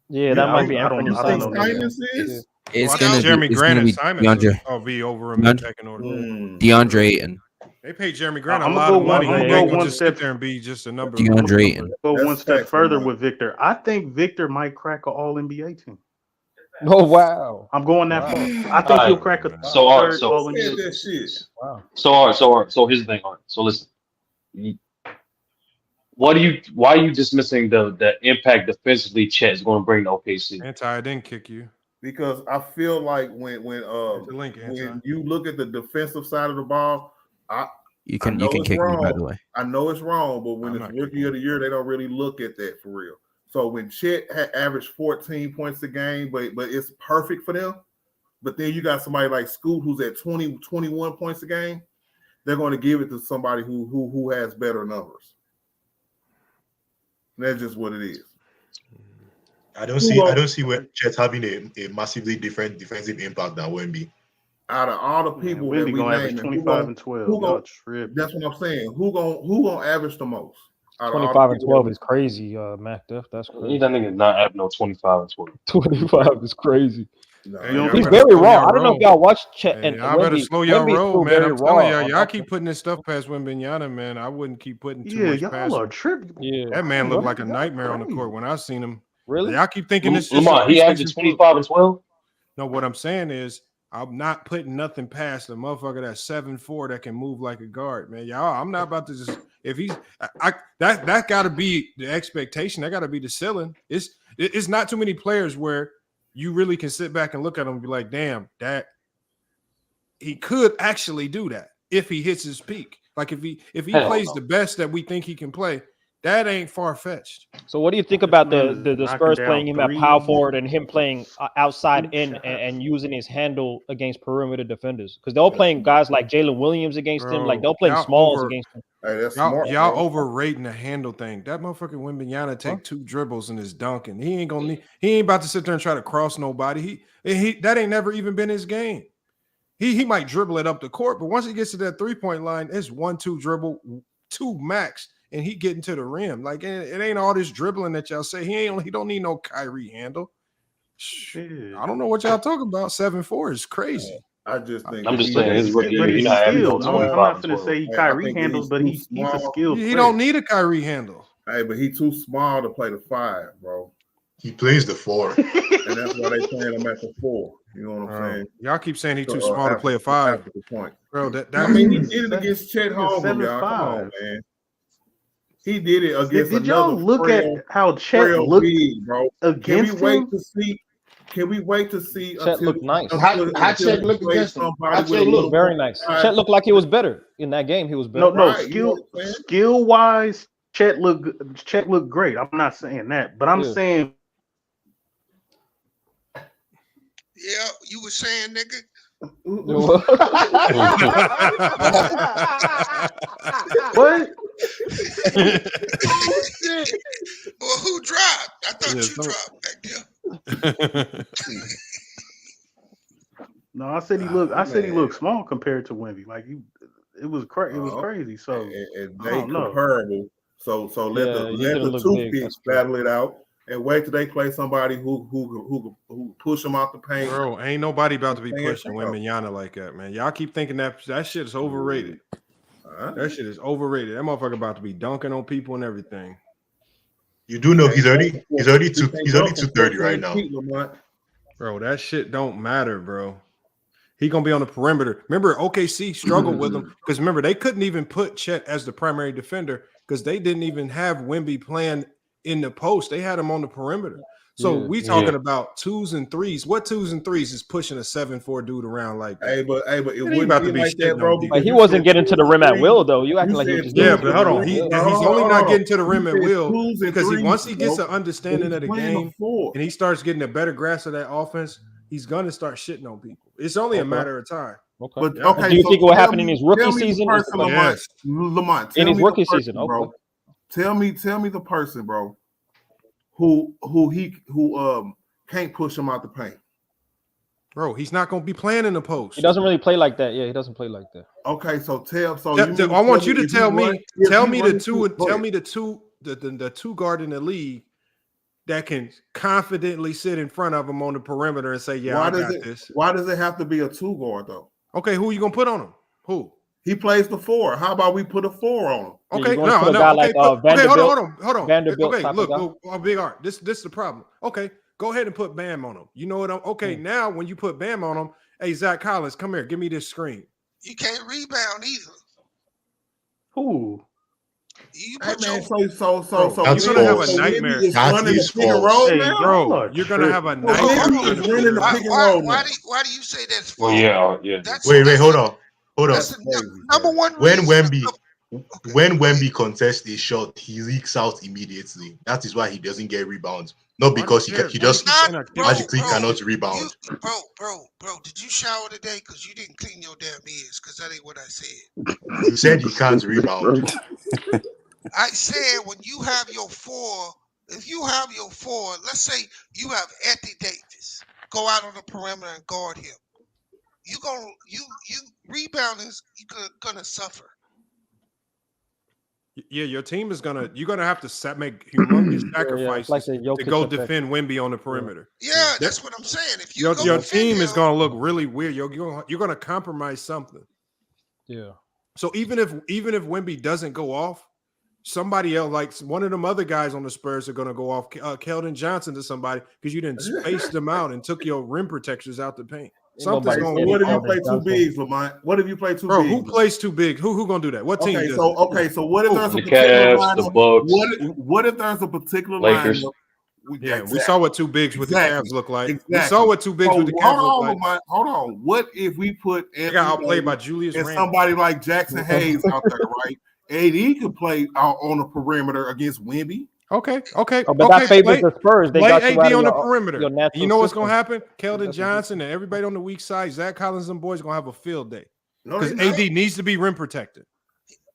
Yeah, that might be Anthony I think Simons. Simons is. It's I gonna think Jeremy be, it's Grant gonna and be Simons DeAndre. will be over him in pecking order. DeAndre Ayton. They paid Jeremy Grant a I'm lot gonna of go money. one- He I'm ain't gonna go gonna one just step- sit there and be just a number. DeAndre Ayton. Go That's one step facts, further Lamont. with Victor. I think Victor might crack an All NBA team. Oh wow! I'm going that far. I think Alright. he'll crack a So, all right, third so- All Said NBA. that shit. Wow. So here's the thing, Art. So listen. Why are you dismissing the impact defensively Chet is going to bring to OKC? I didn't kick you. Because I feel like when you look at the defensive side of the ball, You I can know it's kick me, by wrong. the way. I know it's wrong, but when I'm it's not rookie of the year, they don't really look at that for real. So when Chet had averaged 14 points a game, but it's perfect for them, But then you got somebody like Scoot who's at 20, 21 points a game. They're going to give it to somebody who has better numbers. That's just what it is. I don't see where Chet having a massively different defensive impact than Wemby. Out of all the people that we gonna named, average 25 and 12. That's what I'm saying. Who gonna average the most? 25 and 12 is crazy, Mac Duff. That's crazy. That nigga not having no 25 and 12. 25 is crazy. No, he's very raw. I don't know if y'all watched Chet and y'all better Wemby. slow y'all Wemby's roll, still man. very I'm telling raw. y'all keep putting this stuff past Wembanyama, man. I wouldn't keep putting too much past him. tripping. Yeah, that man looked like a nightmare on the court when I seen him. Really? Y'all keep thinking this. Lamar, he averaged 25 and 12. No, what I'm saying is I'm not putting nothing past a motherfucker that's 7'4" that can move like a guard, man. Y'all, I'm not about to just if he's that got to be the expectation. That got to be the ceiling. It's not too many players where you really can sit back and look at him and be like, damn, that he could actually do that if he hits his peak. Like if he plays the best that we think he can play, that ain't far fetched. So what do you think about the Spurs playing him at power forward and him playing outside in and using his handle against perimeter defenders? Because they're all playing guys like Jalen Williams against him, like they're playing smalls against him. Hey, that's y'all overrating the handle thing. That motherfucking Wembanyama take 2 dribbles and is dunking. He ain't about to sit there and try to cross nobody. He that ain't never even been his game. He might dribble it up the court, but once he gets to that 3-point line, it's 1-2 dribble, 2 max. And he getting to the rim. Like it ain't all this dribbling that y'all say. He don't need no Kyrie handle. Shit. I don't know what y'all talking about. 7'4" is crazy. I just think I'm just saying his rookie year, he's not having no skilled. I'm 25 not and gonna 12. say he Kyrie handles, but he's a skilled He player. don't need a Kyrie handle. Hey, but he too small to play the 5, bro. He plays the 4. And that's why they playing him at the 4. You know what I'm saying? Y'all keep saying he's too small to play a 5. After the point. Bro, that I mean, he did it against Chet Holmgren, y'all. 7'5". Come on, man. He did it against Did y'all look at how Chet looked bro? against him? Can we wait to see? Chet looked nice. How Chet looked against him? How Chet looked very nice. Chet looked like he was better in that game. He was better. No, skill wise, Chet looked great. I'm not saying that, but I'm saying. Yeah, you were saying, nigga. What? Oh shit! Well, who dropped? I thought you dropped back there. No, I said he looked small compared to Wemby. Like it was crazy. So and they comparable. So let the two kids battle it out. And wait till they play somebody who push them out the paint. Bro, ain't nobody about to be pushing Wembanyama like that, man. Y'all keep thinking that shit is overrated. That shit is overrated. That motherfucker about to be dunking on people and everything. You do know he's only 230 right now. Bro, that shit don't matter, bro. He gonna be on the perimeter. Remember, OKC struggled with him because remember they couldn't even put Chet as the primary defender because they didn't even have Wemby playing in the post. They had him on the perimeter. So we talking about 2s and 3s. What 2s and 3s is pushing a 7'4" dude around like that? Hey, but it wouldn't about to be like that, bro. But he wasn't getting to the rim at will, though. You acting like he was just but hold on. He's only not getting to the rim at will because once he gets an understanding of the game and he starts getting a better grasp of that offense, he's gonna start shitting on people. It's only a matter of time. Okay. But, do you think what happened in his rookie season? Lamont, in his rookie season, bro. Tell me the person, bro, who can't push him out the paint. Bro, he's not gonna be playing in the post. He doesn't really play like that. Yeah, he doesn't play like that. Okay, so I want you to tell me the two guard in the league that can confidently sit in front of him on the perimeter and say, "Yeah, I got this." Why does it have to be a 2 guard though? Okay, who you gonna put on him? Who? He plays the 4. How about we put a 4 on him? Okay, hold on. Vanderbilt okay, look, Big Art. This is the problem. Okay, go ahead and put Bam on him. You know what? Now when you put Bam on him, hey Zach Collins, come here, give me this screen. You can't rebound either. Who? You Hey, put man, your so you're gonna have a nightmare. Running the pick and roll now, bro. You're gonna have a nightmare. Running the pick and roll. Why do you say that's Well, yeah. Wait, hold on. That's the number one When reason. Wemby when Wemby contests a shot, he leaks out immediately. That is why he doesn't get rebounds. Not because he just magically cannot rebound. Bro, did you shower today? Because you didn't clean your damn ears, because that ain't what I said. You said he can't rebound. I said when you have your four, if you have your four, let's say you have Anthony Davis, go out on the perimeter and guard him. You rebounders, you're gonna suffer. Yeah, your team is you're gonna have to make humongous sacrifices to go defend Wemby on the perimeter. Yeah, that's what I'm saying. If you your team is gonna look really weird. You're gonna compromise something. Yeah. So even if Wemby doesn't go off, somebody else, like one of them other guys on the Spurs, are gonna go off. Keldon Johnson to somebody because you didn't space them out and took your rim protectors out the paint. Something's going on. What if you play two bigs, Lamont? What if you play two bigs? Who plays two big? Who gonna do that? What team does it? So what if there's a the particular Cavs, the lineup? Bucks, What if there's a particular Lakers. lineup? Yeah, we saw what two bigs with the Cavs look like. Exactly. We saw what two bigs with the Cavs look like. Hold on. What if we put They got outplayed by Julius and Randle. somebody like Jackson Hayes out there, right? AD could play out on the perimeter against Wemby. Okay. Oh, but that favors the Spurs. They play got AD you out of on the your perimeter. natural You know what's system. going to happen? Keldon Johnson and everybody on the weak side, Zach Collins and boys, going to have a field day because AD needs to be rim protected.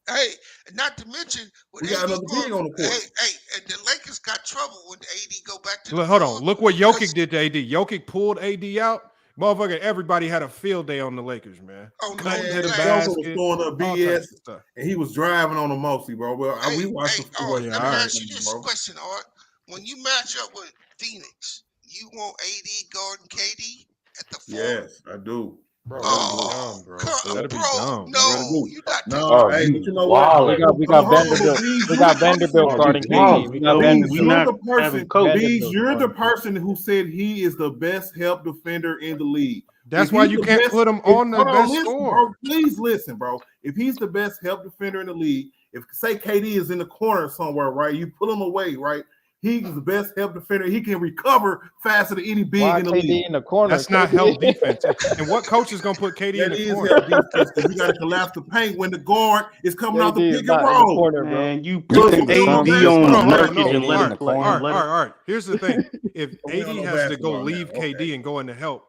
Hey, not to mention, we got another big on the court. Hey, and the Lakers got trouble when AD go back to. Hold on. Look what Jokic did to AD. Jokic pulled AD out. Motherfucker, everybody had a field day on the Lakers, man. Oh, Cutting man. to the Joker was basket, throwing up all BS, types of stuff. and he was driving on them mostly, bro. Well, we watched the Art, football. let me ask you this question, Art. When you match up with Phoenix, you want AD guarding KD at the 4? Yes, I do. Bro, Oh, bro. That'd be dumb. No, you not No, Oh, hey, you but you know wildin'. what? We got Vanderbilt. We got Vanderbilt guarding KD. We got Bees, Vanderbilt. you're the person. Vanderbilt Bees, you're the guarding person who said he is the best help defender in the league. That's If why he's you the can't best- put him if- on the hold best listen, scorer. bro. Please listen, bro. If he's the best help defender in the league, if say KD is in the corner somewhere, right? You pull him away, right? He's the best help defender. He can recover faster than any big Why in the KD league. in the corner? That's not help defense. And what coach is going to put KD in That the is corner? help defense because you got to collapse the paint when the guard is coming out the KD is pick and not in the roll. corner, bro. Man, you You put think AD some on big- Nurkic and let him Art, play. Art. Here's the thing. If We don't AD know has to go basketball leave now. KD and go into help,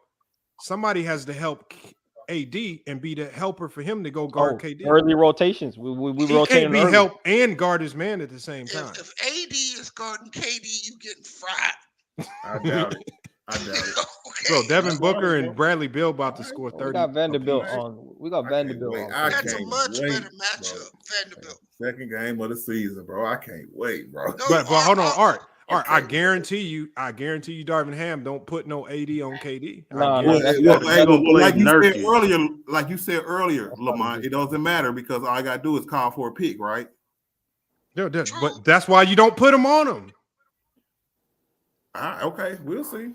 somebody has to help AD and be the helper for him to go guard KD. Early rotations. We He rotate can't be early. help and guard his man at the same time. If AD is guarding KD, you getting fried. I doubt it. I doubt it. Bro, Devin Booker and Bradley Beal about to score 30. We got Vanderbilt apiece. on. We got Vanderbilt on. That's a much better matchup, Vanderbilt. Second game of the season, bro. I can't wait, bro. But hold on, Art. I guarantee you, Darvin Ham don't put no AD on KD. Like you said earlier, Lamont, it doesn't matter because all I gotta do is call for a pick, right? But that's why you don't put him on him. Okay, we'll see.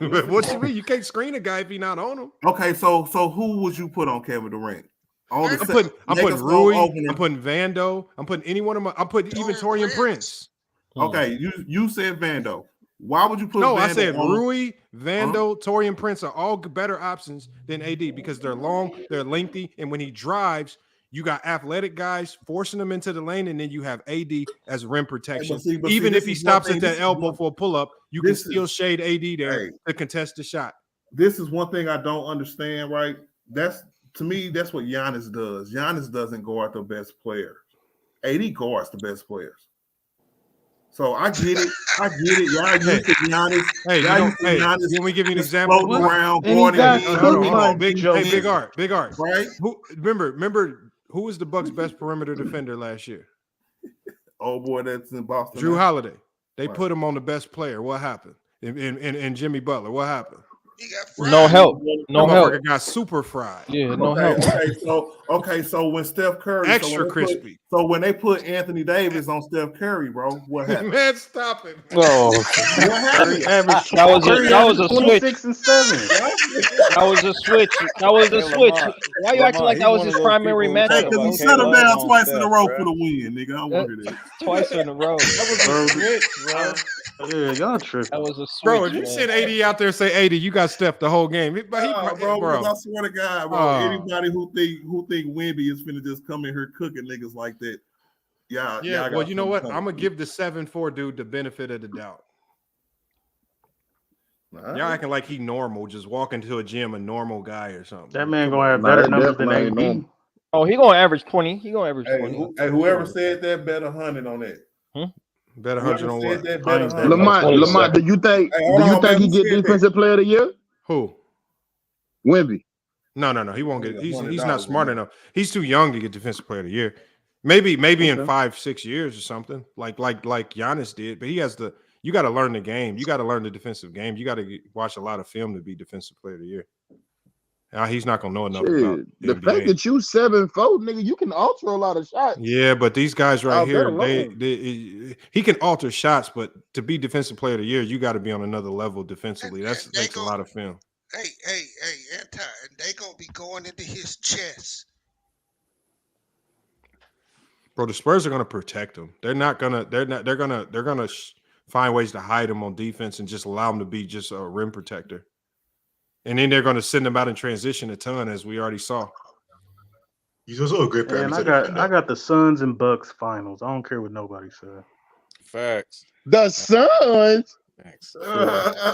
What you mean? You can't screen a guy if he's not on him. Okay, so who would you put on Kevin Durant? I'm putting Rui. I'm putting Vando. I'm putting any one of my. I'm putting even Torian Prince. Okay, you said Vando. Why would you put? No, Vando I said on Rui, Vando, Torian Prince are all better options than AD because they're long, they're lengthy, and when he drives, you got athletic guys forcing him into the lane, and then you have AD as rim protection. But see, even this if he is stops one at thing- that elbow for a pull-up, you can still shade AD there to contest the shot. This is one thing I don't understand, right? To me, that's what Giannis does. Giannis doesn't guard the best players. AD guards the best players. So I get it. Y'all used to Giannis. Can we give you an example? Floating around, Hold guarding. on. Big Art. Right? Remember who was the Bucks' best perimeter defender last year? Oh boy, that's in Boston. Drew Holiday. They put him on the best player. What happened? And Jimmy Butler. What happened? No help. No That help. motherfucker got super fried. Yeah, no help. So when Steph Curry Extra crispy. So when they put Anthony Davis on Steph Curry, bro, what happened? Man, stop it. Oh, What happened? that was a switch. 26 and 7. That was a switch. That was a switch. Why you acting like that was his primary matchup? Because he set him down twice in a row for the win, nigga. I wonder that. Twice in a row. That was a switch, bro. Yeah, y'all tripping. That was a Bro, switch, if you man. send AD out there and say, AD, you got Steph the whole game. Bro, I swear to God, bro. Oh. Anybody who think Wemby is finna just come in here cooking niggas like that, yeah. Well, you know what? I'm gonna give the 7'4" dude the benefit of the doubt. Y'all acting like he normal, just walking to a gym, a normal guy or something. That man gonna have better numbers than AD. Oh, he gonna average 20. He gonna average 20. Whoever said that, bet 100 on that. Bet 100 on what? Lamont, do you think he get defensive player of the year? Who? Wemby. No. He won't get. He's not smart enough. He's too young to get defensive player of the year. Maybe in 5-6 years or something, like Giannis did. But he has the. You got to learn the game. You got to learn the defensive game. You got to watch a lot of film to be defensive player of the year. Now he's not gonna know enough about the NBA. fact that you 7'4", nigga, you can alter a lot of shots. Yeah, but these guys right Out there here, alone. he can alter shots, but to be defensive player of the year, you got to be on another level defensively. That takes a lot of film. Hey, Anti, and they gonna be going into his chest. Bro, the Spurs are gonna protect him. They're gonna find ways to hide him on defense and just allow him to be just a rim protector. And then they're going to send him out in transition a ton, as we already saw. He's also a great player. And I got the Suns and Bucks finals. I don't care what nobody said. Facts. The Suns. Suns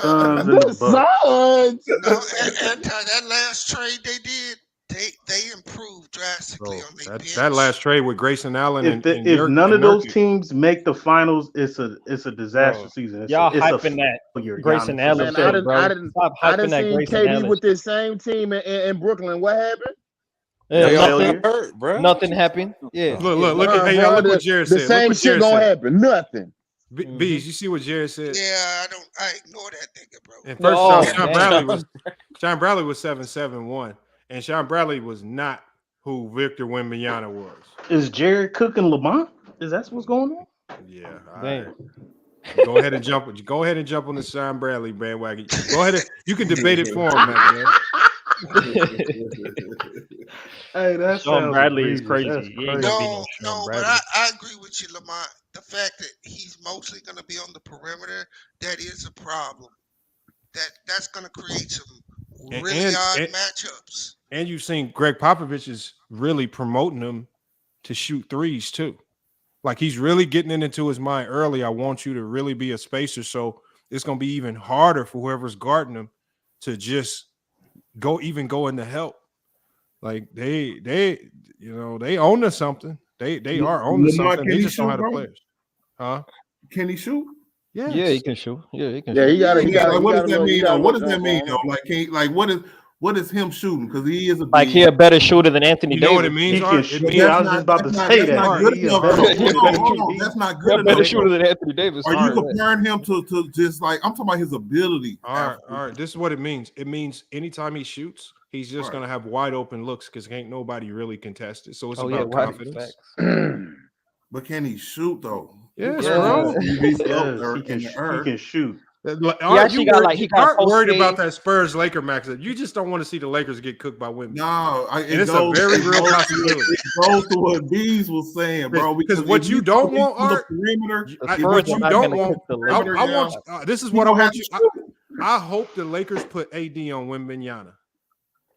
and the Bucks. No, and that last trade they did, they improved drastically on their bench. That last trade with Grayson Allen If none of those teams make the finals, it's a disaster season. Y'all hyping that Grayson Allen trade, bro. Stop I hyping done that seen Grayson KD Allen. with this same team in Brooklyn. What happened? Nothing. Hurt, bro. Nothing happened. Yeah. Look at look what Jared said. The same shit gonna happen. Nothing. Bees, you see what Jared said? Yeah, I ignore that nigga, bro. And first, Sean Bradley was 7'7" and Sean Bradley was not who Victor Wembanyama was. Is Jared cooking Lamont? Is that what's going on? Yeah. Right. Go ahead and jump on the Sean Bradley bandwagon. Go ahead you can debate it for him, man. Hey, that's Sean Bradley is crazy. No, but I agree with you, Lamont. The fact that he's mostly going to be on the perimeter, that is a problem. That's going to create some really odd matchups. And you've seen Greg Popovich is really promoting him to shoot threes too. Like he's really getting it into his mind early. I want you to really be a spacer. So it's going to be even harder for whoever's guarding him to just go into help. Like they own to something. They are owning something. They just don't have the players. Huh? Can he shoot? Yeah. Yeah, he can shoot. Yeah, he can Yeah, shoot. he got. What does that mean? What does that mean though? What is him shooting? Because he is he a better shooter than Anthony You Davis. know what it means? He can shoot. I was just about to say that. Hold on. That's not good He's a better enough. shooter than Anthony Davis. Are you comparing him to just like I'm talking about his ability? All right. This is what it means. It means anytime he shoots, he's just gonna have wide open looks because ain't nobody really contested. So it's about confidence. But can he shoot though? Yes, bro. He can shoot. You aren't worried about that Spurs Laker matchup. You just don't want to see the Lakers get cooked by Wemby. No, it's a very real possibility. It goes to what Bees was saying, bro. Because what you don't want, Art, what you don't want, this is what I want you. I hope the Lakers put AD on Wembanyama.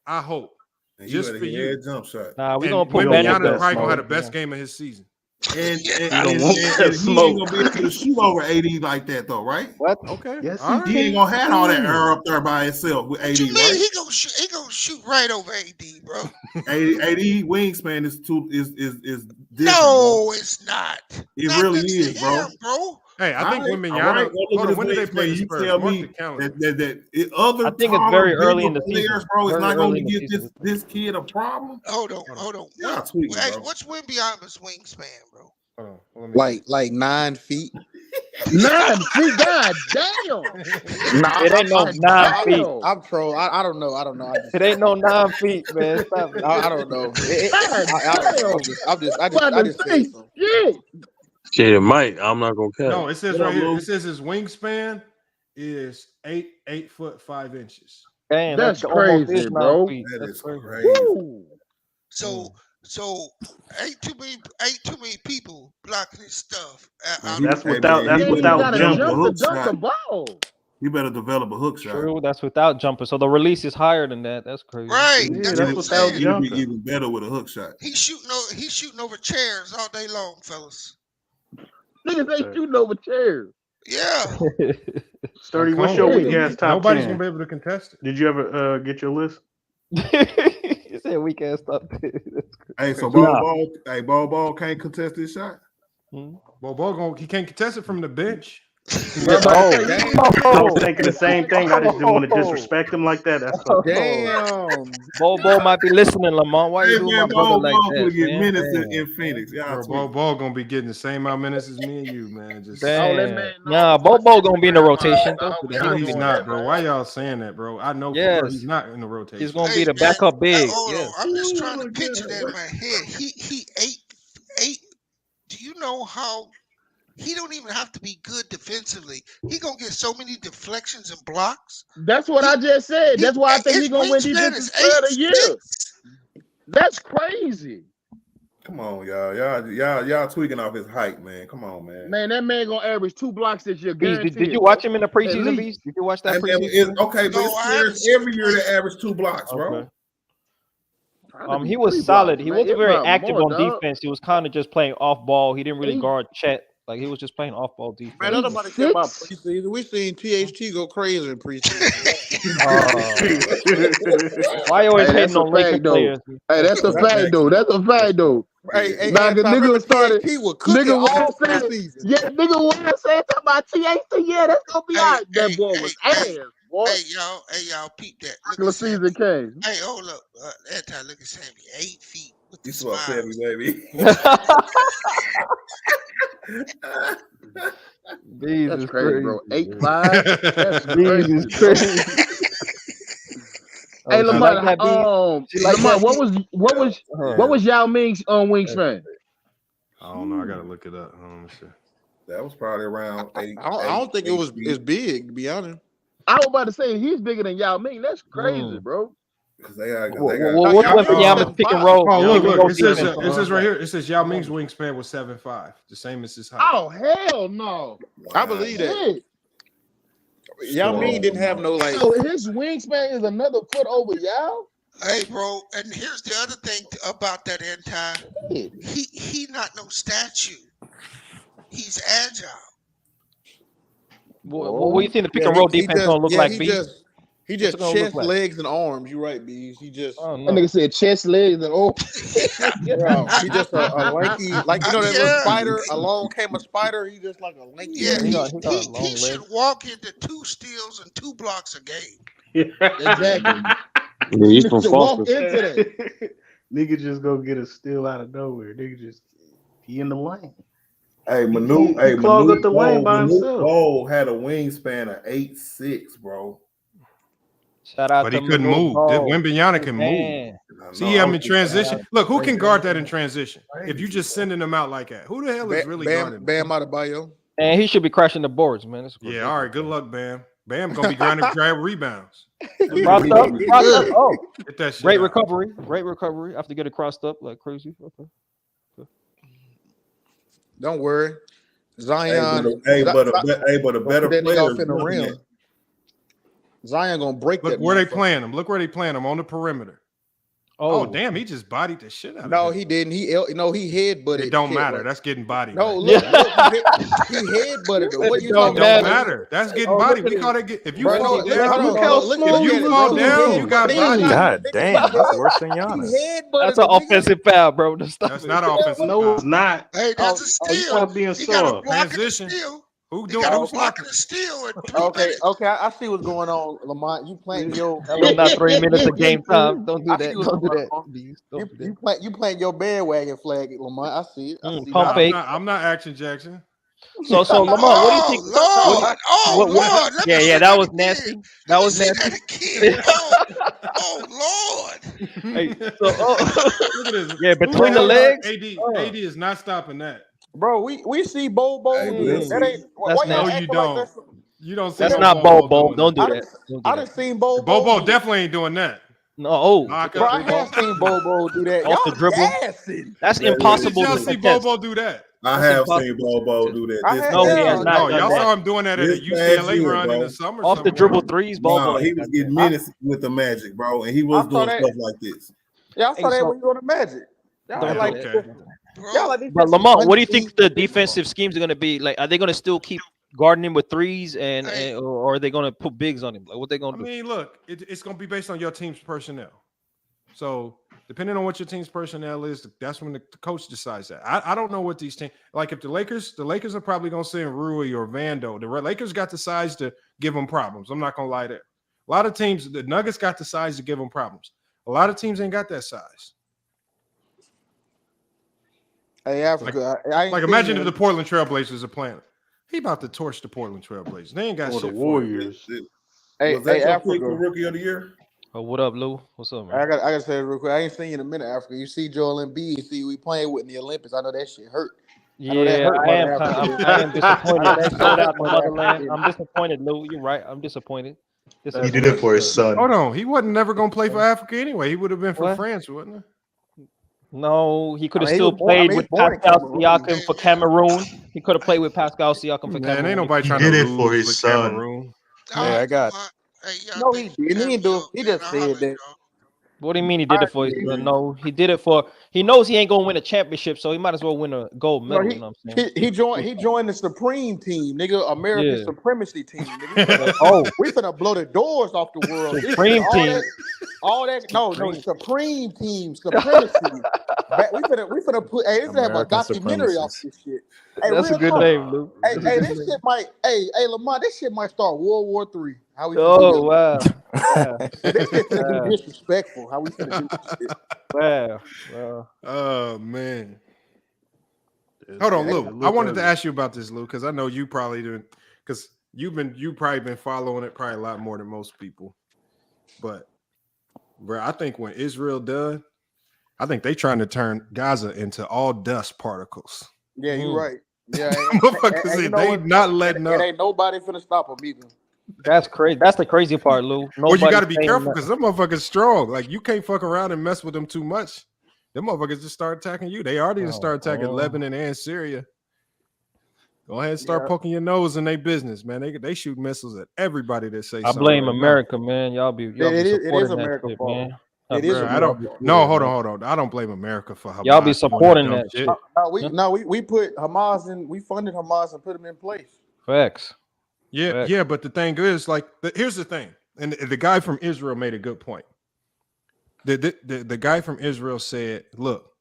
I hope. Just for you. Jump shot. We're gonna put Wembanyama probably gonna have the best game of his season. And he ain't gonna be able to shoot over 80 like that though, right? What? Okay. Yes, he ain't gonna have all that air up there by himself with 80. What you mean? Right? He gonna shoot right over AD, bro. 80 wingspan is different. No, bro. it's not. It really is, bro. Hey, I think Wembanyama. Hold on, when did they play the Spurs? Tell me that other. I think it's very early in the season, bro. It's not going to give this kid a problem. Hold on. Hey, what's Wembanyama's wingspan, bro? Like 9 feet. 9 feet, god damn! It ain't no 9 feet. I'm troll. I don't know. It ain't no 9 feet, man. Stop it. I don't know. I just say so. Shit, it might. I'm not gonna cut. No, it says right here. It says his wingspan is 8 foot 5 inches. Damn, that's crazy, bro. That is crazy. So So ain't too many people blocking his stuff. That's without jumper. The ball. You better develop a hook shot. True, that's without jumper. So the release is higher than that. That's crazy. Right. Yeah, that's without jumper. He'd be even better with a hook shot. He's shooting over chairs all day long, fellas. Niggas ain't shooting over chairs. Yeah. Sturdy, what's your weak ass top Nobody's 10? gonna be able to contest it. Did you ever get your list? You said weak ass top 10. Hey, so Ball can't contest this shot. Ball he can't contest it from the bench. I was thinking the same thing. I just didn't want to disrespect him like that. That's all. Damn. Bobo might be listening, Lamont. Why you doing my brother like that? Get minutes in Phoenix. Ball gonna be getting the same amount of minutes as me and you, man. Just nah, Bobo gonna be in the rotation. No, he's not, bro. Why y'all saying that, bro? I know he's not in the rotation. He's gonna be the backup big. Hold on. I'm just trying to picture that in my head. He ate. Do you know how? He don't even have to be good defensively. He gonna get so many deflections and blocks. That's what I just said. That's why I think he's gonna win defensive player of the year. That's crazy. Come on, y'all tweaking off his height, man. Come on, man. Man, that man gonna average 2 blocks this year. Did you watch him in the preseason, Beast? Did you watch that preseason? Okay, but it's every year they average 2 blocks, bro. He was solid. He wasn't very active on defense. He was kind of just playing off ball. He didn't really guard Chet. Like he was just playing off ball defense. Man, nobody care about preseason. We seen THT go crazy in preseason. Why you always hating on Lakers players? Hey, that's a fact though. That's a fact though. Hey, now the nigga started. Nigga was preseason. Yeah, nigga was saying talking about THT. Yeah, that's gonna be out. That boy was ass. Boy. Hey y'all, peep that. Look season came. Hey, hold up. That time, look at Sammy, 8 feet with the You saw Sammy, baby. That's crazy, bro. 8'5". That's crazy. Hey, Lamont, Lamont, what was Yao Ming's wingspan? I don't know. I gotta look it up. That was probably around 8. I don't think it was as big, to be honest. I was about to say he's bigger than Yao Ming. That's crazy, bro. What's Wembanyama's pick and roll? Oh, look. It says right here. It says Yao Ming's wingspan was 7'5", the same as his height. Oh hell no! I believe that. Yao Ming didn't have no like. So his wingspan is another foot over Yao. Hey, bro, and here's the other thing about that anti. He not no statue. He's agile. What do you think the pick and roll defense gonna look like? He just chest, legs, and arms. You right, Bees. He just. That nigga said chest, legs, and arms. He just a lanky, like you know that little spider. Along came a spider. He just like a lanky. Yeah, he should walk into 2 steals and 2 blocks a game. Exactly. He's from walk into that. Nigga just go get a steal out of nowhere. Nigga just he in the lane. Hey, Manu, close up the lane by himself. Cole had a wingspan of 8'6", bro. Shout out but to he couldn't move. Wembanyama can move. See him in transition. Look, who can guard that in transition? If you just sending them out like that, who the hell is really guarding? Bam Adebayo. And he should be crashing the boards, man. Yeah, all right. Good luck, Bam. Bam gonna be grab rebounds. Crossed up. Oh, get that shit. Great recovery. After get it crossed up like crazy. Okay. Don't worry, Zion. But a better player in the rim. Zion gonna break that. Look where they playing him. Look where they playing him on the perimeter. Oh damn! He just bodied the shit out of him. No, he didn't. He head butted. It don't matter. That's getting bodied. No, look, he head butted. What you don't matter. That's getting bodied. We call it. If you fall down, you got bodied. God damn, that's worse than Giannis. That's an offensive foul, bro. That's not offensive. No, it's not. Hey, that's a steal. Being transition. Who doing who's blocking the steal? Okay, I see what's going on, Lamont. You playing your not 3 minutes of game time. Don't do that. Don't do that. You playing your bandwagon flag, Lamont. I see it. Pump fake. I'm not Action Jackson. So Lamont, what do you think? Lord. Yeah, that was nasty. That was nasty. Lord. Hey, so, look at this. Yeah, between the legs. AD is not stopping that. Bro, we see Bobo. That ain't. No, you don't. You don't. That's not Bobo. Don't do that. I done seen Bobo. Bobo definitely ain't doing that. No, Bro, I have seen Bobo do that. Off the Y'all dribble. gassing. That's When impossible. Y'all to see contest. Bobo do that? I That's have seen impossible. Bobo do that. I This had- No, he yeah, has No, not done y'all that. saw him doing that at a This past UCLA year, run bro. in the summer. Off the somewhere. dribble threes, Bobo. Nah, he ain't was done getting that. minutes with the Magic, bro, and he was I saw doing that. stuff like this. Y'all Hey, saw that so- when you go to Magic. Y'all Don't like do Okay. y'all like these But just Lamont, what do you think unseen the people. defensive schemes are going to be? Like, are they going to still keep guarding him with threes, or are they going to put bigs on him? Like, what they going I to do? mean, look, it's going to be based on your team's personnel. So depending on what your team's personnel is, that's when the coach decides that. I don't know what these teams like. If the Lakers are probably going to send Rui or Vando. The Lakers got the size to give them problems. I'm not going to lie there. A lot of teams, the Nuggets got the size to give them problems. A lot of teams ain't got that size. Hey, Africa, I ain't Like seen imagine you. if the Portland Trailblazers are playing. He about to torch the Portland Trailblazers. They ain't got Or shit the for him. Warriors. Hey, Was that hey, your pick for Africa. Rookie of the Year? Oh, what up, Lou? What's up, man? I got to say it real quick. I ain't seen you in a minute, Africa. You see Joel Embiid, see we playing with in the Olympics. I know that shit hurt. I know that Yeah, hurt, I Mother am kind Africa. of. I am disappointed. I know They that sold shit out the hurt, Mother motherland. Africa. I'm disappointed, Lou. You're right. I'm disappointed. He did it for his son. Hold on. He wasn't never going to play for Africa anyway. He would have been for What? France, wouldn't he? No, he could have I mean, he still was born- I played mean, with he's born in Pascal Cameroon. Siakam for Cameroon. He could have played with Pascal Siakam for Man, Cameroon. ain't nobody He trying did to it for lose his with son. Cameroon. Yeah, I got. Hey, y'all No, he think didn't. He didn't do it. He just I'll holler said at that. What do you mean he did it for his son? No, he did it for. He knows he ain't gonna win a championship, so he might as well win a gold No, medal. You know what I'm saying? he joined the Supreme Team, nigga, American Yeah. Supremacy Team, nigga. Oh, We finna blow the doors off the world. This Supreme shit, Team. no, Supreme Team, Supremacy. We finna put. Hey, we finna have a American documentary off supremacists. this shit. Hey, That's a real good talk. name, Lou. Hey, That's a hey, good this name. shit might. Hey, Lamont, this shit might start World War III. How we finna Oh do wow, wow, this? This shit finna wow, be disrespectful. How we finna do this shit? wow, wow. Oh man. Hold on, Lou. I wanted to ask you about this, Lou, because I know you probably didn't, because you probably been following it probably a lot more than most people. But bro, I think when Israel done, I think they trying to turn Gaza into all dust particles. Yeah, you're right. Yeah, Motherfuckers, and you know they what? not letting It up. ain't nobody finna stop them either. That's crazy. That's the crazy part, Lou. Or you got to be saying careful nothing. because them motherfuckers strong. Like you can't fuck around and mess with them too much. Them motherfuckers just start attacking you. They already just start attacking Lebanon and Syria. Go ahead and start poking your nose in their business, man. They shoot missiles at everybody that say I something. blame right now. America, man. Y'all be It is supporting that America's shit, fault. man. It is I don't. No, hold on. I don't blame America for Hamas. Y'all be doing supporting dumb that shit. shit. We put Hamas in. We funded Hamas and put them in place. Facts. Yeah, Facts. yeah, but the thing is, like, here's the thing, and the guy from Israel made a good point. The guy from Israel said, "Look,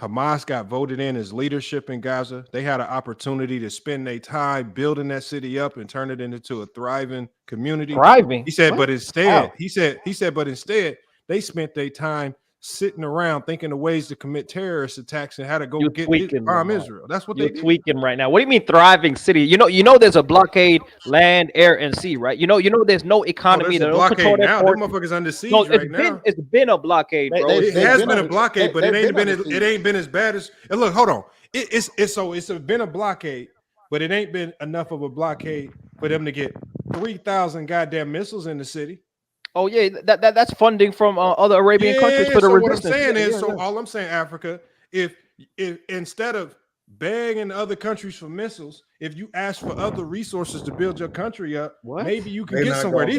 Hamas got voted in as leadership in Gaza. They had an opportunity to spend their time building that city up and turn it into a thriving community. Thriving. He said, What? but instead, How? he said, but instead, they spent their time sitting around thinking of ways to commit terrorist attacks and how to go You get tweaking, bomb Lamont. Israel. That's what You're they did. tweaking right now. What do you mean thriving city? You know there's a blockade, land, air, and sea, right? You know there's no economy. There's They a don't control blockade that now. port. Them motherfuckers under siege No, right now. it's been a blockade, bro. It has been a under- blockade, but it they've ain't been been under it ain't been as bad as. And look, hold on. It's been a blockade, but it ain't been enough of a blockade for them to get 3,000 goddamn missiles in the city. Oh yeah, that's funding from other Arabian countries for the so resistance. what I'm saying is, Yeah. all I'm saying, Africa, if instead of begging other countries for missiles, if you ask for other resources to build your country up, maybe you can They get not somewhere. gonna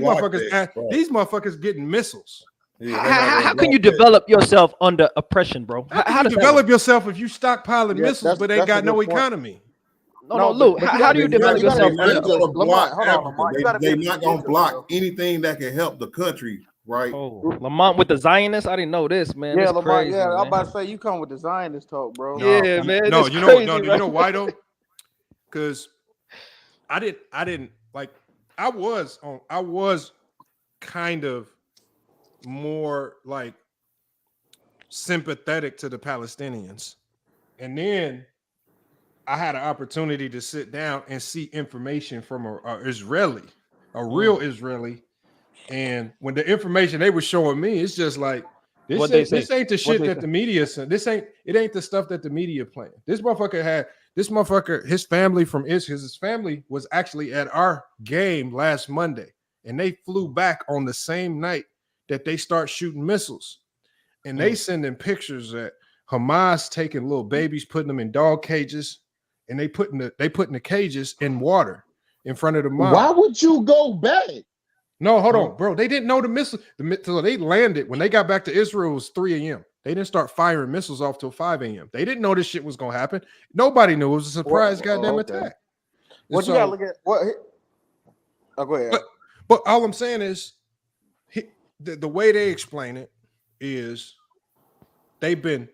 These block motherfuckers getting missiles. How can you develop yourself under oppression, bro? How can you does that develop work? yourself if you stockpiling Yeah, missiles but ain't that's a got no good point. economy? No, Lou. How do you develop you gotta yourself explain under? They're yourself. gonna block Lamont, hold on, Africa. Lamont. You gotta be They able to not defend gonna block yourself. anything that can help the country, right? Oh, Lamont with the Zionists. I didn't know this, man. Yeah, That's Lamont. crazy, Yeah, I'm man. about to say you come with the Zionist talk, bro. Yeah, man. No, That's you know, crazy, no, you right? know why though? Because I didn't like. I was kind of more like sympathetic to the Palestinians, and then I had an opportunity to sit down and see information from a Israeli, a real Israeli, and when the information they were showing me, it's just like this ain't the shit that the media said. It ain't the stuff that the media playing. This motherfucker, his family from Israel, his family was actually at our game last Monday, and they flew back on the same night that they start shooting missiles, and they sending pictures that Hamas taking little babies, putting them in dog cages, and they putting the cages in water in front of the mosque. Why would you go back? No, hold on, bro. They didn't know the missile. So they landed when they got back to Israel. It was 3 a.m. They didn't start firing missiles off till 5 a.m. They didn't know this shit was gonna happen. Nobody knew. It was a surprise goddamn attack. What you gotta look at? What? Oh, go ahead. But all I'm saying is, the way they explain it is they've been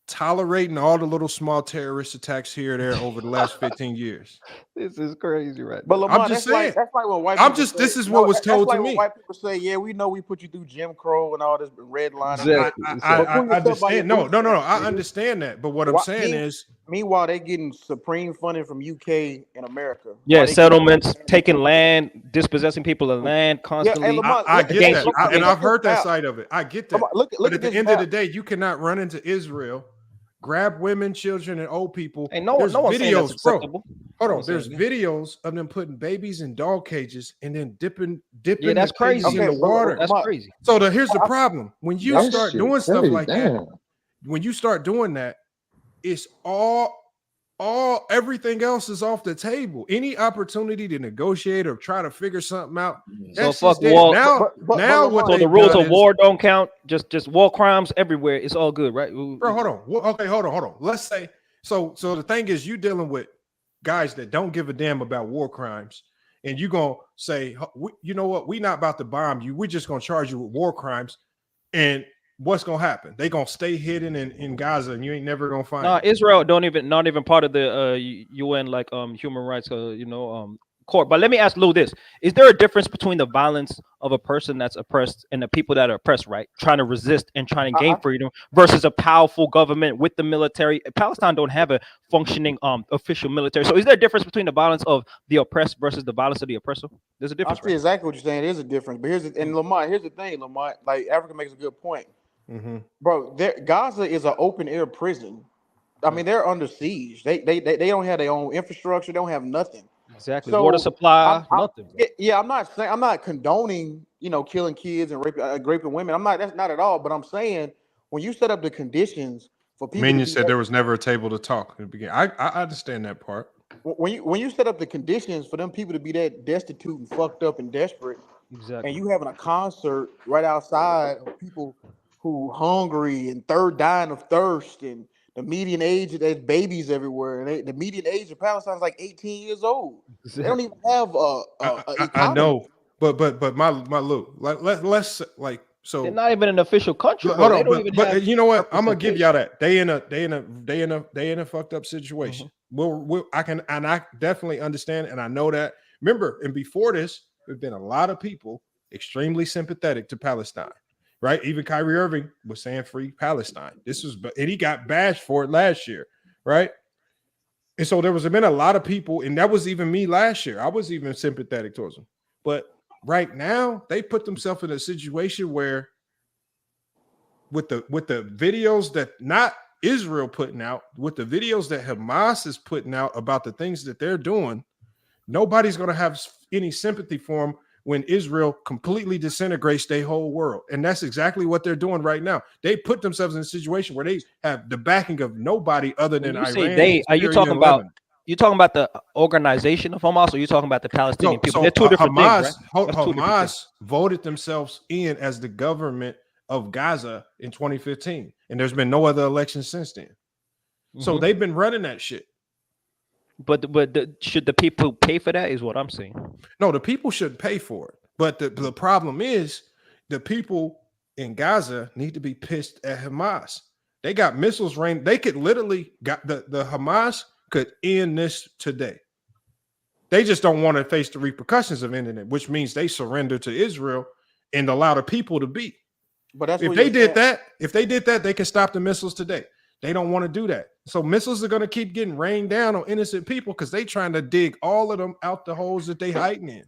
tolerating all the little small terrorist attacks here or there over the last 15 years. This is crazy, right? But Lamar, I'm just that's saying. like what white I'm people just. say. This is what was told that's to like me. when white people say, "Yeah, we know we put you through Jim Crow and all this red line." I understand. No. I understand that. But what I'm saying is, meanwhile, they getting supreme funding from UK and America. Yeah, settlements, taking land, dispossessing people of land constantly. I get that, and I've heard that side of it. I get that. But at the end of the day, you cannot run into Israel, grab women, children, and old people. Hey, no one's saying that's acceptable. Hold on, there's videos of them putting babies in dog cages and then dipping Yeah, that's the crazy. cages in the water. That's crazy. So here's the problem: when you That start shit doing stuff crazy, like damn. that, when you start doing that, it's all everything else is off the table. Any opportunity to negotiate or try to figure something out. So fuck war. Now what so they the rules done of is- war don't count. Just war crimes everywhere. It's all good, right? Bro, hold on. Okay, hold on. Let's say so the thing is, you dealing with guys that don't give a damn about war crimes, and you gonna say, you know what, we not about to bomb you, we're just gonna charge you with war crimes, and what's gonna happen? They gonna stay hidden in Gaza, and you ain't never gonna find them. Israel not even part of the UN human rights court. But let me ask Lou this: is there a difference between the violence of a person that's oppressed and the people that are oppressed, right? Trying to resist and trying to gain freedom versus a powerful government with the military. Palestine don't have a functioning official military. So is there a difference between the violence of the oppressed versus the violence of the oppressor? There's a difference. I see exactly what you're saying. There's a difference. But here's the thing, Lamar. Like Africa makes a good point. Bro, Gaza is an open air prison. I mean, they're under siege. They don't have their own infrastructure. They don't have nothing. Exactly. Water supply, nothing. I'm not condoning, killing kids and raping women. That's not at all. But I'm saying when you set up the conditions for people. Minion said there was never a table to talk in the beginning. I understand that part. When you set up the conditions for them people to be that destitute and fucked up and desperate, exactly, and you having a concert right outside of people who hungry and dying of thirst, and the median age, there's babies everywhere, and the median age of Palestine is like 18 years old. They don't even have I know, but my Lou, let's so they're not even an official country. Hold on, but you know what? I'm gonna give y'all that they in a fucked up situation. I definitely understand, and I know that. Remember, and before this, there's been a lot of people extremely sympathetic to Palestine. Right, even Kyrie Irving was saying free Palestine. And he got bashed for it last year, right? And so there was been a lot of people, and that was even me last year. I was even sympathetic towards them. But right now, they put themselves in a situation where, with the videos that not Israel putting out, with the videos that Hamas is putting out about the things that they're doing, nobody's going to have any sympathy for them when Israel completely disintegrates their whole world. And that's exactly what they're doing right now. They put themselves in a situation where they have the backing of nobody other than Iran. Are you talking about the organization of Hamas, or are you talking about the Palestinian people? They're two different things, right? Hamas voted themselves in as the government of Gaza in 2015. And there's been no other election since then. So they've been running that shit. But should the people pay for that? Is what I'm saying. No, the people should pay for it. But the problem is the people in Gaza need to be pissed at Hamas. They got missiles rain. They could literally got the Hamas could end this today. They just don't want to face the repercussions of ending it, which means they surrender to Israel and allow the people to be. But that's if they did that, they could stop the missiles today. They don't want to do that. So missiles are going to keep getting rained down on innocent people because they trying to dig all of them out the holes that they hiding in.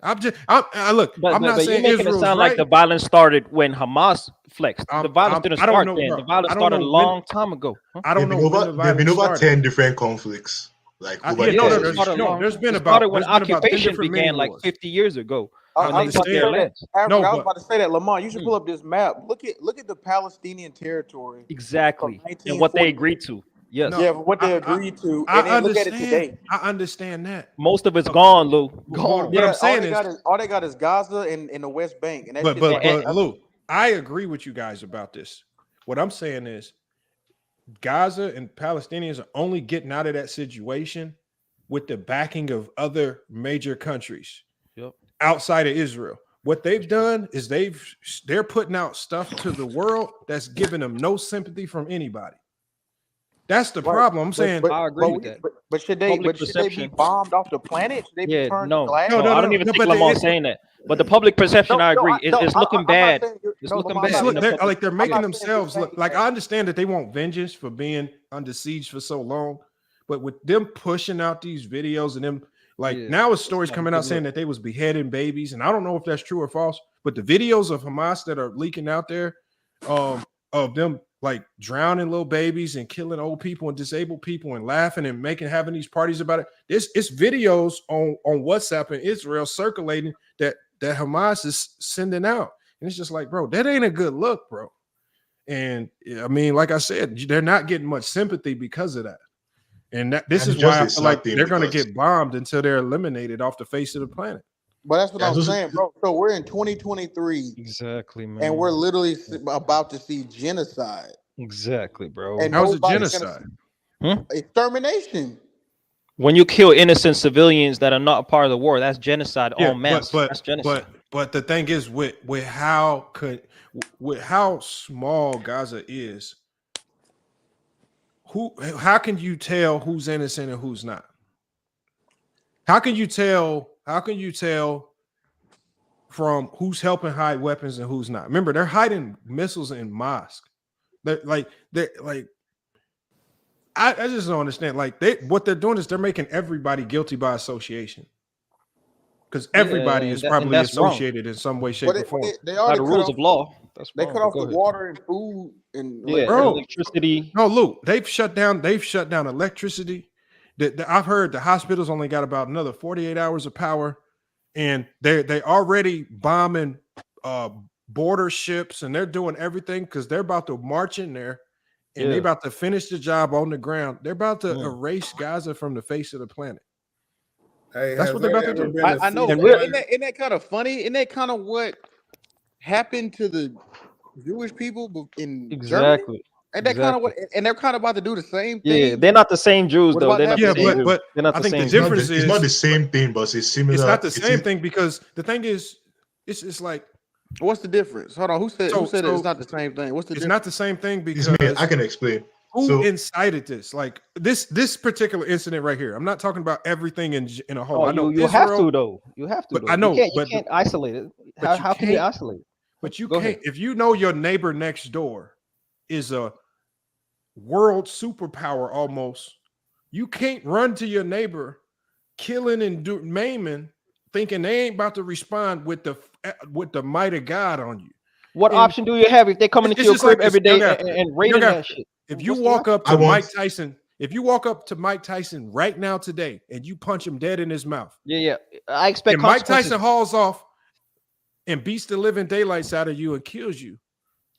I'm not saying you're making it sound like the violence started when Hamas flexed. The violence didn't start then. The violence started a long time ago. I don't know. There've been over 10 different conflicts. There's been about occupation began like 50 years ago. I understand. I was about to say that, Lamont. You should pull up this map. Look at the Palestinian territory. Exactly, and what they agreed to. Yes. Yeah, what they agreed to, I and then look at it understand. today. I understand that. Most of it's gone, Lou. Gone. What I'm saying all they got is Gaza and the West Bank. And but Lou, I agree with you guys about this. What I'm saying is, Gaza and Palestinians are only getting out of that situation with the backing of other major countries outside of Israel. What they've done is they're putting out stuff to the world that's giving them no sympathy from anybody. That's the problem. I'm saying I agree with that. But should they be bombed off the planet? Should they be turned to glass? No, I don't even think Lamont's saying that. But the public perception, I agree. It's looking bad. It's looking bad. They're making themselves look like. I understand that they want vengeance for being under siege for so long, but with them pushing out these videos and them now a story's coming out saying that they was beheading babies, and I don't know if that's true or false. But the videos of Hamas that are leaking out there, of them like drowning little babies and killing old people and disabled people and laughing and having these parties about it. It's videos on WhatsApp in Israel circulating that Hamas is sending out. And it's just like, bro, that ain't a good look, bro. And I mean, like I said, they're not getting much sympathy because of that. And this is why I feel like they're going to get bombed until they're eliminated off the face of the planet. But that's what I'm saying, bro. So we're in 2023. Exactly, man. And we're literally about to see genocide. Exactly, bro. And how's it genocide? Extermination. When you kill innocent civilians that are not a part of the war, that's genocide en masse. That's genocide. But the thing is, with how small Gaza is, how can you tell who's innocent and who's not? How can you tell from who's helping hide weapons and who's not? Remember, they're hiding missiles in mosques. I just don't understand. What they're doing is they're making everybody guilty by association. Because everybody is probably associated in some way, shape, or form. They already the rules of law. They cut off the water and food and electricity. No, Luke, they've shut down electricity. I've heard the hospitals only got about another 48 hours of power, and they already bombing border ships, and they're doing everything because they're about to march in there, and they're about to finish the job on the ground. They're about to erase Gaza from the face of the planet. Hey, that's what they're about to do. I know. Isn't that kind of funny? Isn't that kind of what happened to the Jewish people in Germany? And they're kind of they're kind of about to do the same thing. Yeah, they're not the same Jews though. They're not the same Jews. But they're not I the think same the difference it's not the same thing, but it's similar. It's not the same thing because the thing is, it's like, what's the difference? Hold on, who said it's not the same thing? What's the difference? It's not the same thing because I can explain. Who incited this? Like this particular incident right here. I'm not talking about everything in a whole. Oh, I know you have to though. You have to. But I know, you can't isolate it. How can you isolate it? But you can't. If you know your neighbor next door is a world superpower almost, you can't run to your neighbor, killing and maiming, thinking they ain't about to respond with the might of God on you. What option do you have if they come into your crib every day and raiding that shit? If you walk up to Mike Tyson, right now today and you punch him dead in his mouth, I expect. And Mike Tyson hauls off and beats the living daylights out of you and kills you.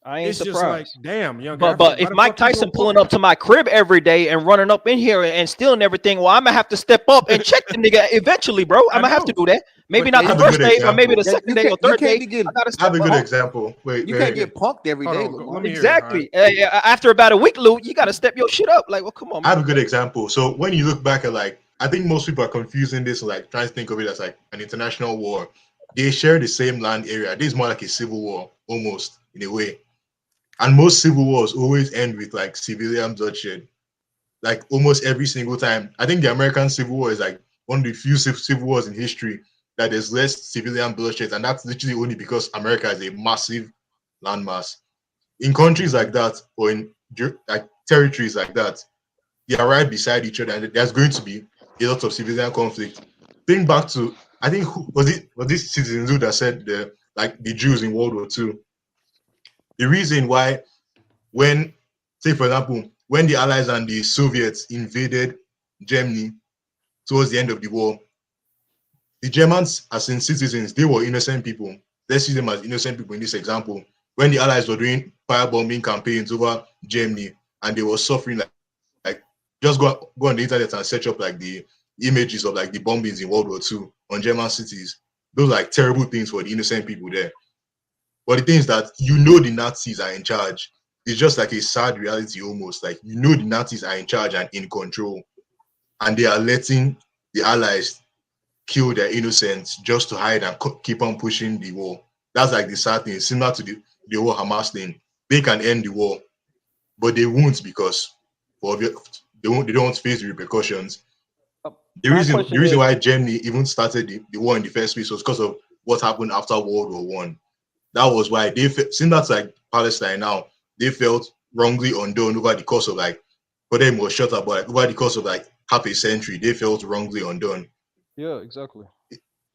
I ain't surprised. surprised. Just like, damn, young guy. But if Mike Tyson pulling up to my crib every day and running up in here and stealing everything, well, I'm gonna have to step up and check the nigga eventually, bro. I'm gonna have to do that. Maybe not the first day, but maybe the second day or third day. I have a good example. Wait, you can't get punked every day. Exactly. After about a week, Lou, you gotta step your shit up. Like, well, come on. I have a good example. So when you look back at I think most people are confusing this, trying to think of it as like an international war. They share the same land area. This is more like a civil war, almost in a way. And most civil wars always end with civilian bloodshed. Like almost every single time. I think the American Civil War is one of the few civil wars in history that there's less civilian bloodshed, and that's literally only because America is a massive landmass. In countries like that, or in territories like that, they are right beside each other, and there's going to be a lot of civilian conflict. Think back to, I think, was this Citizen Zoo that said the Jews in World War II. The reason why, when, say for example, when the Allies and the Soviets invaded Germany towards the end of the war, the Germans, as in citizens, they were innocent people. Let's see them as innocent people in this example. When the Allies were doing firebombing campaigns over Germany and they were suffering, like just go on the internet and search up like the images of like the bombings in World War II on German cities. Those are like terrible things for the innocent people there. But the thing is that the Nazis are in charge. It's just like a sad reality almost. Like the Nazis are in charge and in control, and they are letting the Allies kill their innocents just to hide and keep on pushing the war. That's like the sad thing. Similar to the whole Hamas thing. They can end the war, but they won't because they don't face the repercussions. The reason why Germany even started the war in the first place was because of what happened after World War I. That was why they similar to like Palestine now, they felt wrongly undone over the course of like, for them it was shorter, but over the course of like half a century, they felt wrongly undone. Yeah, exactly.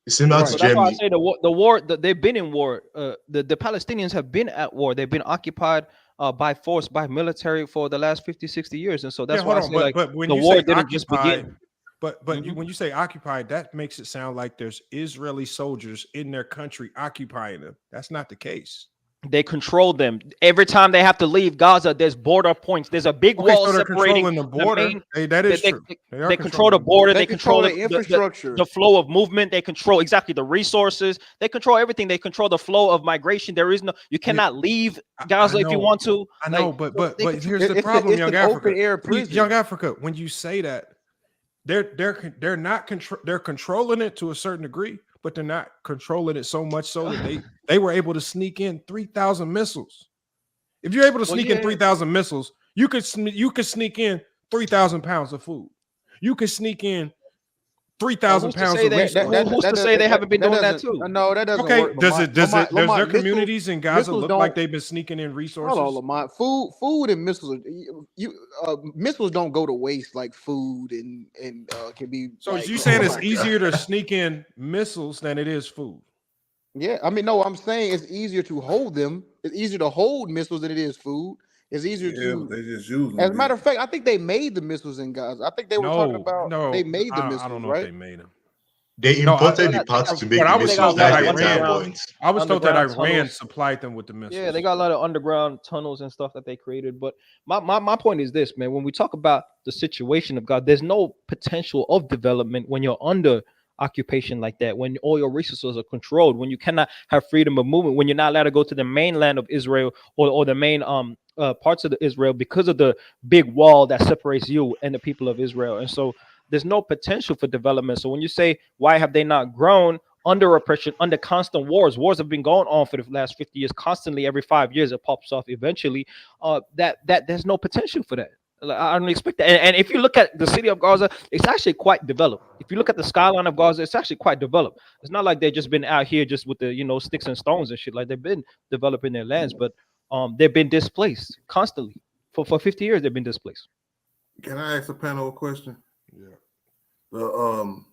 It's similar to Germany. That's why I say the war. They've been in war. The Palestinians have been at war. They've been occupied by force, by military for the last 50, 60 years, and so that's why I say but when the you war say didn't just begin. But when you say occupied, that makes it sound like there's Israeli soldiers in their country occupying them. That's not the case. They control them. Every time they have to leave Gaza, there's border points. There's a big wall so they're separating controlling the border. That is true. They control the border. They control the infrastructure, the flow of movement. They control exactly the resources. They control everything. They control the flow of migration. There is no, you cannot leave Gaza if you want to. I know, but here's the problem, Young Africa. Young Africa, when you say that, they're not they're controlling it to a certain degree, but they're not controlling it so much so that they were able to sneak in 3,000 missiles. If you're able to sneak in 3,000 missiles, you could sneak in 3,000 pounds of food. You could sneak in 3,000 pounds of resources. Who's to say they haven't been doing that too? No, that doesn't okay, work. Does their missiles, communities in Gaza look like they've been sneaking in resources? Hold on, Lamont. Food and missiles. Missiles don't go to waste like food and can be. So like, you saying it's easier to sneak in missiles than it is food? Yeah, I mean, no, I'm saying it's easier to hold them. It's easier to hold missiles than it is food. It's easier to. They just use them. As a matter of fact, I think they made the missiles in Gaza. I think they were talking about. They made the missiles. I don't know right? if they made them. They imported the parts to make the missiles. I was told that Iran supplied them with the missiles. Yeah, they got a lot of underground tunnels and stuff that they created. But my point is this, man. When we talk about the situation of God, there's no potential of development when you're under occupation like that, when all your resources are controlled, when you cannot have freedom of movement, when you're not allowed to go to the mainland of Israel or the main parts of Israel because of the big wall that separates you and the people of Israel. And so there's no potential for development. So when you say, why have they not grown under oppression, under constant wars have been going on for the last 50 years, constantly every 5 years it pops off eventually, that there's no potential for that. I don't expect that. And if you look at the city of Gaza, it's actually quite developed. If you look at the skyline of Gaza, it's actually quite developed. It's not like they've just been out here just with the sticks and stones and shit. Like they've been developing their lands, but they've been displaced constantly. For 50 years, they've been displaced. Can I ask a panel a question? Yeah.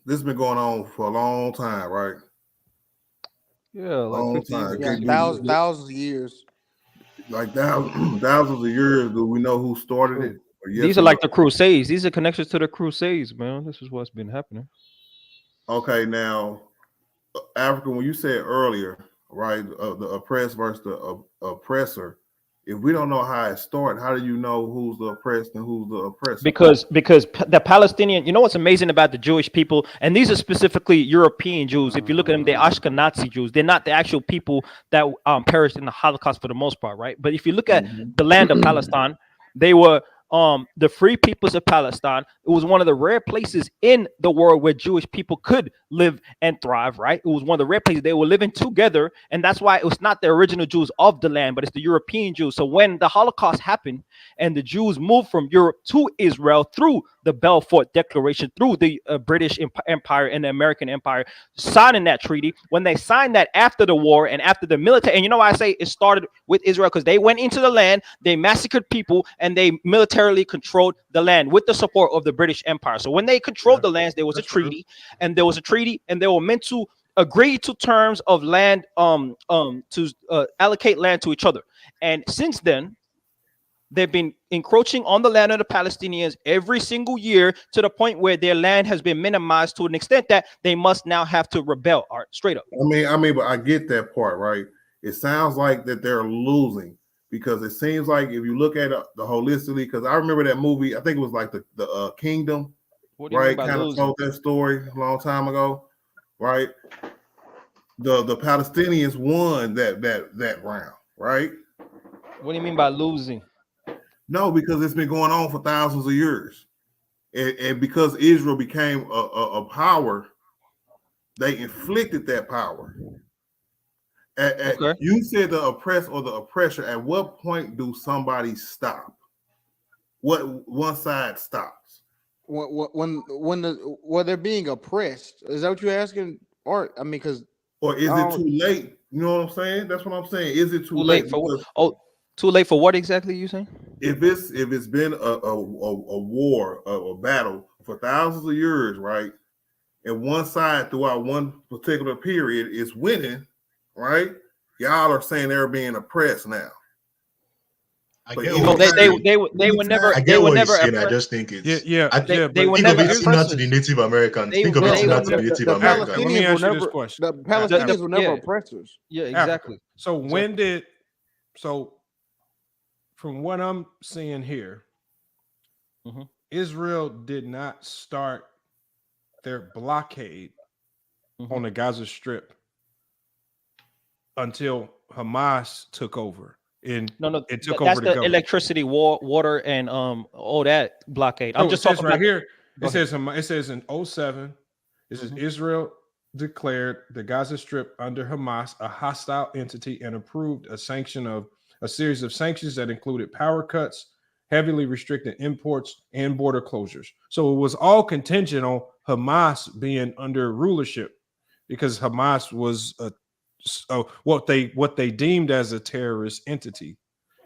This has been going on for a long time, right? Yeah, like 50 years. Yeah, thousands of years. Like thousands of years. Do we know who started it? These are like the Crusades. These are connections to the Crusades, man. This is what's been happening. Okay, now, Africa, when you said earlier, right, the oppressed versus the oppressor, if we don't know how it started, how do you know who's the oppressed and who's the oppressor? Because the Palestinian, you know what's amazing about the Jewish people, and these are specifically European Jews. If you look at them, they're Ashkenazi Jews. They're not the actual people that perished in the Holocaust for the most part, right? But if you look at the land of Palestine, they were the free peoples of Palestine. It was one of the rare places in the world where Jewish people could live and thrive, right? It was one of the rare places they were living together, and that's why it was not the original Jews of the land, but it's the European Jews. So when the Holocaust happened and the Jews moved from Europe to Israel through the Balfour Declaration, through the British Empire and the American Empire, signing that treaty, when they signed that after the war and after the military, and you know why I say it started with Israel, because they went into the land, they massacred people, and they militarily controlled the land with the support of the British Empire. So when they controlled the lands, there was a treaty, and there was a treaty, and they were meant to agree to terms of land, to allocate land to each other. And since then, They've been encroaching on the land of the Palestinians every single year to the point where their land has been minimized to an extent that they must now have to rebel. Art, straight up. I mean, but I get that part, right? It sounds like that they're losing because it seems like if you look at the holistically, because I remember that movie, I think it was like the Kingdom, right? Kind of told that story a long time ago, right? The Palestinians won that round, right? What do you mean by losing? No, because it's been going on for thousands of years, and because Israel became a power, they inflicted that power. You said the oppressed or the oppressor. At what point do somebody stop? What one side stops? When they're being oppressed, is that what you're asking? Or I mean, because or is it too late? You know what I'm saying? That's what I'm saying. Is it too late for what? Too late for what exactly? You saying? If it's been a war, a battle for thousands of years, right? And one side throughout one particular period is winning, right? Y'all are saying they're being oppressed now. They were never. I get They were what never. you're saying. I just think it's They were never. Think of it not to the Native Americans. Think of it not to the Native Americans. Let me ask you this question. The Palestinians were never oppressors. Yeah, exactly. Africa. So from what I'm seeing here, Israel did not start their blockade on the Gaza Strip until Hamas took over. It took over the government. Electricity, water, and all that blockade. I'm just talking right about here. It says in 07, this is Israel declared the Gaza Strip under Hamas a hostile entity and approved a series of sanctions that included power cuts, heavily restricted imports, and border closures. So it was all contingent on Hamas being under rulership, because Hamas was what they deemed as a terrorist entity.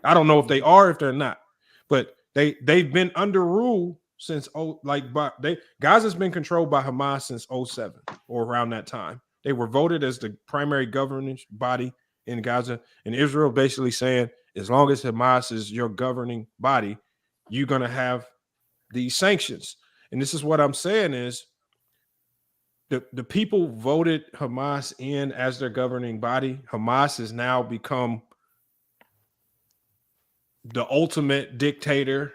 I don't know if they are, if they're not, but they've been under rule since Gaza's been controlled by Hamas since 07 or around that time. They were voted as the primary governance body in Gaza, and Israel basically saying, as long as Hamas is your governing body, you're going to have these sanctions. And this is what I'm saying is the people voted Hamas in as their governing body. Hamas has now become the ultimate dictator.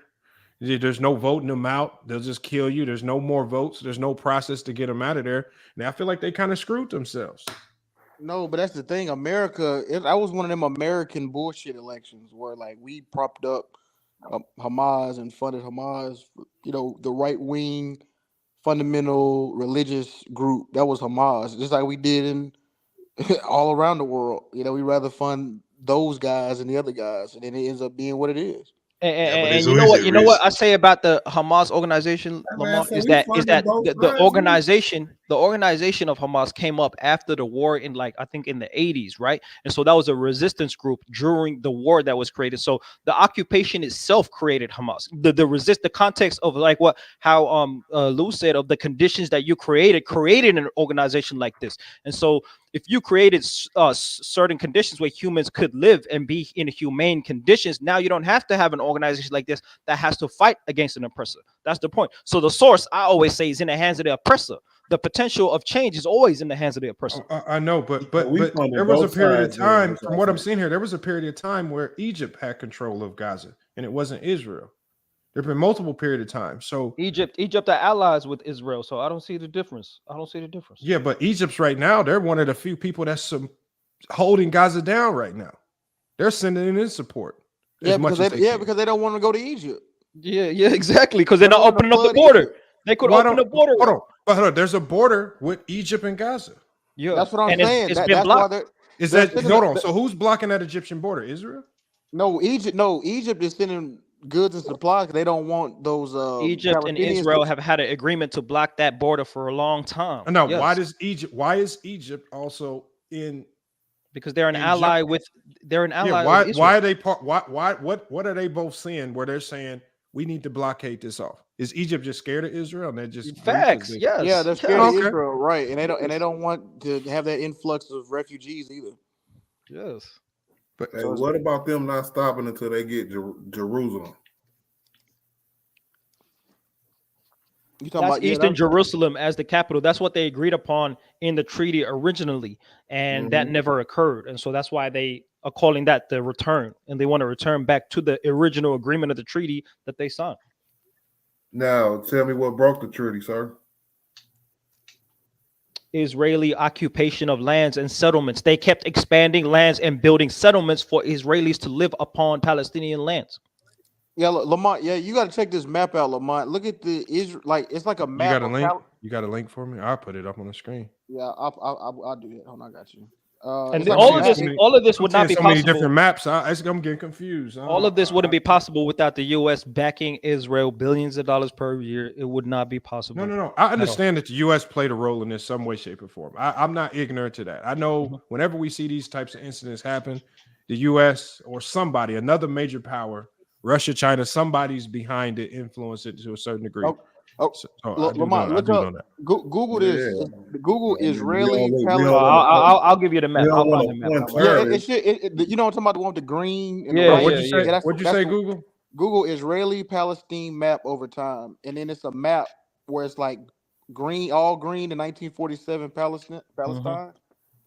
There's no voting them out. They'll just kill you. There's no more votes. There's no process to get them out of there. And I feel like they kind of screwed themselves. No, but that's the thing. America, I was one of them American bullshit elections where like we propped up Hamas and funded Hamas, the right wing fundamental religious group. That was Hamas, just like we did in all around the world. We rather fund those guys than the other guys, and then it ends up being what it is. And you know what I say about the Hamas organization, Lamar, is that the organization of Hamas came up after the war in I think in the 80s, right? And so that was a resistance group during the war that was created. So the occupation itself created Hamas. The context of how Lou said of the conditions that you created an organization like this. And so if you created certain conditions where humans could live and be in humane conditions, now you don't have to have an organization like this that has to fight against an oppressor. That's the point. So the source, I always say, is in the hands of the oppressor. The potential of change is always in the hands of the oppressor. I know, but there was a period of time, from what I'm seeing here, there was a period of time where Egypt had control of Gaza, and it wasn't Israel. There have been multiple period of time. So Egypt are allies with Israel, so I don't see the difference. Yeah, but Egypt's right now, they're one of the few people that's holding Gaza down right now. They're sending in support. Because they don't want to go to Egypt. Yeah, exactly. Because they're not opening up the border. They could open the border. Hold on. There's a border with Egypt and Gaza. Yeah, that's what I'm saying. It's been blocked. Hold on. So who's blocking that Egyptian border? Israel? No, Egypt is sending goods and supplies. They don't want those. Egypt and Israel have had an agreement to block that border for a long time. No, yes. Why is Egypt also in? Because they're an ally with. They're an ally. Why are they part? What are they both saying? Where they're saying we need to blockade this off? Is Egypt just scared of Israel and they're just facts? Yes. Yeah, they're scared of Israel, right? And they don't want to have that influx of refugees either. Yes. But hey, what about them not stopping until they get Jerusalem? That's Eastern Jerusalem as the capital. That's what they agreed upon in the treaty originally, and that never occurred. And so that's why they are calling that the return, and they want to return back to the original agreement of the treaty that they signed. Now, tell me what broke the treaty, sir. Israeli occupation of lands and settlements. They kept expanding lands and building settlements for Israelis to live upon Palestinian lands. Yeah, look, Lamont. Yeah, you got to check this map out, Lamont. Look at the Israel. Like it's like a map. You got a link? You got a link for me? I'll put it up on the screen. Yeah, I'll do it. Hold on, I got you. And all of this would not be so possible. many different maps. I'm getting confused. All of this wouldn't be possible without the U.S. backing Israel billions of dollars per year. It would not be possible. No. I understand that the U.S. played a role in this some way, shape, or form. I'm not ignorant to that. I know whenever we see these types of incidents happen, the U.S. or somebody, another major power, Russia, China, somebody's behind it, influence it to a certain degree. Lamont, look up. Google this. Google Israeli. I'll give you the map. I'll find the map. Yeah, you know what I'm talking about? The one with the green. And what'd you say? What'd you say? Google. Google Israeli Palestine map over time, and then it's a map where it's like green, all green in 1947 Palestine,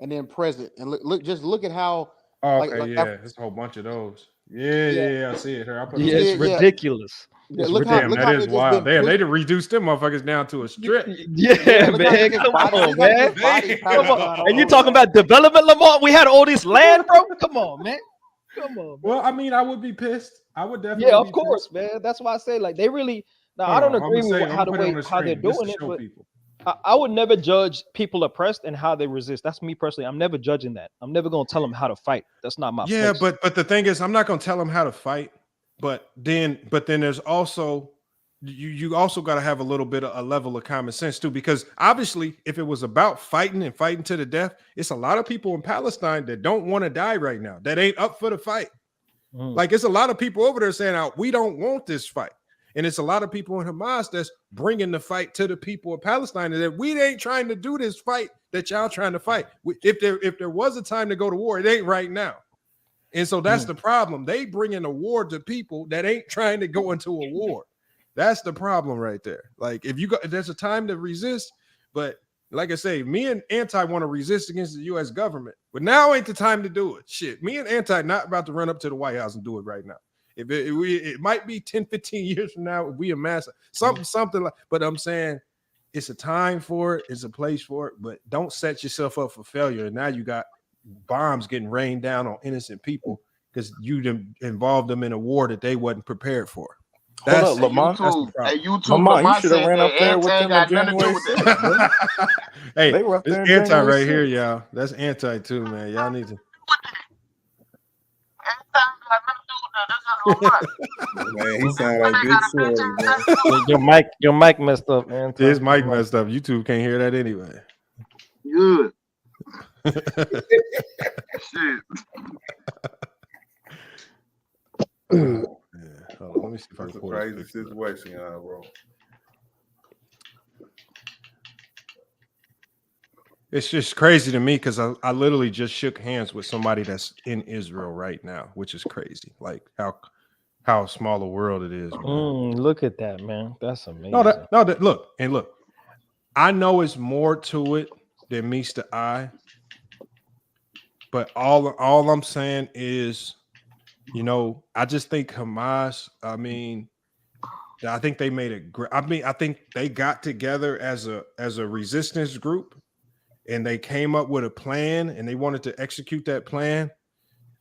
and then present. And look at how. Oh, okay, there's a whole bunch of those. Yeah, I see it here. It's ridiculous. Yeah, that is wild. Damn, they reduced them motherfuckers down to a strip. Yeah, man. Come on, man. Come on. And you talking about development, Lamont? We had all this land, bro. Come on, man. Come on. Well, I mean, I would be pissed. I would definitely. Yeah, of course, man. That's why I say, like, they really. Now, I don't agree with how they're doing it, but I would never judge people oppressed and how they resist. That's me personally. I'm never judging that. I'm never gonna tell them how to fight. That's not my place. But the thing is, I'm not gonna tell them how to fight. But then there's also you also got to have a little bit of a level of common sense too, because obviously if it was about fighting to the death, it's a lot of people in Palestine that don't want to die right now, that ain't up for the fight. Like it's a lot of people over there saying, we don't want this fight. And it's a lot of people in Hamas that's bringing the fight to the people of Palestine, and that we ain't trying to do this fight that y'all trying to fight. If there was a time to go to war, it ain't right now. And so that's the problem. They bringing a war to people that ain't trying to go into a war. That's the problem right there. Like if there's a time to resist, but like I say, me and Anti want to resist against the U.S. government, but now ain't the time to do it. Shit, me and Anti not about to run up to the White House and do it right now. It might be 10, 15 years from now, we amass something like, but I'm saying it's a time for it, it's a place for it, but don't set yourself up for failure. And now you got bombs getting rained down on innocent people because you involved them in a war that they wasn't prepared for. That's Lamont. Lamont, you should have ran up there with them in January 6th. Hey, they were up there it's Anti right here, y'all. That's Anti too, man. Y'all need to. Man, he sound like Big Shorty, man. Your mic messed up, man. His mic messed up. YouTube can't hear that anyway. Good. Shit. Hold on, let me see if I can pull this. Crazy situation, bro. It's just crazy to me because I literally just shook hands with somebody that's in Israel right now, which is crazy. Like how small a world it is. Look at that, man. That's amazing. Look. I know it's more to it than meets the eye, but all I'm saying is, I just think Hamas. I think they made I think they got together as a resistance group. And they came up with a plan and they wanted to execute that plan.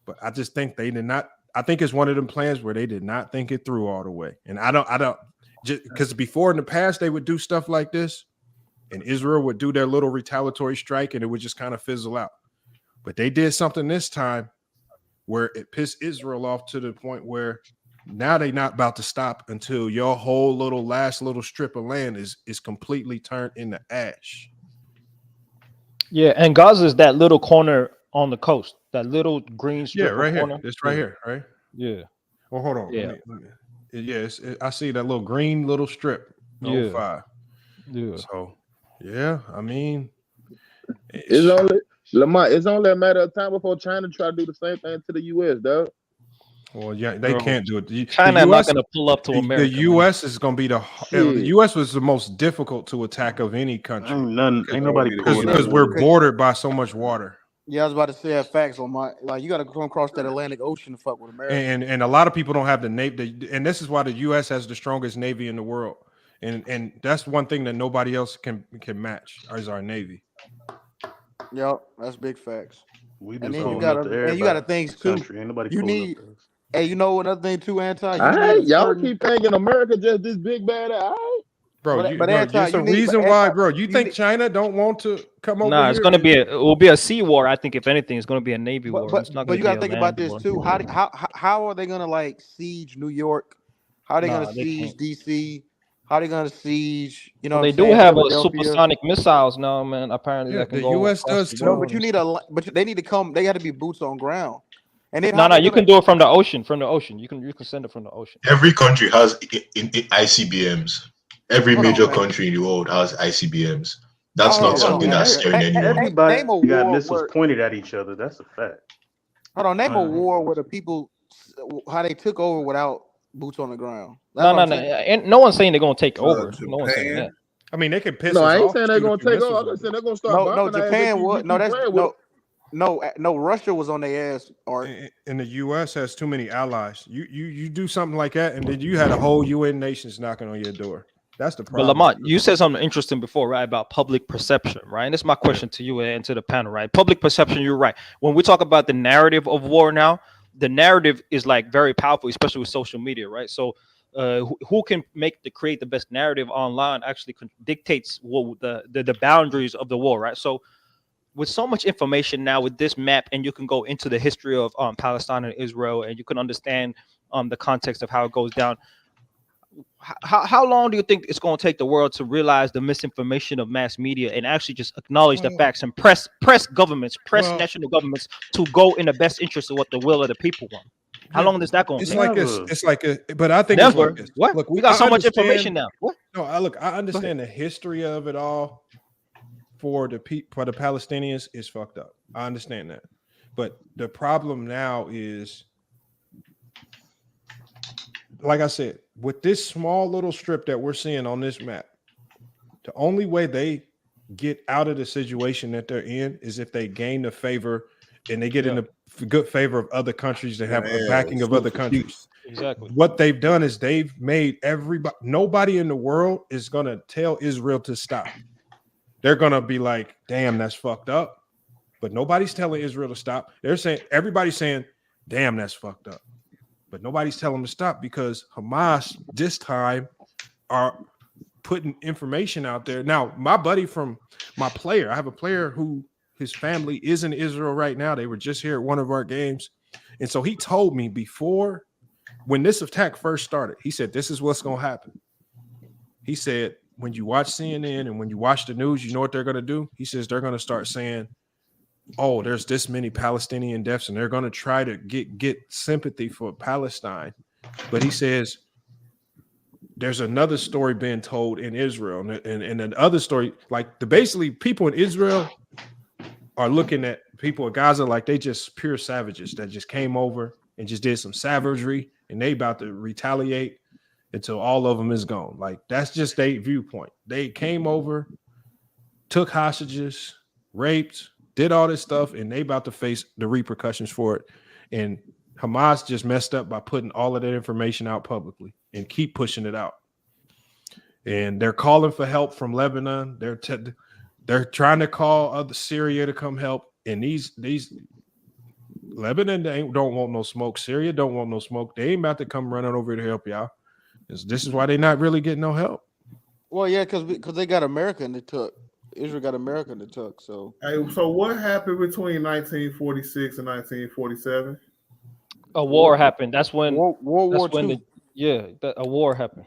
But I just think they did not. I think it's one of them plans where they did not think it through all the way. And I don't just because before in the past they would do stuff like this and Israel would do their little retaliatory strike and it would just kind of fizzle out. But they did something this time where it pissed Israel off to the point where now they're not about to stop until your whole last little strip of land is completely turned into ash. Yeah, and Gaza is that little corner on the coast, that little green strip. Yeah, right corner. Here. It's right here, right? Yeah. Well, hold on. Yeah. I see that little green little strip. Yeah. Yeah. So, yeah, I mean, it's Lamont, it's only a matter of time before China try to do the same thing to the U.S., dog. Well, yeah, they can't do it. China not going to pull up to America. The U.S. is going to be the U.S. was the most difficult to attack of any country. Ain't nobody because we're bordered by so much water. Yeah, I was about to say facts on my like. You got to come across that Atlantic Ocean to fuck with America. And a lot of people don't have the Navy, and this is why the U.S. has the strongest Navy in the world. And that's one thing that nobody else can match is our Navy. Yep, that's big facts. We and then you got to think too. Ain't nobody you need. Hey, you know another thing too, Anti. Y'all keep thinking America just this big bad. All right. Bro, there's a reason why, bro. You think China don't want to come over? Nah, it's gonna be it will be a sea war. I think if anything, it's gonna be a Navy war. But you gotta think about this too. How are they gonna like siege New York? How are they gonna siege DC? How are they gonna siege? You know, they do have supersonic missiles now, man. Apparently, that can the U.S. does too. No, but you need but they need to come. They got to be boots on ground. And then you can do it from the ocean. From the ocean, you can send it from the ocean. Every country has ICBMs. Every major country in the world has ICBMs. That's not something that's scaring anyone. Everybody got missiles pointed at each other. That's a fact. Hold on, name a war where the people how they took over without boots on the ground. No. And no one's saying they're gonna take over. No one's saying that. I mean, they can piss. No, us I ain't off saying they're gonna take over. I'm saying they're gonna start. No, Japan would. No, that's no. Russia was on their ass. And the U.S. has too many allies. You do something like that, and then you had a whole UN nations knocking on your door. That's the problem. But Lamont, you said something interesting before, right? About public perception, right? And this is my question to you and to the panel, right? Public perception, you're right. When we talk about the narrative of war now, the narrative is like very powerful, especially with social media, right? So who can create the best narrative online actually dictates what the boundaries of the war, right? So with so much information now with this map, and you can go into the history of Palestine and Israel, and you can understand the context of how it goes down. How long do you think it's going to take the world to realize the misinformation of mass media and actually just acknowledge the facts and press national governments to go in the best interest of what the will of the people want? How long is that going to take? But I think never. It's like What? Look, we got so much information now. What? No, I understand the history of it all. For the Palestinians is fucked up. I understand that, but the problem now is, like I said, with this small little strip that we're seeing on this map, the only way they get out of the situation that they're in is if they gain the favor and they get in the good favor of other countries that have the backing of other countries. Exactly. What they've done is they've made nobody in the world is going to tell Israel to stop. They're going to be like, damn, that's fucked up. But nobody's telling Israel to stop. Everybody's saying, damn, that's fucked up. But nobody's telling them to stop because Hamas this time are putting information out there. Now, my buddy I have a player who his family is in Israel right now. They were just here at one of our games. And so he told me before, when this attack first started, he said, this is what's going to happen. He said, when you watch CNN and when you watch the news, you know what they're going to do? He says they're going to start saying, oh, there's this many Palestinian deaths, and they're going to try to get sympathy for Palestine. But he says there's another story being told in Israel, and another story, like basically people in Israel are looking at people in Gaza like they just pure savages that just came over and just did some savagery, and they about to retaliate until all of them is gone. Like that's just their viewpoint. They came over, took hostages, raped, did all this stuff, and they about to face the repercussions for it. And Hamas just messed up by putting all of that information out publicly and keep pushing it out. And they're calling for help from Lebanon. They're trying to call other Syria to come help. And these Lebanon don't want no smoke. Syria don't want no smoke. They ain't about to come running over to help y'all. This is why they're not really getting no help. Well, yeah, because they got America in the tuck. Israel got America in the tuck. So, so what happened between 1946 and 1947? A war happened. That's when World War II. A war happened.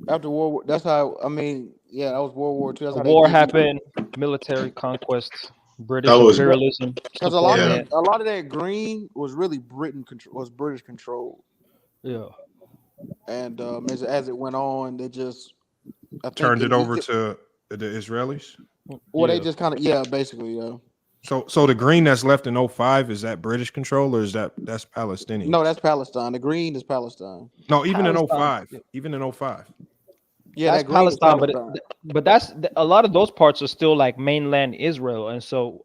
After World War, that's how. I mean, yeah, that was World War II. A war happened. Military conquest. British imperialism. Because a lot of that green was really British controlled. Yeah. And as it went on, they just turned it over to the Israelis. Well, they just kind of basically. So the green that's left in 05, is that British control or that's Palestinian? No, that's Palestine. The green is Palestine. No, even in Palestine. 05. Even in 05. Yeah, That's that green is Palestine, Palestine. but that's a lot of those parts are still like mainland Israel, and so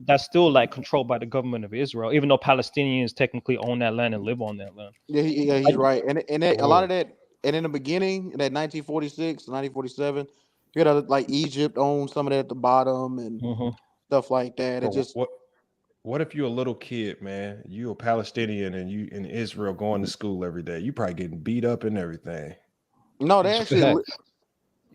that's still like controlled by the government of Israel, even though Palestinians technically own that land and live on that land. Yeah, he's right. And a lot of that, and in the beginning, in that 1946, 1947, you had like Egypt owned some of that at the bottom and stuff like that. It Bro, just what if you're a little kid, man? You a Palestinian and you in Israel going to school every day. You probably getting beat up and everything. no, they actually.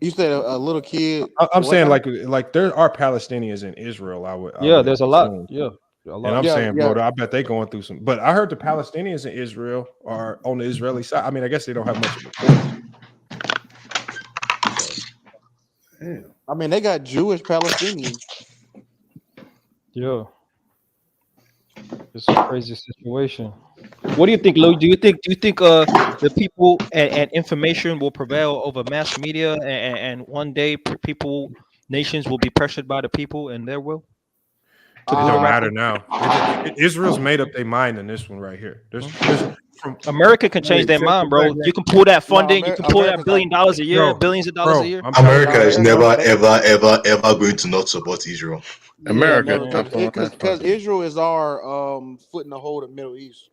You said a little kid. I'm saying like there are Palestinians in Israel. I would there's a lot. assume. Yeah, a lot. And I'm saying, bro, I bet they going through some. But I heard the Palestinians in Israel are on the Israeli side. I mean, I guess they don't have much of a choice. I mean, they got Jewish Palestinians. Yeah, it's a crazy situation. What do you think, Lou? Do you think the people and information will prevail over mass media, and one day nations will be pressured by the people and their will? It don't matter now. Israel's made up their mind in this one right here. America can change their mind, bro. You can pull that funding. You can pull that $1 billion a year, billions of dollars a year. America is never, ever going to not support Israel. Because Israel is our foot in the hole of the Middle East.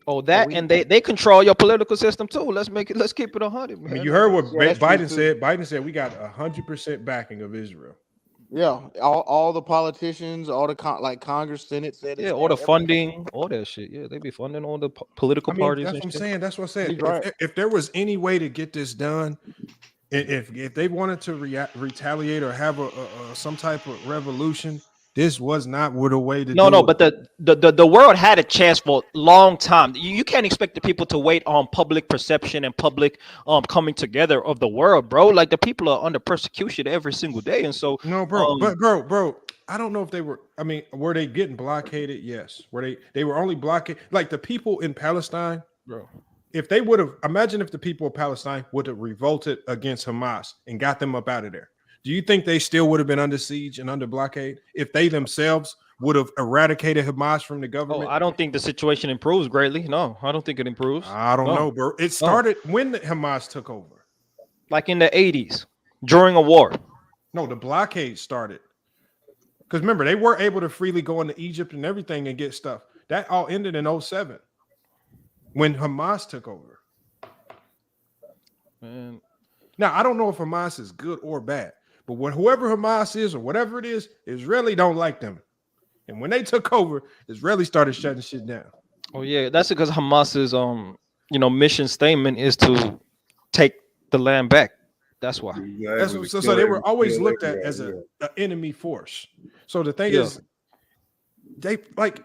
Oh, that and they control your political system too. Let's keep it 100. Man. I mean, you heard what Biden said. Biden said we got 100% backing of Israel. Yeah, all the politicians, all the Congress, Senate said. Yeah, all the funding, all that shit. Yeah, they be funding all the political parties. That's what I'm saying. That's what I said. Right. If there was any way to get this done, if they wanted to retaliate or have some type of revolution, this was not the way to do it. But the world had a chance for a long time. You can't expect the people to wait on public perception and public coming together of the world, bro. Like the people are under persecution every single day, and so no, bro. But bro, I don't know if they were. I mean, were they getting blockaded? Yes. Were they were only blockaded? Like the people in Palestine, bro. If they would have, imagine if the people of Palestine would have revolted against Hamas and got them up out of there. Do you think they still would have been under siege and under blockade if they themselves would have eradicated Hamas from the government? Oh, I don't think the situation improves greatly. No, I don't think it improves. I don't know, bro. It started when the Hamas took over. Like in the 80s, during a war. No, the blockade started. Because remember, they were able to freely go into Egypt and everything and get stuff. That all ended in 07 when Hamas took over. Man. Now, I don't know if Hamas is good or bad. But whoever Hamas is or whatever it is, Israeli don't like them. And when they took over, Israeli started shutting shit down. Oh yeah, that's because Hamas's mission statement is to take the land back. That's why. So they were always looked at as an enemy force. So the thing is, they like,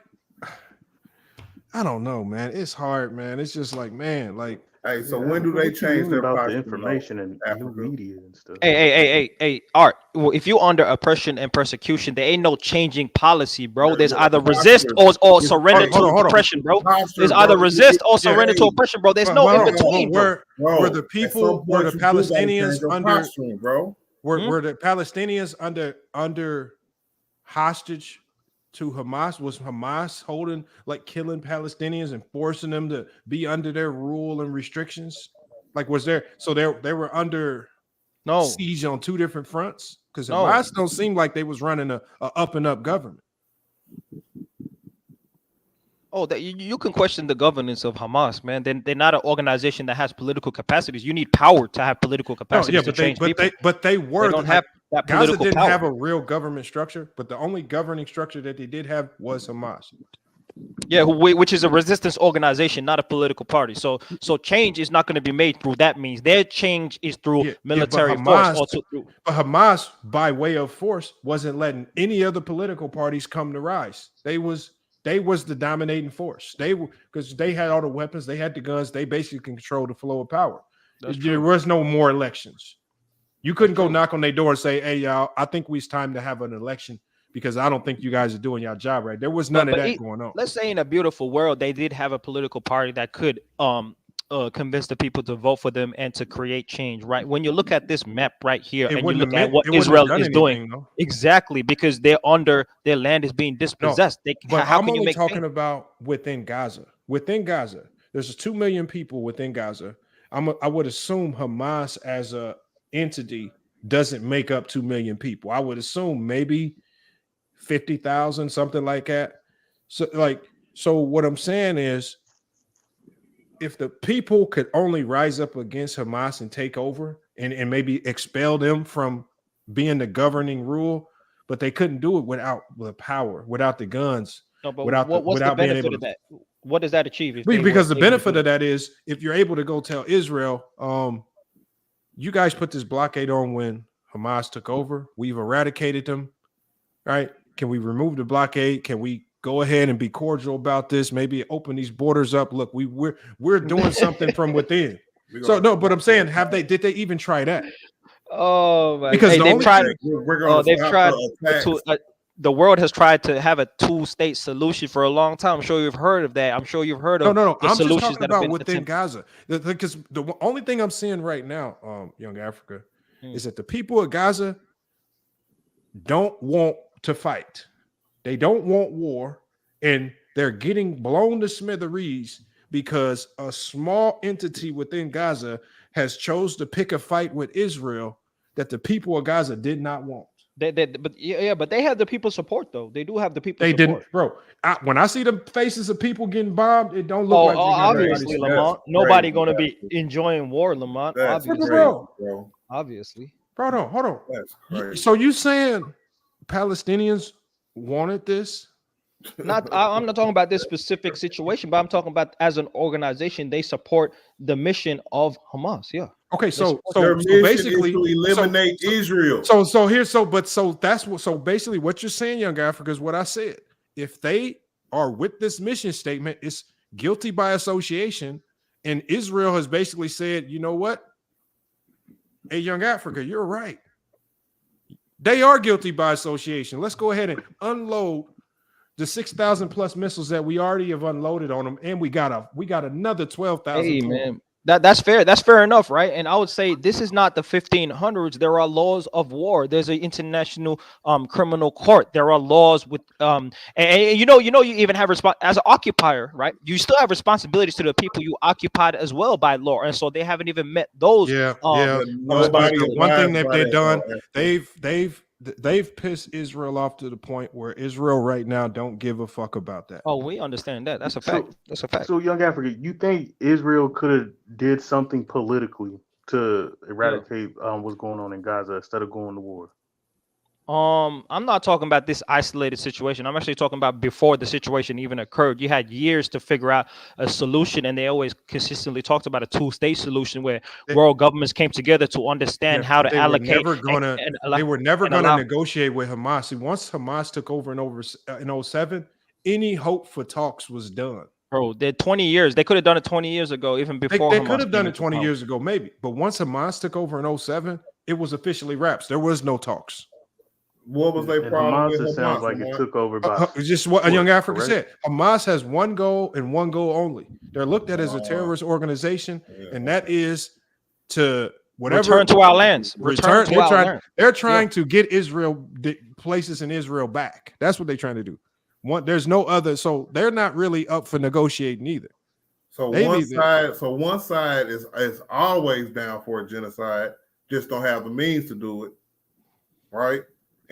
I don't know, man. It's hard, man. It's just like, man, like. Hey, so when do they change their about the information and new media and stuff? Hey, Art. Well, if you under oppression and persecution, there ain't no changing policy, bro. There's either resist or surrender to oppression, bro. There's either resist or surrender to oppression, bro. There's no in between, bro. Were the people, were the Palestinians under, were the Palestinians under hostage to Hamas? Was Hamas holding, like, killing Palestinians and forcing them to be under their rule and restrictions? Like, was there? So they were under siege on two different fronts? Because Hamas don't seem like they was running a up and up government. Oh, that you can question the governance of Hamas, man. They're not an organization that has political capacities. You need power to have political capacities to change people. They don't have that Gaza political didn't power. have a real government structure, but the only governing structure that they did have was Hamas. Yeah, which is a resistance organization, not a political party. So change is not going to be made through that means. Their change is through military force. But Hamas, by way of force, wasn't letting any other political parties come to rise. They was the dominating force. They were, because they had all the weapons, they had the guns, they basically controlled the flow of power. There was no more elections. You couldn't go knock on their door and say, "Hey, y'all, I think it's time to have an election because I don't think you guys are doing your job right." There was none of that going on. Let's say in a beautiful world, they did have a political party that could convince the people to vote for them and to create change, right? When you look at this map right here and you look at what Israel is doing, exactly, because their land is being dispossessed. But how I'm can you only make talking change? about within Gaza. Within Gaza, there's 2 million people within Gaza. I would assume Hamas as a entity doesn't make up 2 million people. I would assume maybe 50,000, something like that. So what I'm saying is, if the people could only rise up against Hamas and take over and maybe expel them from being the governing rule, but they couldn't do it without the power, without the guns, No, but without what's the being able benefit to. of that? What does that achieve? If Because the they were benefit to of that is, if you're able to go tell Israel, you guys put this blockade on when Hamas took over. We've eradicated them, right? Can we remove the blockade? Can we go ahead and be cordial about this? Maybe open these borders up. Look, we're doing something from within. So no, but I'm saying, did they even try that? Oh my! Because they've tried. they've tried. The world has tried to have a 2-state solution for a long time. I'm sure you've heard of that. I'm sure you've heard of no. the I'm solutions just talking that have about been within attempted. Gaza. Because the only thing I'm seeing right now, Young Africa, is that the people of Gaza don't want to fight. They don't want war, and they're getting blown to smithereens because a small entity within Gaza has chose to pick a fight with Israel that the people of Gaza did not want. But they have the people support though. They do have the people. They support. didn't, bro. When I see the faces of people getting bombed, it don't look like. Obviously, Lamont. Nobody gonna be enjoying war, Lamont. Obviously, bro. Obviously, hold on. So you saying Palestinians wanted this? I'm not talking about this specific situation, but I'm talking about as an organization, they support the mission of Hamas. Yeah. Okay, so basically to eliminate Israel. So basically what you're saying, Young Africa, is what I said. If they are with this mission statement, it's guilty by association, and Israel has basically said, you know what? Hey, Young Africa, you're right. They are guilty by association. Let's go ahead and unload the 6,000 plus missiles that we already have unloaded on them, and we got another 12,000. Hey, man. That's fair. That's fair enough, right? And I would say this is not the 1500s. There are laws of war. There's an international criminal court. There are laws with and you even have as an occupier, right? You still have responsibilities to the people you occupied as well by law, and so they haven't even met those. One thing that they've done, they've pissed Israel off to the point where Israel right now don't give a fuck about that. Oh, we understand that. That's a fact. That's a fact. So, Young Africa, you think Israel could have did something politically to eradicate what's going on in Gaza instead of going to war? I'm not talking about this isolated situation. I'm actually talking about before the situation even occurred. You had years to figure out a solution, and they always consistently talked about a 2-state solution where world governments came together to understand how to allocate. They were never going to negotiate with Hamas. See, once Hamas took over in 07, any hope for talks was done. Bro, they're 20 years. They could have done it 20 years ago, even before. They could have done it 20 years ago, maybe. But once Hamas took over in 07, it was officially wraps. There was no talks. What was their problem with Hamas? It sounds like it took over by just what a Young Africa said. Hamas has one goal and one goal only. They're looked at as a terrorist organization, and that is to return to our lands. They're trying to get Israel places in Israel back. That's what they're trying to do. There's no other, so they're not really up for negotiating either. So one side is always down for a genocide, just don't have the means to do it, right?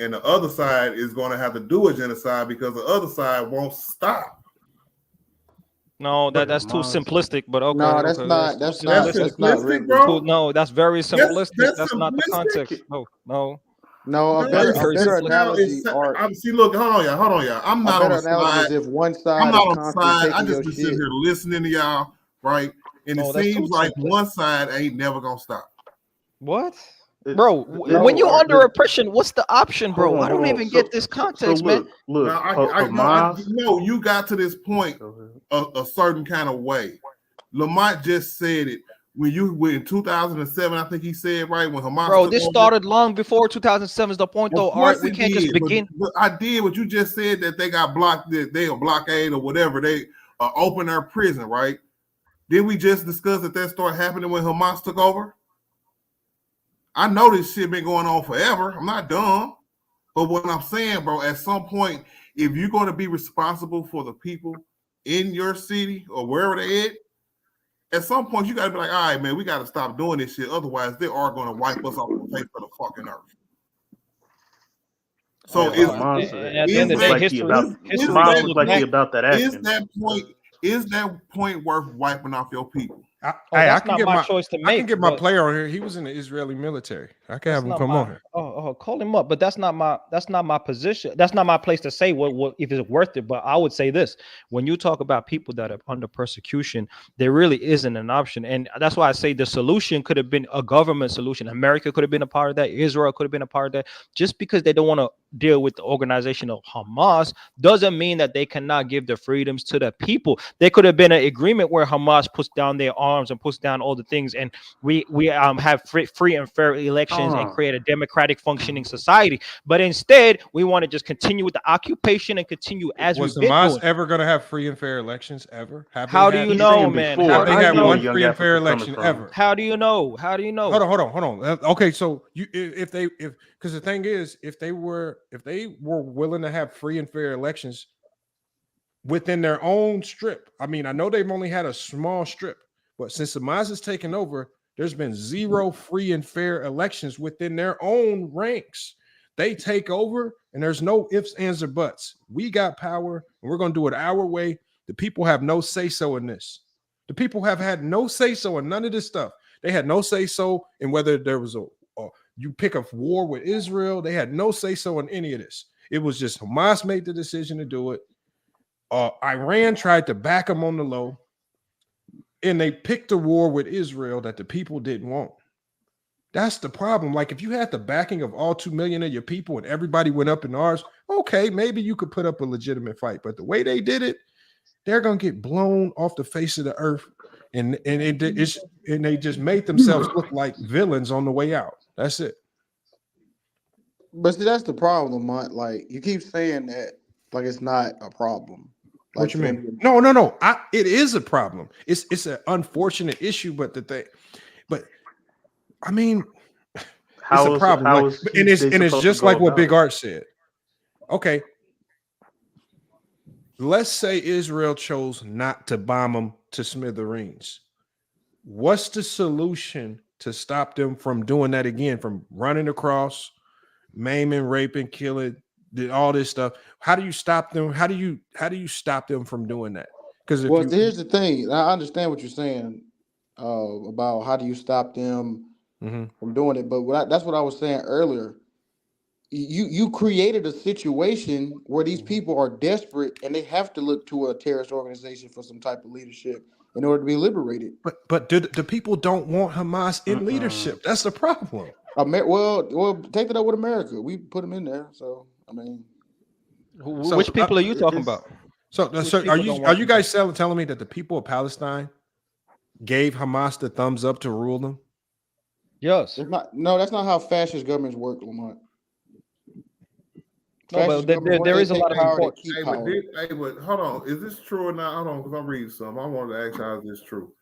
And the other side is going to have to do a genocide because the other side won't stop. No, that's too simplistic. But okay, no, that's not. That's not really, bro. No, that's very simplistic. That's not the context. No, a better analogy. See, look, hold on, y'all. I'm not on the side. If one side, I'm not on the side. I just been sitting here listening to y'all, right? And it seems like one side ain't never gonna stop. What? Bro, when you're under oppression, what's the option, bro? I don't even get this context, man. Look, no, you got to this point a certain kind of way. Lamont just said it. When you were in 2007, I think he said, right, when Hamas. Bro, this started long before 2007 is the point, though. All right, we can't just begin. But I did what you just said, that they got blocked, that they are blockade or whatever. They open their prison, right? Did we just discuss that started happening when Hamas took over? I know this shit been going on forever. I'm not dumb. But what I'm saying, bro, at some point, if you're going to be responsible for the people in your city or wherever they at some point you got to be like, all right, man, we got to stop doing this shit. Otherwise, they are going to wipe us off the face of the fucking earth. So at the end of the day, history looks like about that action. Is that point worth wiping off your people? That's not my choice to make. I can get my player on here. He was in the Israeli military. I can have him come on here. Call him up. But that's not my position. That's not my place to say what if it's worth it. But I would say this: when you talk about people that are under persecution, there really isn't an option, and that's why I say the solution could have been a government solution. America could have been a part of that. Israel could have been a part of that. Just because they don't want to deal with the organization of Hamas doesn't mean that they cannot give the freedoms to the people. There could have been an agreement where Hamas puts down their arms and puts down all the things, and we have free and fair elections and create a democratic functioning society. But instead, we want to just continue with the occupation and continue as we've been Hamas doing. ever going to have free and fair elections ever? How do you know, man? Have they had one free and fair election ever? How do you know? How do you know? Hold on. Okay, so if because the thing is, if they were willing to have free and fair elections within their own strip, I mean, I know they've only had a small strip, but since Hamas has taken over, there's been zero free and fair elections within their own ranks. They take over, and there's no ifs, ands, or buts. We got power, and we're going to do it our way. The people have no say-so in this. The people have had no say-so in none of this stuff. They had no say-so in whether there was you pick a war with Israel. They had no say-so in any of this. It was just Hamas made the decision to do it. Iran tried to back them on the low, and they picked a war with Israel that the people didn't want. That's the problem. Like, if you had the backing of all 2 million of your people and everybody went up in arms, okay, maybe you could put up a legitimate fight. But the way they did it, they're gonna get blown off the face of the earth, and they just made themselves look like villains on the way out. That's it. But see, that's the problem, Mont. Like, you keep saying that like it's not a problem. Like, What you mean? No. It is a problem. It's an unfortunate issue, but I mean, it's a problem. It's just like what Big Art said. Okay, let's say Israel chose not to bomb them to smithereens. What's the solution to stop them from doing that again? From running across, maiming, raping, killing, all this stuff. How do you stop them? How do you stop them from doing that? Because here's the thing. I understand what you're saying about how do you stop them from doing it, but that's what I was saying earlier. You created a situation where these people are desperate and they have to look to a terrorist organization for some type of leadership in order to be liberated. But the people don't want Hamas in leadership. That's the problem. Well, take that up with America. We put them in there, so I mean, which people are you talking about? So are you guys telling me that the people of Palestine gave Hamas the thumbs up to rule them? Yes. That's not how fascist governments work, Lamont. No, but there is a lot of support. But hold on. Is this true or not? Hold on, because I'm reading something. I wanted to ask how is this true.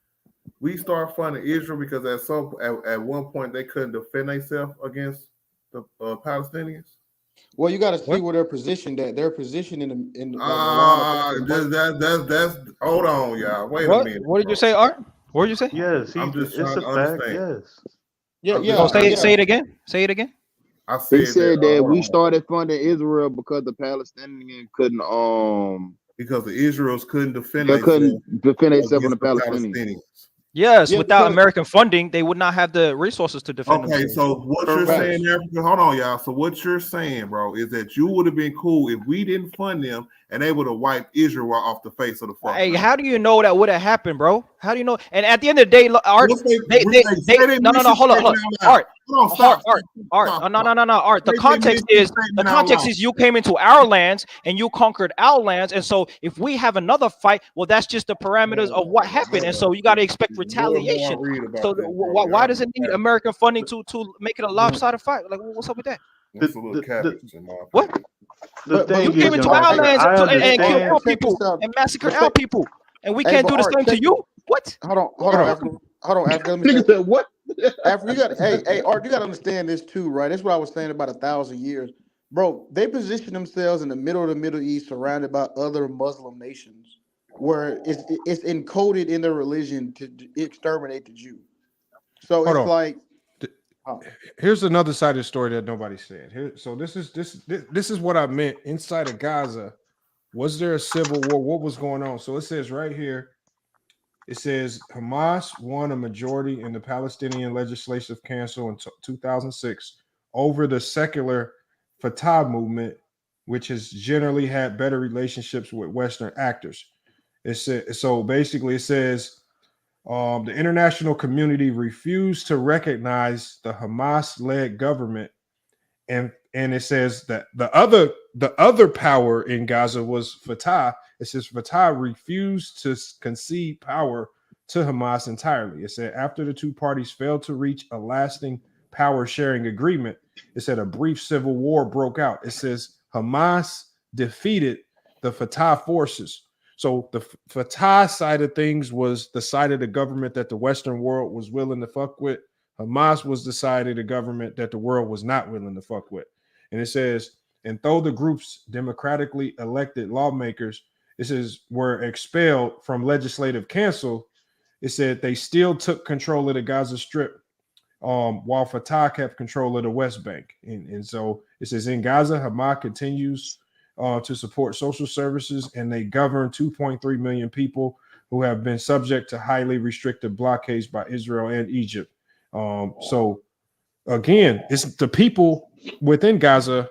We start funding Israel because at one point they couldn't defend themselves against the Palestinians. Well, you got to see where they're positioned at. They're positioned in the that's hold on, y'all. Wait a minute. What did you say, Art? What did you say? Yes, I'm just trying to understand. Yeah. Say it again. Say it again. He said that we started funding Israel because the Palestinians couldn't because the Israels couldn't defend themselves on the Palestinians. Yes, without American funding, they would not have the resources to defend themselves. Okay, so what you're saying, hold on, y'all. So what you're saying, bro, is that you would have been cool if we didn't fund them and they would have wiped Israel off the face of the floor. Hey, how do you know that would have happened, bro? How do you know? And at the end of the day, Art, no, hold on, Art. Art. No. Art. The context is you came into our lands and you conquered our lands, and so if we have another fight, well, that's just the parameters of what happened, and so you got to expect retaliation. So why does it need American funding to make it a lopsided fight? Like, what's up with that? What? The thing you came into our lands and killed our people and massacred our people. and we can't do the same to you. What? Hold on, Africa. Let me Nigga said what? Africa, you got Art, you got to understand this too, right? That's what I was saying about 1,000 years, bro. They position themselves in the middle of the Middle East, surrounded by other Muslim nations, where it's encoded in their religion to exterminate the Jew. So Hold it's on. like, here's another side of the story that nobody said. So this is what I meant. Inside of Gaza, was there a civil war? What was going on? So it says right here. It says Hamas won a majority in the Palestinian Legislative Council in 2006 over the secular Fatah movement, which has generally had better relationships with Western actors. So basically it says the international community refused to recognize the Hamas-led government, and it says that the other power in Gaza was Fatah. It says Fatah refused to concede power to Hamas entirely. It said after the two parties failed to reach a lasting power sharing agreement, it said a brief civil war broke out. It says Hamas defeated the Fatah forces. So the Fatah side of things was the side of the government that the Western world was willing to fuck with. Hamas was the side of the government that the world was not willing to fuck with. And it says, and though the group's democratically elected lawmakers, it says, were expelled from legislative council, it said they still took control of the Gaza Strip, while Fatah kept control of the West Bank. And so it says in Gaza, Hamas continues to support social services, and they govern 2.3 million people who have been subject to highly restrictive blockades by Israel and Egypt. So again, it's the people within Gaza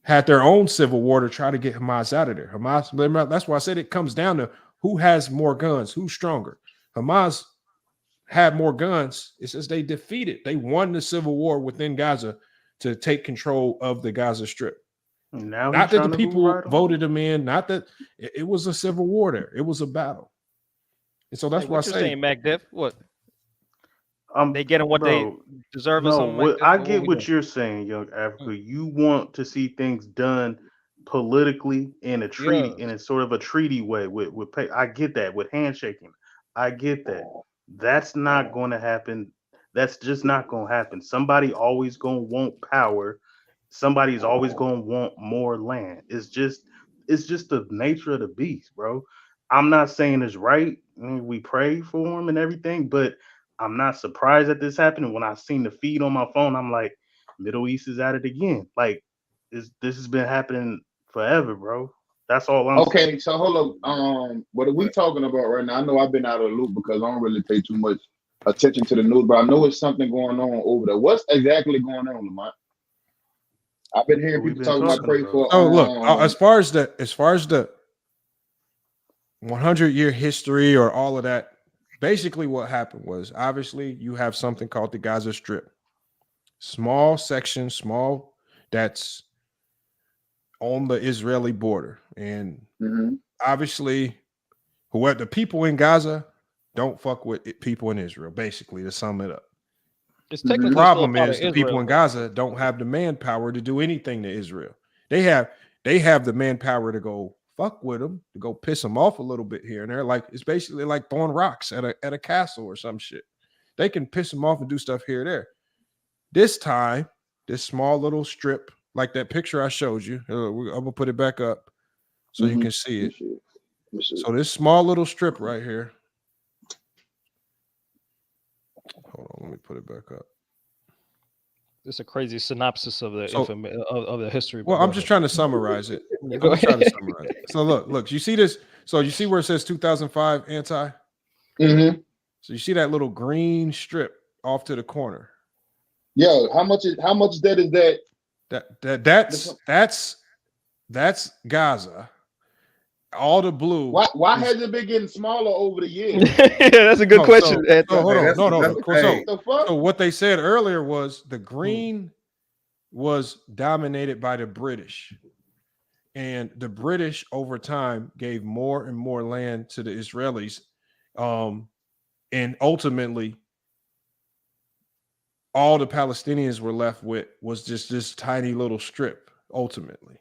had their own civil war to try to get Hamas out of there. Hamas, that's why I said it comes down to who has more guns, who's stronger. Hamas had more guns. It says they won the civil war within Gaza to take control of the Gaza Strip. Now not that the people voted them in, not that it was a civil war there. It was a battle. And so that's why I say, saying, MacDiff, what? They getting what they deserve or something like that? I get what you're saying, Young Africa. You want to see things done politically in a treaty, in a sort of a treaty way with pay. I get that, with handshaking. I get that. That's not going to happen. That's just not going to happen. Somebody always going to want power. Somebody's always going to want more land. It's just the nature of the beast, bro. I'm not saying it's right. I mean, we pray for him and everything, but I'm not surprised that this happened. And when I seen the feed on my phone, I'm like, Middle East is at it again. Like, this has been happening forever, bro. That's all I'm saying. Okay, so hold up. What are we talking about right now? I know I've been out of the loop because I don't really pay too much attention to the news, but I know it's something going on over there. What's exactly going on, Lamont? I've been hearing people talking about pray for. Oh, look, as far as the 100-year history or all of that, basically what happened was, obviously you have something called the Gaza Strip, small section, that's on the Israeli border, and obviously, the people in Gaza don't fuck with people in Israel. Basically, to sum it up, the problem is the people in Gaza don't have the manpower to do anything to Israel. They have the manpower to go fuck with them, to go piss them off a little bit here and there. Like, it's basically like throwing rocks at a castle or some shit. They can piss them off and do stuff here and there. This time, this small little strip, like that picture I showed you, I'm gonna put it back up so you can see it. So this small little strip right here. Hold on, let me put it back up. It's a crazy synopsis of the of the history. Well, I'm just trying to summarize it. So look, you see this? So you see where it says 2005 anti? So you see that little green strip off to the corner. Yo, how much that is that? That's Gaza. All the blue. Why has it been getting smaller over the years? That's a good question. Hold on. No. So what they said earlier was the green was dominated by the British, and the British over time gave more and more land to the Israelis, and ultimately, all the Palestinians were left with was just this tiny little strip. Ultimately,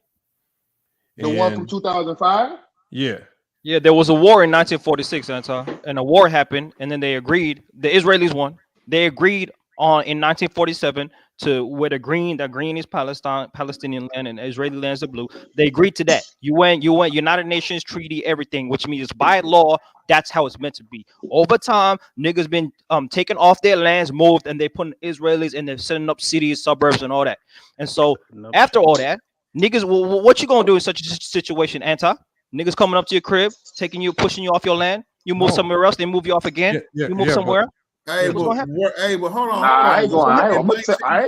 the one from 2005. Yeah. Yeah, there was a war in 1946, Anton, and a war happened, and then they agreed. The Israelis won. They agreed on in 1947 to where the green is Palestinian land, and Israeli lands are blue. They agreed to that. UN, United Nations Treaty, everything, which means by law, that's how it's meant to be. Over time, niggas been taken off their lands, moved, and they put Israelis, and they're setting up cities, suburbs, and all that. And so after all that, niggas, what you gonna do in such a situation, Anti? Niggas coming up to your crib, taking you, pushing you off your land. You move somewhere else, they move you off again. You move somewhere. Hey, What's gonna happen? but hold on. I ain't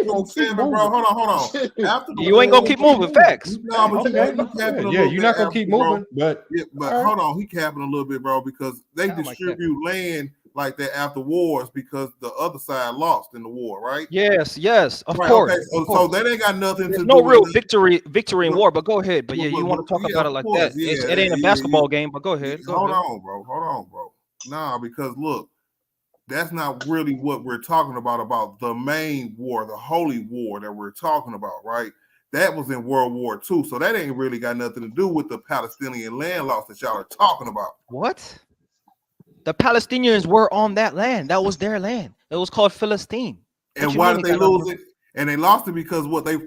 gonna keep moving. Bro. Hold on. After You ain't gonna keep moving. Facts. No, but You're not gonna keep moving. But hold on, he capping a little bit, bro, because they distribute land like that after wars because the other side lost in the war, right? Yes, of course. Okay, so that ain't got nothing to do. There's no real with victory in war. But go ahead. But you want to talk about it like that? It ain't a basketball game. But go ahead. Hold on, bro. Nah, because look. That's not really what we're talking about the main war, the holy war that we're talking about, right? That was in World War II. So that ain't really got nothing to do with the Palestinian land loss that y'all are talking about. What? The Palestinians were on that land. That was their land. It was called Philistine. And why did they lose it? And they lost it because they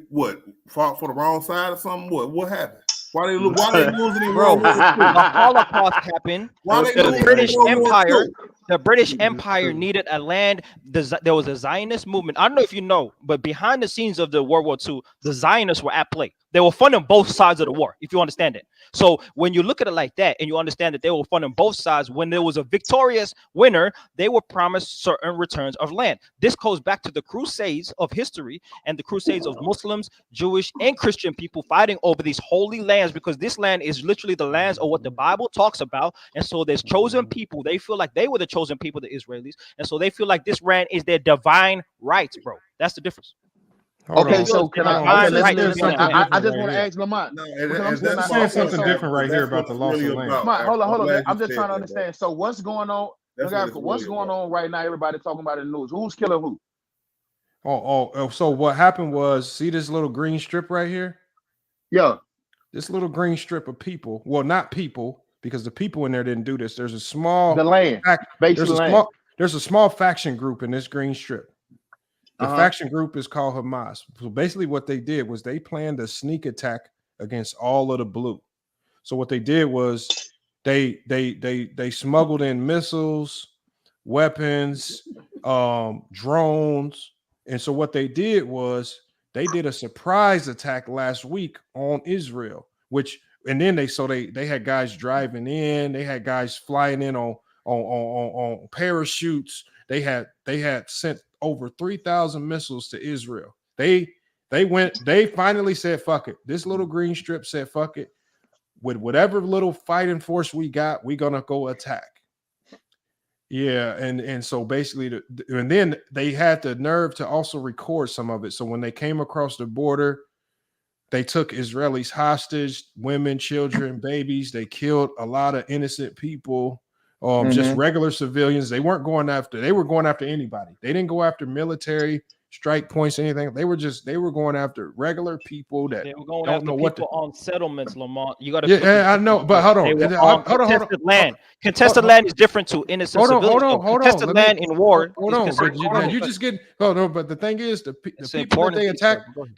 fought for the wrong side or something? What happened? Why they losing in World War II? The Holocaust happened. The British Empire. The British Empire needed a land. There was a Zionist movement. I don't know if you know, but behind the scenes of the World War II, the Zionists were at play. They were funding both sides of the war, if you understand it. So when you look at it like that, and you understand that they were funding both sides, when there was a victorious winner, they were promised certain returns of land. This goes back to the Crusades of history and the Crusades of Muslims, Jewish, and Christian people fighting over these holy lands, because this land is literally the lands of what the Bible talks about. And so there's chosen people. They feel like they were the chosen people, the Israelis. And so they feel like this land is their divine rights, bro. That's the difference. Okay, so can I just want to ask Lamont. I'm saying something different right here about the loss of land. Hold on. I'm just trying to understand. So what's going on? What's going on right now? Everybody talking about it in the news. Who's killing who? So what happened was, see this little green strip right here? Yeah. This little green strip of people. Well, not people, because the people in there didn't do this. There's a small there's a small faction group in this green strip. The faction group is called Hamas. So basically what they did was they planned a sneak attack against all of the blue. So what they did was they smuggled in missiles, weapons, drones. And so what they did was they did a surprise attack last week on Israel, and then they had guys driving in, they had guys flying in on parachutes. They had sent over 3,000 missiles to Israel. They finally said, fuck it. This little green strip said, fuck it. With whatever little fighting force we got, we're gonna go attack. Yeah, and so basically, and then they had the nerve to also record some of it. So when they came across the border, they took Israelis hostage, women, children, babies. They killed a lot of innocent people. Just regular civilians. They were going after anybody. They didn't go after military strike points, anything. They were going after regular people that they were going don't after know people on settlements, Lamont. You got to I know, but hold on. Contested land. Contested land is different to innocent civilians. Hold on. Contested land in war. Hold on. But you just getting but the thing is, the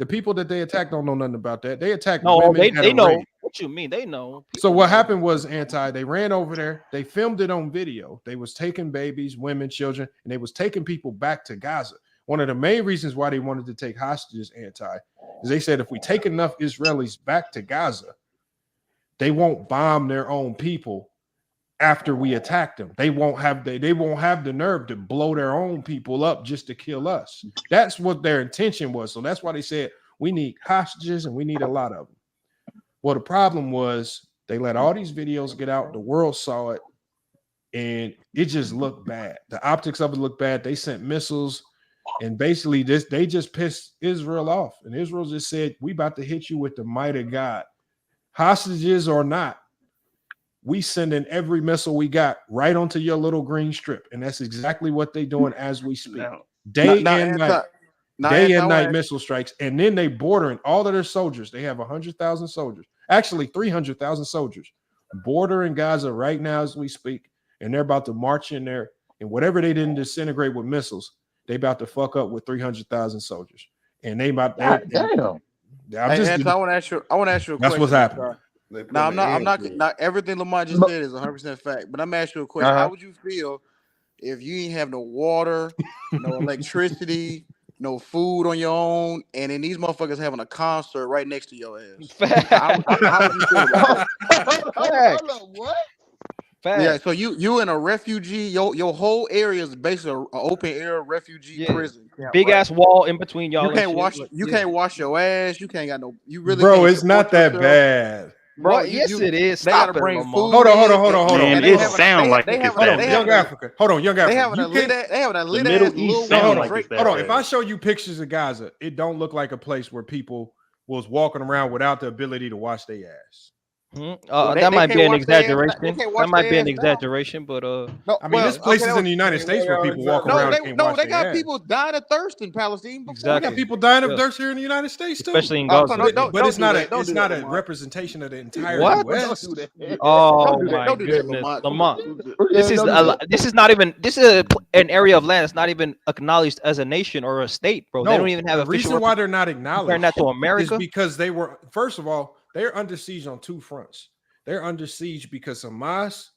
people that they attacked, don't know nothing about that. They attacked women. They know. What you mean? They know. So what happened was, they ran over there. They filmed it on video. They was taking babies, women, children, and they was taking people back to Gaza. One of the main reasons why they wanted to take hostages, is they said if we take enough Israelis back to Gaza, they won't bomb their own people after we attack them. They won't have the nerve to blow their own people up just to kill us. That's what their intention was. So that's why they said we need hostages and we need a lot of them. Well, the problem was they let all these videos get out. The world saw it, and it just looked bad. The optics of it looked bad. They sent missiles, and basically they just pissed Israel off. And Israel just said, we about to hit you with the might of God. Hostages or not, we sending every missile we got right onto your little green strip. And that's exactly what they're doing as we speak. Day and night missile strikes. And then they bordering all of their soldiers. They have 100,000 soldiers. Actually, 300,000 soldiers border in Gaza right now as we speak, and they're about to march in there, and whatever they didn't disintegrate with missiles, they about to fuck up with 300,000 soldiers, and they about damn. Anton, I want to ask you a question. That's what's happening. Now, not everything Lamont just said is 100% fact, but I'm asking you a question. How would you feel if you didn't have no water, no electricity, no food on your own, and then these motherfuckers having a concert right next to your ass? How would you feel about that? What? Yeah, so you in a refugee, your whole area is basically an open air refugee prison. Big ass wall in between y'all. You can't wash your ass. You can't got no. You really, bro, can't it's not that bad. Bro, yes, it is. They Stop gotta it, bring Lamar. food. Hold on. Man, it sound like it's that bad. Young Africa. Hold on, Young Africa. They having a lit Middle ass East little sound like it's that Hold on. bad. If I show you pictures of Gaza, it don't look like a place where people was walking around without the ability to wash their ass. That might be an exaggeration. That might be an exaggeration, but I mean, there's places in the United States where people walk around and can't wash they their got ass. people dying of thirst in Palestine. We got people dying of thirst here in the United States too, especially in Gaza. But it's not a representation of the entire US. Oh my goodness, Lamont! This is not even. This is an area of land that's not even acknowledged as a nation or a state, bro. They don't even have the official. reason why they're not acknowledged comparing that to America is because they were, first of all, they're under siege on two fronts. They're under siege because Hamas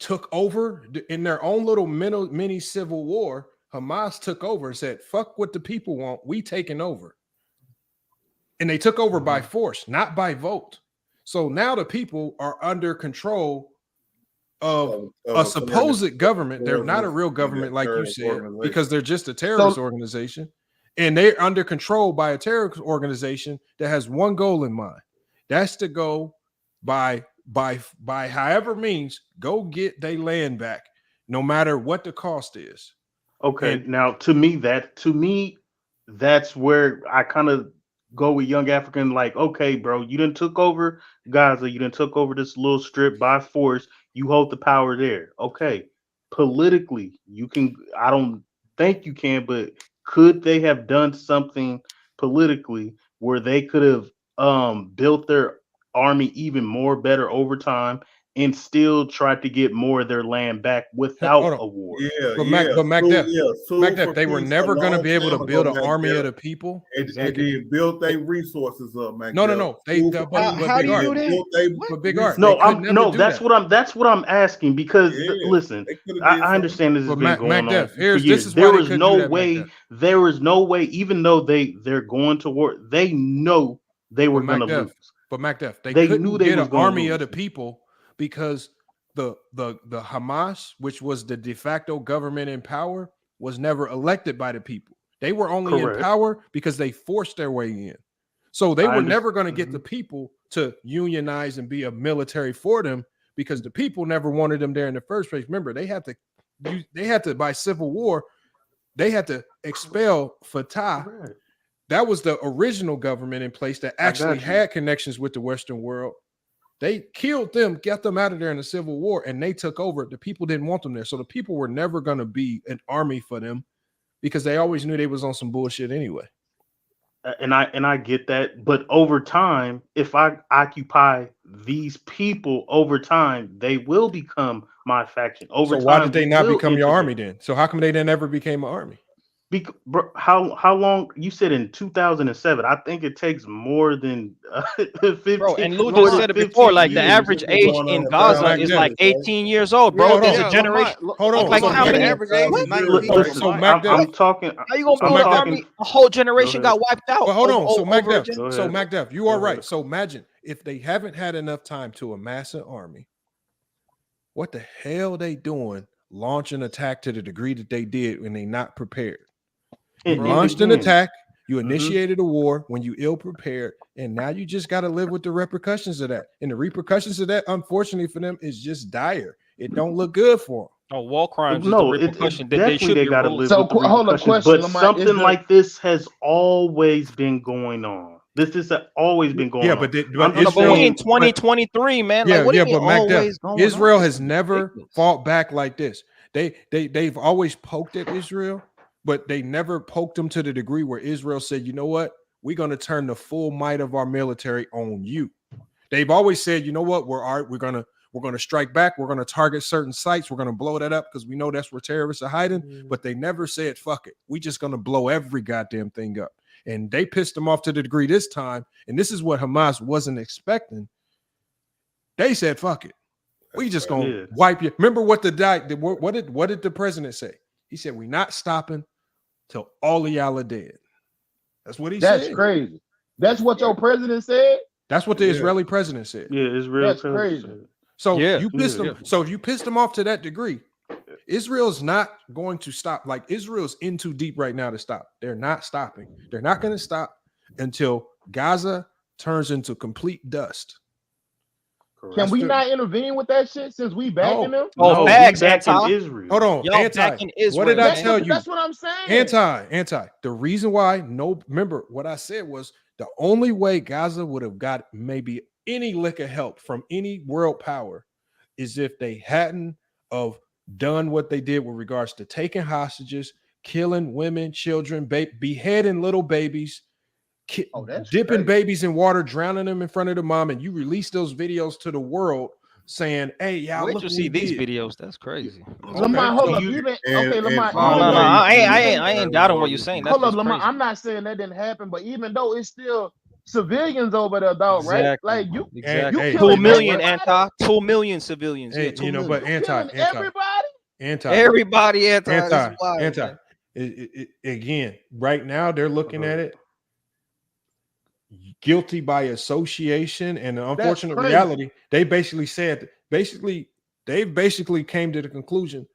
took over in their own little mini civil war. Hamas took over and said, fuck what the people want. We taking over. And they took over by force, not by vote. So now the people are under control of a supposed government. They're not a real government, like you said, because they're just a terrorist organization. And they're under control by a terrorist organization that has one goal in mind. That's to go by however means, go get their land back, no matter what the cost is. Okay, now to me, that's where I kind of go with Young African. Like, okay, bro, you done took over Gaza, you done took over this little strip by force. You hold the power there. Okay, politically, you can. I don't think you can, but could they have done something politically where they could have built their army even more better over time and still tried to get more of their land back without a war? Macdef, they were never going to be able to build an army of the people. And they built their resources up, Macdef. No. How do you do that? Big Art. That's what I'm asking, because listen, I understand this has been going on for years. There was no way, even though they're going to war, they know they were going to lose. But Macdef, they couldn't get an army of the people because the Hamas, which was the de facto government in power, was never elected by the people. They were only in power because they forced their way in. So they were never going to get the people to unionize and be a military for them because the people never wanted them there in the first place. Remember, they had to by civil war, they had to expel Fatah. That was the original government in place that actually had connections with the Western world. They killed them, got them out of there in the Civil War, and they took over. The people didn't want them there. So the people were never going to be an army for them because they always knew they was on some bullshit anyway. And I get that. But over time, if I occupy these people over time, they will become my faction. Over time, why did they not become your army then? So how come they then never became an army? Bro, how long? You said in 2007. I think it takes more than 15. Bro, and Lou just said it before. Like the average age in Gaza is like 18 years old, bro. There's a generation. Hold on. Like how many? Average age is 19. I'm talking. How you gonna build an army? A whole generation got wiped out. Well, hold on. So Macdef, you are right. So imagine if they haven't had enough time to amass an army. What the hell they doing? Launch an attack to the degree that they did when they not prepared. You launched an attack, you initiated a war when you ill prepared, and now you just got to live with the repercussions of that. And the repercussions of that, unfortunately for them, is just dire. It don't look good for them. Oh, war crimes. No, it's definitely they got to live with the repercussions. But something like this has always been going on. This has always been going on. But Israel, in 2023, man. Yeah, like, what but Macdef, Israel has never fought back like this. They've always poked at Israel, but they never poked them to the degree where Israel said, you know what? We're going to turn the full might of our military on you. They've always said, you know what, we're gonna strike back. We're gonna target certain sites. We're gonna blow that up because we know that's where terrorists are hiding. But they never said, fuck it. We just gonna blow every goddamn thing up. And they pissed them off to the degree this time. And this is what Hamas wasn't expecting. They said, fuck it. We just gonna wipe you. Remember what did the president say? He said, we're not stopping till all of y'all are dead. That's what he said. That's crazy. That's what your president said. That's what the Israeli president said. Yeah, Israeli That's crazy. So you pissed them. So if you pissed them off to that degree, Israel's not going to stop. Like Israel's in too deep right now to stop. They're not stopping. They're not going to stop until Gaza turns into complete dust. Can we not intervene with that shit since we backing them? Oh, facts, Israel. Hold on, Y'all backing Israel. What did I tell you? That's what I'm saying. Anti. The reason why, remember what I said was the only way Gaza would have got maybe any lick of help from any world power is if they hadn't of done what they did with regards to taking hostages, killing women, children, beheading little babies, dipping babies in water, drowning them in front of the mom, and you release those videos to the world saying, hey, y'all, wait to see these videos. That's crazy. Lamar, hold up. Lamar, I ain't doubting what you're saying. Hold up, Lamar. I'm not saying that didn't happen, but even though it's still civilians over there, dog, right? Like you 2 million, Anti. 2 million civilians. Hey, yeah, but everybody, anti. Again, right now they're looking at it guilty by association, and the unfortunate reality, they basically came to the conclusion,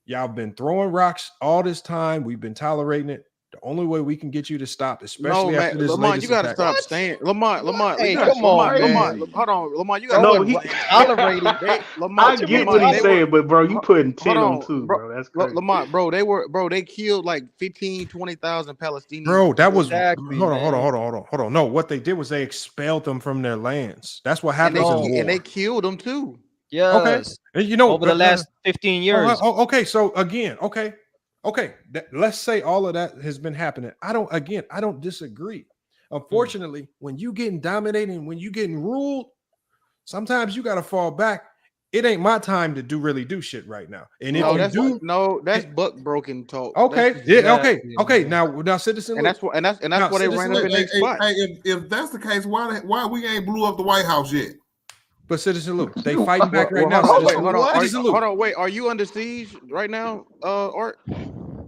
y'all been throwing rocks all this time. We've been tolerating it. The only way we can get you to stop, especially after this Lamont, latest you gotta attack. stop staying. Lamont, hey, come on, Lamont, hold on, Lamont, you gotta tolerate it. I get what he's saying, but bro, you putting 10 on 2, bro. That's crazy. Lamont, they killed like 20,000 Palestinians. Bro, that was hold on. No, what they did was they expelled them from their lands. That's what happened. And they killed them too. Yeah. Okay. And you know, over the last 15 years. Okay. So again, okay. Let's say all of that has been happening. I don't disagree. Unfortunately, when you getting dominated, when you getting ruled, sometimes you got to fall back. It ain't my time to really do shit right now. And if that's buck broken talk. Okay, okay. Now, citizen, and that's why they ran up in their spot. If that's the case, why we ain't blew up the White House yet? But Citizen Luke, they fighting back right now. Hold on, wait. Are you under siege right now, Art?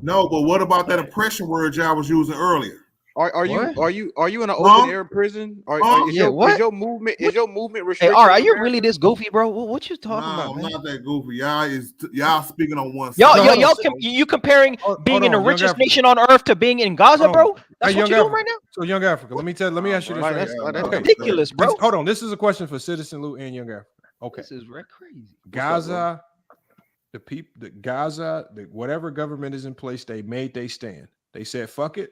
No, but what about that oppression word y'all was using earlier? Are you in an open air prison? Is your movement restricted? Hey, are you really this goofy, bro? What you talking about, man? I'm not that goofy. Y'all speaking on one side. You comparing being in the richest nation on earth to being in Gaza, bro? That's what you're doing right now. So, Young Africa, let me ask you this. That's ridiculous, bro. Hold on, this is a question for Citizen Lou and Young Africa. Okay, this is crazy. Gaza, whatever government is in place, they made they stand. They said, "Fuck it."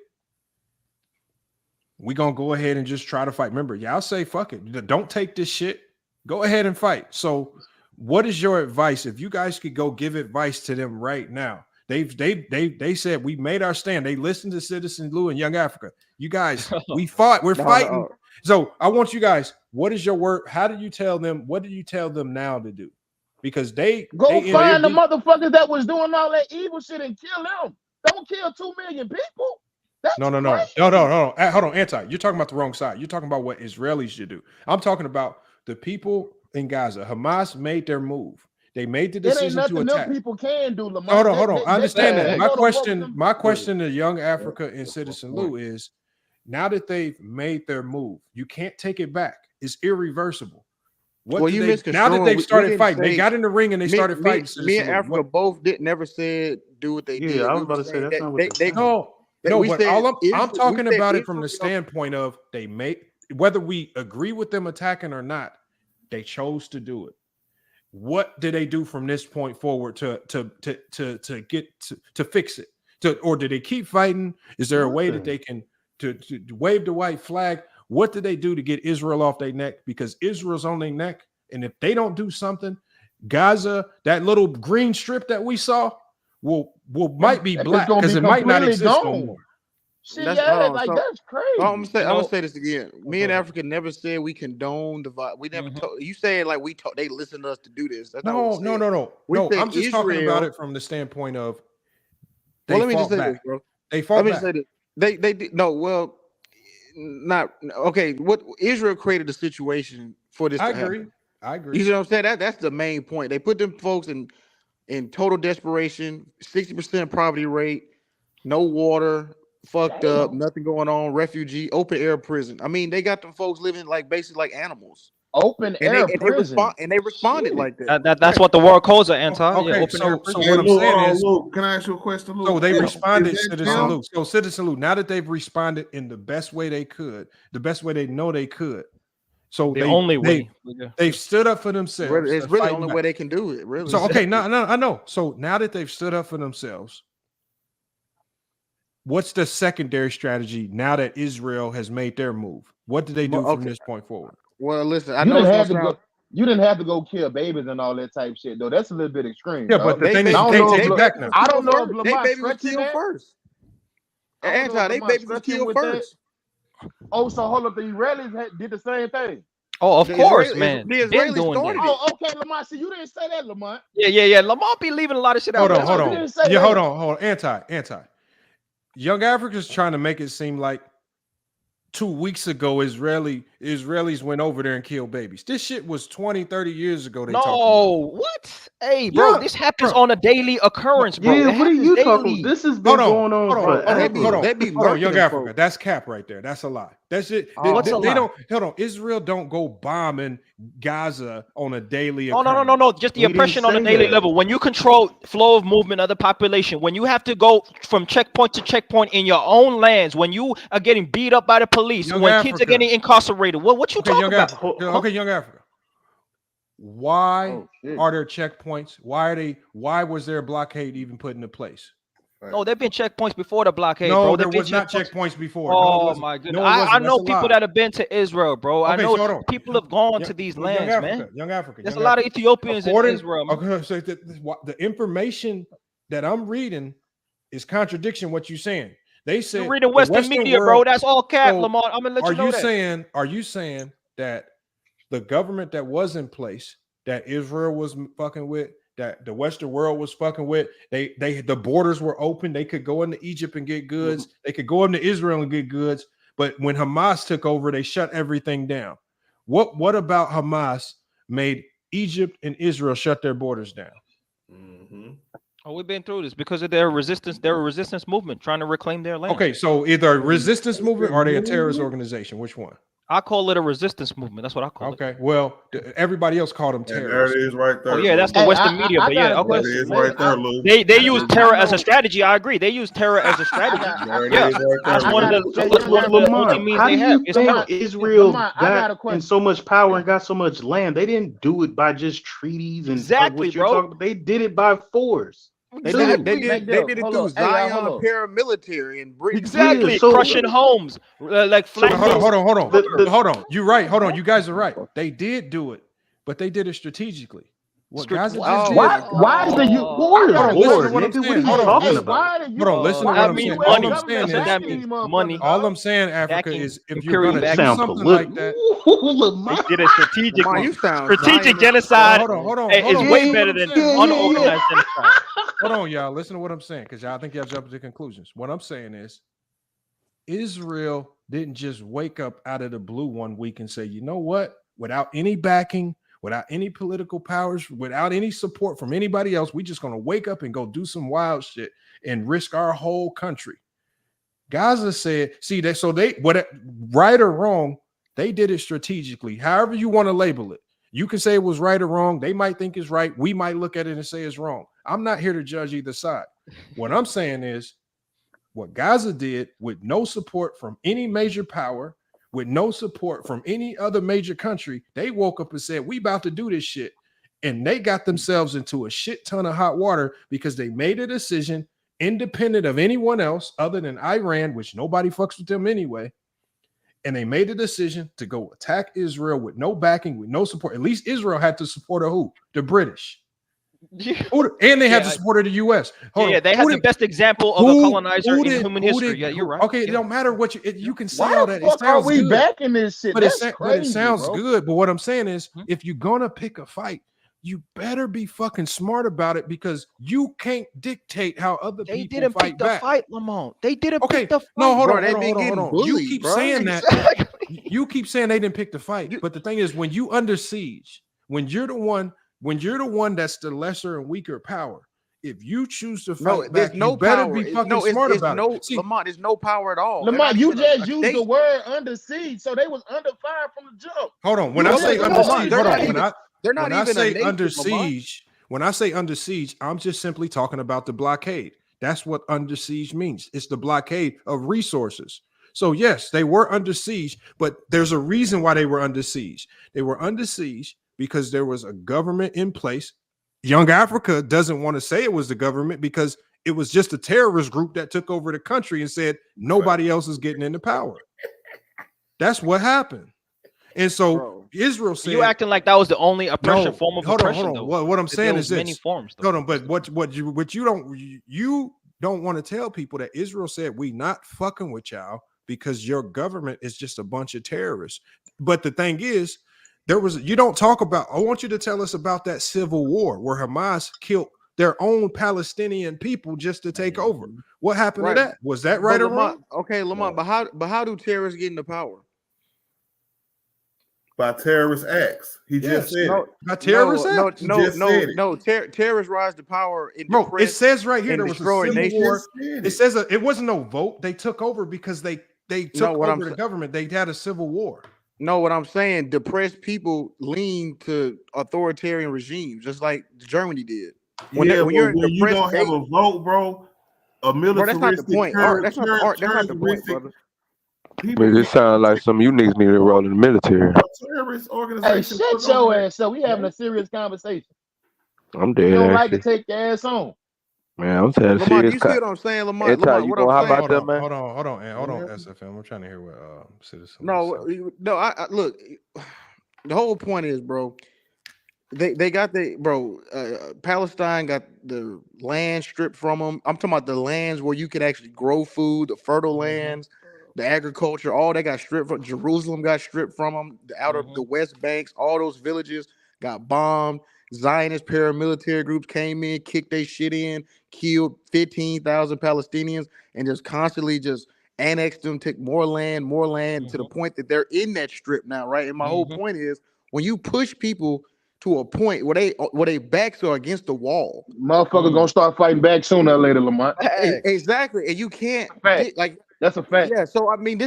We're going to go ahead and just try to fight. Remember, y'all say, fuck it. Don't take this shit. Go ahead and fight. So what is your advice? If you guys could go give advice to them right now, they said, we made our stand. They listened to Citizen Lou and Young Africa. You guys, we fought. We're fighting. So I want you guys, what is your word? How do you tell them? What do you tell them now to do? Because they find the motherfuckers that was doing all that evil shit and kill them. Don't kill 2 million people. No. Hold on, Anti. You're talking about the wrong side. You're talking about what Israelis should do. I'm talking about the people in Gaza. Hamas made their move. They made the decision to attack. People can do. Lamar. Hold on. I understand that. My question to Young Africa and Citizen Lou is: now that they've made their move, you can't take it back. It's irreversible. Now that they've started fighting, they got in the ring and they started fighting. Me and Africa both never said do what they did. Yeah, I was about to say that's not what they No, but I'm talking about it from the standpoint of whether we agree with them attacking or not, they chose to do it. What did they do from this point forward to fix it? Or did they keep fighting? Is there a way that they can to wave the white flag? What did they do to get Israel off their neck? Because Israel's on their neck, and if they don't do something, Gaza, that little green strip that we saw, might be black because it might not exist no more. Shit, yeah, like that's crazy. I'm gonna say this again. Me and Africa never said we condone the violence. We never told you said like they listen to us to do this. That's not what we said. No. I'm just talking about it from the standpoint of let me just say this, bro. They fought back. Say this. They did no. Well, not okay. What Israel created a situation for this. I agree. You see what I'm saying? That's the main point. They put them folks in total desperation, 60% poverty rate, no water, fucked up, nothing going on, refugee, open air prison. I mean, they got them folks living like basically like animals. Open air prison. They responded like that. That's what the world calls it, Anton. Okay, open air so what I'm saying is, Luke, can I ask you a question, Luke? So they responded, Citizen Luke. So Citizen Luke, now that they've responded in the best way they could, the best way they know they could. So they've stood up for themselves. It's really the only way they can do it, really. So okay, no, I know. So now that they've stood up for themselves, what's the secondary strategy now that Israel has made their move? What do they do from this point forward? Well, listen, you didn't have to go kill babies and all that type of shit, though. That's a little bit extreme. Yeah, but the thing is, you can't take it back now. I don't know if Lamar baby was killed first. They baby was killed first. Oh, so hold up, the Israelis did the same thing. Oh, of course, man. The Israelis started it. Oh, okay, Lamar. See, you didn't say that, Lamar. Yeah. Lamar be leaving a lot of shit out. Hold on. Anti. Young Africa's trying to make it seem like 2 weeks ago, Israelis went over there and killed babies. This shit was 20, 30 years ago. What? Hey, bro, this happens on a daily occurrence, bro. Yeah, what are you talking? This has been going on forever. Hold on, Young Africa. That's cap right there. That's a lie. That's it. They don't. Hold on. Israel don't go bombing Gaza on a daily. No. Just the oppression on a daily level. When you control flow of movement of the population, when you have to go from checkpoint to checkpoint in your own lands, when you are getting beat up by the police, when kids are getting incarcerated, what you talking about? Okay, Young Africa. Why are there checkpoints? Why was there a blockade even put into place? No, there've been checkpoints before the blockade, bro. There was not checkpoints before. Oh my goodness! I know people that have been to Israel, bro. I know people have gone to these lands, man. Young Africa. There's a lot of Ethiopians in Israel. Okay, so the information that I'm reading is contradiction what you're saying. They said you're reading Western media, bro. That's all cap, Lamar. I'm gonna let you know that. Are you saying that the government that was in place, that Israel was fucking with, that the Western world was fucking with, the borders were open, they could go into Egypt and get goods, they could go into Israel and get goods, but when Hamas took over, they shut everything down. What about Hamas made Egypt and Israel shut their borders down? Oh, we've been through this because of their resistance. They're a resistance movement trying to reclaim their land. Okay, so either a resistance movement or are they a terrorist organization? Which one? I call it a resistance movement. That's what I call it. Okay, well, everybody else called them terrorists. There it is right there. Oh, yeah, that's the Western media, but yeah, okay. There it is right there, Lou. They use terror as a strategy. I agree. They use terror as a strategy. That's one of the means how they do have. you think Israel got in so much power and got so much land? They didn't do it by just treaties and exactly, bro. They did it by force. They did it through Zion paramilitary and Britain. Exactly, crushing homes like flat. Hold on. You're right. Hold on. You guys are right. They did do it, but they did it strategically. What guys just did? Why is the Hold on, listen to what I'm saying. All I'm saying is money. All I'm saying, Africa, is if you're gonna do something like that, they did a strategic genocide. Hold on. It's way better than unorganized genocide. Hold on, y'all. Listen to what I'm saying, because y'all think y'all jumping to conclusions. What I'm saying is, Israel didn't just wake up out of the blue one week and say, you know what? Without any backing, without any political powers, without any support from anybody else, we just gonna wake up and go do some wild shit and risk our whole country. Gaza said, right or wrong, they did it strategically. However you want to label it. You can say it was right or wrong. They might think it's right. We might look at it and say it's wrong. I'm not here to judge either side. What I'm saying is what Gaza did with no support from any major power, with no support from any other major country, they woke up and said, we about to do this shit. And they got themselves into a shit ton of hot water because they made a decision independent of anyone else other than Iran, which nobody fucks with them anyway. And they made a decision to go attack Israel with no backing, with no support. At least Israel had to support who? The British. And they have the support of the U.S. They had the best example of a colonizer in human history. Yeah, you're right. Okay, it don't matter what you can say Why all the that. fuck It sounds are we good. back in this shit? But it sounds bro. good. But what I'm saying is, if you're gonna pick a fight, you better be fucking smart about it because you can't dictate how other people fight back. They didn't pick the fight, Lamont. They didn't pick the fight. No, hold bro, on, hold on. Bullied, You keep bro. saying that. You keep saying they didn't pick the fight. But the thing is, when you under siege, when you're the one that's the lesser and weaker power, if you choose to fight back, you better be fucking smart about it. See, Lamont, there's no power at all. Lamont, you just used the word under siege, so they was under fire from the jump. Hold on. When I say under siege, hold on. When I say under siege, I'm just simply talking about the blockade. That's what under siege means. It's the blockade of resources. So yes, they were under siege, but there's a reason why they were under siege. They were under siege because there was a government in place. Young Africa doesn't want to say it was the government because it was just a terrorist group that took over the country and said nobody else is getting into power. That's what happened. And so Israel said, you acting like that was the only form of oppression. Hold on. What I'm saying is this. Many forms. Hold on, but what you don't want to tell people that Israel said we not fucking with y'all because your government is just a bunch of terrorists. But the thing is, you don't talk about. I want you to tell us about that civil war where Hamas killed their own Palestinian people just to take over. What happened to that? Was that right or wrong? Okay, Lamont, but how do terrorists get into power? By terrorist acts. He just said by terrorist acts. Terrorists rise to power. Bro, it says right here there was a civil war. It says it wasn't no vote. They took over because they took over the government. They had a civil war. No, what I'm saying, depressed people lean to authoritarian regimes, just like Germany did. When you don't have a vote, bro, a militaristic that's not the point. That's not the point, brother. Man, this sounds like some you niggas need to enroll in the military. Terrorist organization. Hey, shut your ass up. We having a serious conversation. I'm dead. You don't like to take your ass on. Man, I'm telling Lamont, serious. you see what I'm saying, Lamont? You know how about that, man? Hold on, SFM. I'm trying to hear what citizen. No. I look. The whole point is, bro. They got Palestine got the land stripped from them. I'm talking about the lands where you could actually grow food, the fertile lands, the agriculture. All that got stripped from. Jerusalem got stripped from them. The outer, the West Banks, all those villages got bombed. Zionist paramilitary groups came in, kicked their shit in, killed 15,000 Palestinians, and just constantly just annexed them, took more land to the point that they're in that strip now, right? And my whole point is when you push people to a point where they backs are against the wall, motherfucker gonna start fighting back sooner or later, Lamont. Exactly, and you can't that's a fact. Yeah, so I mean,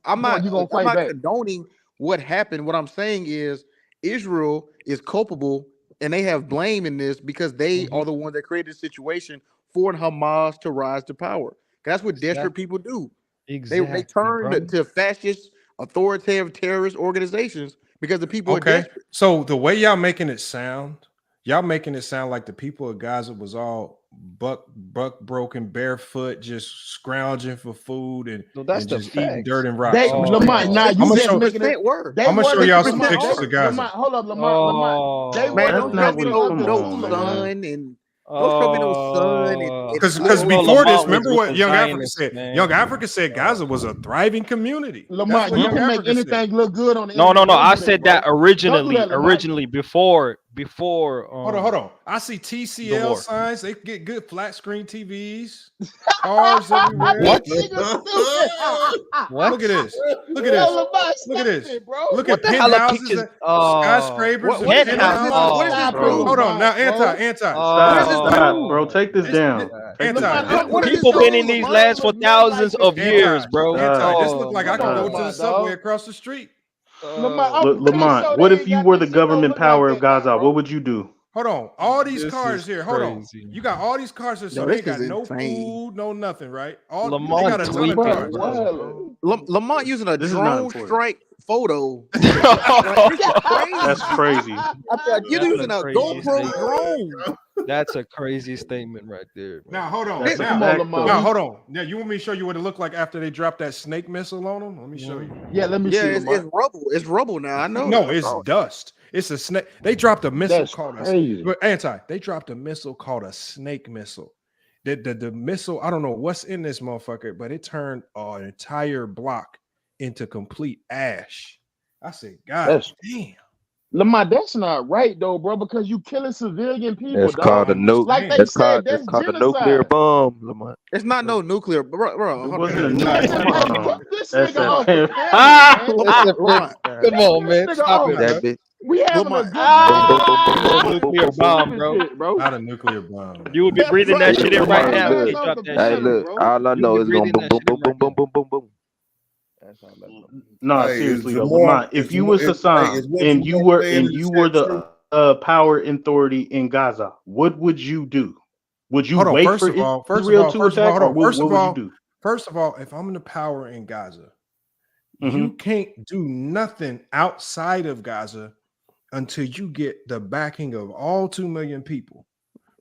I'm not condoning what happened. What I'm saying is Israel is culpable. And they have blame in this because they are the ones that created the situation for Hamas to rise to power. That's what desperate people do. Exactly, they turn to fascist, authoritative, terrorist organizations because the people are desperate. So the way y'all making it sound like the people of Gaza was all buck broken, barefoot, just scrounging for food and just eating dirt and rocks. Lamont, I'm gonna show y'all some pictures of Gaza. Lamont, hold up, Lamont. Don't show me no sun and don't show me no sun. Because before this, remember what Young Africa said? Young Africa said Gaza was a thriving community. Lamont, you can make anything look good on the No. I said that originally before. Hold on. I see TCL signs. They get good flat screen TVs, cars everywhere. What? Look at this. Look at this. Look at penthouses and skyscrapers. Hold on now, anti. Stop, bro. Take this down. People been in these lands for thousands of years, bro. This looks like I can go to the subway across the street. Lamont, what if you were the government power of Gaza? What would you do? Hold on. All these cars here. Hold on. You got all these cars here, so they got no food, no nothing, right? They got a ton of cars. Lamont using a drone strike photo. That's crazy. You're using a GoPro drone. That's a crazy statement right there. Now hold on. Hold on. Now you want me to show you what it looked like after they dropped that snake missile on them? Let me show you. Yeah, let me see. It's rubble. It's rubble now. I know. No, it's dust. It's a snake. They dropped a missile That's called crazy. They dropped a missile called a snake missile. The missile, I don't know what's in this motherfucker, but it turned an entire block into complete ash. I said, God damn. Lamar, that's not right though, bro, because you killing civilian people. That's called a nuke. Like they That's said, called that's a nuclear genocide. bomb, Lamar. It's not no nuclear, bro. It Hold wasn't a on. nuclear bomb. Put this That's nigga off a the camera, man. Lamar, Come on, man. Nigga Stop off. it, That bro. bitch. We having Lamar, a good Nuclear bomb, bro. bro. Not a nuclear bomb. You would be breathing that shit in right now. Look, If you drop that hey, shit. look, all I You know be is going breathing boom, that boom, shit boom, in boom, right boom, boom, boom, boom. That's all I know. No, Hey, seriously though, Jamar, Lamont, if you was Hassan is what and Jamar you were saying in the the power authority in Gaza, what would you do? Would you Hold on. wait First for of all, Israel to attack, or what would you do? First of all, if I'm in the power in Gaza, Mm-hmm. you can't do nothing outside of Gaza until you get the backing of all 2 million people,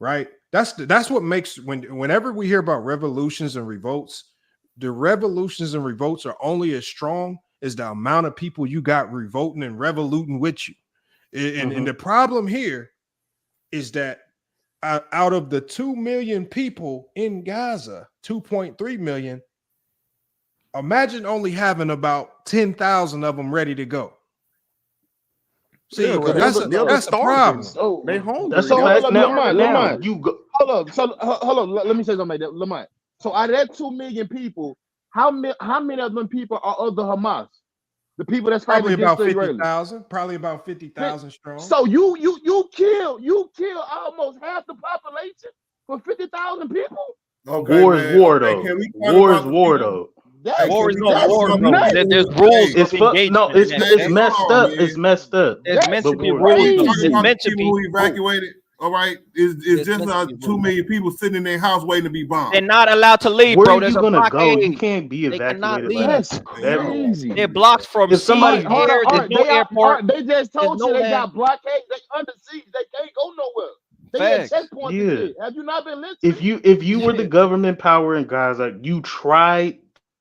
right? That's what makes whenever we hear about revolutions and revolts, the revolutions and revolts are only as strong as the amount of people you got revolting and revoluting with you. And the problem here is that out of the 2 million people in Gaza, 2.3 million, imagine only having about 10,000 of them ready to go. See, that's a problem. So they hungry. That's all. Hold up, Lamont. Lamont, you go. Hold up. So hold up. Let me say something like that, Lamont. So out of that 2 million people, how many of them people are of the Hamas? The people that's fighting Probably against about the Israelis. 50,000. Probably about 50,000 strong. So you kill almost half the population for 50,000 people. Okay, war man. is war, Okay, though. can we talk War about is the war, people? though. War is not That's war, not bro. nuts. There's rules It's of engagement. it's messed Hold on, up. man. It's messed up. It's meant to But be war. rules. We Though. talking It's about meant the to people be. who evacuated. All right, it's It's just meant to be 2 million people sitting in their house waiting to be bombed. They're not allowed to leave, Where bro. are There's you a gonna go? You blockade. can't be They cannot evacuated leave. by That's crazy. They're blocked from If sea, somebody- Hold air. on, There's no airport. they just There's told no you they land. got blockades. They under siege. They can't go nowhere. They had Facts. checkpoints and Yeah. shit. Have you not been listening? If you were the government power in Gaza, you tried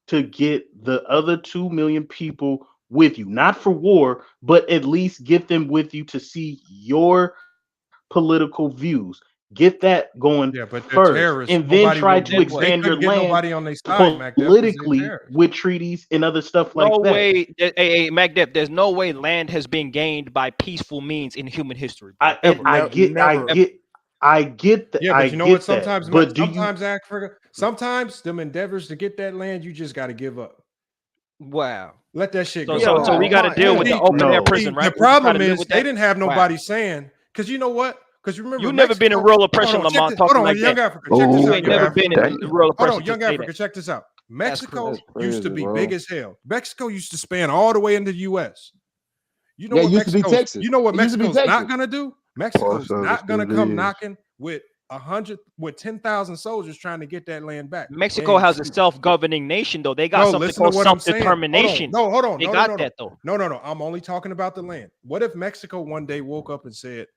to get the other 2 million people with you, not for war, but at least get them with you to see your political views. Get that going Yeah, but they're first, terrorists. and then Nobody try will to get- they expand your couldn't get land nobody on their side, Mac. That was politically their terrorists. with treaties and other stuff No like that. way, hey, MacDep, there's no way land has been gained by peaceful means in human history. Bro. I get that. Yeah, I but you know get what? Sometimes, that. But do you? sometimes Africa, sometimes them endeavors to get that land, you just got to give up. Wow. Let that shit So, go. so we got to deal with the open air prison, right? The problem is they didn't have nobody saying, because you know what? Because you remember, you never been in real oppression, Lamont, talking like Young that. Africa, check this You out. ain't never been in real oppression. Hold on, Young to say Africa, that. check this out. Mexico crazy, used to be bro. big as hell. Mexico used to span all the way into the U.S. You know Yeah, it what used to be Mexico's, Texas. you know what It used to be Mexico's not Texas. gonna do? Mexico's Force not gonna still come is. knocking with 10,000 soldiers trying to get that land back. Mexico has a self-governing nation, though. They got something listen called to what I'm saying. self-determination. Hold on. They No, got no. that, though. No. I'm only talking about the land. What if Mexico one day woke up and said,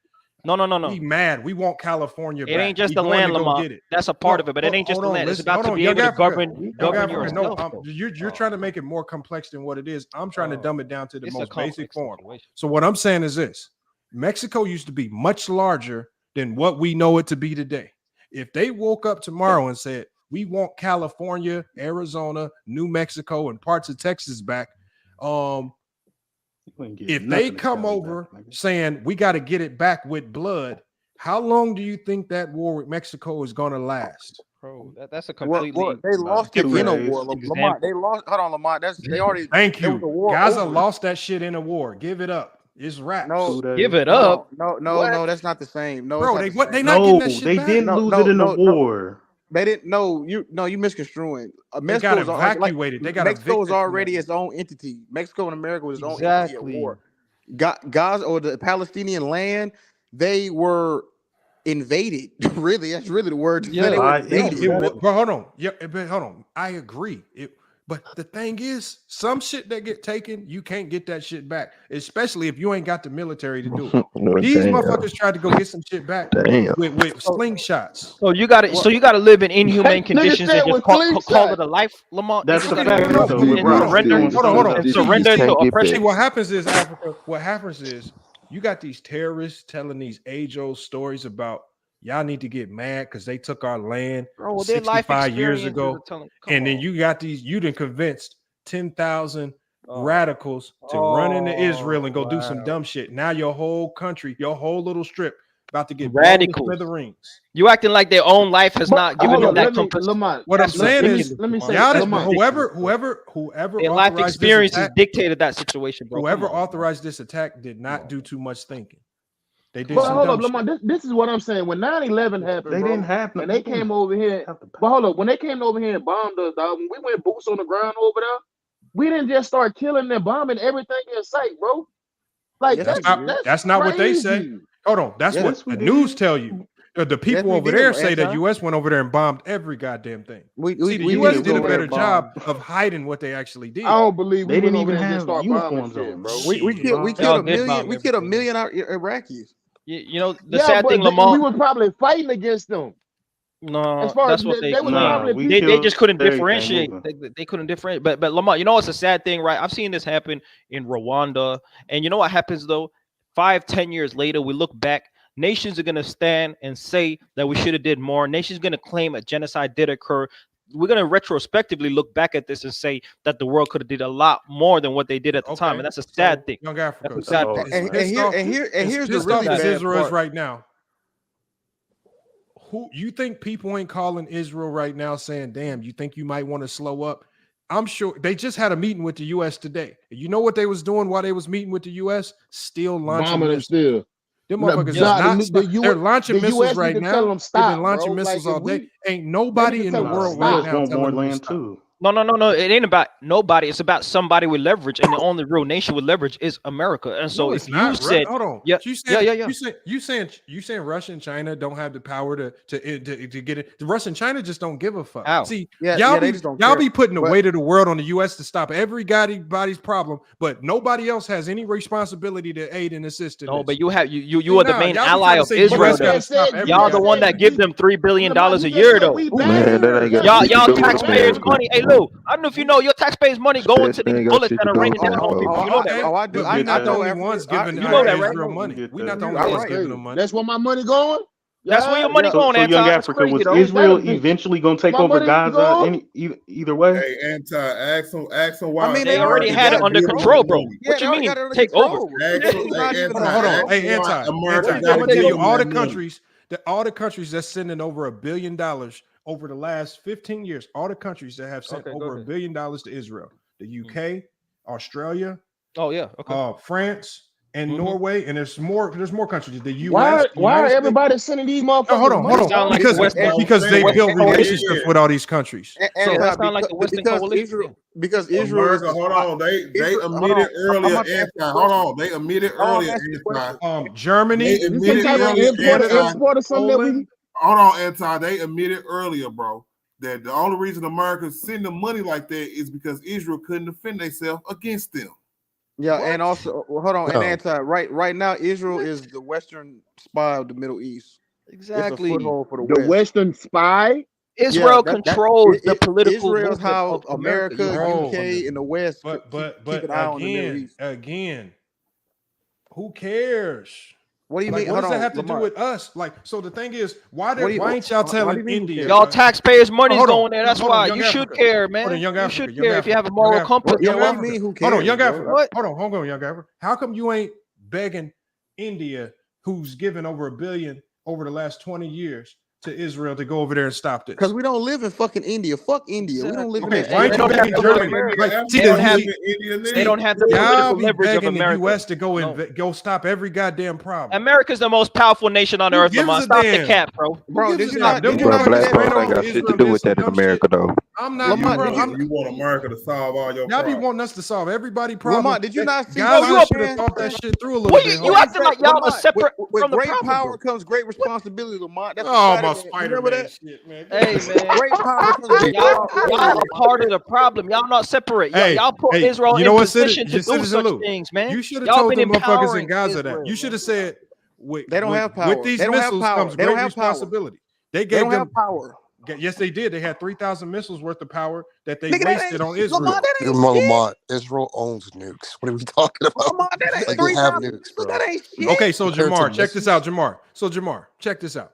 No. We mad. We want California back. It ain't just We the going land, to go Lamont. get it. That's a part of it, but it ain't just the land. It's about to be able to govern yourself. No, you're trying to make it more complex than what it is. I'm trying to dumb it down to the most basic form. So what I'm saying is this: Mexico used to be much larger than what we know it to be today. If they woke up tomorrow and said, we want California, Arizona, New Mexico, and parts of Texas back, if they come over saying we got to get it back with blood, how long do you think that war with Mexico is going to last? Bro, that's a completely they lost it in a war. Lamont, they lost. Hold on, Lamont. They already. Thank there was a you. war Gaza over. lost that shit in a war. Give it up. It's wraps. No, give it up. No, that's not the same. No, bro, it's not they the not same. getting that shit they back. didn't lose it in a war. They didn't. No, you misconstruing. They got evacuated. They got Mexico is evicted from already that. its own entity. Mexico and America was its own entity at war. Gaza or the Palestinian land, they were invaded. Really, that's really the word. Yeah, they were invaded. But hold on. Yeah, but hold on. I agree. But the thing is, some shit that get taken, you can't get that shit back, especially if you ain't got the military to do it. These motherfuckers tried to go get some shit back with slingshots. So you got to live in inhumane conditions and just call it a life, Lamont. That's a fact. Surrender to oppression. See, what happens is, Africa, what happens is You got these terrorists telling these age-old stories about y'all need to get mad because they took our land 65 years ago. And then you got these, you done convinced 10,000 radicals to run into Israel and go do some dumb shit. Now your whole country, your whole little strip about to get radicals. Smithereens. You acting like their own life has not given them that compass. What I'm saying is, whoever their life experiences dictated that situation, bro. Whoever authorized this attack did not do too much thinking. They did. But hold up, Lamar. This is what I'm saying. When 9/11 happened, They didn't have and they came over here. But hold up, when they came over here and bombed us, dog, when we went boots on the ground over there, we didn't just start killing and bombing everything in sight, bro. Like that's not what they say. Hold on, that's what the news tell you. The people over there say that U.S. went over there and bombed every goddamn thing. The U.S. did a better job of hiding what they actually did. I don't believe they didn't even have uniforms on, bro. We killed a million Iraqis. You know the sad thing, Lamar. We were probably fighting against them. No, that's what they just couldn't differentiate. They couldn't differentiate. But Lamar, you know what's a sad thing, right? I've seen this happen in Rwanda, and you know what happens though? 5-10 years later, we look back. Nations are going to stand and say that we should have did more. Nations going to claim a genocide did occur. We're going to retrospectively look back at this and say that the world could have did a lot more than what they did at the time, and that's a sad thing. Young Africa. That's a sad thing. And here's the really bad Israel part. is right now. Who you think people ain't calling Israel right now saying, "Damn, you think you might want to slow up?" I'm sure they just had a meeting with the U.S. today. You know what they was doing while they was meeting with the U.S.? Still launching missiles. Them motherfuckers they're launching missiles right now. They've been launching missiles all day. Ain't nobody in the world right now telling them to stop. No. It ain't about nobody. It's about somebody with leverage, and the only real nation with leverage is America. And so, if you said, hold on, you saying Russia and China don't have the power to get it. The Russia and China just don't give a fuck. Ow. See, y'all be putting the weight of the world on the U.S. to stop everybody's problem, but nobody else has any responsibility to aid and assist in no, this. but you have you are the main ally of Israel. Y'all the one that give them $3 billion a year, though. Y'all taxpayers' money. Hey, Lou, I don't know if you know your taxpayers' money going to these bullets that are raining down on people. You know that, right? I do. We're not the only ones giving Israel money. We're not the only ones giving them money. That's where my money going. That's where your money going. So Young Africa, was Israel eventually going to take over Gaza either way? Hey, ask them why. I mean, they already had it under control, bro. What you mean take over? Hold on. Hey, I'm gonna tell you all the countries that's sending over $1 billion over the last 15 years, all the countries that have sent over $1 billion to Israel, the UK, Australia, France, and Norway, and there's more countries. The US. Why are everybody sending these motherfuckers? Hold on. Because they build relationships with all these countries. So that sounds like the Western coalition. Because Israel. America, hold on. They admitted earlier. Hold on. They admitted earlier. Germany. Hold on, Anti. They admitted earlier, bro, that the only reason America send them money like that is because Israel couldn't defend themselves against them. Yeah, and also hold on, and Anti. Right now, Israel is the Western spy of the Middle East. Exactly. It's a foothold for the Western spy. Israel controls the political. Israel's how America, UK, and the West. But again, who cares? What do you mean? What does that have to do with us? Like, so the thing is, why ain't y'all telling India? Y'all taxpayers' money's going there. That's why you should care, man. You should care if you have a moral compass. What do you mean? Who cares? Hold on, Young Africa. Hold on, Young Africa. How come you ain't begging India, who's given over $1 billion over the last 20 years, to Israel to go over there and stop this? Because we don't live in fucking India. Fuck India. We don't live in that. Why ain't you begging Germany? They don't have the political leverage of America. The U.S. to go stop every goddamn problem. America's the most powerful nation on earth. Stop the cap, bro. Bro, did you not? Black folks ain't got shit to do with that in America, though. I'm not. You want America to solve all your problems. Y'all be wanting us to solve everybody's problems. Lamont, did you not see? Guys should have thought that shit through a little bit. You acting like y'all are separate from the great problem. Power comes great responsibility, Lamont. That's my Spider-Man shit, man. Hey, man. Great power comes great y'all are part of the problem. Y'all not separate. Y'all put Israel in position to do such things, man. You should have told the motherfuckers in Gaza that. You should have said, they don't have power. With these missiles comes great responsibility. They don't have power. Yes, they did. They had 3,000 missiles worth of power that they wasted on Israel. Lamar, Israel owns nukes. What are we talking about? Lamar, that ain't Like, they have 3,000. nukes, bro. That ain't shit. Okay, so Compared to Jamar, check this missiles? out, Jamar. So Jamar, check this out.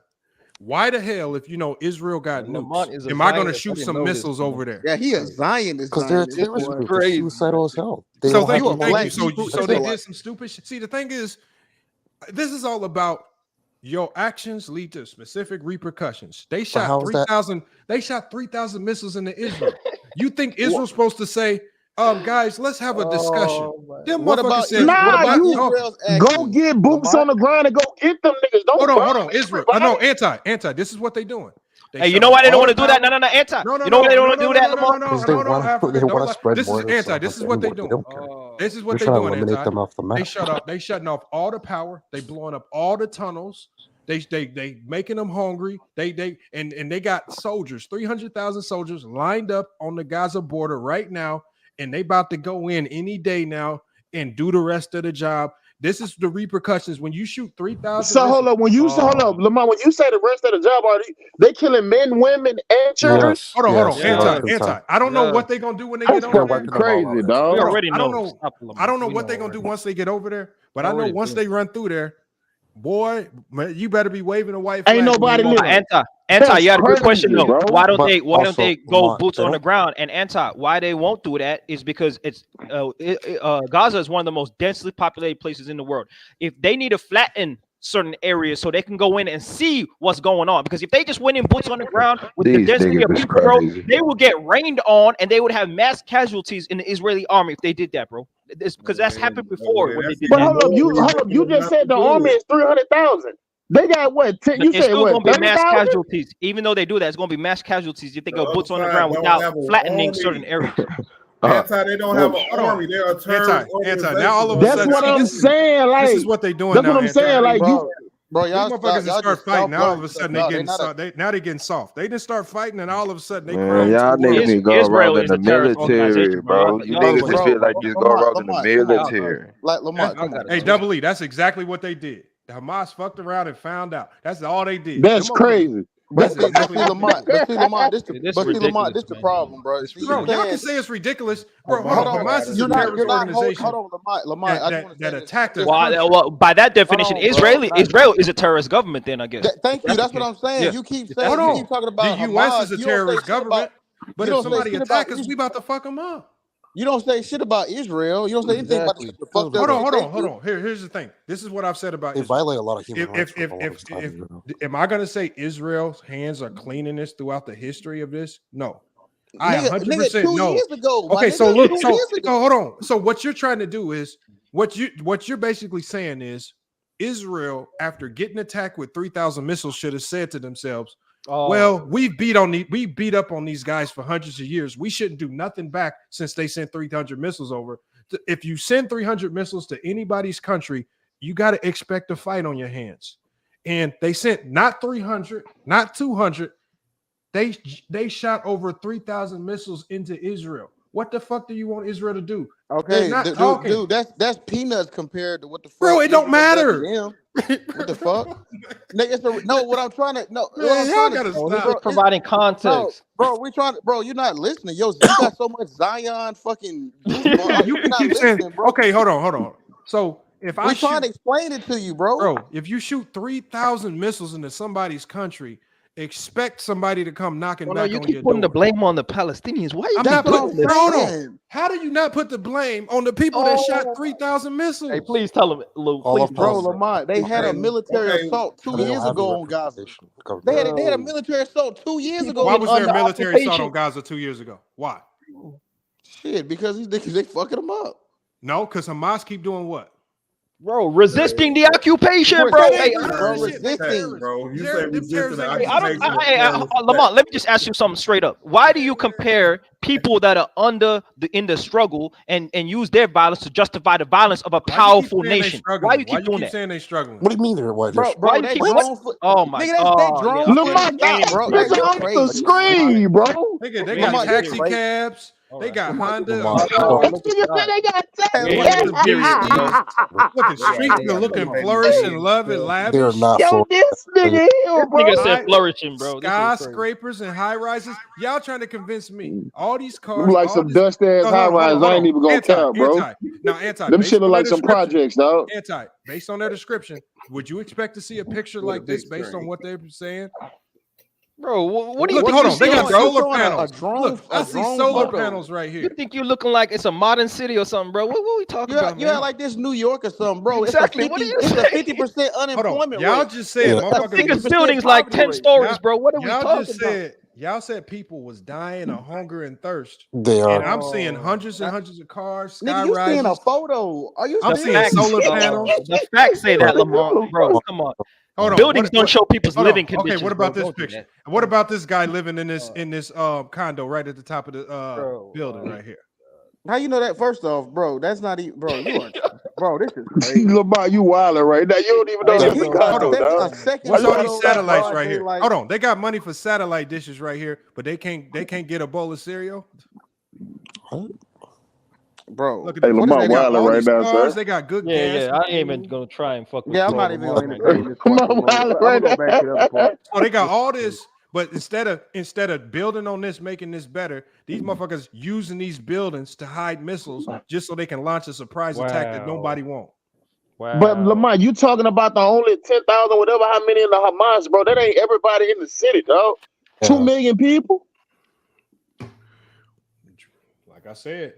Why the hell, if you know Israel got Lamont is nukes, a am I going to Zionist. I shoot didn't some know this, missiles man. over there? Yeah, he a Zionist. Because they're a Zionist. terrorist Boy, group. They're crazy. suicidal as hell. They So don't thank have you, no thank you. morals. So Hebrew they Israelite. did some stupid shit. See, the thing is, this is all about your actions lead to specific repercussions. They shot how is that- 3,000. They shot 3,000 missiles into Israel. You think Israel's supposed to say, guys, let's have a discussion? Them What motherfuckers about said, what "What about about Israel's Go actions? get boots Lamar? on the ground and go get them niggas. Don't hold bomb on, Israel. everybody. No, anti. This is what they doing. They Hey, you shut know off why they don't all want to the do that? power. No, anti. No, You know why they don't want to do that, Lamar? Because they want to spread This is borders. anti. This is what they doing. This is what They're they trying to doing. eliminate Anti. them off the map. They shutting off all the power. They blowing up all the tunnels. They making them hungry. They got soldiers, 300,000 soldiers lined up on the Gaza border right now, and they about to go in any day now and do the rest of the job. This is the repercussions when you shoot 3,000. So hold up, hold up, Lamar. When you say the rest of the job, are they killing men, women, and children? Yes. Hold on. Yes. Anti. I don't know what they're gonna do when they get over there. Crazy, dog. We already know. I don't know what they're gonna do once they get over there, but I know once they run through there, boy, man, you better be waving a white flag. Ain't nobody living. Anti, you had a good question though. bro. Why don't But they go Lamar, boots they on the don't- ground? And anti, why they won't do that is because it's Gaza is one of the most densely populated places in the world. If they need to flatten certain areas so they can go in and see what's going on, because if they just went in boots on the ground with the These density of niggas is people, bro, crazy. they will get rained on and they would have mass casualties in the Israeli army if they did that, bro. Because that's happened before when they did But that. hold up, you just said the army is 300,000. They got what? 10, you It's said still what? gonna be mass 30,000? casualties. Even though they do that, it's gonna be mass casualties if they go The boots on the other ground side without don't have an flattening army. certain areas. They don't have an army. They're a terrorist organization. Now all of a That's sudden, what I'm saying. Like, this is what they doing that's now. what I'm saying. Like, you. Bro, These y'all motherfuckers y'all start just fighting. Now all of a bugging sudden stuff. they getting Not soft. Now they getting soft. They didn't start fighting, and all of a sudden they Man, crying. y'all niggas need to go Israel around in is the a terrorist military, organization, bro. bro. You Y'all niggas just bro, feel like just go around in the military. Like Lamar, come on. Hey, Double E, that's exactly what they did. The Hamas fucked around and found out. That's all they did. That's Them motherfuckers- crazy. That's But see, exactly what they Lamar, did. this the problem, bro. See, Bro, you y'all saying- can say it's ridiculous. Bro, Hold on. Hamas is a You're terrorist not organization hold on, Lamar. I just want to that attacked a Well, country. well, by that definition, Hold on, bro. Israel is a terrorist government. Then I guess. Thank you. That's what I'm saying. Yeah. You keep If saying that's you the keep talking about The Hamas. U.S. is a You don't say terrorist shit government, about- but you if don't say somebody shit attack about us, we about to fuck them up. You don't say shit about Israel. You don't say anything about the fucked up Hold shit on. Here's the thing. This is what I've said about They Israel. violate a lot of human rights. for the longest time, Am I going to say Israel's hands are clean in this throughout the history of this? No. I Nigga, 100% 2 no. years ago, my Okay, nigga, so look, 2 so years ago. hold on. So what you're trying to do is what you're basically saying is Israel, after getting attacked with 3,000 missiles, should have said to themselves, well, we beat up on these guys for hundreds of years. We shouldn't do nothing back since they sent 300 missiles over. If you send 300 missiles to anybody's country, you got to expect a fight on your hands. And they sent not 300, not 200. They shot over 3,000 missiles into Israel. What the fuck do you want Israel to do? Okay, They're not talking. dude, that's peanuts compared to what the fuck. Bro, it don't matter. What the fuck? Nigga, no, what I'm trying to providing context. Bro, you're not listening. Yo, you got so much Zion fucking. You can keep saying, okay, hold on. So if we're trying to explain it to you, bro. If you shoot 3,000 missiles into somebody's country, expect somebody to come knocking back on your door. You keep putting the blame on the Palestinians. Why you not putting this? on. How do you not put the blame on the people that shot 3,000 missiles? Hey, please tell them, Luke. Bro, Lamont, they had a military assault 2 years ago on Gaza. They had a military assault 2 years ago. Why was there a military assault on Gaza 2 years ago? Why? Shit, because these niggas, they fucking them up. No, because Hamas keep doing what? Bro, resisting the occupation, bro. Hey, resisting, bro. You say resisting the occupation. Lamont, let me just ask you something straight up. Why do you compare people that are in the struggle and use their violence to justify the violence of a powerful nation? Why you keep doing that? Saying they struggling? What do you mean they're white? Bro, Why you they keep grown for, oh my nigga, god. Lamont, bro. Nigga, Scream, bro. Nigga, they got taxi cabs. They got Honda. They got looking streets are looking flourishing, love and lavish. They're not Yo, this nigga here, bro. Nigga said flourishing, bro. Skyscrapers and high rises. Y'all trying to convince me all these cars, Them like all some this, dust ass high rise. I ain't even gonna count, bro. Them shit look like some projects, dog. Based on their description, would you expect to see a picture like this based on what they're saying? Bro, what do you look? think? Hold on, they got solar panels. Look, I see solar panels right here. You think you're looking like it's a modern city or something, bro? What we talking about? You act like this New York or something, bro. Exactly. It's a 50% unemployment rate. Y'all just said, niggas buildings like 10 stories, bro. What are we talking about? Y'all said people was dying of hunger and thirst. They are. And I'm seeing hundreds and hundreds of cars, sky Nigga, you rises. seeing a photo? Are you? I'm seeing solar panels. The facts say that, Lamar. Bro, come on. Hold on. Buildings don't show people's living conditions. Okay, what about this picture? What about this guy living in this condo right at the top of the building right here? How you know that? First off, bro, that's not even, bro. You are, bro. This is crazy. Lamar, you wilding right now. You don't even know this condo, dog. What's all these satellites right here? Hold on, they got money for satellite dishes right here, but they can't get a bowl of cereal. Bro, look at hey, Lamar wilding right now, cars, sir. They got good gas. gas. I ain't even gonna try and fuck with. Yeah, I'm not even gonna entertain this. Lamar wilding right now. So they got all this, but instead of building on this, making this better, these motherfuckers using these buildings to hide missiles just so they can launch a surprise attack that nobody wants. Wow. But Lamar, you talking about the only 10,000, whatever, how many in the Hamas, bro? That ain't everybody in the city, dog. 2 million people. Like I said.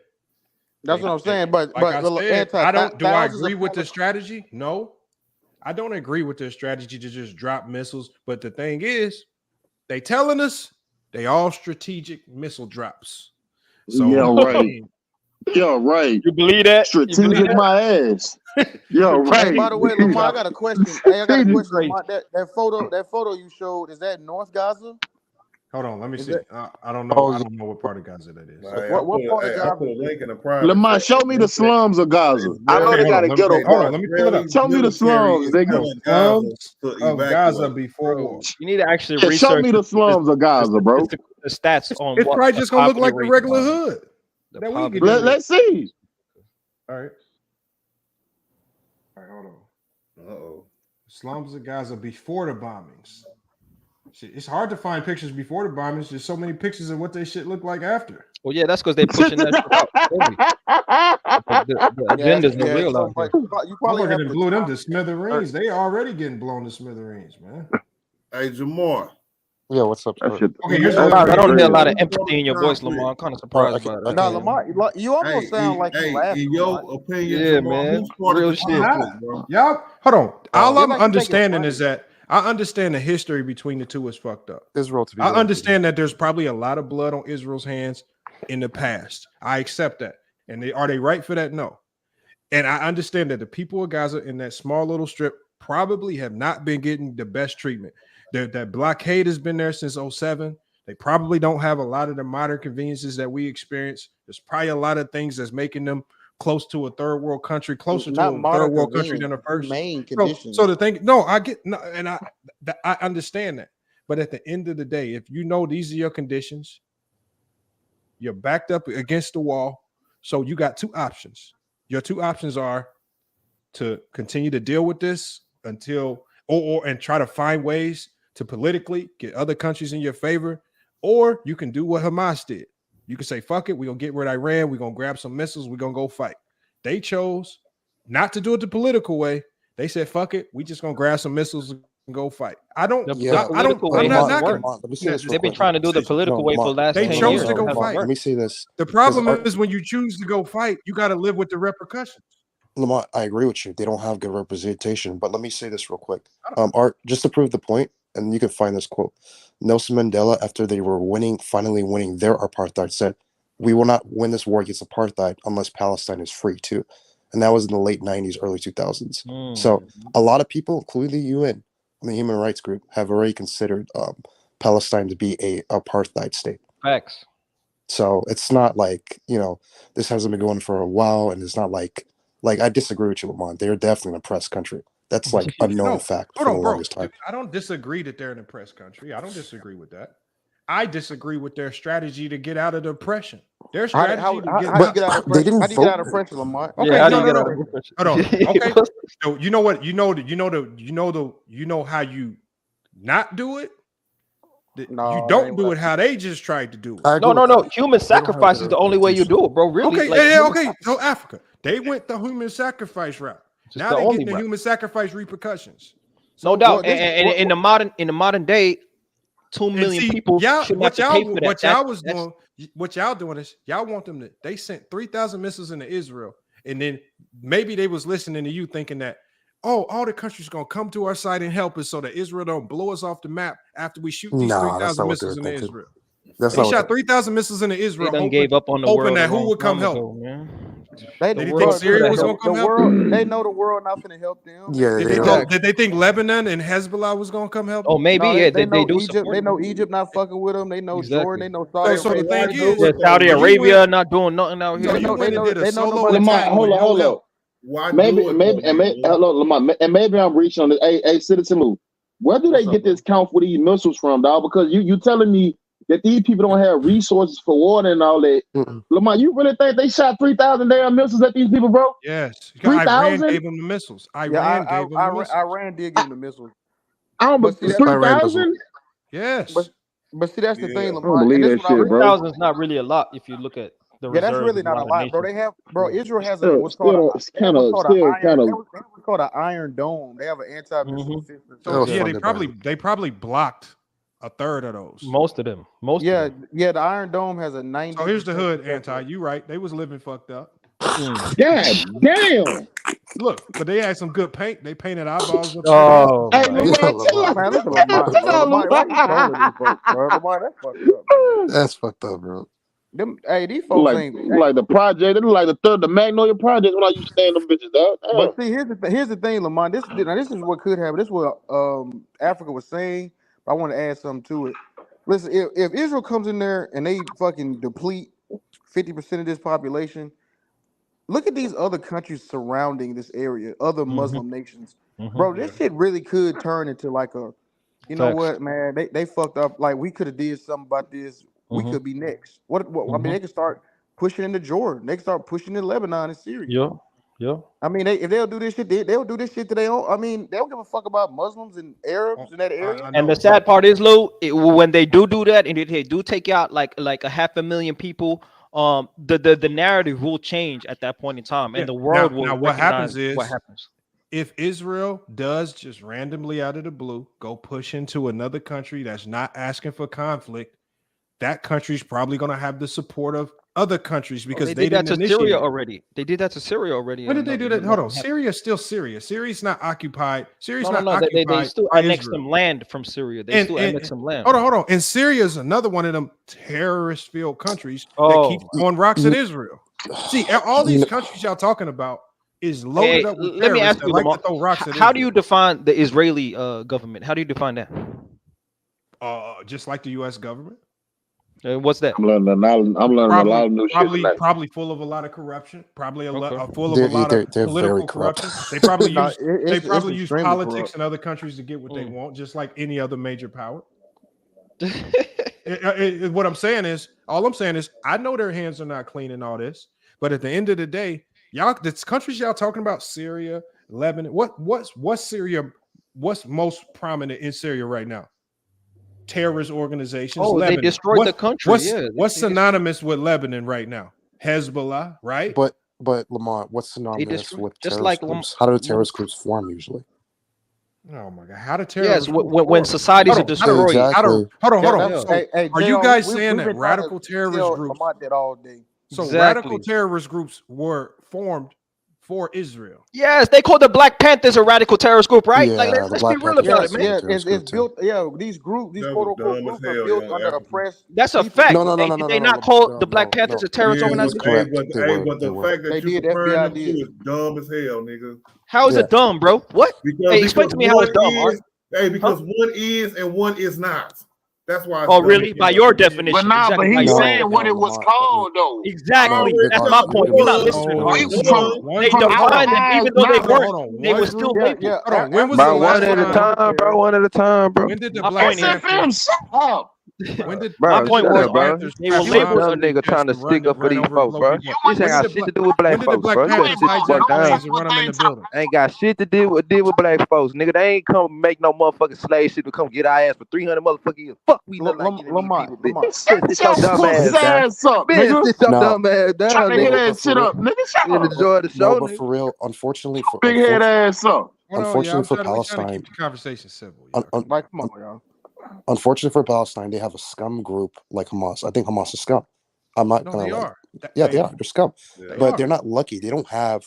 That's what I'm saying. But do I agree with the strategy? No, I don't agree with their strategy to just drop missiles. But the thing is, they telling us they all strategic missile drops. So yeah, right. Yeah, right. You believe that? Strategic my ass. Yeah, right. Hey, by the way, Lamar, I got a question. Lamar, that photo you showed, is that North Gaza? Hold on, let me see. I don't know. I don't know what part of Gaza that is. What part of Gaza? I put a link in the private. Lamar, show me the slums of Gaza. I know they got a ghetto. Hold on, let me pull it up. Show me the slums. They go slums of Gaza before war. You need to actually research. Show me the slums of Gaza, bro. The stats on. It's probably just gonna look like the regular hood. Let's see. All right. All right, hold on. Uh-oh. Slums of Gaza before the bombings. Shit, it's hard to find pictures before the bombings. There's so many pictures of what they shit look like after. Well, yeah, that's because they're pushing that shit out. The agenda's real out there. You probably have blew them to smithereens. They already getting blown to smithereens, man. Hey, Jamar. Yeah, what's up? Okay, I don't hear a lot of empathy in your voice, Lamar. I'm kind of surprised by that. No, Lamar, you almost sound like you laughing. In your opinion, yeah, Jamar, man, real shit. Y'all, hold on. All I'm understanding is that I understand the history between the two is fucked up. Israel to be. I understand that there's probably a lot of blood on Israel's hands in the past. I accept that. And are they right for that? No. And I understand that the people of Gaza in that small little strip probably have not been getting the best treatment. That blockade has been there since 2007. They probably don't have a lot of the modern conveniences that we experience. There's probably a lot of things that's making them close to a third world country, closer to a third world country than a first. Main conditions. So the thing, no, I get, no, and I understand that. But at the end of the day, if you know these are your conditions, you're backed up against the wall. So you got two options. Your two options are to continue to deal with this until, and try to find ways to politically get other countries in your favor, or you can do what Hamas did. You can say, fuck it, we're going to get rid of Iran, we're going to grab some missiles, we're going to go fight. They chose not to do it the political way. They said, fuck it, we just going to grab some missiles and go fight. I don't, I'm not knocking. They've been trying to do the political way for the last 10 years. They chose to go fight. Let me say this. The problem is when you choose to go fight, you got to live with the repercussions. Lamont, I agree with you. They don't have good representation, but let me say this real quick. Art, just to prove the point, and you can find this quote. Nelson Mandela, after they were finally winning their apartheid, said, "We will not win this war against apartheid unless Palestine is free too." And that was in the late 90s, early 2000s. So a lot of people, including the UN and the Human Rights Group, have already considered Palestine to be a apartheid state. Facts. So it's not like, this hasn't been going for a while, and it's not like I disagree with you, Lamont. They're definitely an oppressed country. That's like a known fact for the longest time. I don't disagree that they're an oppressed country. I don't disagree with that. I disagree with their strategy to get out of depression. Their How strategy do you to get out of pressure? How do you get out of pressure, Lamar? Okay, Yeah, how do no. you get out of pressure? Hold on. Okay. So you know what? You know how you not do it? No, You don't do it how they just tried to do it. No. They Human don't sacrifice have is the only way you do it, bro. Really? Okay, Like, okay. So Africa, they went the human sacrifice route. Now the they're only getting the route. human sacrifice repercussions. No doubt. And in the modern day, 2 million people shouldn't have to pay for that. What y'all doing is y'all want them to. They sent 3,000 missiles into Israel, and then maybe they was listening to you, thinking that, oh, all the countries gonna come to our side and help us, so that Israel don't blow us off the map after we shoot these 3,000 missiles into Israel. They shot 3,000 missiles into Israel. They done gave up on the world. Hoping that who would come help. They think Syria was gonna come help? They know the world not gonna help them. Yeah, did they think Lebanon and Hezbollah was gonna come help? Oh, maybe. No, Yeah, they know do Egypt. They know Egypt not fucking with them. They know Jordan. They know Saudi So the Arabia. thing is, Saudi Arabia not doing nothing out here. They know Lamar, hold up. Why maybe, do it, maybe, and maybe, hello, Lamar, and maybe I'm reaching on this. Hey, Citizen Lou, where do they get this count for these missiles from, dog? Because you telling me that these people don't have resources for water and all that. Lamar, you really think they shot 3,000 damn missiles at these people, bro? Yes. 3,000? Iran gave them the missiles. Iran did give them the missiles. But 3,000? Yes. But see, that's the thing, I Lamar. don't believe that shit, bro. 3,000 is not really a lot if you look at the reserves. That's really of not a lot, bro. nations. They have, Israel has what's called an Iron Dome. They have an anti-missile system. So yeah, they probably blocked a third of those. Most of them. The Iron Dome has a 90. So here's the hood anti. You right? They was living fucked up. God damn. Look, but they had some good paint. They painted eyeballs. Oh, hey, man, listen, Lamar, why you trolling these folks, bro? Lamar, that's fucked up, man. That's fucked up, bro. These folks like the project. They look like the Magnolia Project when I used to stand them bitches, dog. But see, here's the thing, Lamar. This is what could happen. This is what Africa was saying. I want to add something to it. Listen, if Israel comes in there and they fucking deplete 50% of this population, look at these other countries surrounding this area, other Muslim nations. Bro, this shit really could turn into like a, you know what, man? They fucked up. Like, we could have did something about this. We could be next. What I mean, they could start pushing into Jordan. They can start pushing in Lebanon and Syria. Yeah. I mean, if they'll do this shit, they'll do this shit to their own. I mean, they don't give a fuck about Muslims and Arabs in that area. And the sad part is, Lou, when they do that, and they do take out like 500,000 people, the narrative will change at that point in time, and the world will. Now, what happens is, if Israel does just randomly out of the blue go push into another country that's not asking for conflict, that country's probably going to have the support of other countries because they did that to Syria already. They did that to Syria already. When did they do that? Hold on. Syria's still Syria. Syria's not occupied. Syria's not occupied. They still annex some land from Syria. They still annex some land. Hold on. And Syria is another one of them terrorist-filled countries that keep throwing rocks at Israel. See, all these countries y'all talking about is loaded up with terrorists. Let me ask you, like to throw rocks at how do you define the Israeli government? How do you define that? Just like the U.S. government. What's that? I'm learning a lot of new shit. Probably full of a lot of corruption. Probably full of a lot of political corruption. They probably use politics in other countries to get what they want, just like any other major power. What I'm saying is, I know their hands are not clean in all this, but at the end of the day, the countries y'all talking about, Syria, Lebanon, what's Syria? What's most prominent in Syria right now? Terrorist organizations. Lebanon. They destroyed the country. What's synonymous with Lebanon right now? Hezbollah, right? But Lamar, what's synonymous with terrorist groups? How do terrorist groups form usually? Oh my God! How do terrorists? Yes, when societies are destroyed. Exactly. Hold on. So, are you guys saying that radical terrorist groups? All day. So radical terrorist groups were formed for Israel. Yes, they call the Black Panthers a radical terrorist group, right? Yeah, like, let's be real about it, man. Yeah, it's built. Yeah, these groups, these quote unquote groups are built under oppressed. That's a fact. They not call the Black Panthers a terrorist organization? But the fact that you comparing them to is dumb as hell, nigga. How is it dumb, bro? What? Hey, explain to me how it's dumb, Art. Hey, because one is and one is not. That's why. Oh, really? By your definition. But nah, but he's saying what it was called, though. Exactly. That's my point. You're not listening. They defined them, even though they weren't. They were still labeled. When was the last time, bro? One at a time, bro. When did the Black Panthers? Shut up. When did Bro, my point shut was, up, bro. Panthers they were You a labeled. dumb nigga trying to stick up for these folks, bro. This ain't got shit to do with When black did the folks, Black bro. You better Panthers sit the fuck hijack down. planes and run them in the building? Ain't got shit to deal with black folks, nigga. They ain't come make no motherfucking slave shit to come get our ass for 300 motherfucking years. Fuck, we look like getting these people, bitch. Sit your dumb ass down. Bitch, sit your dumb ass down, nigga. You enjoy the show, but for nigga. real, unfortunately for Big head ass up. Hold on, yeah, we trying to keep the conversation civil. Like, come on, y'all. Unfortunately for Palestine, they have a scum group like Hamas. I think Hamas is scum. I'm not No, gonna they like. are. Yeah, they are. They're scum, but are. they're not lucky. They don't have.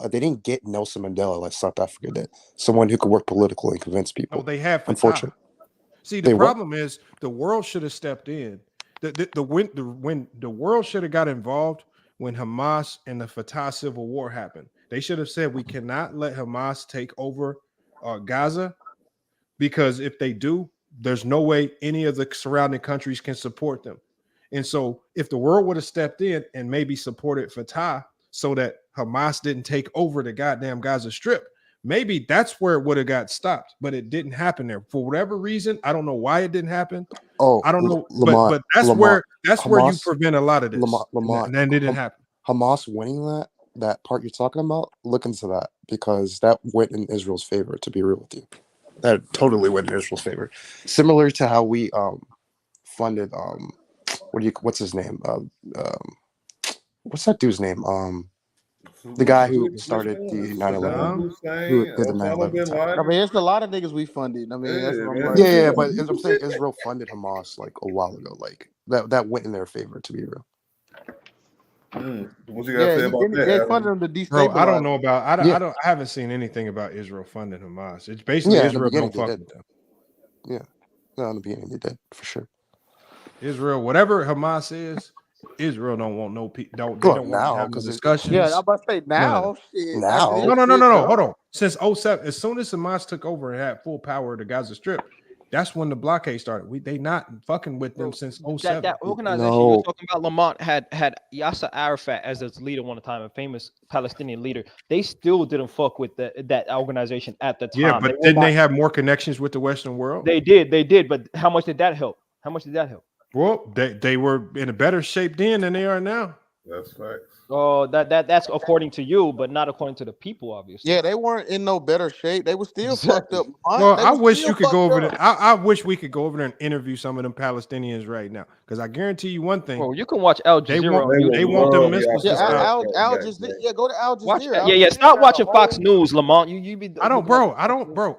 They didn't get Nelson Mandela like South Africa did. Someone who could work politically and convince people. No, they have Fatah. Unfortunately, See, the problem is the world should have stepped in. When the world should have got involved when Hamas and the Fatah civil war happened. They should have said we cannot let Hamas take over Gaza, because if they do, there's no way any of the surrounding countries can support them. And so if the world would have stepped in and maybe supported Fatah so that Hamas didn't take over the goddamn Gaza Strip, maybe that's where it would have got stopped. But it didn't happen there for whatever reason. I don't know why it didn't happen. Oh, I don't know, Lamont, but that's Lamont, where you Hamas, prevent a lot of this. Lamont, And then it didn't happen. Hamas winning that part you're talking about, look into that, because that went in Israel's favor, to be real with you. That totally went in Israel's favor. Similar to how we funded what's his name? What's that dude's name? The guy who started the 9/11, who did the 9/11 attack. I mean, it's a lot of niggas we funded. I mean, that's what I'm like. Yeah, but I'm saying Israel funded Hamas like a while ago. Like that went in their favor, to be real. What you gotta say about that? They funded them to destabilize. Bro, I don't know about. I haven't seen anything about Israel funding Hamas. It's basically Israel don't fuck with them. Yeah, no, in the beginning they did for sure. Israel, whatever Hamas is, Israel don't want no people. Don't want to have no discussions. Yeah, I'm about to say now. No. Hold on. Since 07, as soon as Hamas took over and had full power of the Gaza Strip, that's when the blockade started. They not fucking with them since 07. That organization you're talking about, Lamont, had Yasser Arafat as its leader one time, a famous Palestinian leader. They still didn't fuck with that organization at the time. Yeah, but didn't they have more connections with the Western world? They did. But how much did that help? Well, they were in a better shape then than they are now. That's facts. Oh, that's according to you, but not according to the people, obviously. Yeah, they weren't in no better shape. They were still fucked up. Well, I wish you could go over there. I wish we could go over there and interview some of them Palestinians right now, because I guarantee you one thing. Well, you can watch Al Jazeera. They want the missiles. Go to Al Jazeera. Yeah. Stop watching Fox News, Lamont. You be. I don't, bro.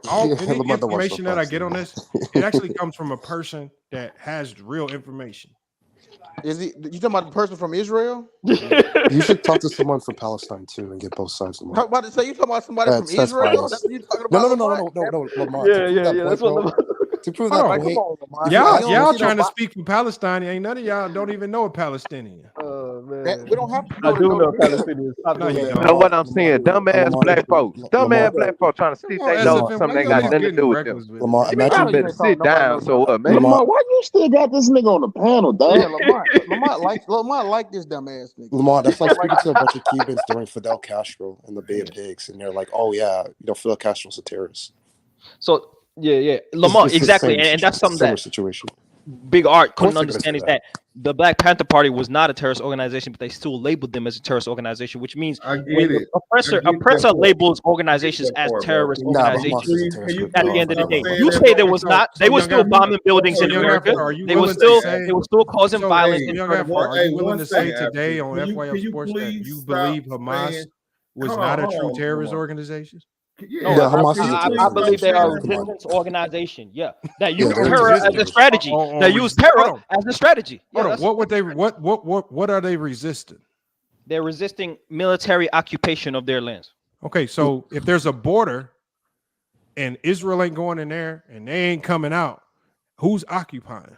All any information that I get on this, it actually comes from a person that has real information. Is he? You talking about the person from Israel? You should talk to someone from Palestine too and get both sides of the About to say you talking about somebody from Israel? That's what you talking about? No, Lamont. Yeah. That's what. To prove that point, y'all trying to speak for Palestine. Ain't none of y'all don't even know a Palestinian. Man. We don't have to. I do know Palestinians. No, you know what I'm saying? Dumbass black folks. Dumbass black folks trying to see if they know something they got nothing to do with them. Lamont, You better sit down. So what, man? Lamont, why you still got this nigga on the panel, dog? Lamont like this dumbass nigga. Lamont, that's like speaking to a bunch of Cubans during Fidel Castro in the Bay of Pigs, and they're like, "Oh yeah, Fidel Castro's a terrorist." So yeah, Lamont, exactly, and that's something that situation. Big Art couldn't understand is that the Black Panther Party was not a terrorist organization, but they still labeled them as a terrorist organization, which means when the oppressor labels organizations as terrorist organizations. At the end of the day, you say there was not. They were still bombing buildings in America. They were still causing violence. Are you willing to say today on FYF Sports that you believe Hamas was not a true terrorist organization? I believe they are a resistance organization. Yeah, that use terror as a strategy. That use terror as a strategy. What are they resisting? They're resisting military occupation of their lands. Okay, so if there's a border and Israel ain't going in there and they ain't coming out, who's occupying?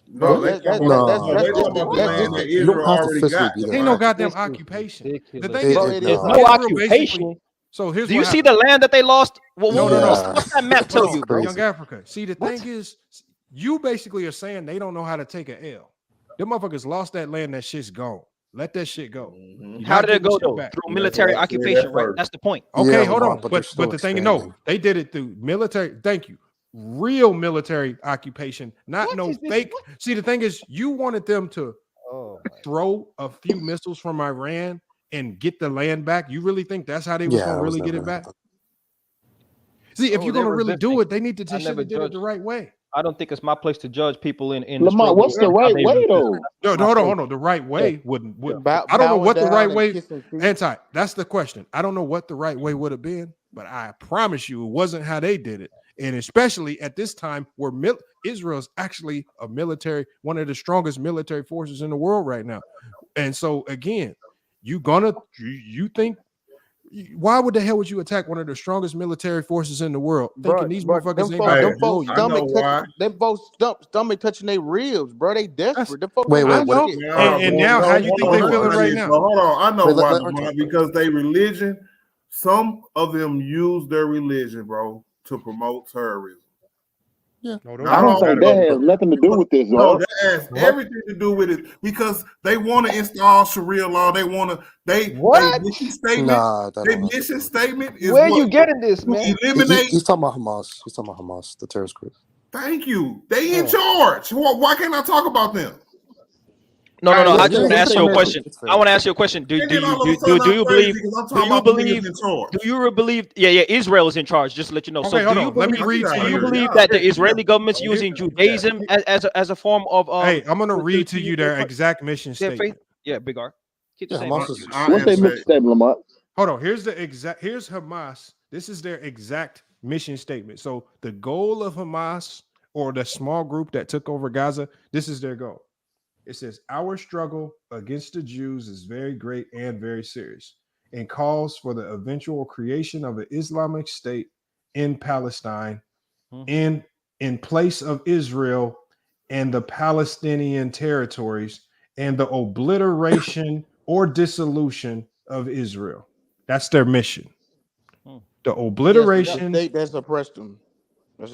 Bro, you don't have to physically be there. Ain't no goddamn occupation. The thing is, there's no occupation. So here's do you see the land that they lost? No. What's that map tell you, bro? Young Africa. See, the thing is, you basically are saying they don't know how to take an L. Them motherfuckers lost that land. That shit's gone. Let that shit go. How did it go though? Through military occupation, right? That's the point. Okay, hold on. But the thing, no, they did it through military. Thank you. real military occupation, not no fake. See, the thing is, you wanted them to throw a few missiles from Iran and get the land back. You really think that's how they was gonna really get it back? See, if you're gonna really do it, they need to just should have did it the right way. I don't think it's my place to judge people in the Lamont, struggle. what's the right way though? No, hold on. The right way wouldn't. I don't know what the right way. That's the question. I don't know what the right way would have been, but I promise you, it wasn't how they did it. And especially at this time, where Israel is actually one of the strongest military forces in the world right now. And so again, you think. Why would the hell would you attack one of the strongest military forces in the world? Thinking these motherfuckers ain't about to blow you. Them folks stomach touching their ribs, bro. They desperate. Wait, and now how you think they feeling right now? Hold on, I know why. Because they religion. Some of them use their religion, bro, to promote terrorism. Yeah, I don't think that has nothing to do with this, no, that has everything to do with it because they want to install Sharia law. They want to. They mission statement. Their mission statement is where you getting this, man? He's talking about Hamas. He's talking about Hamas, the terrorist group. Thank you. They in charge. Why can't I talk about them? No. I just want to ask you a question. I want to ask you a question. Do you believe? Do you believe? Yeah. Israel is in charge. Just to let you know. Okay, so do you believe that the Israeli government's using Judaism as a form of? Hey, I'm gonna read to you their exact mission statement. Yeah, Big R. What's their mission statement, Lamont? Hold on. Here's Hamas. This is their exact mission statement. So the goal of Hamas or the small group that took over Gaza, this is their goal. It says, our struggle against the Jews is very great and very serious and calls for the eventual creation of an Islamic state in Palestine in place of Israel and the Palestinian territories and the obliteration or dissolution of Israel. That's their mission. The obliteration. That's oppressed them.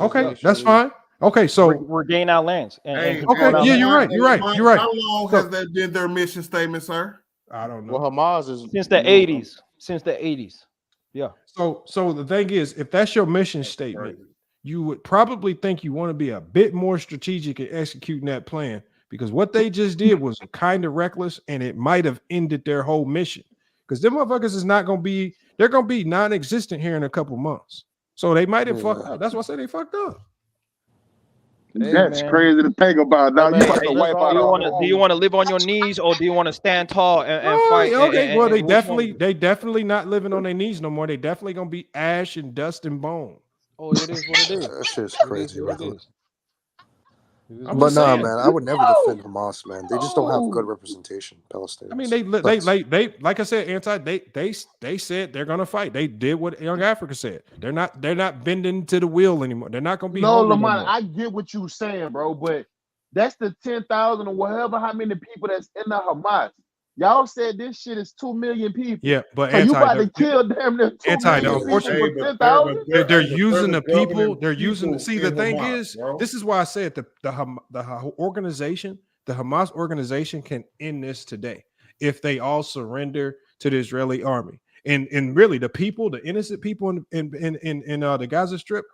Okay, that's fine. Okay, so regain our lands. You're right. How long has that been their mission statement, sir? I don't know. Well, Hamas is since the 80s. Since the 80s. Yeah. So the thing is, if that's your mission statement, you would probably think you want to be a bit more strategic in executing that plan because what they just did was kind of reckless and it might have ended their whole mission. Because them motherfuckers is not gonna be, they're gonna be non-existent here in a couple months. So they might have fucked up. That's why I say they fucked up. That's crazy to think about. Now you about to wipe out. Do you want to live on your knees or do you want to stand tall and fight? Okay, well they definitely not living on their knees no more. They definitely gonna be ash and dust and bone. Oh, it is what it is. That shit's crazy, bro. But nah, man, I would never defend Hamas, man. They just don't have good representation, Palestinians. I mean, they like I said, they said they're gonna fight. They did what Young Africa said. They're not bending to the wheel anymore. They're not gonna be. No, Lamont, I get what you're saying, bro, but that's the 10,000 or whatever. How many people that's in the Hamas? Y'all said this shit is 2 million people. Yeah, but so you about to kill damn near 2 million people for 10,000? They're using the people. They're using. See, the thing is, this is why I said the organization, the Hamas organization, can end this today if they all surrender to the Israeli army. And really, the people, the innocent people in the Gaza Strip,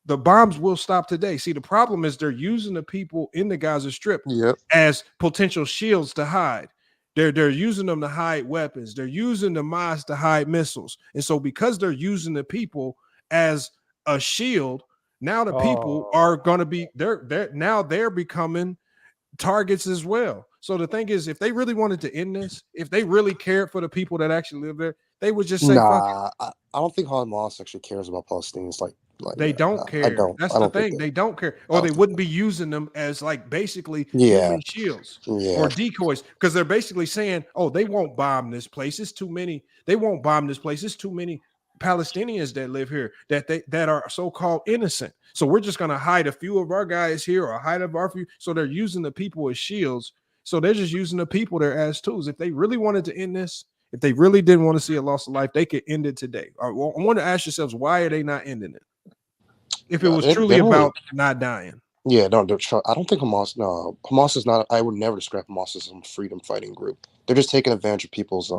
the bombs will stop today. See, the problem is they're using the people in the Gaza Strip as potential shields to hide. They're using them to hide weapons. They're using the mosques to hide missiles. And so because they're using the people as a shield, now the people are going to be they're becoming targets as well. So the thing is, if they really wanted to end this, if they really cared for the people that actually live there, they would just say, nah, I don't think Hamas actually cares about Palestinians like they don't care. That's the thing. They don't care. Or they wouldn't be using them as like basically human shields or decoys because they're basically saying, oh, they won't bomb this place. It's too many. They won't bomb this place. It's too many Palestinians that live here that are so-called innocent. So we're just going to hide a few of our guys here or hide of our few. So they're using the people as shields. So they're just using the people there as tools. If they really wanted to end this, if they really didn't want to see a loss of life, they could end it today. I want to ask yourselves, why are they not ending it? If it was truly about not dying. Yeah, no, I don't think Hamas is not. I would never describe Hamas as some freedom fighting group. They're just taking advantage of people's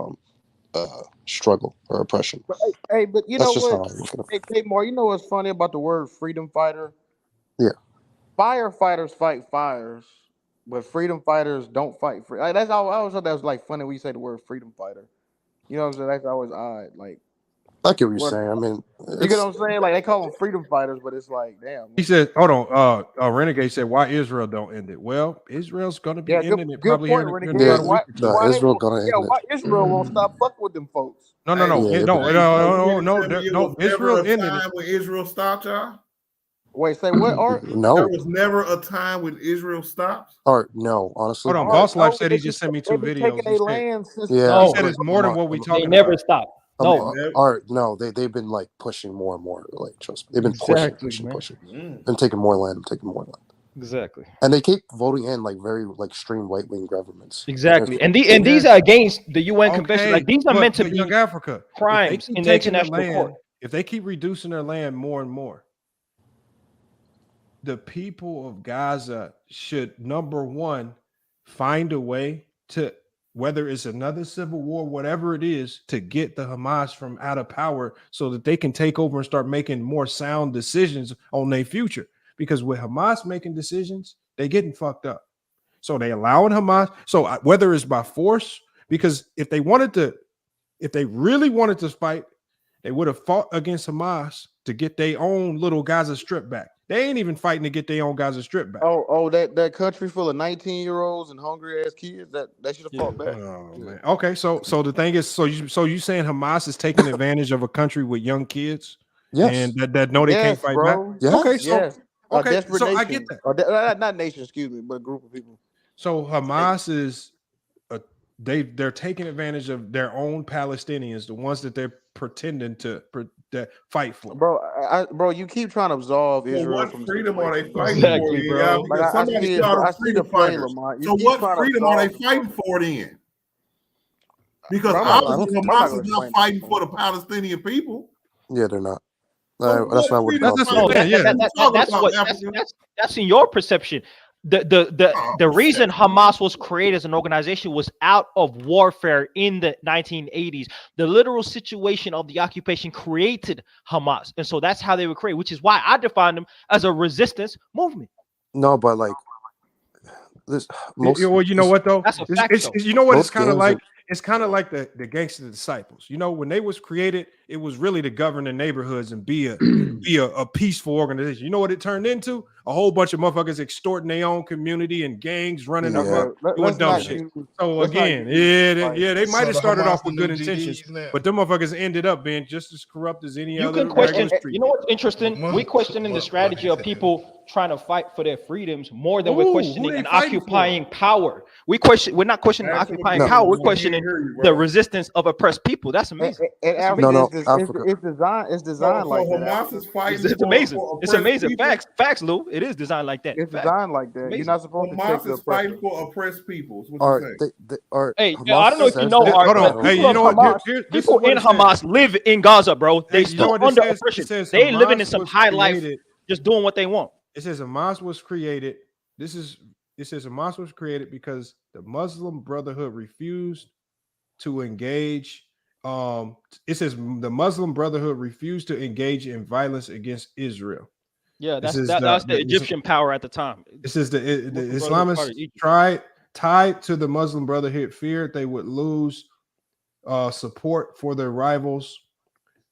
struggle or oppression. But you know what? Hey, Mar, you know what's funny about the word freedom fighter? Yeah. Firefighters fight fires, but freedom fighters don't fight free. Like, that's all. I always thought that was like funny when you say the word freedom fighter. You know what I'm saying? That's always odd. Like, I get what you're saying. I mean, you get what I'm saying? Like, they call them freedom fighters, but it's like, damn. He said, "Hold on." Renegade said, "Why Israel don't end it?" Well, Israel's going to be ending it probably point, here in Renegade. about a week or two. Why Israel gonna end it. why Israel won't stop fucking with them folks? No. Israel ended it. When Israel stopped, y'all. Wait, say what? Art? No, there was never a time when Israel stopped. Art, no, honestly. Hold on, Boss Life said he just sent me 2 videos. He said it's more than what we talking about. They never stop. No, Art, no, they've been like pushing more and more. Like, trust me, they've been pushing. Been taking more land, Exactly. And they keep voting in like very like extreme right wing governments. Exactly. And these are against the UN convention. Like, these are meant to be Young Africa crimes in the international court. If they keep reducing their land more and more, the people of Gaza should, number one, find a way to, whether it's another civil war, whatever it is, to get the Hamas from out of power so that they can take over and start making more sound decisions on their future. Because with Hamas making decisions, they getting fucked up. So they allowing Hamas. So whether it's by force, because if they really wanted to fight, they would have fought against Hamas to get their own little Gaza Strip back. They ain't even fighting to get their own Gaza Strip back. That country full of 19-year-olds and hungry ass kids that should have fought back. Oh, man. Okay, so the thing is, so you saying Hamas is taking advantage of a country with young kids? Yes. And that know they can't fight back? Yes. Okay, so desperate nation. I get that. Not nation, excuse me, but a group of people. So Hamas is they're taking advantage of their own Palestinians, the ones that they're pretending to fight for. Bro, you keep trying to absolve Israel. What freedom are they fighting exactly, for? Bro. Because somebody started freedom fighters. So what freedom are they fighting for then? Because obviously Hamas is not fighting for the Palestinian people. Yeah, they're not. That's not what. That's in your perception. The reason Hamas was created as an organization was out of warfare in the 1980s. The literal situation of the occupation created Hamas, and so that's how they were created, which is why I define them as a resistance movement. No, but like this. Well, you know what though? That's a fact. You know what? It's kind of like. It's kind of like the gangster disciples. You know, when they was created, it was really to govern the neighborhoods and be a peaceful organization. You know what it turned into? A whole bunch of motherfuckers extorting their own community and gangs running doing dumb shit. So again, they might have started off with good intentions, but them motherfuckers ended up being just as corrupt as any other. You can question. You know what's interesting? We questioning the strategy of people trying to fight for their freedoms more than we're questioning an occupying power. We're not questioning occupying power. We're questioning the resistance of oppressed people. That's amazing. It's designed like that. It's amazing. It's amazing. Facts, Lou. It is designed like that. It's designed like that. You're not supposed to take the fighting for oppressed people. Hey, I don't know if you know, Art. Hey, you know what? People in Hamas live in Gaza, bro. They still under oppression. They living in some high life, just doing what they want. It says Hamas was created. It says Hamas was created because the Muslim Brotherhood refused to engage. It says the Muslim Brotherhood refused to engage in violence against Israel. Yeah, that's the Egyptian power at the time. It says the Islamists tied to the Muslim Brotherhood feared they would lose support for their rivals,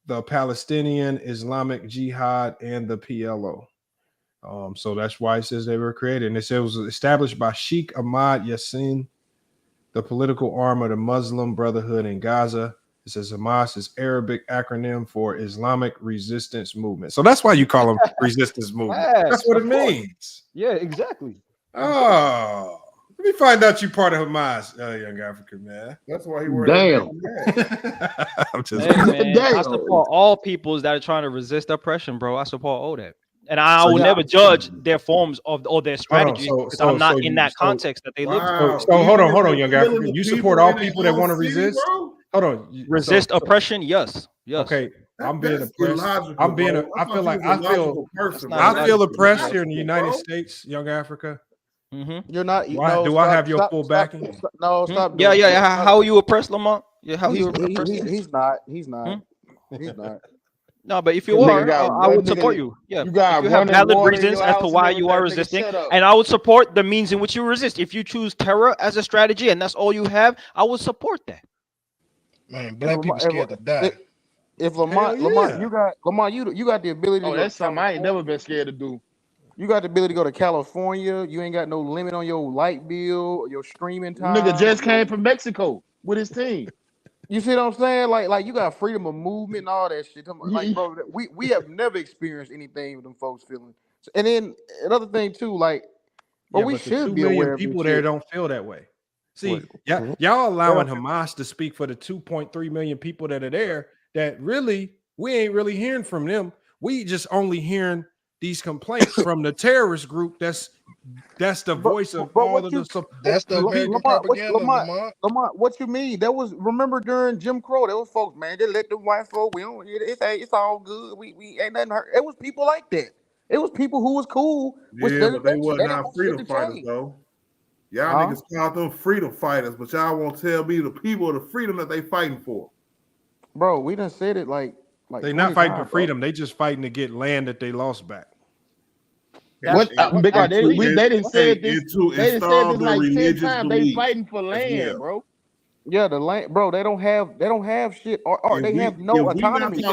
the Palestinian Islamic Jihad and the PLO. So that's why it says they were created. And it says it was established by Sheikh Ahmad Yassin, the political arm of the Muslim Brotherhood in Gaza. It says Hamas is Arabic acronym for Islamic Resistance Movement. So that's why you call them resistance movement. That's what it means. Yeah, exactly. Oh, let me find out you part of Hamas, young African man. That's why he wore I'm just I support all peoples that are trying to resist oppression, bro. I support all that. And I will never judge their forms or their strategies because I'm not in that context that they live in. So hold on, young African. You support all people that want to resist? Hold on. Resist oppression? Yes. Okay. I'm being oppressed. I feel oppressed here in the United States, young Africa. You're not. Do I have your full backing? Stop. Yeah. How are you oppressed, Lamont? Yeah, how you oppressed? He's not. He's not. No, but if you are, I would support you. Yeah, you got if you have running valid water in reasons your as to house why and you are everything, nigga, resisting, shut up. and I would support the means in which you resist. If you choose terror as a strategy and that's all you have, I would support that. Man, black people scared to die. If Lamont, you got the ability to go that's to something I ain't California. never been scared to do. You got the ability to go to California. You ain't got no limit on your light bill, your streaming time. Nigga just came from Mexico with his team. You see what I'm saying? Like you got freedom of movement and all that shit. Like, bro, we have never experienced anything with them folks feeling. And then another thing too, like, but we but the should 2 be million aware of people this there shit. don't feel that way. See, What? y'all allowing Hamas to speak for the 2.3 million people that are there. That really, we ain't really hearing from them. We just only hearing these complaints from the terrorist group. That's the voice of all of the. That's the American propaganda, Lamont, what you mean? That was, remember during Jim Crow, there was folks, man, they let the white folk, we don't, it's all good. We ain't nothing hurt. It was people like that. It was people who was cool with Yeah, studying but they that shit. were They didn't not want shit freedom to fighters change. though. Y'all Huh? niggas call them freedom fighters, but y'all won't tell me the people the freedom that they fighting for. Bro, we done said it like They're not fighting for freedom. They just fighting to get land that they lost back. What? Because they didn't say this. They didn't say this like 10 times. They fighting for land, bro. Yeah, the land, bro. They don't have shit, or they have no autonomy.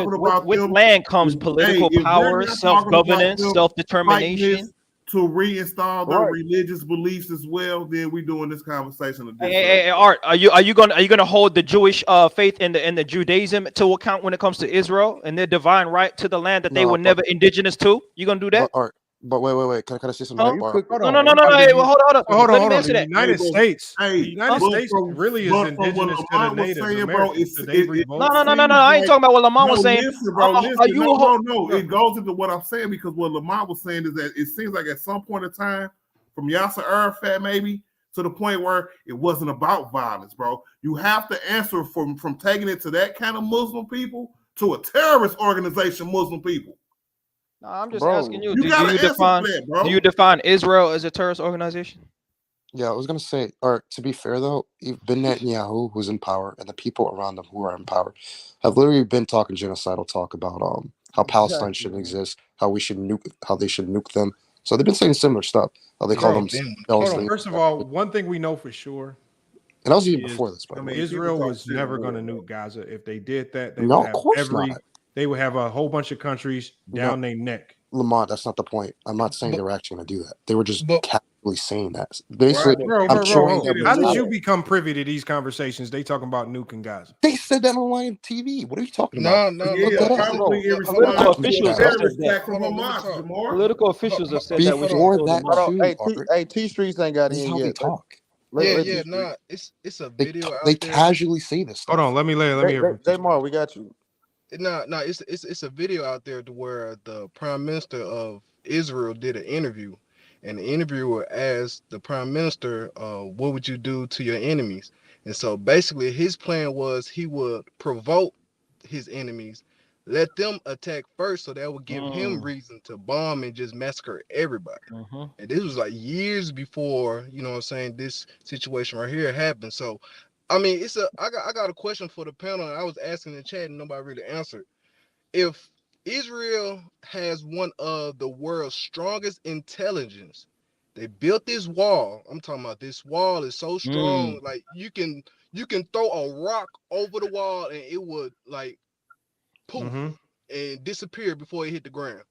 With land comes political power, self-governance, self-determination. To reinstall their religious beliefs as well, then we doing this conversation. Hey, Art, are you gonna hold the Jewish faith in the Judaism to account when it comes to Israel and their divine right to the land that they were never indigenous to? You gonna do that? But wait. Can I say something? Huh? Art? No. Hey, well, hold on. Let him answer The that. United States. Hey, The United States really is indigenous to the Native Americans. No. I ain't talking about what Lamont was saying. Listen, bro. No. It goes into what I'm saying because what Lamont was saying is that it seems like at some point in time, from Yasser Arafat maybe to the point where it wasn't about violence, bro. You have to answer from taking it to that kind of Muslim people to a terrorist organization, Muslim people. No, I'm just asking you. Do you define Israel as a terrorist organization? Yeah, I was gonna say, Art, to be fair though, Ben Netanyahu, who's in power, and the people around him who are in power, have literally been talking genocidal talk about how Palestine shouldn't exist, how they should nuke them. So they've been saying similar stuff. How they call them. First of all, one thing we know for sure, and that was even before this. By the way, Israel was never going to nuke Gaza. If they did that, they No, would of have course not. They would have a whole bunch of countries down their neck. Lamont, that's not the point. I'm not saying they were actually going to do that. They were just casually saying that. Basically, bro. them. How did you become privy to these conversations? They talking about nuking Gaza. They said that on live TV. What are you talking about? Political officials have said that. Before that, hey, T Streets ain't got in yet. Talk. It's a video out they there. casually say this stuff. Hold on, let me hear. Jamar, we got you. No, it's a video out there to where the Prime Minister of Israel did an interview, and the interviewer asked the Prime Minister, "What would you do to your enemies?" And so basically, his plan was he would provoke his enemies, let them attack first, so that would give him reason to bomb and just massacre everybody. And this was like years before, you know what I'm saying, this situation right here happened. So I mean, I got a question for the panel, and I was asking in the chat and nobody really answered. If Israel has one of the world's strongest intelligence, they built this wall. I'm talking about this wall is so strong, like you can throw a rock over the wall and it would like poof and disappear before it hit the ground.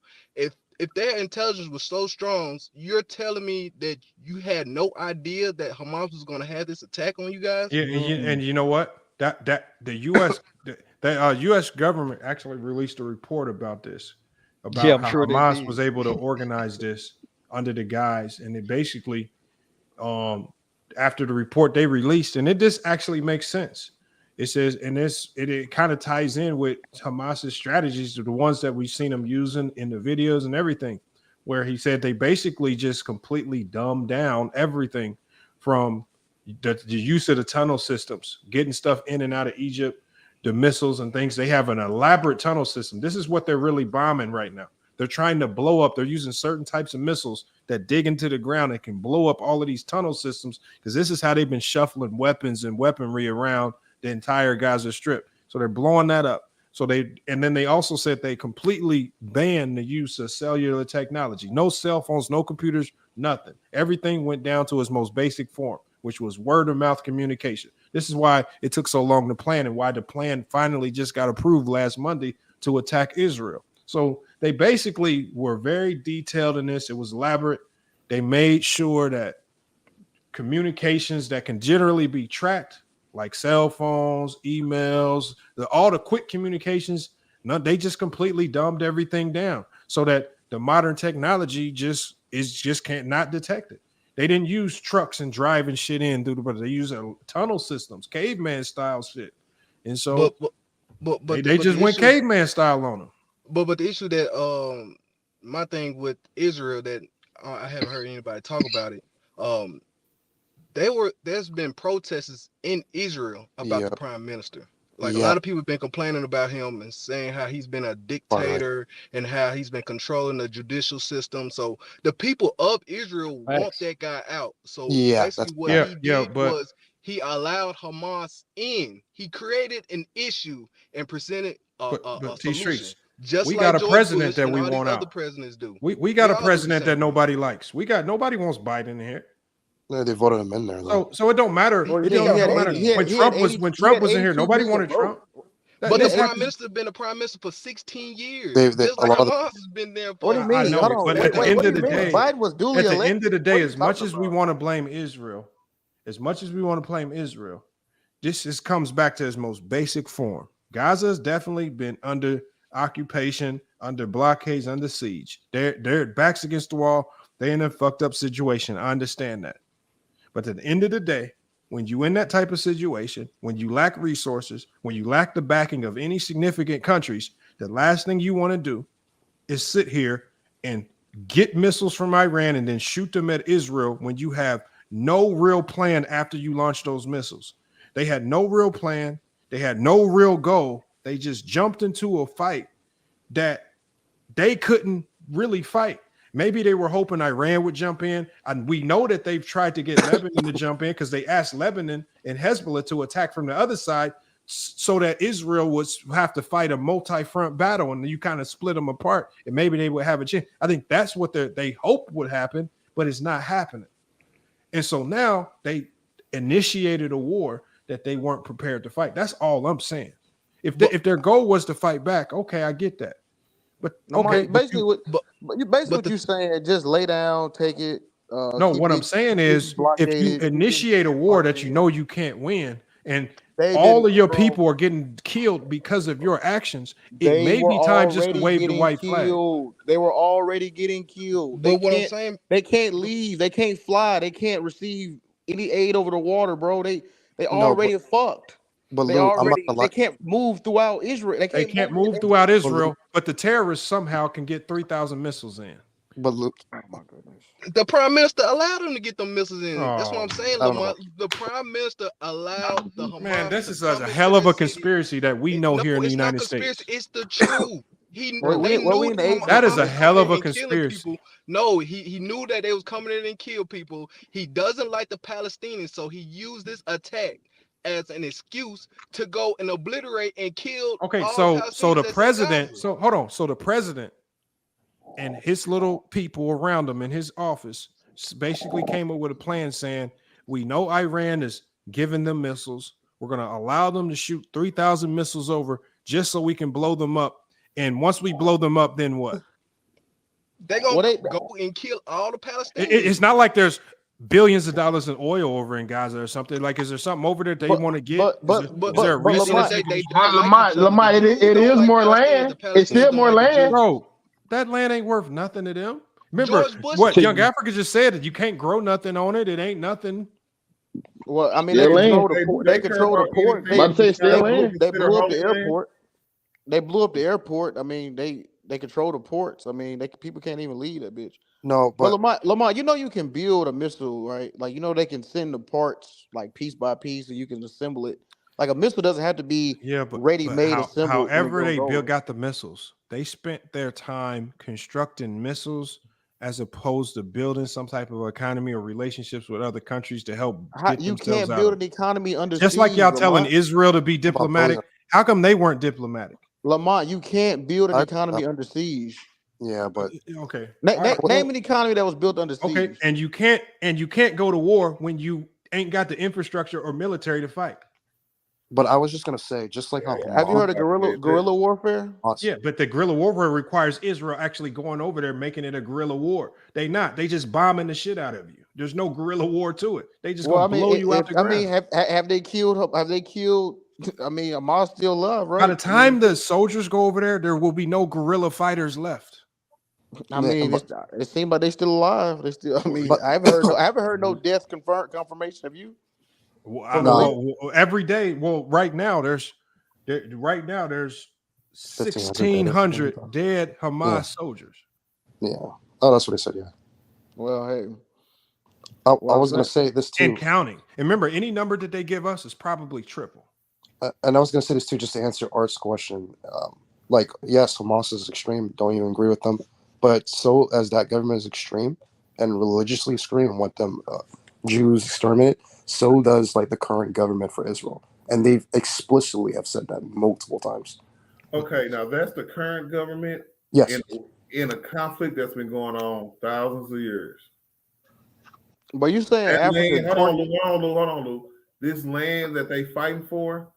If their intelligence was so strong, you're telling me that you had no idea that Hamas was going to have this attack on you guys? Yeah, and you know what? That the U.S. the U.S. government actually released a report about this, about how Hamas was able to organize this under the guise, and it basically, after the report they released, and this actually makes sense. It says, and it kind of ties in with Hamas's strategies, the ones that we've seen them using in the videos and everything, where he said they basically just completely dumbed down everything from the use of the tunnel systems, getting stuff in and out of Egypt, the missiles and things. They have an elaborate tunnel system. This is what they're really bombing right now. They're trying to blow up. They're using certain types of missiles that dig into the ground and can blow up all of these tunnel systems, because this is how they've been shuffling weapons and weaponry around the entire Gaza Strip. So they're blowing that up. So then they also said they completely banned the use of cellular technology. No cell phones, no computers, nothing. Everything went down to its most basic form, which was word of mouth communication. This is why it took so long to plan and why the plan finally just got approved last Monday to attack Israel. So they basically were very detailed in this. It was elaborate. They made sure that communications that can generally be tracked, like cell phones, emails, all the quick communications, they just completely dumbed everything down so that the modern technology just can't not detect it. They didn't use trucks and driving shit in through but they use tunnel systems, caveman style shit. And so they just went caveman style on them. But the issue that my thing with Israel that I haven't heard anybody talk about it. There's been protests in Israel about the prime minister. Like a lot of people have been complaining about him and saying how he's been a dictator and how he's been controlling the judicial system. So the people of Israel want that guy out. So basically what he did was he allowed Hamas in. He created an issue and presented a solution. Just we like got a George president Bush that and we all these want other out. presidents do. We got a president that nobody likes. Nobody wants Biden here. Yeah, they voted him in there though. So it don't matter. It don't matter. When Trump was in here, nobody wanted Trump. But the prime minister has been a prime minister for 16 years. Just like Hamas has been there for. What do you mean? I know, but at the end of the day, Biden was duly elected. At the end of the day, as much as we want to blame Israel, this comes back to its most basic form. Gaza has definitely been under occupation, under blockades, under siege. They're backs against the wall. They're in a fucked up situation. I understand that. But at the end of the day, when you're in that type of situation, when you lack resources, when you lack the backing of any significant countries, the last thing you want to do is sit here and get missiles from Iran and then shoot them at Israel when you have no real plan after you launch those missiles. They had no real plan. They had no real goal. They just jumped into a fight that they couldn't really fight. Maybe they were hoping Iran would jump in. And we know that they've tried to get Lebanon to jump in because they asked Lebanon and Hezbollah to attack from the other side so that Israel would have to fight a multi-front battle and you kind of split them apart and maybe they would have a chance. I think that's what they hoped would happen, but it's not happening. And so now they initiated a war that they weren't prepared to fight. That's all I'm saying. If their goal was to fight back, okay, I get that. But okay, basically what you're saying, just lay down, take it. No, what I'm saying is if you initiate a war that you know you can't win and all of your people are getting killed because of your actions, it may be time just to wave the white flag. They were already getting killed. But what I'm saying, they can't leave, they can't fly, they can't receive any aid over the water, bro. They already fucked. But they can't move throughout Israel. They can't move throughout Israel, but the terrorists somehow can get 3,000 missiles in. But Luke, oh my goodness, the prime minister allowed them to get them missiles in. That's what I'm saying, Lamont. The prime minister allowed the Hamas. Man, this is a hell of a conspiracy that we know here in the United States. It's the truth. That is a hell of a conspiracy. No, he knew that they was coming in and kill people. He doesn't like the Palestinians, so he used this attack as an excuse to go and obliterate and kill. Okay, so the president. So hold on. So the president and his little people around him in his office basically came up with a plan saying, "We know Iran is giving them missiles. We're going to allow them to shoot 3,000 missiles over just so we can blow them up. And once we blow them up, then what? They're going to go and kill all the Palestinians. It's not like there's billions of dollars in oil over in Gaza or something. Like, is there something over there they want to get? Is there a resource? Lamont, it is more land. It's still more land. Bro, that land ain't worth nothing to them. Remember what Young Africa just said, that you can't grow nothing on it. It ain't nothing. Well, I mean, they control the port. They blew up the airport. They blew up the airport. I mean, they control the ports. I mean, people can't even leave that bitch. No, but Lamont, you know you can build a missile, right? Like, you know they can send the parts like piece by piece, and you can assemble it. Like a missile doesn't have to be ready-made assembled. However, they got the missiles. They spent their time constructing missiles as opposed to building some type of economy or relationships with other countries to help get you themselves can't out. build an economy under Just siege, like y'all Lamont. telling Israel to be diplomatic. How come they weren't diplomatic? Lamont, you can't build an economy under siege. Yeah, but okay. Name an economy that was built under siege. Okay, and you can't go to war when you ain't got the infrastructure or military to fight. But I was just gonna say, just like how have you heard of guerrilla warfare? Yeah, but the guerrilla warfare requires Israel actually going over there, making it a guerrilla war. They just bombing the shit out of you. There's no guerrilla war to it. They just gonna blow you out the ground. I mean, have they killed? Have they killed? I mean, Hamas still love, right? By the time the soldiers go over there will be no guerrilla fighters left. I mean, it seems like they still alive. They still. I mean, I haven't heard no death confirmation. Have you? Every day. Well, right now there's 1,600 dead Hamas soldiers. Yeah. Oh, that's what they said. Yeah. Well, hey. I was going to say this too. And counting. And remember, any number that they give us is probably triple. And I was going to say this too, just to answer Art's question. Yes, Hamas is extreme. Don't even agree with them. But so as that government is extreme and religiously extreme and want them Jews exterminated, so does the current government for Israel. And they've explicitly have said that multiple times. Okay, now that's the current government. Yes. In a conflict that's been going on thousands of years. But you saying Africa? Hold on, Lou. This land that they fighting for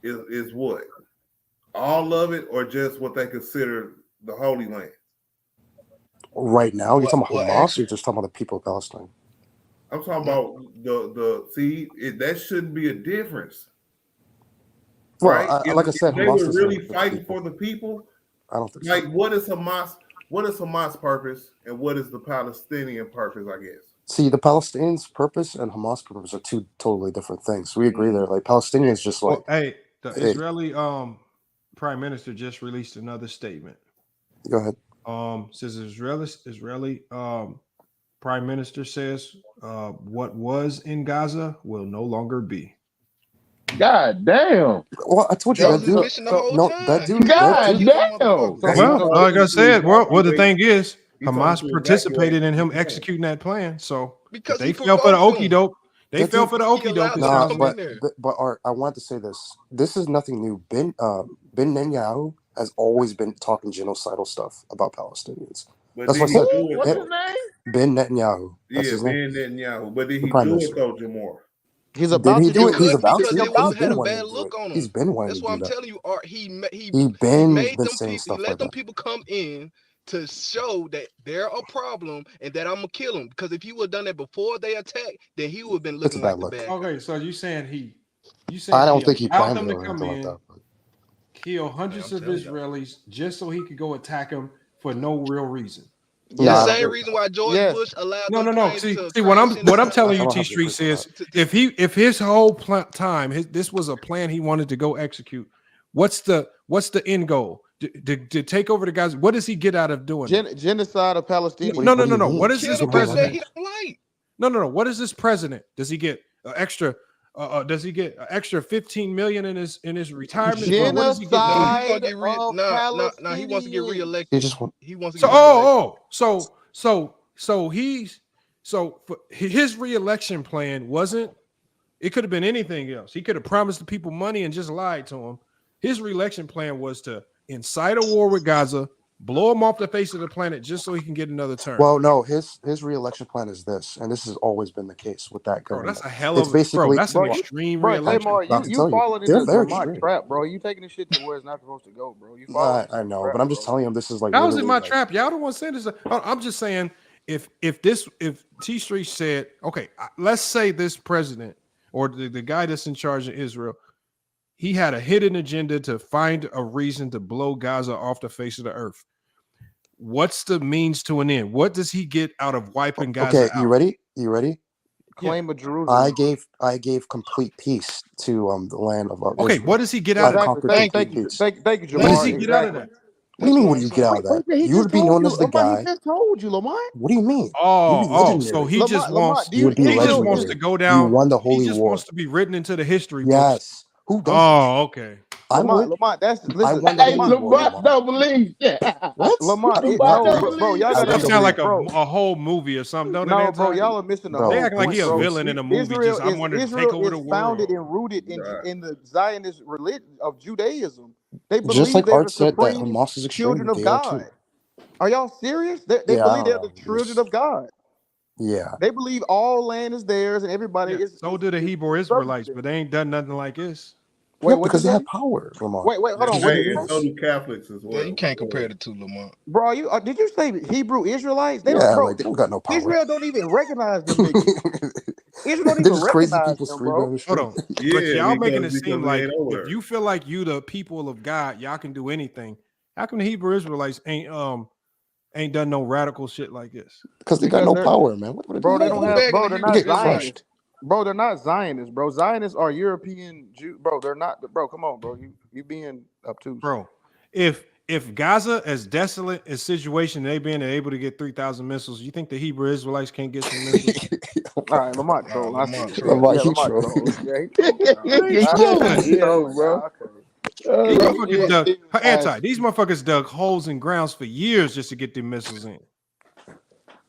is what? All of it, or just what they consider the Holy Land? Right now, you're talking about Hamas, or you're just talking about the people of Palestine? I'm talking about that shouldn't be a difference. Well, right? Like I said, they Hamas were really fighting for the people. I don't think so. What is Hamas' purpose and what is the Palestinian purpose, I guess? See, the Palestinians' purpose and Hamas' purpose are two totally different things. We agree there. Palestinians just the Israeli prime minister just released another statement. Go ahead. Says Israeli prime minister says what was in Gaza will no longer be. God damn. Well, I told you that dude. That dude. God damn. Well, like I said, the thing is, Hamas participated in him executing that plan. So if they fell for the okie doke. They fell for the okie doke. But Art, I want to say this. This is nothing new. Ben Netanyahu has always been talking genocidal stuff about Palestinians. That's what I said. What's his name? Ben Netanyahu. Ben Netanyahu. But did he do it though, Jamar? He's about to do it. He's about to. He's had a bad look on him. He's been wanting to do that. That's why I'm telling you, Art. He let them people come in to show that they're a problem and that I'm gonna kill them. Because if he would have done that before they attacked, then he would have been looking like the bad. Okay, so you saying I don't think he allowed planned them to to come in, kill hundreds of Israelis just so he could go attack them for no real reason. The same reason why George Bush allowed. No. See what I'm telling you, T Streets is if his whole time this was a plan he wanted to go execute. What's the end goal? To take over the guys. What does he get out of doing genocide of Palestinians? No. What is this president? No. What is this president? Does he get extra? Does he get an extra 15 million in his retirement? Genocide he wants to get reelected. He wants to get his reelection plan wasn't. It could have been anything else. He could have promised the people money and just lied to them. His reelection plan was to incite a war with Gaza, blow him off the face of the planet just so he can get another term. Well, no, his reelection plan is this, and this has always been the case with that government. That's a hell of that's an extreme reelection. You falling into my trap, bro. You taking this shit to where it's not supposed to go, bro. I know, but I'm just telling him this is I was in my trap. Y'all don't want to say this. I'm just saying if T Street said, okay, let's say this president or the guy that's in charge of Israel, he had a hidden agenda to find a reason to blow Gaza off the face of the earth. What's the means to an end? What does he get out of wiping Gaza out? You ready? Claim of Jerusalem. I gave complete peace to the land of our. Okay, what does he get out of that? Thank you, Jamar. What does he get out of that? What do you mean? What do you get out of that? You would be known as the guy. He just told you, Lamont. What do you mean? So he just wants to go down. You won the holy war. He just wants to be written into the history books. Yes. Who does? Oh, okay. Lamont, that's listen. Hey, Lamont don't believe. What? Lamont, Lamont don't bro, believe. y'all got That to sound like bro. a whole movie or something, don't it? No, bro, Anti? y'all are missing the Bro, They whole acting like point, he a bro. villain in a movie. Just I wanted to take over the world. Founded and rooted in the Zionist religion of Judaism. They just believe like they're the Art said that supreme Hamas is extreme, children of they are God. too. Are y'all serious? They Yeah, I believe they're don't the know. children of God. Yeah. They believe all land is theirs and everybody is. So do the Hebrew Israelites, but they ain't done nothing like this. Wait, Yeah, what you because they say? have power, Lamont. Wait, hold on. What Hey, did and so do Catholics as Yeah, well. you can't compare the two, Lamont. Bro, did you say Hebrew Israelites? They don't, Yeah, bro. like they don't got no power. Israel don't even recognize them niggas. Israel don't They're even just crazy recognize people them, screaming on bro. the Hold street. on. But Yeah, y'all making it because seem we like ain't over if there. you feel like you the people of God, y'all can do anything. How come the Hebrew Israelites ain't done no radical shit like this? Because they got no power, man. What Bro, they don't have, bro, they're not get Zionists. crushed. Bro, they're not Zionists, bro. Zionists are European Jew. Bro, they're not. Bro, come on, bro. You being obtuse. Bro, if Gaza as desolate a situation they been able to get 3,000 missiles, you think the Hebrew Israelites can't get some missiles? All right, Lamont troll. I see. Lamont, Yeah, you Lamont troll. troll. Yeah, he Yeah, trolling. he trolling, bro. These Bro, motherfuckers dug these motherfuckers dug holes in grounds for years just to get them missiles in.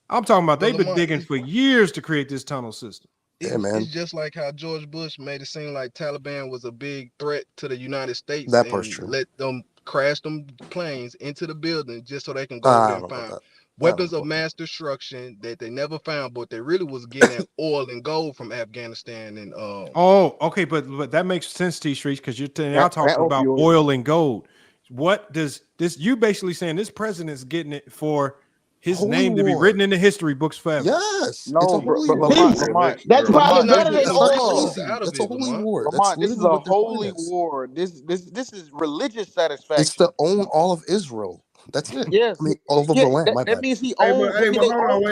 I'm talking about they've been Lamont, digging for years to create this tunnel system. It's just like how George Bush made it seem like Taliban was a big threat to the United States That part's and true. let them crash them planes into the building just so they can go I over there don't and know about find that. weapons of mass destruction that they never found, but they really was getting at oil and gold from Afghanistan and Oh, okay, but that makes sense, T Streets, because y'all talking about oil and gold. What does this? You basically saying this president's getting it for his Holy name to be war. written in the history books forever. Yes. No, it's a bro, holy but war. Lamont, That's probably Lamont, better than It's not oil. crazy. That's a holy war. That's Lamont, this is literally a what their plan holy is. war. This is religious It's satisfaction. to own all of Israel. That's it. Yes, I mean, all over the land. My that bad. means he Hey, owns. but That means they hold own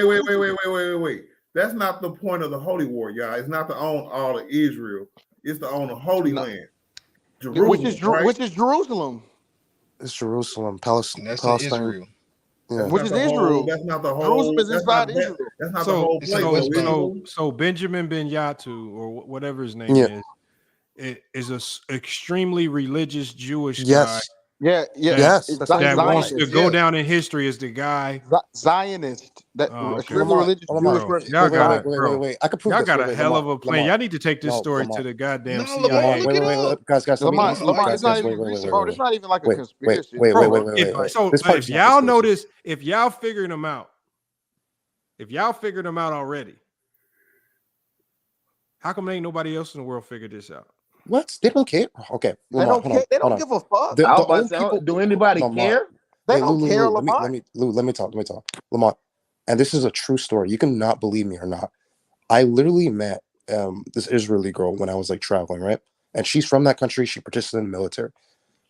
on, wait. That's not the point of the holy war, y'all. It's not to own all of Israel. It's to own the holy land, Jerusalem, right? which is Jerusalem. It's Jerusalem, that's in Palestine. Israel. Yeah. Which is Israel. That's not the Jerusalem whole. is inside Israel. That's not the whole place. So Benjamin Ben Yatu, or whatever his name is a extremely religious Jewish guy. Yes. Yeah. Yes. That's That wants Zionist. to go down in history as the guy. Zionist. That extremely Lamont, religious Jewish person. Y'all got wait. I could prove y'all this. got Wait, a hell of a plan. Lamont. Y'all need to take this No, story Lamont. to the goddamn No, CIA. Lamont, look it up. Guys, let me Lamont, guys, it's not wait, even. Bro, it's not even like a conspiracy. wait. So This part if is not y'all conspiracy. notice, if y'all figured them out already, how come ain't nobody else in the world figured this out? What? They don't care. Okay, Lamont, hold on. They don't give a fuck. I was about to say, do anybody care? They don't care, Lamont. Let me talk. Lamont, and this is a true story. You can not believe me or not. I literally met this Israeli girl when I was like traveling, right? And she's from that country. She participated in the military.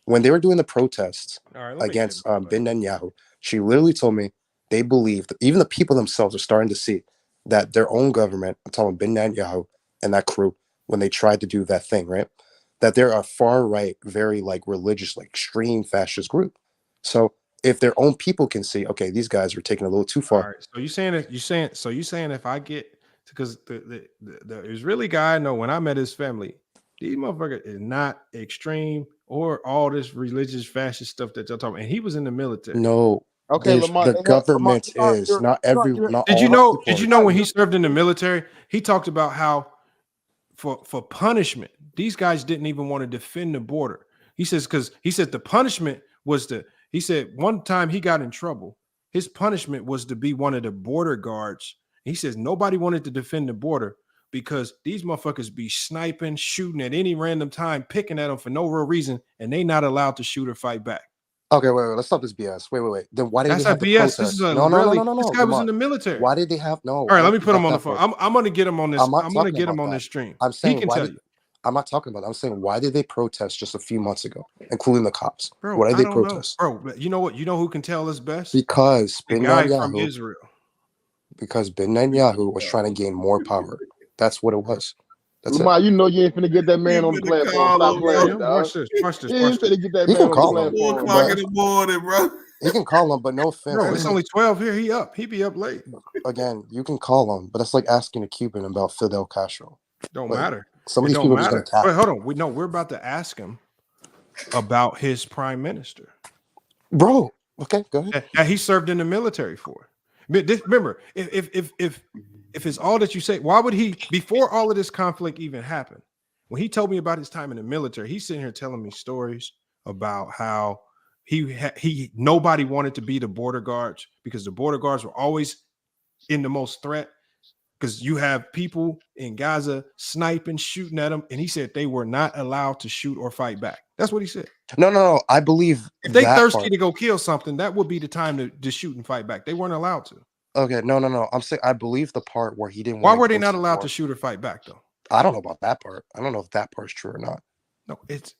When they were doing the protests against Ben Netanyahu, she literally told me they believe that even the people themselves are starting to see that their own government, I'm talking Ben Netanyahu and that crew, when they tried to do that thing, right? That they're a far right, very like religious, like extreme fascist group. So if their own people can see, okay, these guys are taking a little too far. All right. So you saying if I get, because the Israeli guy I know, when I met his family, these motherfuckers is not extreme or all this religious fascist stuff that y'all talking about. And he was in the military. No. Okay, Lamont. The government is not every. Not Did all you the know? people Did you know when he served in the military, he talked about how for punishment, these guys didn't even want to defend the border. He says because he said the punishment was he said one time he got in trouble. His punishment was to be one of the border guards. He says nobody wanted to defend the border because these motherfuckers be sniping, shooting at any random time, picking at them for no real reason, and they not allowed to shoot or fight back. Okay, wait. Let's stop this BS. Wait. Then why did That's they have a the BS. protest? This is a No. This guy was in the military. Why did they have no? All right, let me put him on the phone. I'm going to get him on this. I'm going to get him on that. this stream. I'm saying he can tell you. I'm not talking about that. I'm saying why did they protest just a few months ago, including the cops? Bro, why did they I don't protest? know. Bro, you know what? You know who can tell us best? Because the Ben guy Netanyahu, from Israel. Because Ben Netanyahu was trying to gain more power. That's what it was. That's Lamar, you know you ain't finna get that man on the platform. Stop playing, dog. Watch this. You ain't finna get that He man can on call the him. platform. 4 o'clock in the morning, bro. He can call him, but no offense. Bro, it's only 12 here. He up. He be up late. Again, you can call him, but that's like asking a Cuban about Fidel Castro. Don't Like, matter. Some of It these don't people matter. are just gonna cap. Wait, hold on. We're about to ask him about his prime minister. Bro, okay, go ahead. That he served in the military for. Remember, if it's all that you say, why would he, before all of this conflict even happened, when he told me about his time in the military, he's sitting here telling me stories about how nobody wanted to be the border guards because the border guards were always in the most threat because you have people in Gaza sniping, shooting at them, and he said they were not allowed to shoot or fight back. That's what he said. No. I believe if they thirsty part. to go kill something, that would be the time to shoot and fight back. They weren't allowed to. Okay, no. I'm saying I believe the part where he didn't. Why were they not allowed to shoot or fight back though? I don't know about that part. I don't know if that part's true or not. No, it's.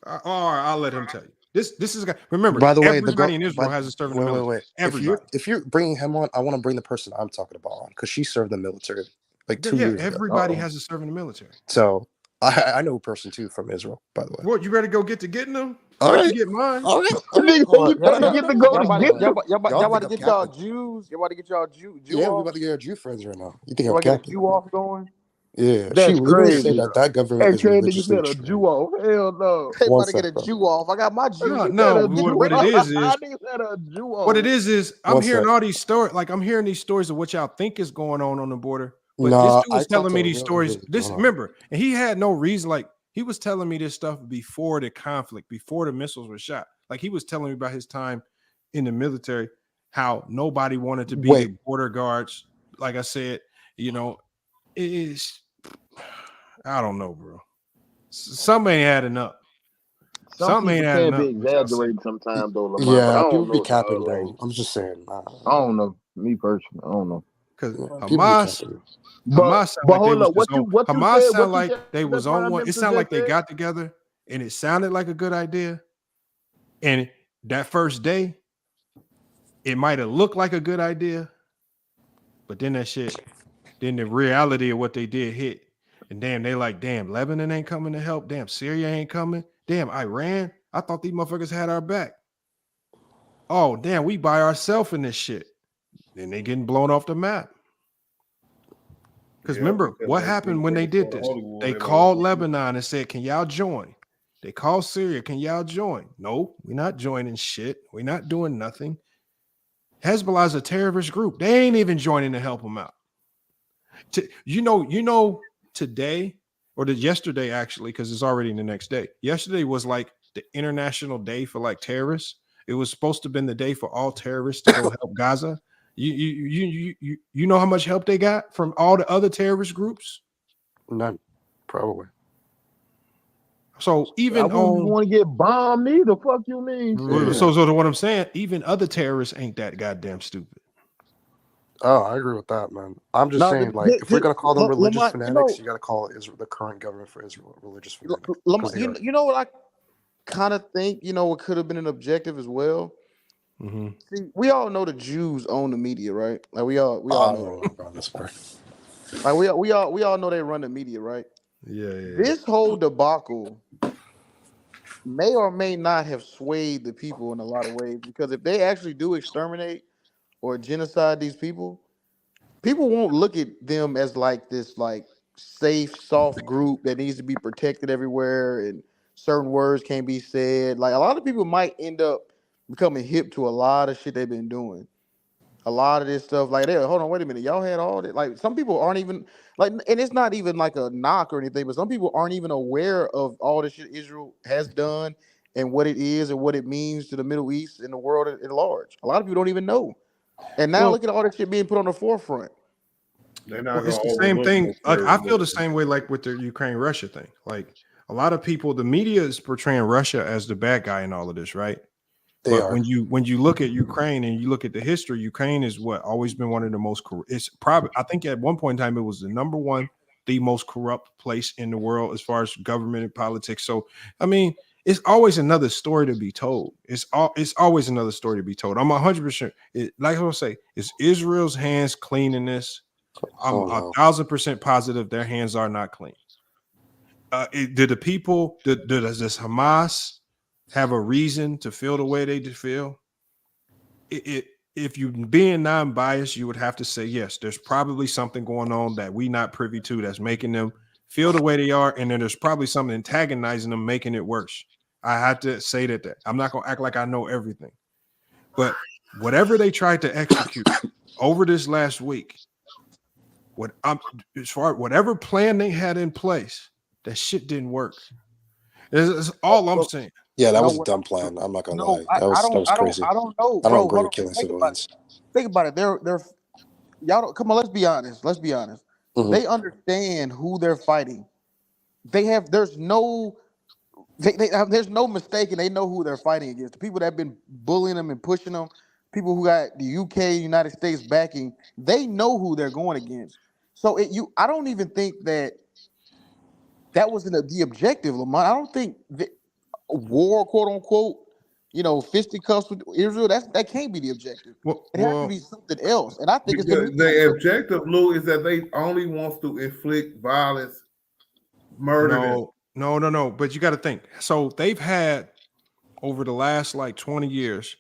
All right, I'll let him tell you. This is a guy. Remember, by the way, everybody in Israel has a servant in the military. Wait. If you're bringing him on, I want to bring the person I'm talking about on because she served in the military like 2 years ago. Everybody has a servant in the military. So I know a person too from Israel, by the way. What, you ready to go getting them? All right, get mine. All right. Y'all about to get y'all Jews? Y'all about to get y'all Jew? Yeah, we're about to get our Jew friends right now. You think I'm Captain? Jew off going? Yeah, that's she literally crazy. said that government is religiously a Jew off. Hell no. They about to get a Jew off. I got my Jew. No. What it is what it is I'm hearing all these stories. Like I'm hearing these stories of what y'all think is going on the border. But this dude was telling me these stories. Remember, and he had no reason. Like he was telling me this stuff before the conflict, before the missiles were shot. Like he was telling me about his time in the military, how nobody wanted to be the border guards. Like I said, it is. I don't know, bro. Something ain't adding up. Something ain't adding up. Be exaggerating sometimes, though. Lamar, yeah, but people be capping, bro. I'm just saying. I don't know. Me personally, I don't know. Because Hamas hold up. Hamas sound like they was on one. It sounded like they got together, and it sounded like a good idea. And that first day, it might have looked like a good idea, but then then the reality of what they did hit. And damn, Lebanon ain't coming to help. Damn, Syria ain't coming. Damn, Iran. I thought these motherfuckers had our back. Oh, damn, we by ourselves in this shit. Then they getting blown off the map. Because remember, what happened when they did this? They called Lebanon and said, can y'all join? They called Syria, can y'all join? No, we're not joining shit. We're not doing nothing. Hezbollah is a terrorist group. They ain't even joining to help them out. Today or yesterday, actually, because it's already the next day. Yesterday was like the international day for like terrorists. It was supposed to have been the day for all terrorists to go help Gaza. You know how much help they got from all the other terrorist groups? None, probably. So even I wouldn't want to get bombed either. Fuck you mean? So what I'm saying, even other terrorists ain't that goddamn stupid. Oh, I agree with that, man. I'm just saying, if we're gonna call them religious fanatics, you got to call Israel, the current government for Israel, religious fanatics. You know what I kind of think? What could have been an objective as well. Mm-hmm. See, we all know the Jews own the media, right? Like we all know about this part. Like we all know they run the media, right? Yeah. This whole debacle may or may not have swayed the people in a lot of ways because if they actually do exterminate or genocide these people won't look at them as like this safe, soft group that needs to be protected everywhere and certain words can't be said. Like a lot of people might end up becoming hip to a lot of shit they've been doing. A lot of this stuff, like, hold on, wait a minute, y'all had all that. Like, some people aren't even like, and it's not even like a knock or anything, but some people aren't even aware of all the shit Israel has done and what it is and what it means to the Middle East and the world at large. A lot of people don't even know. And now look at all that shit being put on the forefront. It's the same thing. Like I feel the same way, like with the Ukraine-Russia thing. Like a lot of people, the media is portraying Russia as the bad guy in all of this, right? But when you look at Ukraine and you look at the history, Ukraine is always been one of the most. It's probably, I think at one point in time it was the number one, the most corrupt place in the world as far as government and politics. So I mean, it's always another story to be told. It's always another story to be told. I'm 100%. Like I was say, is Israel's hands clean in this? I'm 1,000% positive their hands are not clean. Does this Hamas have a reason to feel the way they feel? If you being non-biased, you would have to say yes. There's probably something going on that we not privy to that's making them feel the way they are, and then there's probably something antagonizing them, making it worse. I have to say that I'm not gonna act like I know everything. But whatever they tried to execute over this last week, whatever plan they had in place, that shit didn't work. That's all I'm saying. Yeah, that was a dumb plan. I'm not gonna lie. That was crazy. I don't know, I bro. don't agree Hold with killing on. Think about it. civilians. Think about it. They're y'all don't come on. Let's be honest. Mhm. They understand who they're fighting. There's no mistake, and they know who they're fighting against. The people that have been bullying them and pushing them, people who got the UK, United States backing, they know who they're going against. So I don't even think that wasn't the objective, Lamont. I don't think war, quote unquote, fisticuffs with Israel. That can't be the objective. It has to be something else. And I think it's the objective, Lou, is that they only wants to inflict violence, murder. No. But you got to think. So they've had over the last like 20 years,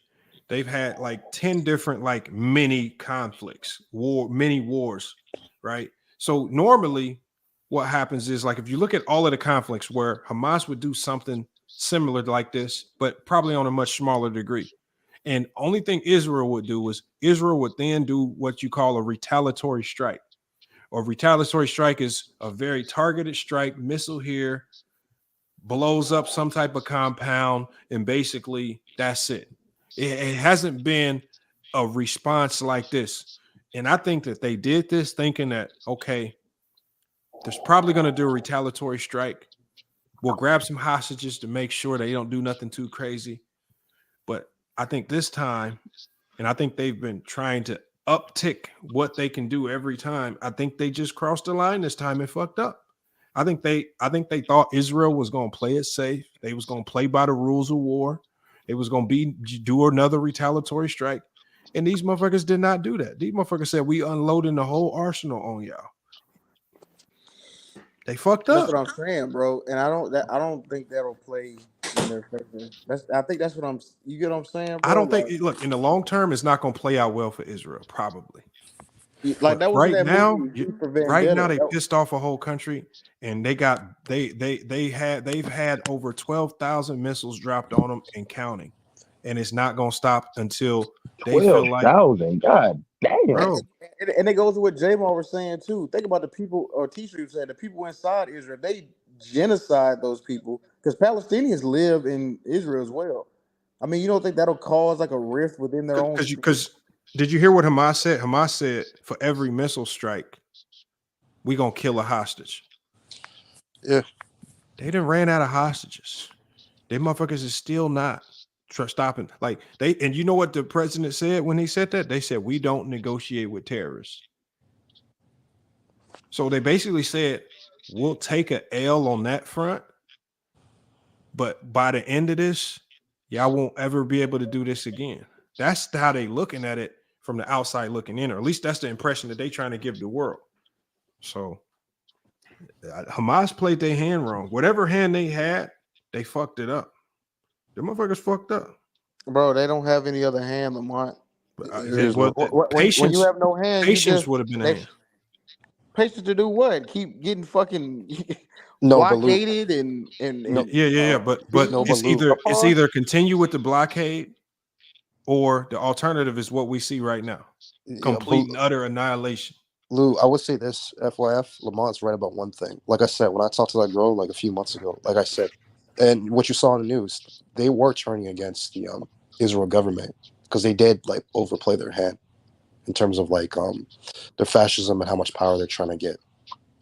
they've had like 10 different like mini conflicts, mini wars, right? So normally what happens is like if you look at all of the conflicts where Hamas would do something similar like this, but probably on a much smaller degree. And only thing Israel would do was Israel would then do what you call a retaliatory strike. Or retaliatory strike is a very targeted strike, missile here, blows up some type of compound, and basically that's it. It hasn't been a response like this. And I think that they did this thinking that, okay, there's probably going to do a retaliatory strike. We'll grab some hostages to make sure they don't do nothing too crazy. But I think this time, and I think they've been trying to uptick what they can do every time. I think they just crossed the line this time and fucked up. I think they thought Israel was going to play it safe. They was going to play by the rules of war. It was going to do another retaliatory strike. And these motherfuckers did not do that. These motherfuckers said, we unloading the whole arsenal on y'all. They fucked up. That's what I'm saying, bro. And I don't think that'll play in their favor. I think that's what you get what I'm saying, bro? I don't think look, in the long term, it's not going to play out well for Israel, probably. Like that was right now, they Vendetta. pissed off a whole country, and they've had over 12,000 missiles dropped on them and counting, and it's not going to stop until they feel like 12,000. God damn, bro. And it goes to what J-Mo was saying too. Think about the people, or T-Street said, the people inside Israel, they genocide those people because Palestinians live in Israel as well. I mean, you don't think that'll cause like a rift within their own? Because did you hear what Hamas said? Hamas said for every missile strike, we gonna kill a hostage. Yeah, they done ran out of hostages. Them motherfuckers is still not stopping. Like and you know what the president said when he said that? They said we don't negotiate with terrorists. So they basically said we'll take a L on that front, but by the end of this, y'all won't ever be able to do this again. That's how they looking at it from the outside looking in, or at least that's the impression that they trying to give the world. So Hamas played their hand wrong. Whatever hand they had, they fucked it up. The motherfuckers fucked up. Bro, they don't have any other hand, Lamont. Patience, when you have no hand, patience would have been a hand. Patience to do what? Keep getting fucking blockaded and But it's either continue with the blockade, or the alternative is what we see right now: complete and utter annihilation. Lou, I would say this, FYF, Lamont's right about one thing. Like I said, when I talked to that girl like a few months ago, like I said, and what you saw in the news, they were turning against the Israel government because they did like overplay their hand in terms of like their fascism and how much power they're trying to get.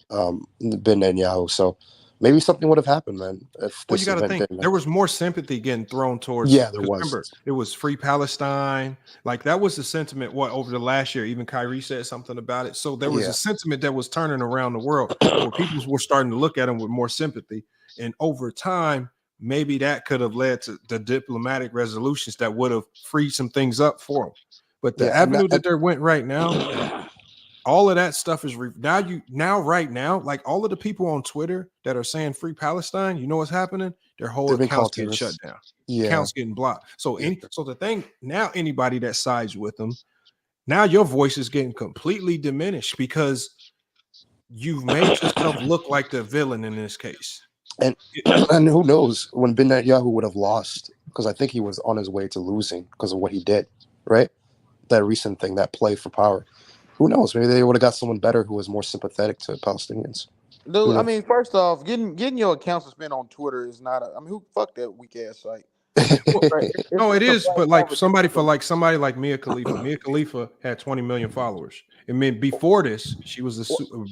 Ben Netanyahu. So maybe something would have happened, man. Well, you got to think there was more sympathy getting thrown towards. Yeah, there was. Remember, it was free Palestine. Like that was the sentiment. Over the last year, even Kyrie said something about it. So there was a sentiment that was turning around the world where people were starting to look at him with more sympathy. And over time, maybe that could have led to the diplomatic resolutions that would have freed some things up for him. But the avenue that they went right now, all of that stuff is right now, like all of the people on Twitter that are saying free Palestine, you know what's happening? Their whole accounts getting shut down. Yeah. Accounts getting blocked. So so the thing now, anybody that sides with them, now your voice is getting completely diminished because you've made yourself look like the villain in this case. And and who knows when Ben Netanyahu would have lost, because I think he was on his way to losing because of what he did, right? That recent thing, that play for power. Who knows? Maybe they would have got someone better who was more sympathetic to Palestinians. Dude, I mean, first off, getting your account suspended on Twitter is not. I mean, who fuck that weak ass site? No, it is, but like somebody like Mia Khalifa. Mia Khalifa had 20 million followers. I mean, before this, she was a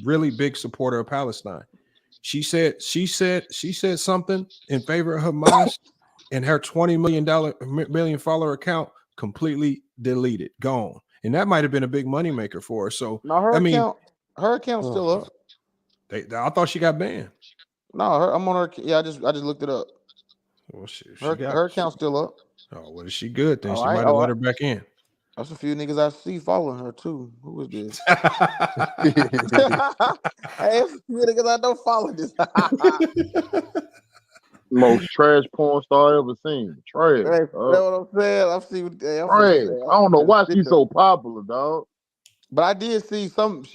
really big supporter of Palestine. She said something in favor of Hamas, and her $20 million follower account completely deleted, gone. And that might have been a big moneymaker for her. So no, her account's still up. I thought she got banned. No, I'm on her. Yeah, I just looked it up. Well, her account's still up. Oh, well, is she good? Then All she right, might have let her back in. That's a few niggas I see following her too. Who is this? Hey, it's a few niggas I don't follow this. Most trash porn star I ever seen. Trash. Hey, that's what I'm saying. I've seen. Trash. I don't know why she's so popular, dog. But I did see some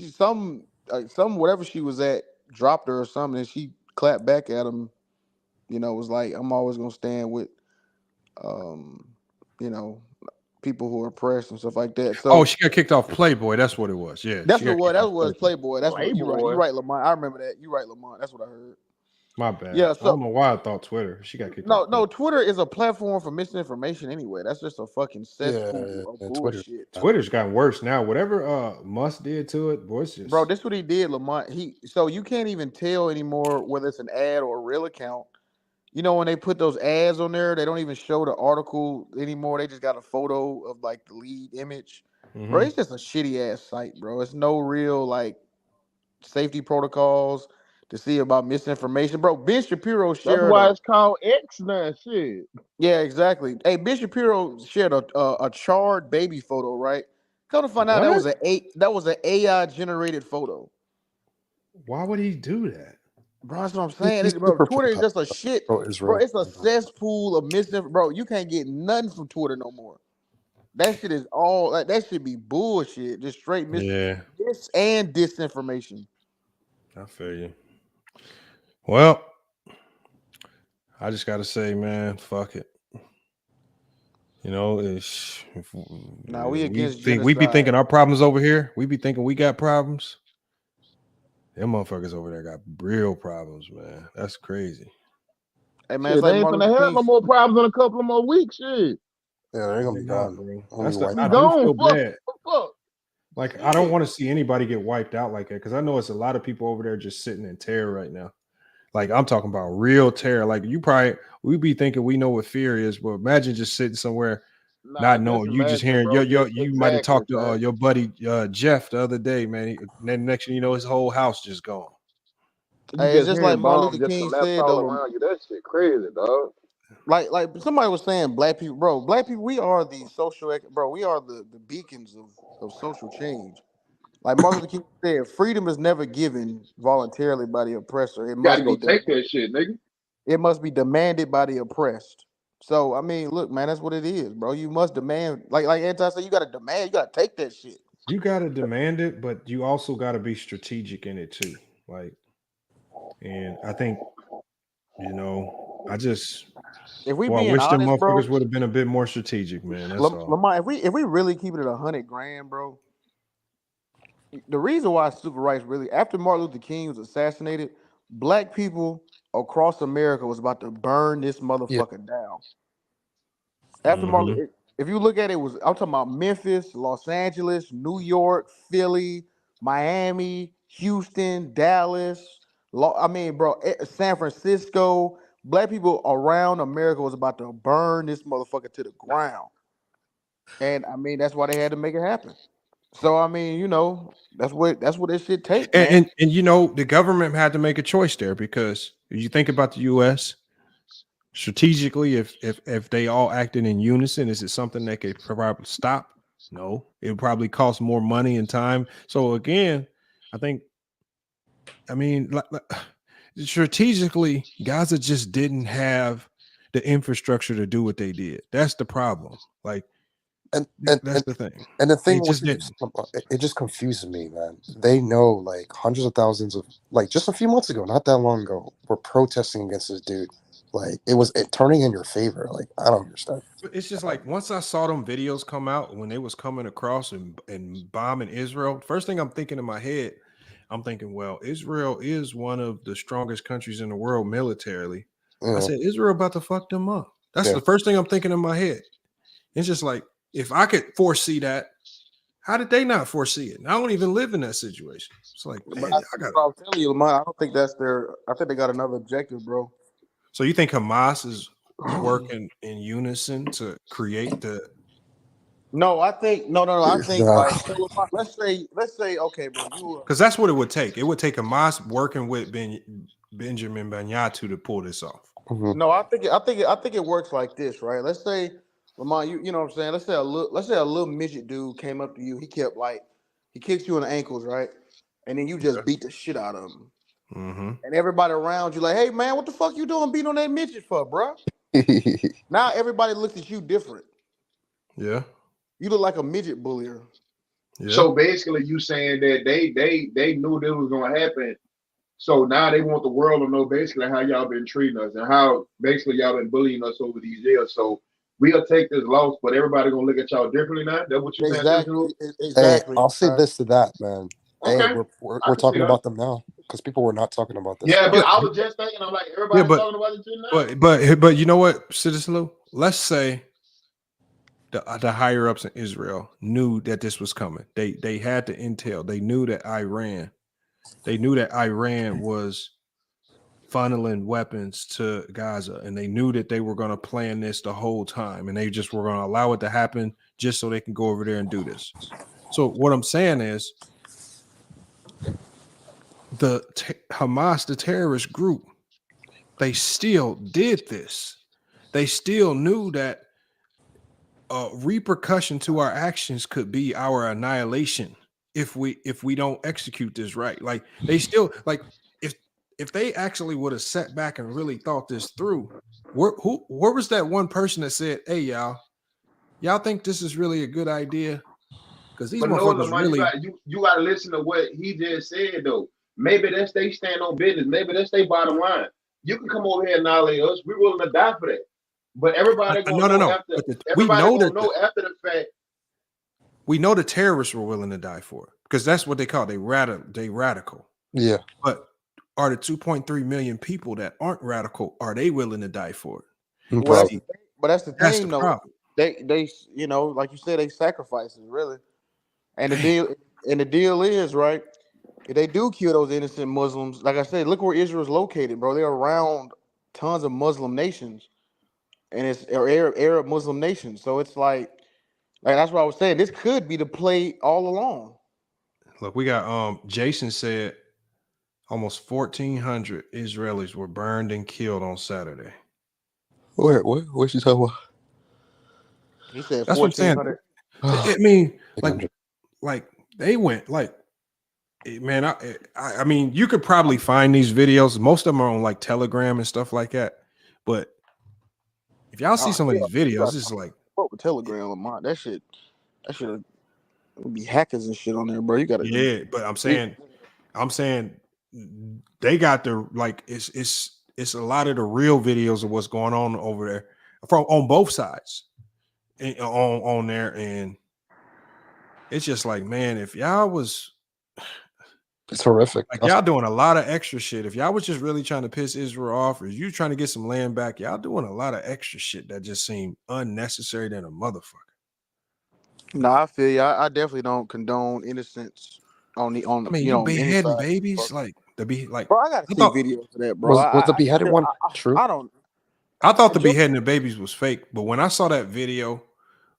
whatever she was at dropped her or something, and she clapped back at him. You know, was like, I'm always gonna stand with, you know, people who are oppressed and stuff like that. So, she got kicked off Playboy. That's what it was. Yeah, that's what it was. That was Playboy. That's what you're right, Lamont. I remember that. You're right, Lamont. That's what I heard. My bad. Yeah, so, I don't know why I thought Twitter. She got kicked off. No, Twitter is a platform for misinformation anyway. That's just a fucking cesspool of bullshit. Twitter's gotten worse now. Whatever Musk did to it, boy, it's just... Bro, this is what he did, Lamont. So you can't even tell anymore whether it's an ad or a real account. You know, when they put those ads on there, they don't even show the article anymore. They just got a photo of like the lead image. Mm-hmm. Bro, it's just a shitty ass site, bro. It's no real like safety protocols to see about misinformation. Bro, Ben Shapiro shared... That's why it's called X now, shit. Yeah, exactly. Hey, Ben Shapiro shared a charred baby photo, right? Come to find out that was an AI generated photo. Why would he do that? Bro, that's what I'm saying. Bro, Twitter is just a shit. Bro, it's a cesspool of misinformation. Bro, you can't get nothing from Twitter no more. That shit is all that should be bullshit. Just straight mis and disinformation. I feel you. Well, I just gotta say, man, fuck it. You know, we be thinking our problems over here. We be thinking we got problems. Them motherfuckers over there got real problems, man. That's crazy. Hey man, shit, they ain't gonna have no more problems in a couple of more weeks. Shit. Yeah, they're gonna be gone, bro. I do feel bad. Like, I don't want to see anybody get wiped out like that, because I know it's a lot of people over there just sitting in terror right now. Like, I'm talking about real terror. Like, we be thinking we know what fear is, but imagine just sitting somewhere not knowing. You just hearing you might have talked to your buddy Jeff the other day, man. Then next thing you know, his whole house just gone. Hey, it's just like Martin Luther King said, though. Around you. That shit crazy, dog. Like somebody was saying, black people, we are the we are the beacons of social change. Like Martin Luther King said, freedom is never given voluntarily by the oppressor. It must be take that shit, nigga. It must be demanded by the oppressed. So I mean, look, man, that's what it is, bro. You must demand, like Anti said, you gotta demand, you gotta take that shit. You gotta demand it, but you also gotta be strategic in it too. Like, and I think, you know, I wish them motherfuckers would have been a bit more strategic, man. That's all. Lamont, if we really keep it at $100,000, bro, the reason why civil rights really, after Martin Luther King was assassinated, black people across America was about to burn this motherfucker down. After Martin, if you look at it, I'm talking about Memphis, Los Angeles, New York, Philly, Miami, Houston, Dallas. San Francisco. Black people around America was about to burn this motherfucker to the ground. And I mean, that's why they had to make it happen. So I mean, you know, that's what this shit takes. And you know, the government had to make a choice there, because if you think about the US strategically, if they all acted in unison, is it something that could probably stop? No, it would probably cost more money and time. So again, I mean, strategically, Gaza just didn't have the infrastructure to do what they did. That's the problem. Like, That's the thing. And the thing They just with it just confuses me, man. They know like hundreds of thousands of like just a few months ago, not that long ago, were protesting against this dude. Like it turning in your favor. Like I don't understand. It's just like once I saw them videos come out when they was coming across and bombing Israel, first thing I'm thinking in my head, I'm thinking, well, Israel is one of the strongest countries in the world militarily. I said, Israel about to fuck them up. That's the first thing I'm thinking in my head. It's just like, if I could foresee that, how did they not foresee it? I don't even live in that situation. It's like, man, I'll tell you, Lamont, I don't think that's their. I think they got another objective, bro. So you think Hamas is working in unison to create the? No, I think no. I think like so let's say okay, bro. Because that's what it would take. It would take Hamas working with Benjamin Netanyahu to pull this off. No, I think it works like this, right? Let's say, Lamont, you know what I'm saying? Let's say a little midget dude came up to you. He kicks you in the ankles, right? And then you just beat the shit out of him. And everybody around you like, hey man, what the fuck you doing beating on that midget for, bro? Now everybody looks at you different. Yeah. You look like a midget bullier. Yeah. So basically, you saying that they knew this was gonna happen. So now they want the world to know basically how y'all been treating us and how basically y'all been bullying us over these years. So we'll take this loss, but everybody gonna look at y'all differently now. That's what you're saying? Exactly. Hey, I'll say this to that, man. Okay. Hey, we're talking about them now because people were not talking about this. Yeah, but I was just thinking, I'm like, everybody's talking about it too now. But you know what, Citizen Lou? Let's say the higher ups in Israel knew that this was coming. They had the intel. They knew that Iran was funneling weapons to Gaza, and they knew that they were going to plan this the whole time, and they just were going to allow it to happen just so they can go over there and do this. So what I'm saying is Hamas, the terrorist group, they still did this. They still knew that repercussion to our actions could be our annihilation if we don't execute this right. Like they still like if they actually would have sat back and really thought this through, where was that one person that said, hey y'all think this is really a good idea? Because these motherfuckers really you gotta listen to what he just said though. Maybe that's they stand on business, maybe that's their bottom line. You can come over here and annihilate us, we're willing to die for that. But everybody gonna know after the fact. We know the terrorists were willing to die for it because that's what they call they radical. Yeah. But are the 2.3 million people that aren't radical, are they willing to die for it? Well, that's the thing, that's the though. problem. They you know, like you said, they sacrifices really. And the deal is, right, if they do kill those innocent Muslims, like I said, look where Israel is located, bro. They're around tons of Muslim nations. And it's Arab Muslim nations. So it's like that's what I was saying. This could be the play all along. Look, we got Jason said almost 1,400 Israelis were burned and killed on Saturday. What's he talking about? He said that's what I'm saying. I mean, like they went like, man. I mean, you could probably find these videos. Most of them are on like Telegram and stuff like that. But if y'all see some of these videos, it's like what with Telegram, Lamont? That shit would be hackers and shit on there, bro. You gotta but I'm saying they got the like it's a lot of the real videos of what's going on over there on both sides on there, and it's just like, man, if y'all was it's horrific. Like y'all doing a lot of extra shit. If y'all was just really trying to piss Israel off, or you trying to get some land back, y'all doing a lot of extra shit that just seemed unnecessary than a motherfucker. No, I feel you. I definitely don't condone innocence on the I mean, you beheading babies, bro. Like to be like. Bro, I gotta see videos of that, bro. Was the beheaded one true? I thought the beheading the babies was fake, but when I saw that video.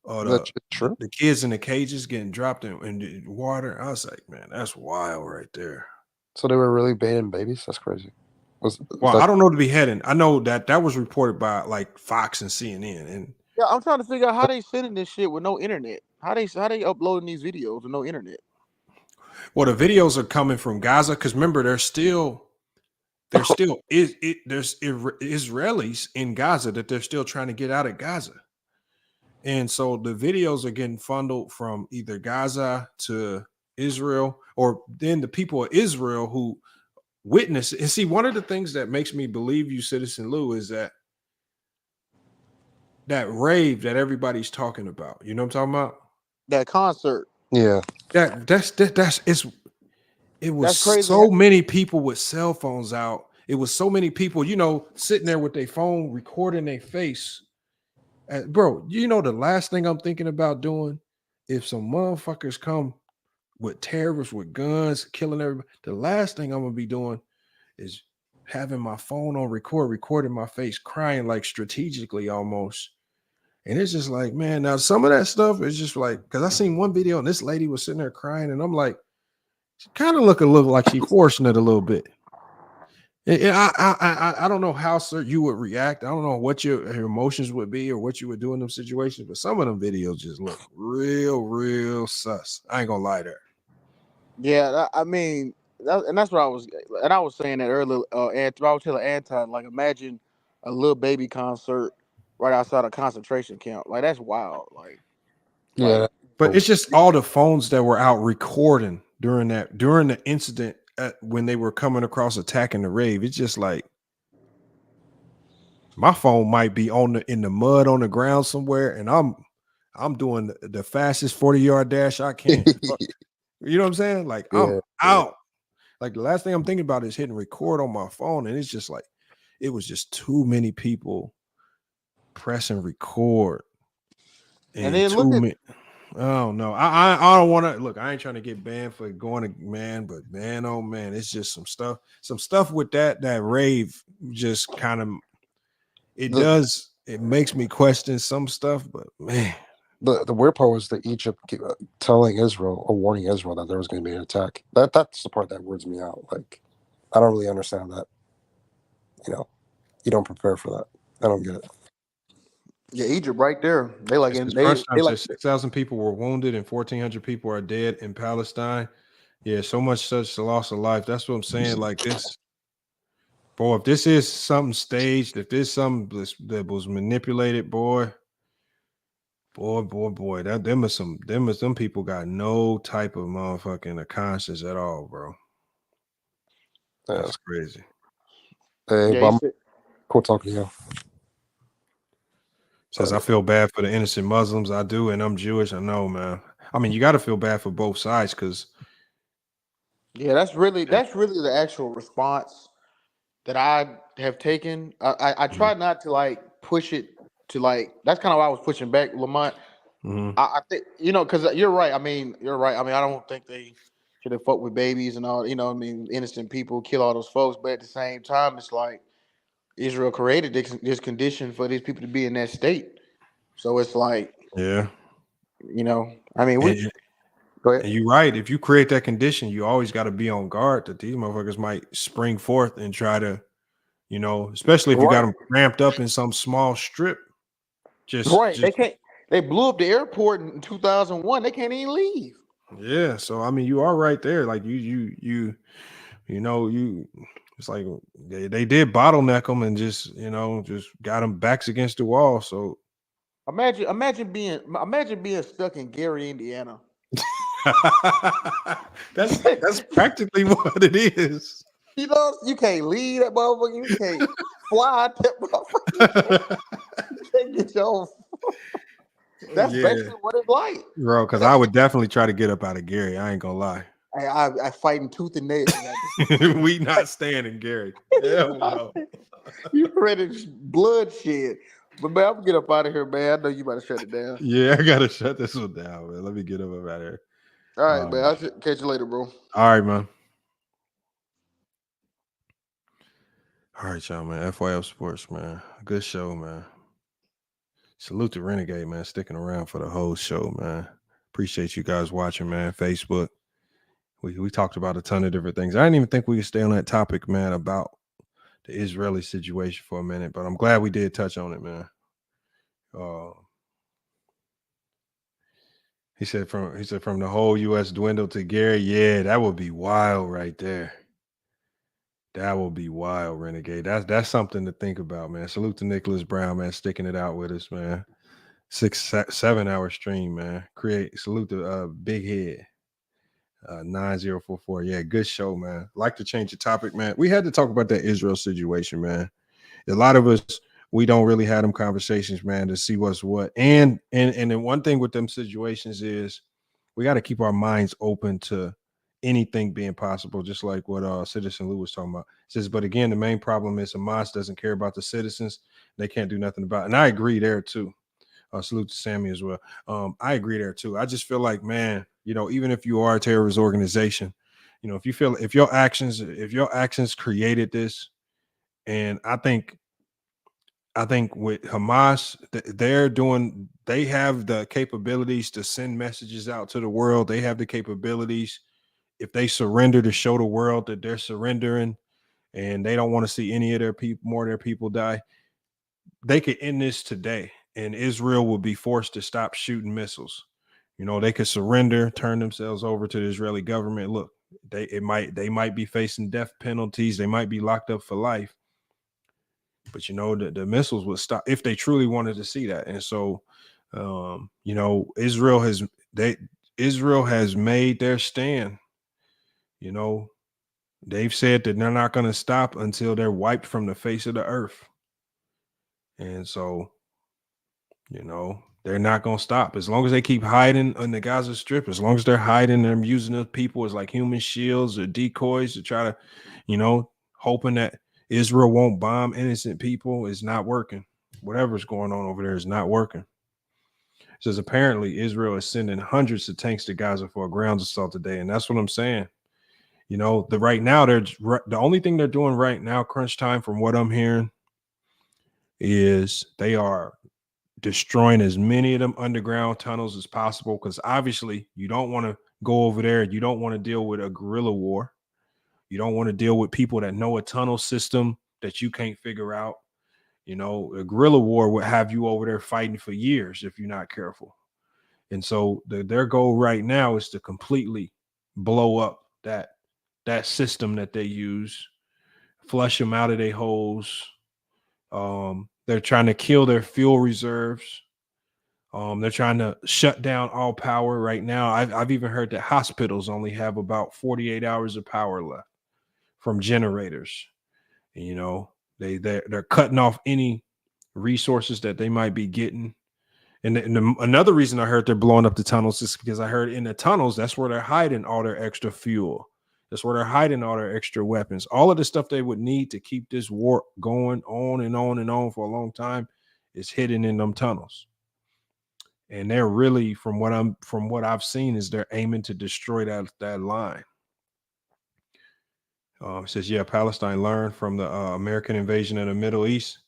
The kids in the cages getting dropped in the water. I was like, man, that's wild right there. So they were really beheading babies? That's crazy. I don't know the beheading. I know that was reported by like Fox and CNN. And yeah, I'm trying to figure out how they sending this shit with no internet. How they uploading these videos with no internet? Well, the videos are coming from Gaza because remember, there's Israelis in Gaza that they're still trying to get out of Gaza. And so the videos are getting funneled from either Gaza to Israel, or then the people of Israel who witness. And see, one of the things that makes me believe you, Citizen Lou, is that rave that everybody's talking about. You know what I'm talking about? That concert. Yeah. It was That's crazy. so many people with cell phones out. It was so many people, sitting there with their phone recording their face. Bro, the last thing I'm thinking about doing, if some motherfuckers come with terrorists with guns, killing everybody, the last thing I'm gonna be doing is having my phone on recording my face, crying like strategically almost. And it's just like, man, now some of that stuff is just like, because I seen one video and this lady was sitting there crying, and I'm like, she kind of look like she forcing it a little bit. I don't know how, sir, you would react. I don't know what your emotions would be or what you would do in them situations, but some of them videos just look real sus. I ain't gonna lie there. Yeah, I mean, that's what I was saying that earlier. I was telling Anton, like, imagine a little baby concert right outside a concentration camp. Like, that's wild. Like, yeah, but it's just all the phones that were out recording during the incident when they were coming across attacking the rave. It's just like my phone might be in the mud on the ground somewhere, and I'm doing the fastest 40-yard dash I can. You know what I'm saying? Like, I'm out. Like, the last thing I'm thinking about is hitting record on my phone, and it's just like it was just too many people pressing record, and then too many. Oh no, I don't want to look. I ain't trying to get banned for going to but man, oh man, it's just some stuff with that rave. Just kind of it makes me question some stuff, but man, the weird part was that Egypt telling Israel or warning Israel that there was going to be an attack. That's the part that weirds me out. Like, I don't really understand that. You don't prepare for that. I don't get it. Yeah, Egypt right there. They like first time said 6,000 people were wounded and 1,400 people are dead in Palestine. Yeah, so much such loss of life. That's what I'm saying. Like this, boy. If this is something staged, if this something that was manipulated, boy. That them people got no type of motherfucking conscience at all, bro. That's crazy. Hey, yeah, cool talking to you. Says I feel bad for the innocent Muslims. I do, and I'm Jewish. I know, man. I mean, you got to feel bad for both sides, because that's really the actual response that I have taken. I try not to like push it to like. That's kind of why I was pushing back, Lamont. I think because you're right. I mean, you're right. I mean, I don't think they should have fucked with babies and all. I mean, innocent people kill all those folks, but at the same time, it's like Israel created this condition for these people to be in that state. So it's like, yeah, I mean, go ahead. And you're right. If you create that condition, you always got to be on guard that these motherfuckers might spring forth and try to, especially if you got them ramped up in some small strip. They can't. They blew up the airport in 2001. They can't even leave. Yeah. So I mean, you are right there. Like it's like they did bottleneck them and just got them backs against the wall. So imagine being stuck in Gary, Indiana. That's practically what it is. You can't leave that motherfucker. You can't fly that motherfucker. You can't get your. That's basically what it's like, bro. Because I would definitely try to get up out of Gary. I ain't gonna lie. I fighting tooth and nail. We not staying in Gary. Hell no. You ready to bloodshed? But man, I'm gonna get up out of here, man. I know you about to shut it down. Yeah, I gotta shut this one down, man. Let me get up out of here. All right, man. I'll catch you later, bro. All right, man. All right, y'all, man. FYF Sports, man. Good show, man. Salute to Renegade, man, sticking around for the whole show, man. Appreciate you guys watching, man. Facebook. We talked about a ton of different things. I didn't even think we could stay on that topic, man, about the Israeli situation for a minute, but I'm glad we did touch on it, man. He said from the whole U.S. dwindle to Gary. Yeah, that would be wild right there. That will be wild, Renegade. That's something to think about, man. Salute to Nicholas Brown, man, sticking it out with us, man. 7 hour stream, man. Salute to Big Head. 9044. Yeah, good show, man. Like to change the topic, man. We had to talk about that Israel situation, man. A lot of us, we don't really have them conversations, man, to see what's what. And then one thing with them situations is we got to keep our minds open to anything being possible, just like what Citizen Lou was talking about. It says, but again, the main problem is Hamas doesn't care about the citizens. They can't do nothing about it. And I agree there too. Salute to Sammy as well. I agree there too. I just feel like, man, even if you are a terrorist organization, if you feel if your actions created this, and I think with Hamas, they have the capabilities to send messages out to the world. They have the capabilities, if they surrender, to show the world that they're surrendering and they don't want to see any of their people die. They could end this today, and Israel will be forced to stop shooting missiles. They could surrender, turn themselves over to the Israeli government. Look, they might be facing death penalties. They might be locked up for life. But the missiles would stop if they truly wanted to see that. And so, Israel has made their stand. They've said that they're not going to stop until they're wiped from the face of the earth. And so, they're not going to stop as long as they keep hiding on the Gaza Strip. As long as they're hiding, they're using those people as like human shields or decoys to try to, hoping that Israel won't bomb innocent people. Is not working. Whatever's going on over there is not working. It says apparently Israel is sending hundreds of tanks to Gaza for a ground assault today, and that's what I'm saying. Right now the only thing they're doing right now, crunch time, from what I'm hearing, is they are destroying as many of them underground tunnels as possible, because obviously you don't want to go over there. You don't want to deal with a guerrilla war. You don't want to deal with people that know a tunnel system that you can't figure out. A guerrilla war would have you over there fighting for years if you're not careful. And so their goal right now is to completely blow up that system that they use, flush them out of their holes. They're trying to kill their fuel reserves. They're trying to shut down all power right now. I've even heard that hospitals only have about 48 hours of power left from generators. They're cutting off any resources that they might be getting. And another reason I heard they're blowing up the tunnels is because I heard in the tunnels, that's where they're hiding all their extra fuel. That's where they're hiding all their extra weapons. All of the stuff they would need to keep this war going on and on and on for a long time is hidden in them tunnels. And they're really, from what I've seen, is they're aiming to destroy that line. It says, yeah, Palestine learned from the American invasion of the Middle East.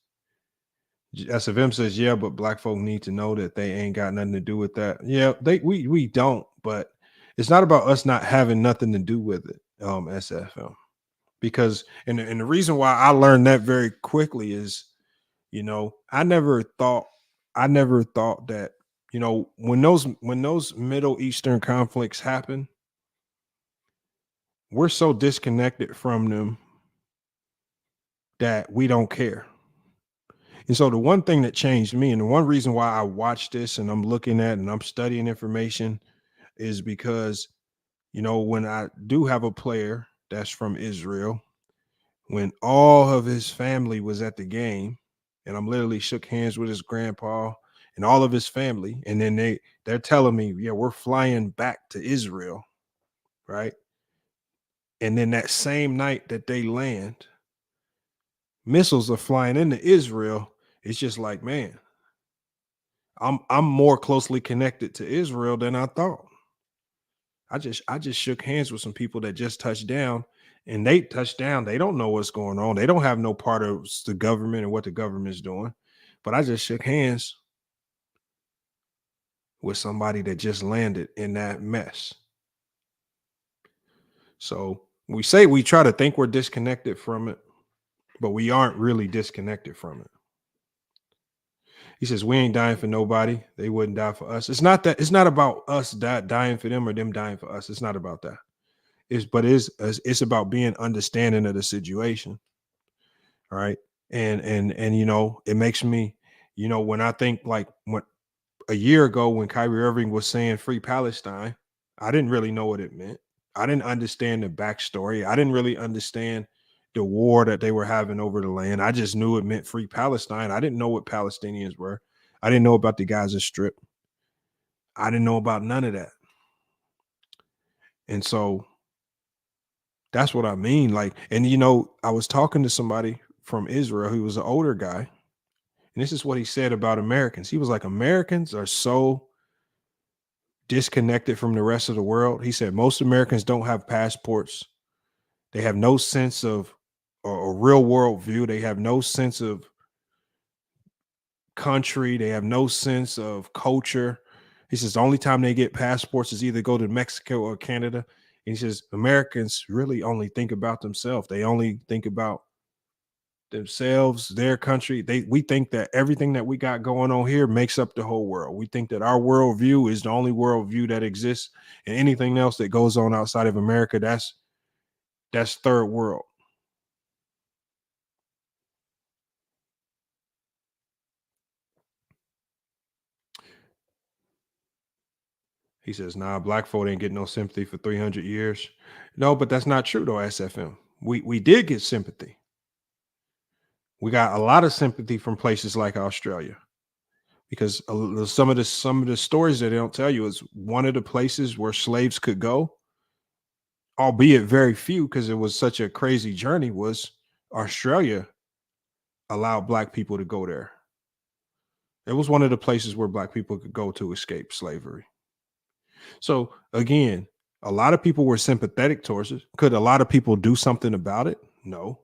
SFM says, yeah, but black folk need to know that they ain't got nothing to do with that. Yeah, we don't, but it's not about us not having nothing to do with it, SFM. Because and the reason why I learned that very quickly is, I never thought that, when those Middle Eastern conflicts happen, we're so disconnected from them that we don't care. And so the one thing that changed me, and the one reason why I watch this and I'm looking at and I'm studying information, is because, when I do have a player that's from Israel, when all of his family was at the game, and I'm literally shook hands with his grandpa and all of his family, and then they're telling me, yeah, we're flying back to Israel, right? And then that same night that they land, missiles are flying into Israel. It's just like, man, I'm more closely connected to Israel than I thought. I just shook hands with some people that just touched down, and they touched down. They don't know what's going on. They don't have no part of the government and what the government's doing. But I just shook hands with somebody that just landed in that mess. So we try to think we're disconnected from it, but we aren't really disconnected from it. He says, we ain't dying for nobody. They wouldn't die for us. It's not about us dying for them or them dying for us. It's not about that. It's about being understanding of the situation. All right. And it makes me, when I think like a year ago when Kyrie Irving was saying free Palestine, I didn't really know what it meant. I didn't understand the backstory. I didn't really understand the war that they were having over the land. I just knew it meant free Palestine. I didn't know what Palestinians were. I didn't know about the Gaza Strip. I didn't know about none of that. And so that's what I mean. Like, and you know, I was talking to somebody from Israel who was an older guy, and this is what he said about Americans. He was like, Americans are so disconnected from the rest of the world. He said most Americans don't have passports. They have no sense of a real world view. They have no sense of country. They have no sense of culture. He says the only time they get passports is either go to Mexico or Canada. And he says Americans really only think about themselves. They only think about themselves, their country. We think that everything that we got going on here makes up the whole world. We think that our worldview is the only worldview that exists, and anything else that goes on outside of America, that's third world. He says, nah, black folk ain't getting no sympathy for 300 years. No, but that's not true though, SFM. We did get sympathy. We got a lot of sympathy from places like Australia, because some of the stories that they don't tell you is one of the places where slaves could go, albeit very few because it was such a crazy journey, was Australia allowed black people to go there. It was one of the places where black people could go to escape slavery. So again, a lot of people were sympathetic towards it. Could a lot of people do something about it? No.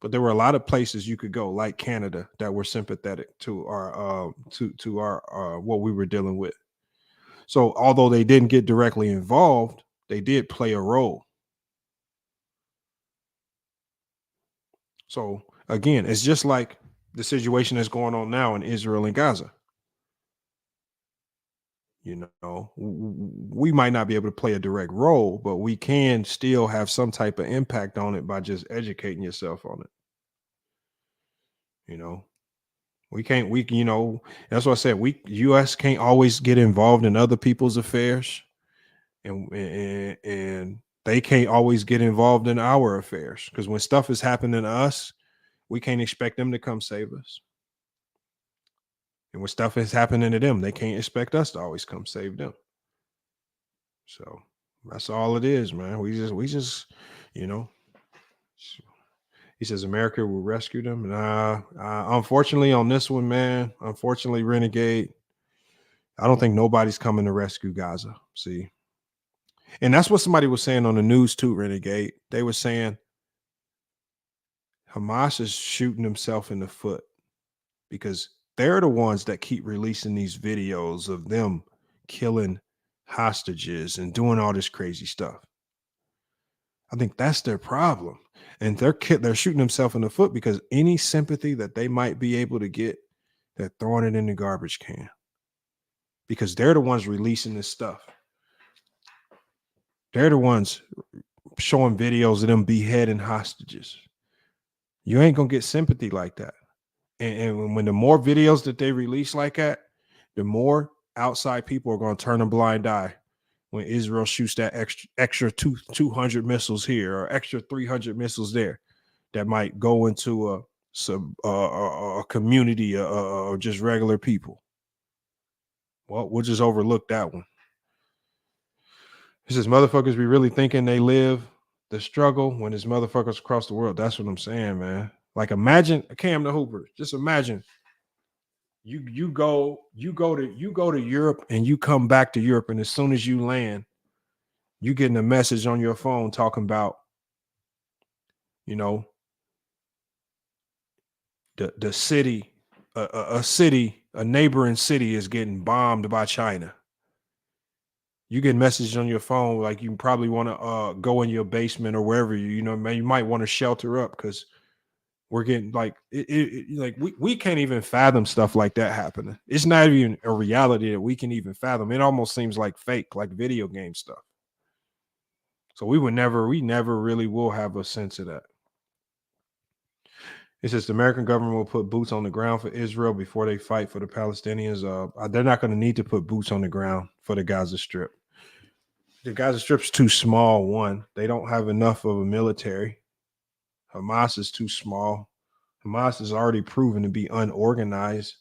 But there were a lot of places you could go, like Canada, that were sympathetic to our to our what we were dealing with. So although they didn't get directly involved, they did play a role. So again, it's just like the situation that's going on now in Israel and Gaza. You know, we might not be able to play a direct role, but we can still have some type of impact on it by just educating yourself on it. You know, you know, that's what I said. US can't always get involved in other people's affairs, and they can't always get involved in our affairs, because when stuff is happening to us, we can't expect them to come save us. And when stuff is happening to them, they can't expect us to always come save them. So that's all it is, man. We just, you know. He says America will rescue them. And unfortunately, on this one, man, unfortunately, Renegade, I don't think nobody's coming to rescue Gaza. See, and that's what somebody was saying on the news too, Renegade. They were saying Hamas is shooting himself in the foot because they're the ones that keep releasing these videos of them killing hostages and doing all this crazy stuff. I think that's their problem. And they're shooting themselves in the foot because any sympathy that they might be able to get, they're throwing it in the garbage can. Because they're the ones releasing this stuff. They're the ones showing videos of them beheading hostages. You ain't going to get sympathy like that. And when the more videos that they release like that, the more outside people are going to turn a blind eye when Israel shoots that extra 200 missiles here or extra 300 missiles there that might go into a community or just regular people. Well, we'll just overlook that one. He says, motherfuckers be really thinking they live the struggle when there's motherfuckers across the world. That's what I'm saying, man. Like, imagine Cam the Hooper. Just imagine you go to Europe and you come back to Europe, and as soon as you land, you getting a message on your phone talking about, you know, the city, a neighboring city is getting bombed by China. You get messages on your phone like you probably want to go in your basement or wherever you know, man, you might want to shelter up because we're getting like like we can't even fathom stuff like that happening. It's not even a reality that we can even fathom. It almost seems like fake, like video game stuff. So we never really will have a sense of that. It says the American government will put boots on the ground for Israel before they fight for the Palestinians. They're not going to need to put boots on the ground for the Gaza Strip. The Gaza Strip's too small, one. They don't have enough of a military. Hamas is too small. Hamas is already proven to be unorganized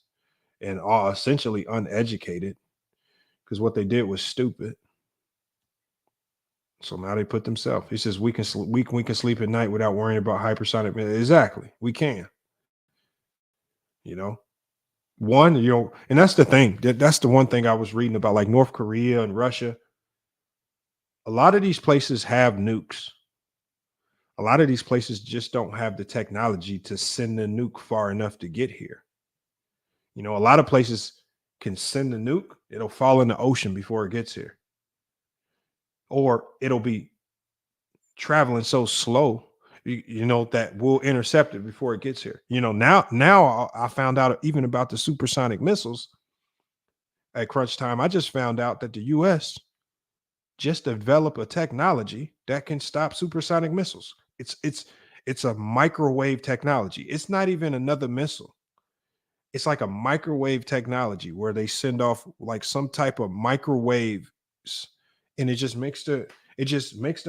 and essentially uneducated because what they did was stupid. So now they put themselves. He says we can sleep at night without worrying about hypersonic. Exactly, we can. One, and that's the thing. That's the one thing I was reading about, like North Korea and Russia. A lot of these places have nukes. A lot of these places just don't have the technology to send the nuke far enough to get here. A lot of places can send the nuke. It'll fall in the ocean before it gets here. Or it'll be traveling so slow, that we'll intercept it before it gets here. Now I found out even about the supersonic missiles at crunch time. I just found out that the U.S. just developed a technology that can stop supersonic missiles. It's a microwave technology. It's not even another missile. It's like a microwave technology where they send off like some type of microwaves, and it just makes the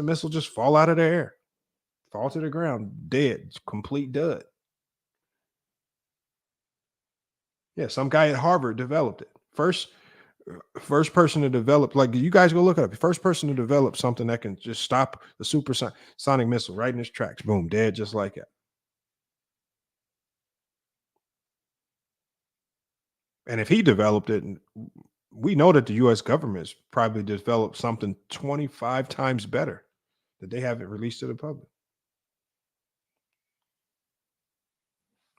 missile just fall out of the air, fall to the ground, dead, complete dud. Yeah, some guy at Harvard developed it. First person to develop, like, you guys go look it up. First person to develop something that can just stop the supersonic missile right in its tracks. Boom, dead just like that. And if he developed it, we know that the U.S. government's probably developed something 25 times better that they haven't released to the public.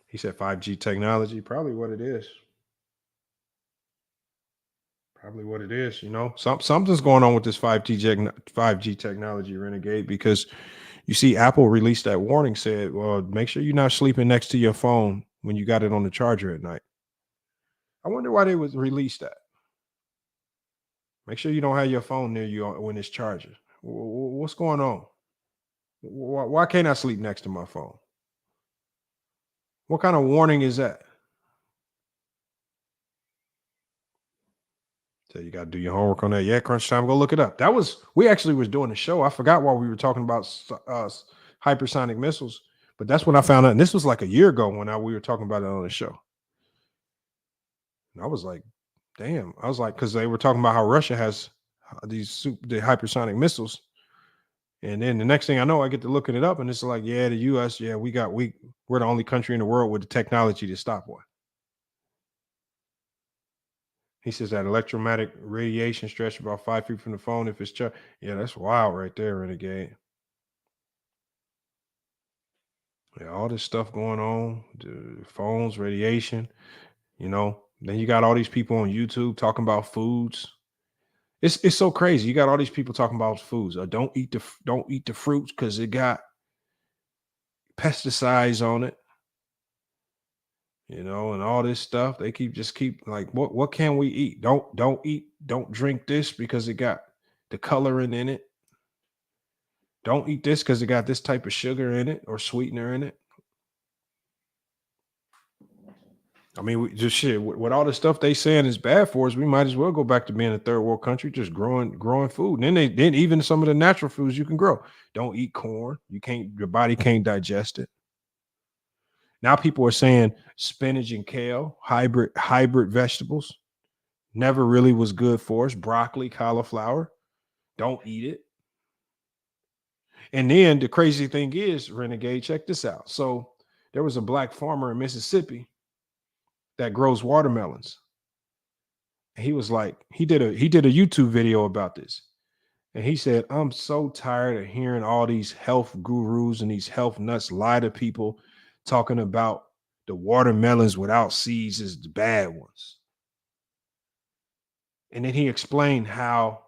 He said 5G technology, probably what it is. Probably what it is, something's going on with this 5G technology, Renegade, because you see Apple released that warning, said, well, make sure you're not sleeping next to your phone when you got it on the charger at night. I wonder why they would release that. Make sure you don't have your phone near you when it's charging. What's going on? Why can't I sleep next to my phone? What kind of warning is that? So you got to do your homework on that. Yeah, crunch time. Go look it up. We actually was doing a show. I forgot why we were talking about hypersonic missiles, but that's when I found out. And this was like a year ago when we were talking about it on the show. And I was like, damn. I was like, because they were talking about how Russia has the hypersonic missiles. And then the next thing I know, I get to looking it up, and it's like, yeah, the U.S., yeah, we're the only country in the world with the technology to stop one. He says that electromagnetic radiation stretched about 5 feet from the phone if it's charged. Yeah, that's wild right there, Renegade. Yeah, all this stuff going on, the phones, radiation, Then you got all these people on YouTube talking about foods. It's so crazy. You got all these people talking about foods. Don't eat the fruits because it got pesticides on it. And all this stuff. They keep like, what can we eat? Don't drink this because it got the coloring in it. Don't eat this because it got this type of sugar in it or sweetener in it. I mean, we just shit with all the stuff they saying is bad for us. We might as well go back to being a third world country, just growing food. And then even some of the natural foods you can grow. Don't eat corn. Your body can't digest it. Now people are saying spinach and kale, hybrid vegetables, never really was good for us. Broccoli, cauliflower, don't eat it. And then the crazy thing is, Renegade, check this out. So there was a black farmer in Mississippi that grows watermelons. And he was like, he did a YouTube video about this. And he said, I'm so tired of hearing all these health gurus and these health nuts lie to people talking about the watermelons without seeds is the bad ones. And then he explained how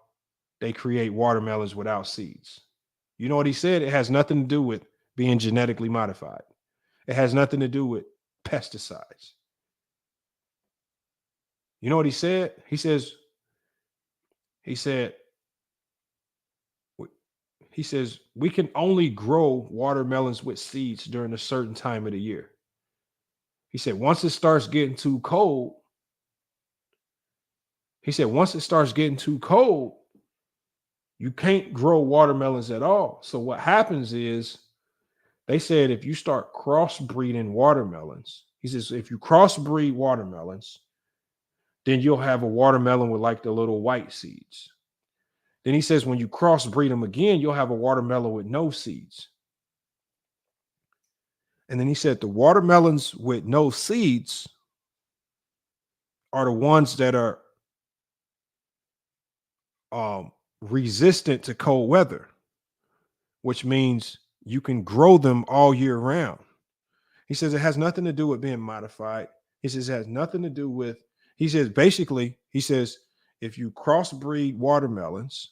they create watermelons without seeds. You know what he said? It has nothing to do with being genetically modified. It has nothing to do with pesticides. You know what he said? He says, we can only grow watermelons with seeds during a certain time of the year. He said, once it starts getting too cold, you can't grow watermelons at all. So what happens is, they said if you start crossbreeding watermelons, he says if you crossbreed watermelons, then you'll have a watermelon with like the little white seeds. Then he says when you crossbreed them again, you'll have a watermelon with no seeds. And then he said the watermelons with no seeds are the ones that are resistant to cold weather, which means you can grow them all year round. He says it has nothing to do with being modified. He says it has nothing to do with, he says basically, he says if you crossbreed watermelons,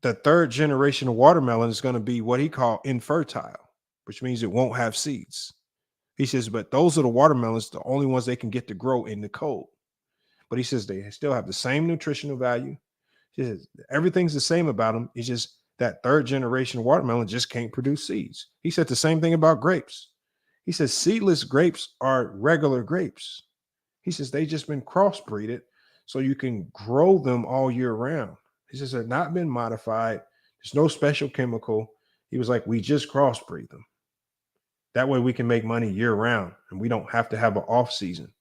the third generation of watermelon is going to be what he called infertile, which means it won't have seeds. He says, but those are the watermelons, the only ones they can get to grow in the cold. But he says they still have the same nutritional value. He says everything's the same about them. It's just that third generation watermelon just can't produce seeds. He said the same thing about grapes. He says seedless grapes are regular grapes. He says they just been crossbreeded so you can grow them all year round. He says they're not been modified. There's no special chemical. He was like, we just crossbreed them. That way we can make money year round and we don't have to have an off season.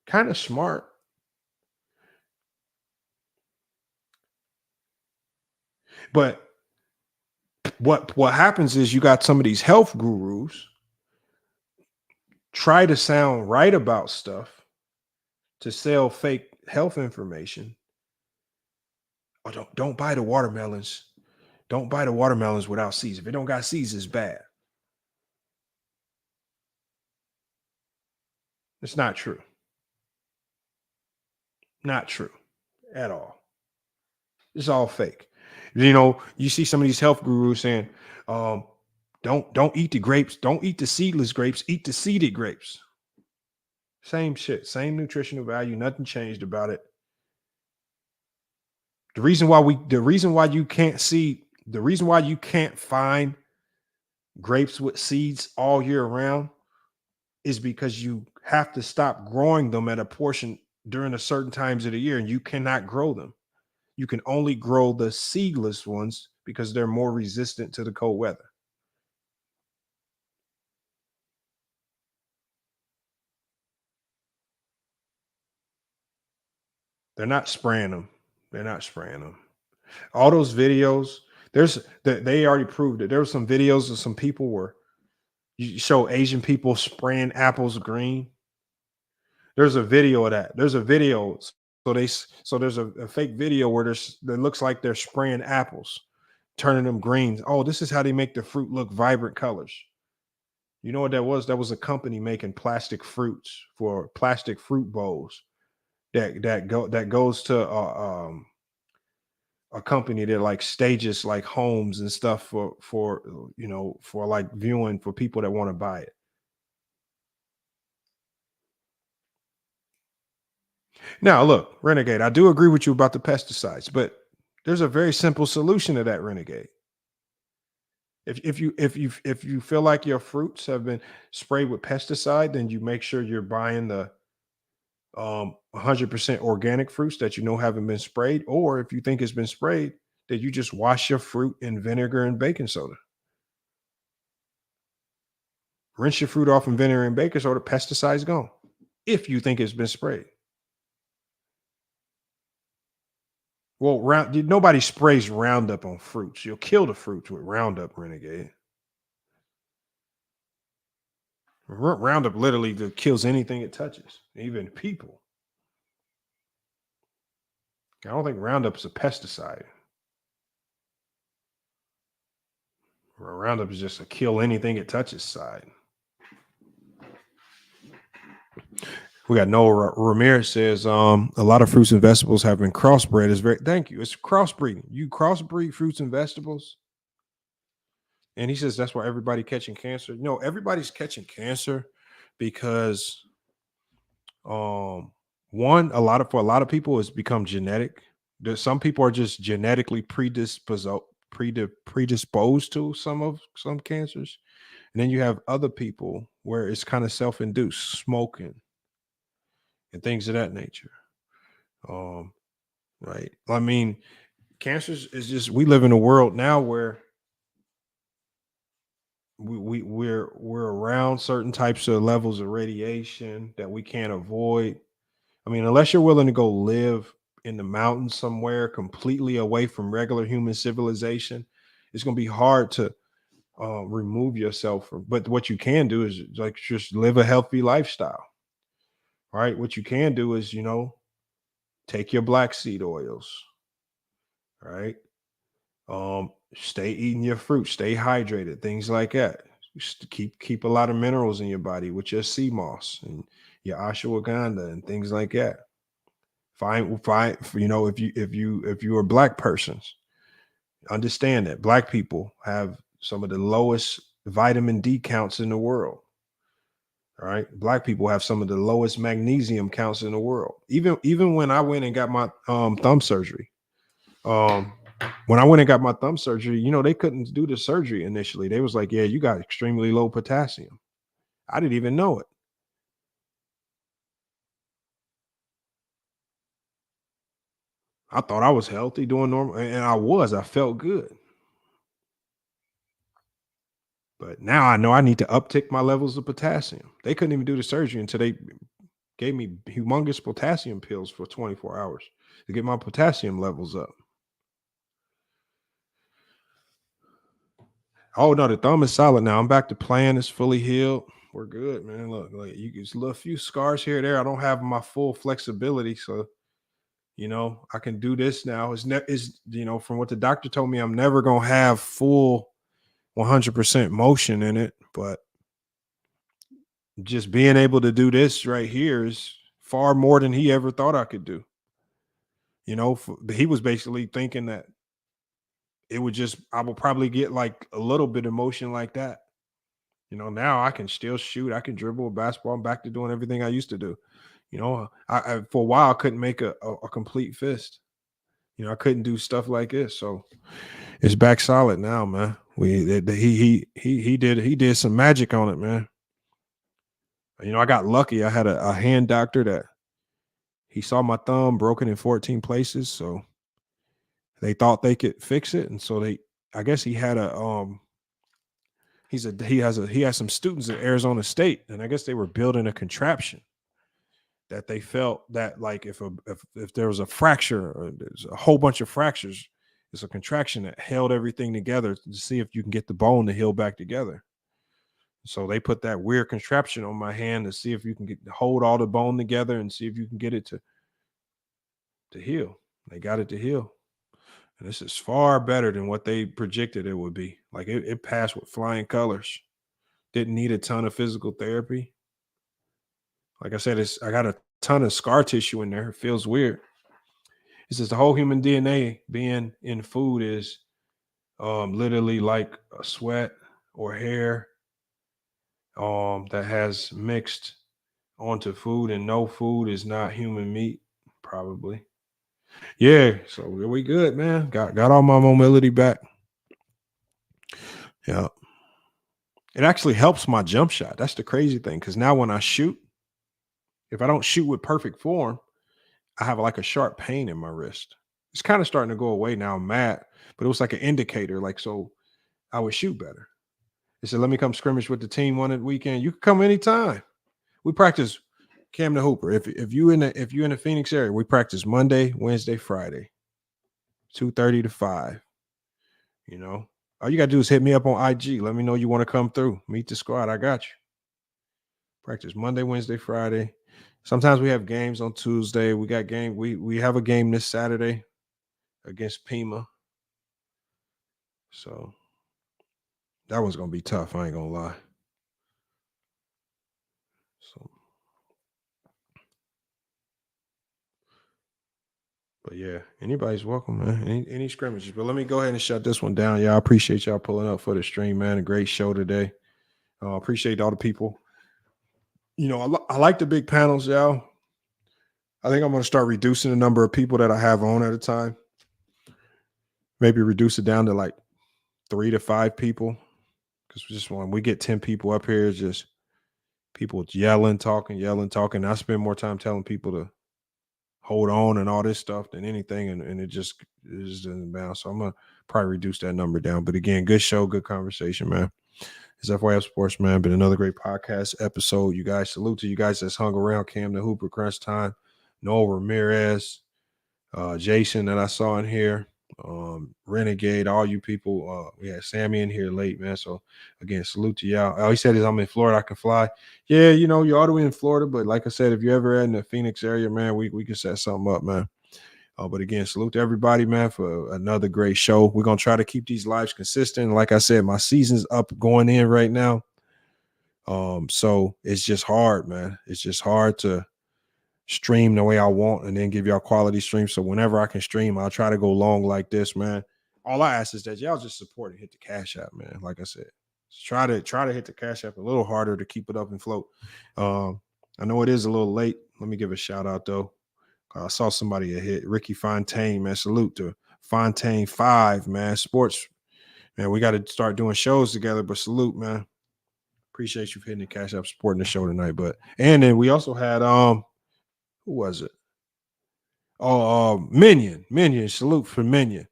Kind of smart. But what happens is you got some of these health gurus try to sound right about stuff to sell fake health information. Oh, don't buy the watermelons. Don't buy the watermelons without seeds. If it don't got seeds, it's bad. It's not true. Not true at all. It's all fake. You know, you see some of these health gurus saying, don't eat the grapes, don't eat the seedless grapes, eat the seeded grapes. Same shit, same nutritional value, nothing changed about it. The reason why you can't find grapes with seeds all year round is because you have to stop growing them at a portion during a certain times of the year, and you cannot grow them. You can only grow the seedless ones because they're more resistant to the cold weather. They're not spraying them. They're not spraying them. All those videos, they already proved it. There were some videos of some people where you show Asian people spraying apples green. There's a video of that. There's a video. So there's a fake video where that looks like they're spraying apples, turning them green. Oh, this is how they make the fruit look vibrant colors. You know what that was? That was a company making plastic fruits for plastic fruit bowls. That goes to a company that like stages like homes and stuff for like viewing for people that want to buy it. Now, look, Renegade, I do agree with you about the pesticides, but there's a very simple solution to that, Renegade. If you feel like your fruits have been sprayed with pesticide, then you make sure you're buying the 100% organic fruits that you know haven't been sprayed. Or if you think it's been sprayed, then you just wash your fruit in vinegar and baking soda. Rinse your fruit off in vinegar and baking soda, pesticide's gone. If you think it's been sprayed. Well, nobody sprays Roundup on fruits. You'll kill the fruits with Roundup, Renegade. Roundup literally kills anything it touches, even people. I don't think Roundup is a pesticide. Roundup is just a kill anything it touches side. We got Noah Ramirez says a lot of fruits and vegetables have been crossbred. Thank you. It's crossbreeding. You crossbreed fruits and vegetables. And he says that's why everybody catching cancer. No, everybody's catching cancer because for a lot of people it's become genetic. Some people are just genetically predisposed to some cancers. And then you have other people where it's kind of self-induced, smoking and things of that nature. Right. I mean, cancer is just, we live in a world now where we're around certain types of levels of radiation that we can't avoid. I mean, unless you're willing to go live in the mountains somewhere completely away from regular human civilization, it's going to be hard to remove yourself from. But what you can do is like just live a healthy lifestyle. Right? What you can do is, take your black seed oils. Right? Stay eating your fruit, stay hydrated, things like that. Just keep a lot of minerals in your body with your sea moss and your ashwagandha and things like that. Find if you are black persons, understand that black people have some of the lowest vitamin D counts in the world. All right, black people have some of the lowest magnesium counts in the world. Even when I went and got my thumb surgery, when I went and got my thumb surgery, they couldn't do the surgery initially. They was like, "Yeah, you got extremely low potassium." I didn't even know it. I thought I was healthy, doing normal, and I was. I felt good. But now I know I need to uptick my levels of potassium. They couldn't even do the surgery until they gave me humongous potassium pills for 24 hours to get my potassium levels up. Oh no, the thumb is solid now. I'm back to playing. It's fully healed. We're good, man. Look, like it's a few scars here or there. I don't have my full flexibility, so I can do this now. From what the doctor told me, I'm never gonna have full 100% motion in it, but just being able to do this right here is far more than he ever thought I could do. He was basically thinking that I will probably get like a little bit of motion like that. Now I can still shoot. I can dribble a basketball. I'm back to doing everything I used to do. I for a while I couldn't make a complete fist. I couldn't do stuff like this. So it's back solid now, man. He did some magic on it, man. I got lucky. I had a hand doctor that he saw my thumb broken in 14 places, so they thought they could fix it, and so I guess he had he has some students at Arizona State, and I guess they were building a contraption that they felt that like if there was a fracture or there's a whole bunch of fractures, it's a contraction that held everything together to see if you can get the bone to heal back together. So they put that weird contraption on my hand to see if you can hold all the bone together and see if you can get it to heal. They got it to heal. And this is far better than what they projected it would be. Like it passed with flying colors. Didn't need a ton of physical therapy. Like I said, I got a ton of scar tissue in there. It feels weird. It says the whole human DNA being in food is literally like a sweat or hair that has mixed onto food, and no food is not human meat, probably. Yeah, so we good, man. Got all my mobility back. Yeah. It actually helps my jump shot. That's the crazy thing, because now when I shoot, if I don't shoot with perfect form, I have like a sharp pain in my wrist. It's kind of starting to go away now. I'm mad, but it was like an indicator, like so I would shoot better. They said, let me come scrimmage with the team one weekend. You can come anytime. We practice Cam the Hooper. If you're in the Phoenix area, we practice Monday, Wednesday, Friday, 2:30 to 5. All you gotta do is hit me up on IG. Let me know you want to come through. Meet the squad. I got you. Practice Monday, Wednesday, Friday. Sometimes we have games on Tuesday. We got game. We have a game this Saturday against Pima. So that one's gonna be tough. I ain't gonna lie. So, but yeah, anybody's welcome, man. Any scrimmages. But let me go ahead and shut this one down. Y'all, appreciate y'all pulling up for the stream, man. A great show today. Appreciate all the people. I like the big panels, y'all. I think I'm going to start reducing the number of people that I have on at a time. Maybe reduce it down to like 3 to 5 people. Because just when we get 10 people up here, it's just people yelling, talking. I spend more time telling people to hold on and all this stuff than anything, and it just doesn't bounce. So I'm gonna probably reduce that number down. But again, good show, good conversation, man. It's FYF Sports, man. Been another great podcast episode. You guys, salute to you guys that's hung around. Cam the Hooper, Crunch Time, Noel Ramirez, Jason that I saw in here, Renegade, all you people. We had Sammy in here late, man. So again, salute to y'all. Oh, he said I'm in Florida, I can fly. Yeah, you know, you're all the way in Florida, but like I said, if you're ever in the Phoenix area, man, we can set something up, man. But again, salute to everybody, man, for another great show. We're gonna try to keep these lives consistent. Like I said, my season's up going in right now. So it's just hard, man. It's just hard to stream the way I want and then give y'all quality streams. So whenever I can stream, I'll try to go long like this, man. All I ask is that y'all just support and hit the Cash App, man. Like I said, just try to hit the Cash App a little harder to keep it up and float. I know it is a little late. Let me give a shout out though. I saw somebody hit Ricky Fontaine, man. Salute to Fontaine 5, man. Sports, man. We got to start doing shows together, but salute, man. Appreciate you hitting the Cash App, supporting the show tonight. And then we also had who was it? Minion. Salute for Minion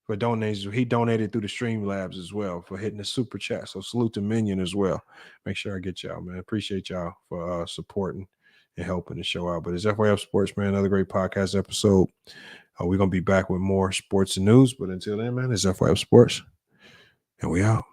for donations. He donated through the Streamlabs as well for hitting the super chat. So salute to Minion as well. Make sure I get y'all, man. Appreciate y'all for supporting and helping the show out. But it's FYF Sports, man. Another great podcast episode. We're gonna be back with more sports and news. But until then, man, it's FYF Sports, and we out.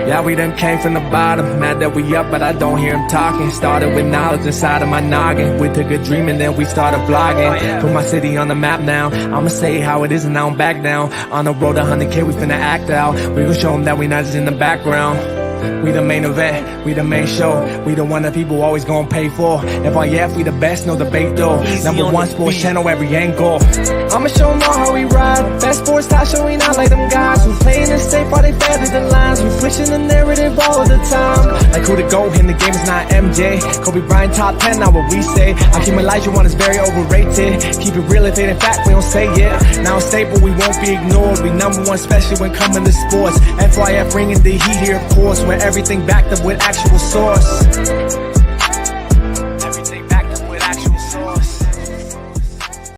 Yeah, we done came from the bottom, mad that we up, but I don't hear him talking. Started with knowledge inside of my noggin. We took a dream and then we started vlogging. Put my city on the map now. I'ma say how it is and I don't back down. On the road to 100K, we finna act out. We gon' show them that we not just in the background. We the main event, we the main show. We the one that people always gonna pay for. FYF, we the best, no debate though. Number one sports channel, every angle. I'ma show them all how we ride. Best sports talk show, we not like them guys who playing it safe while they feather the lines. We pushing the narrative all of the time. Like who to go in the game is not MJ. Kobe Bryant top 10, not what we say. Hakeem Olajuwon is very overrated. Keep it real, if it ain't fact, we don't say it. Now it's stable, we won't be ignored. We number one, especially when coming to sports. FYF bringing the heat here, of course, where everything backed up with actual source.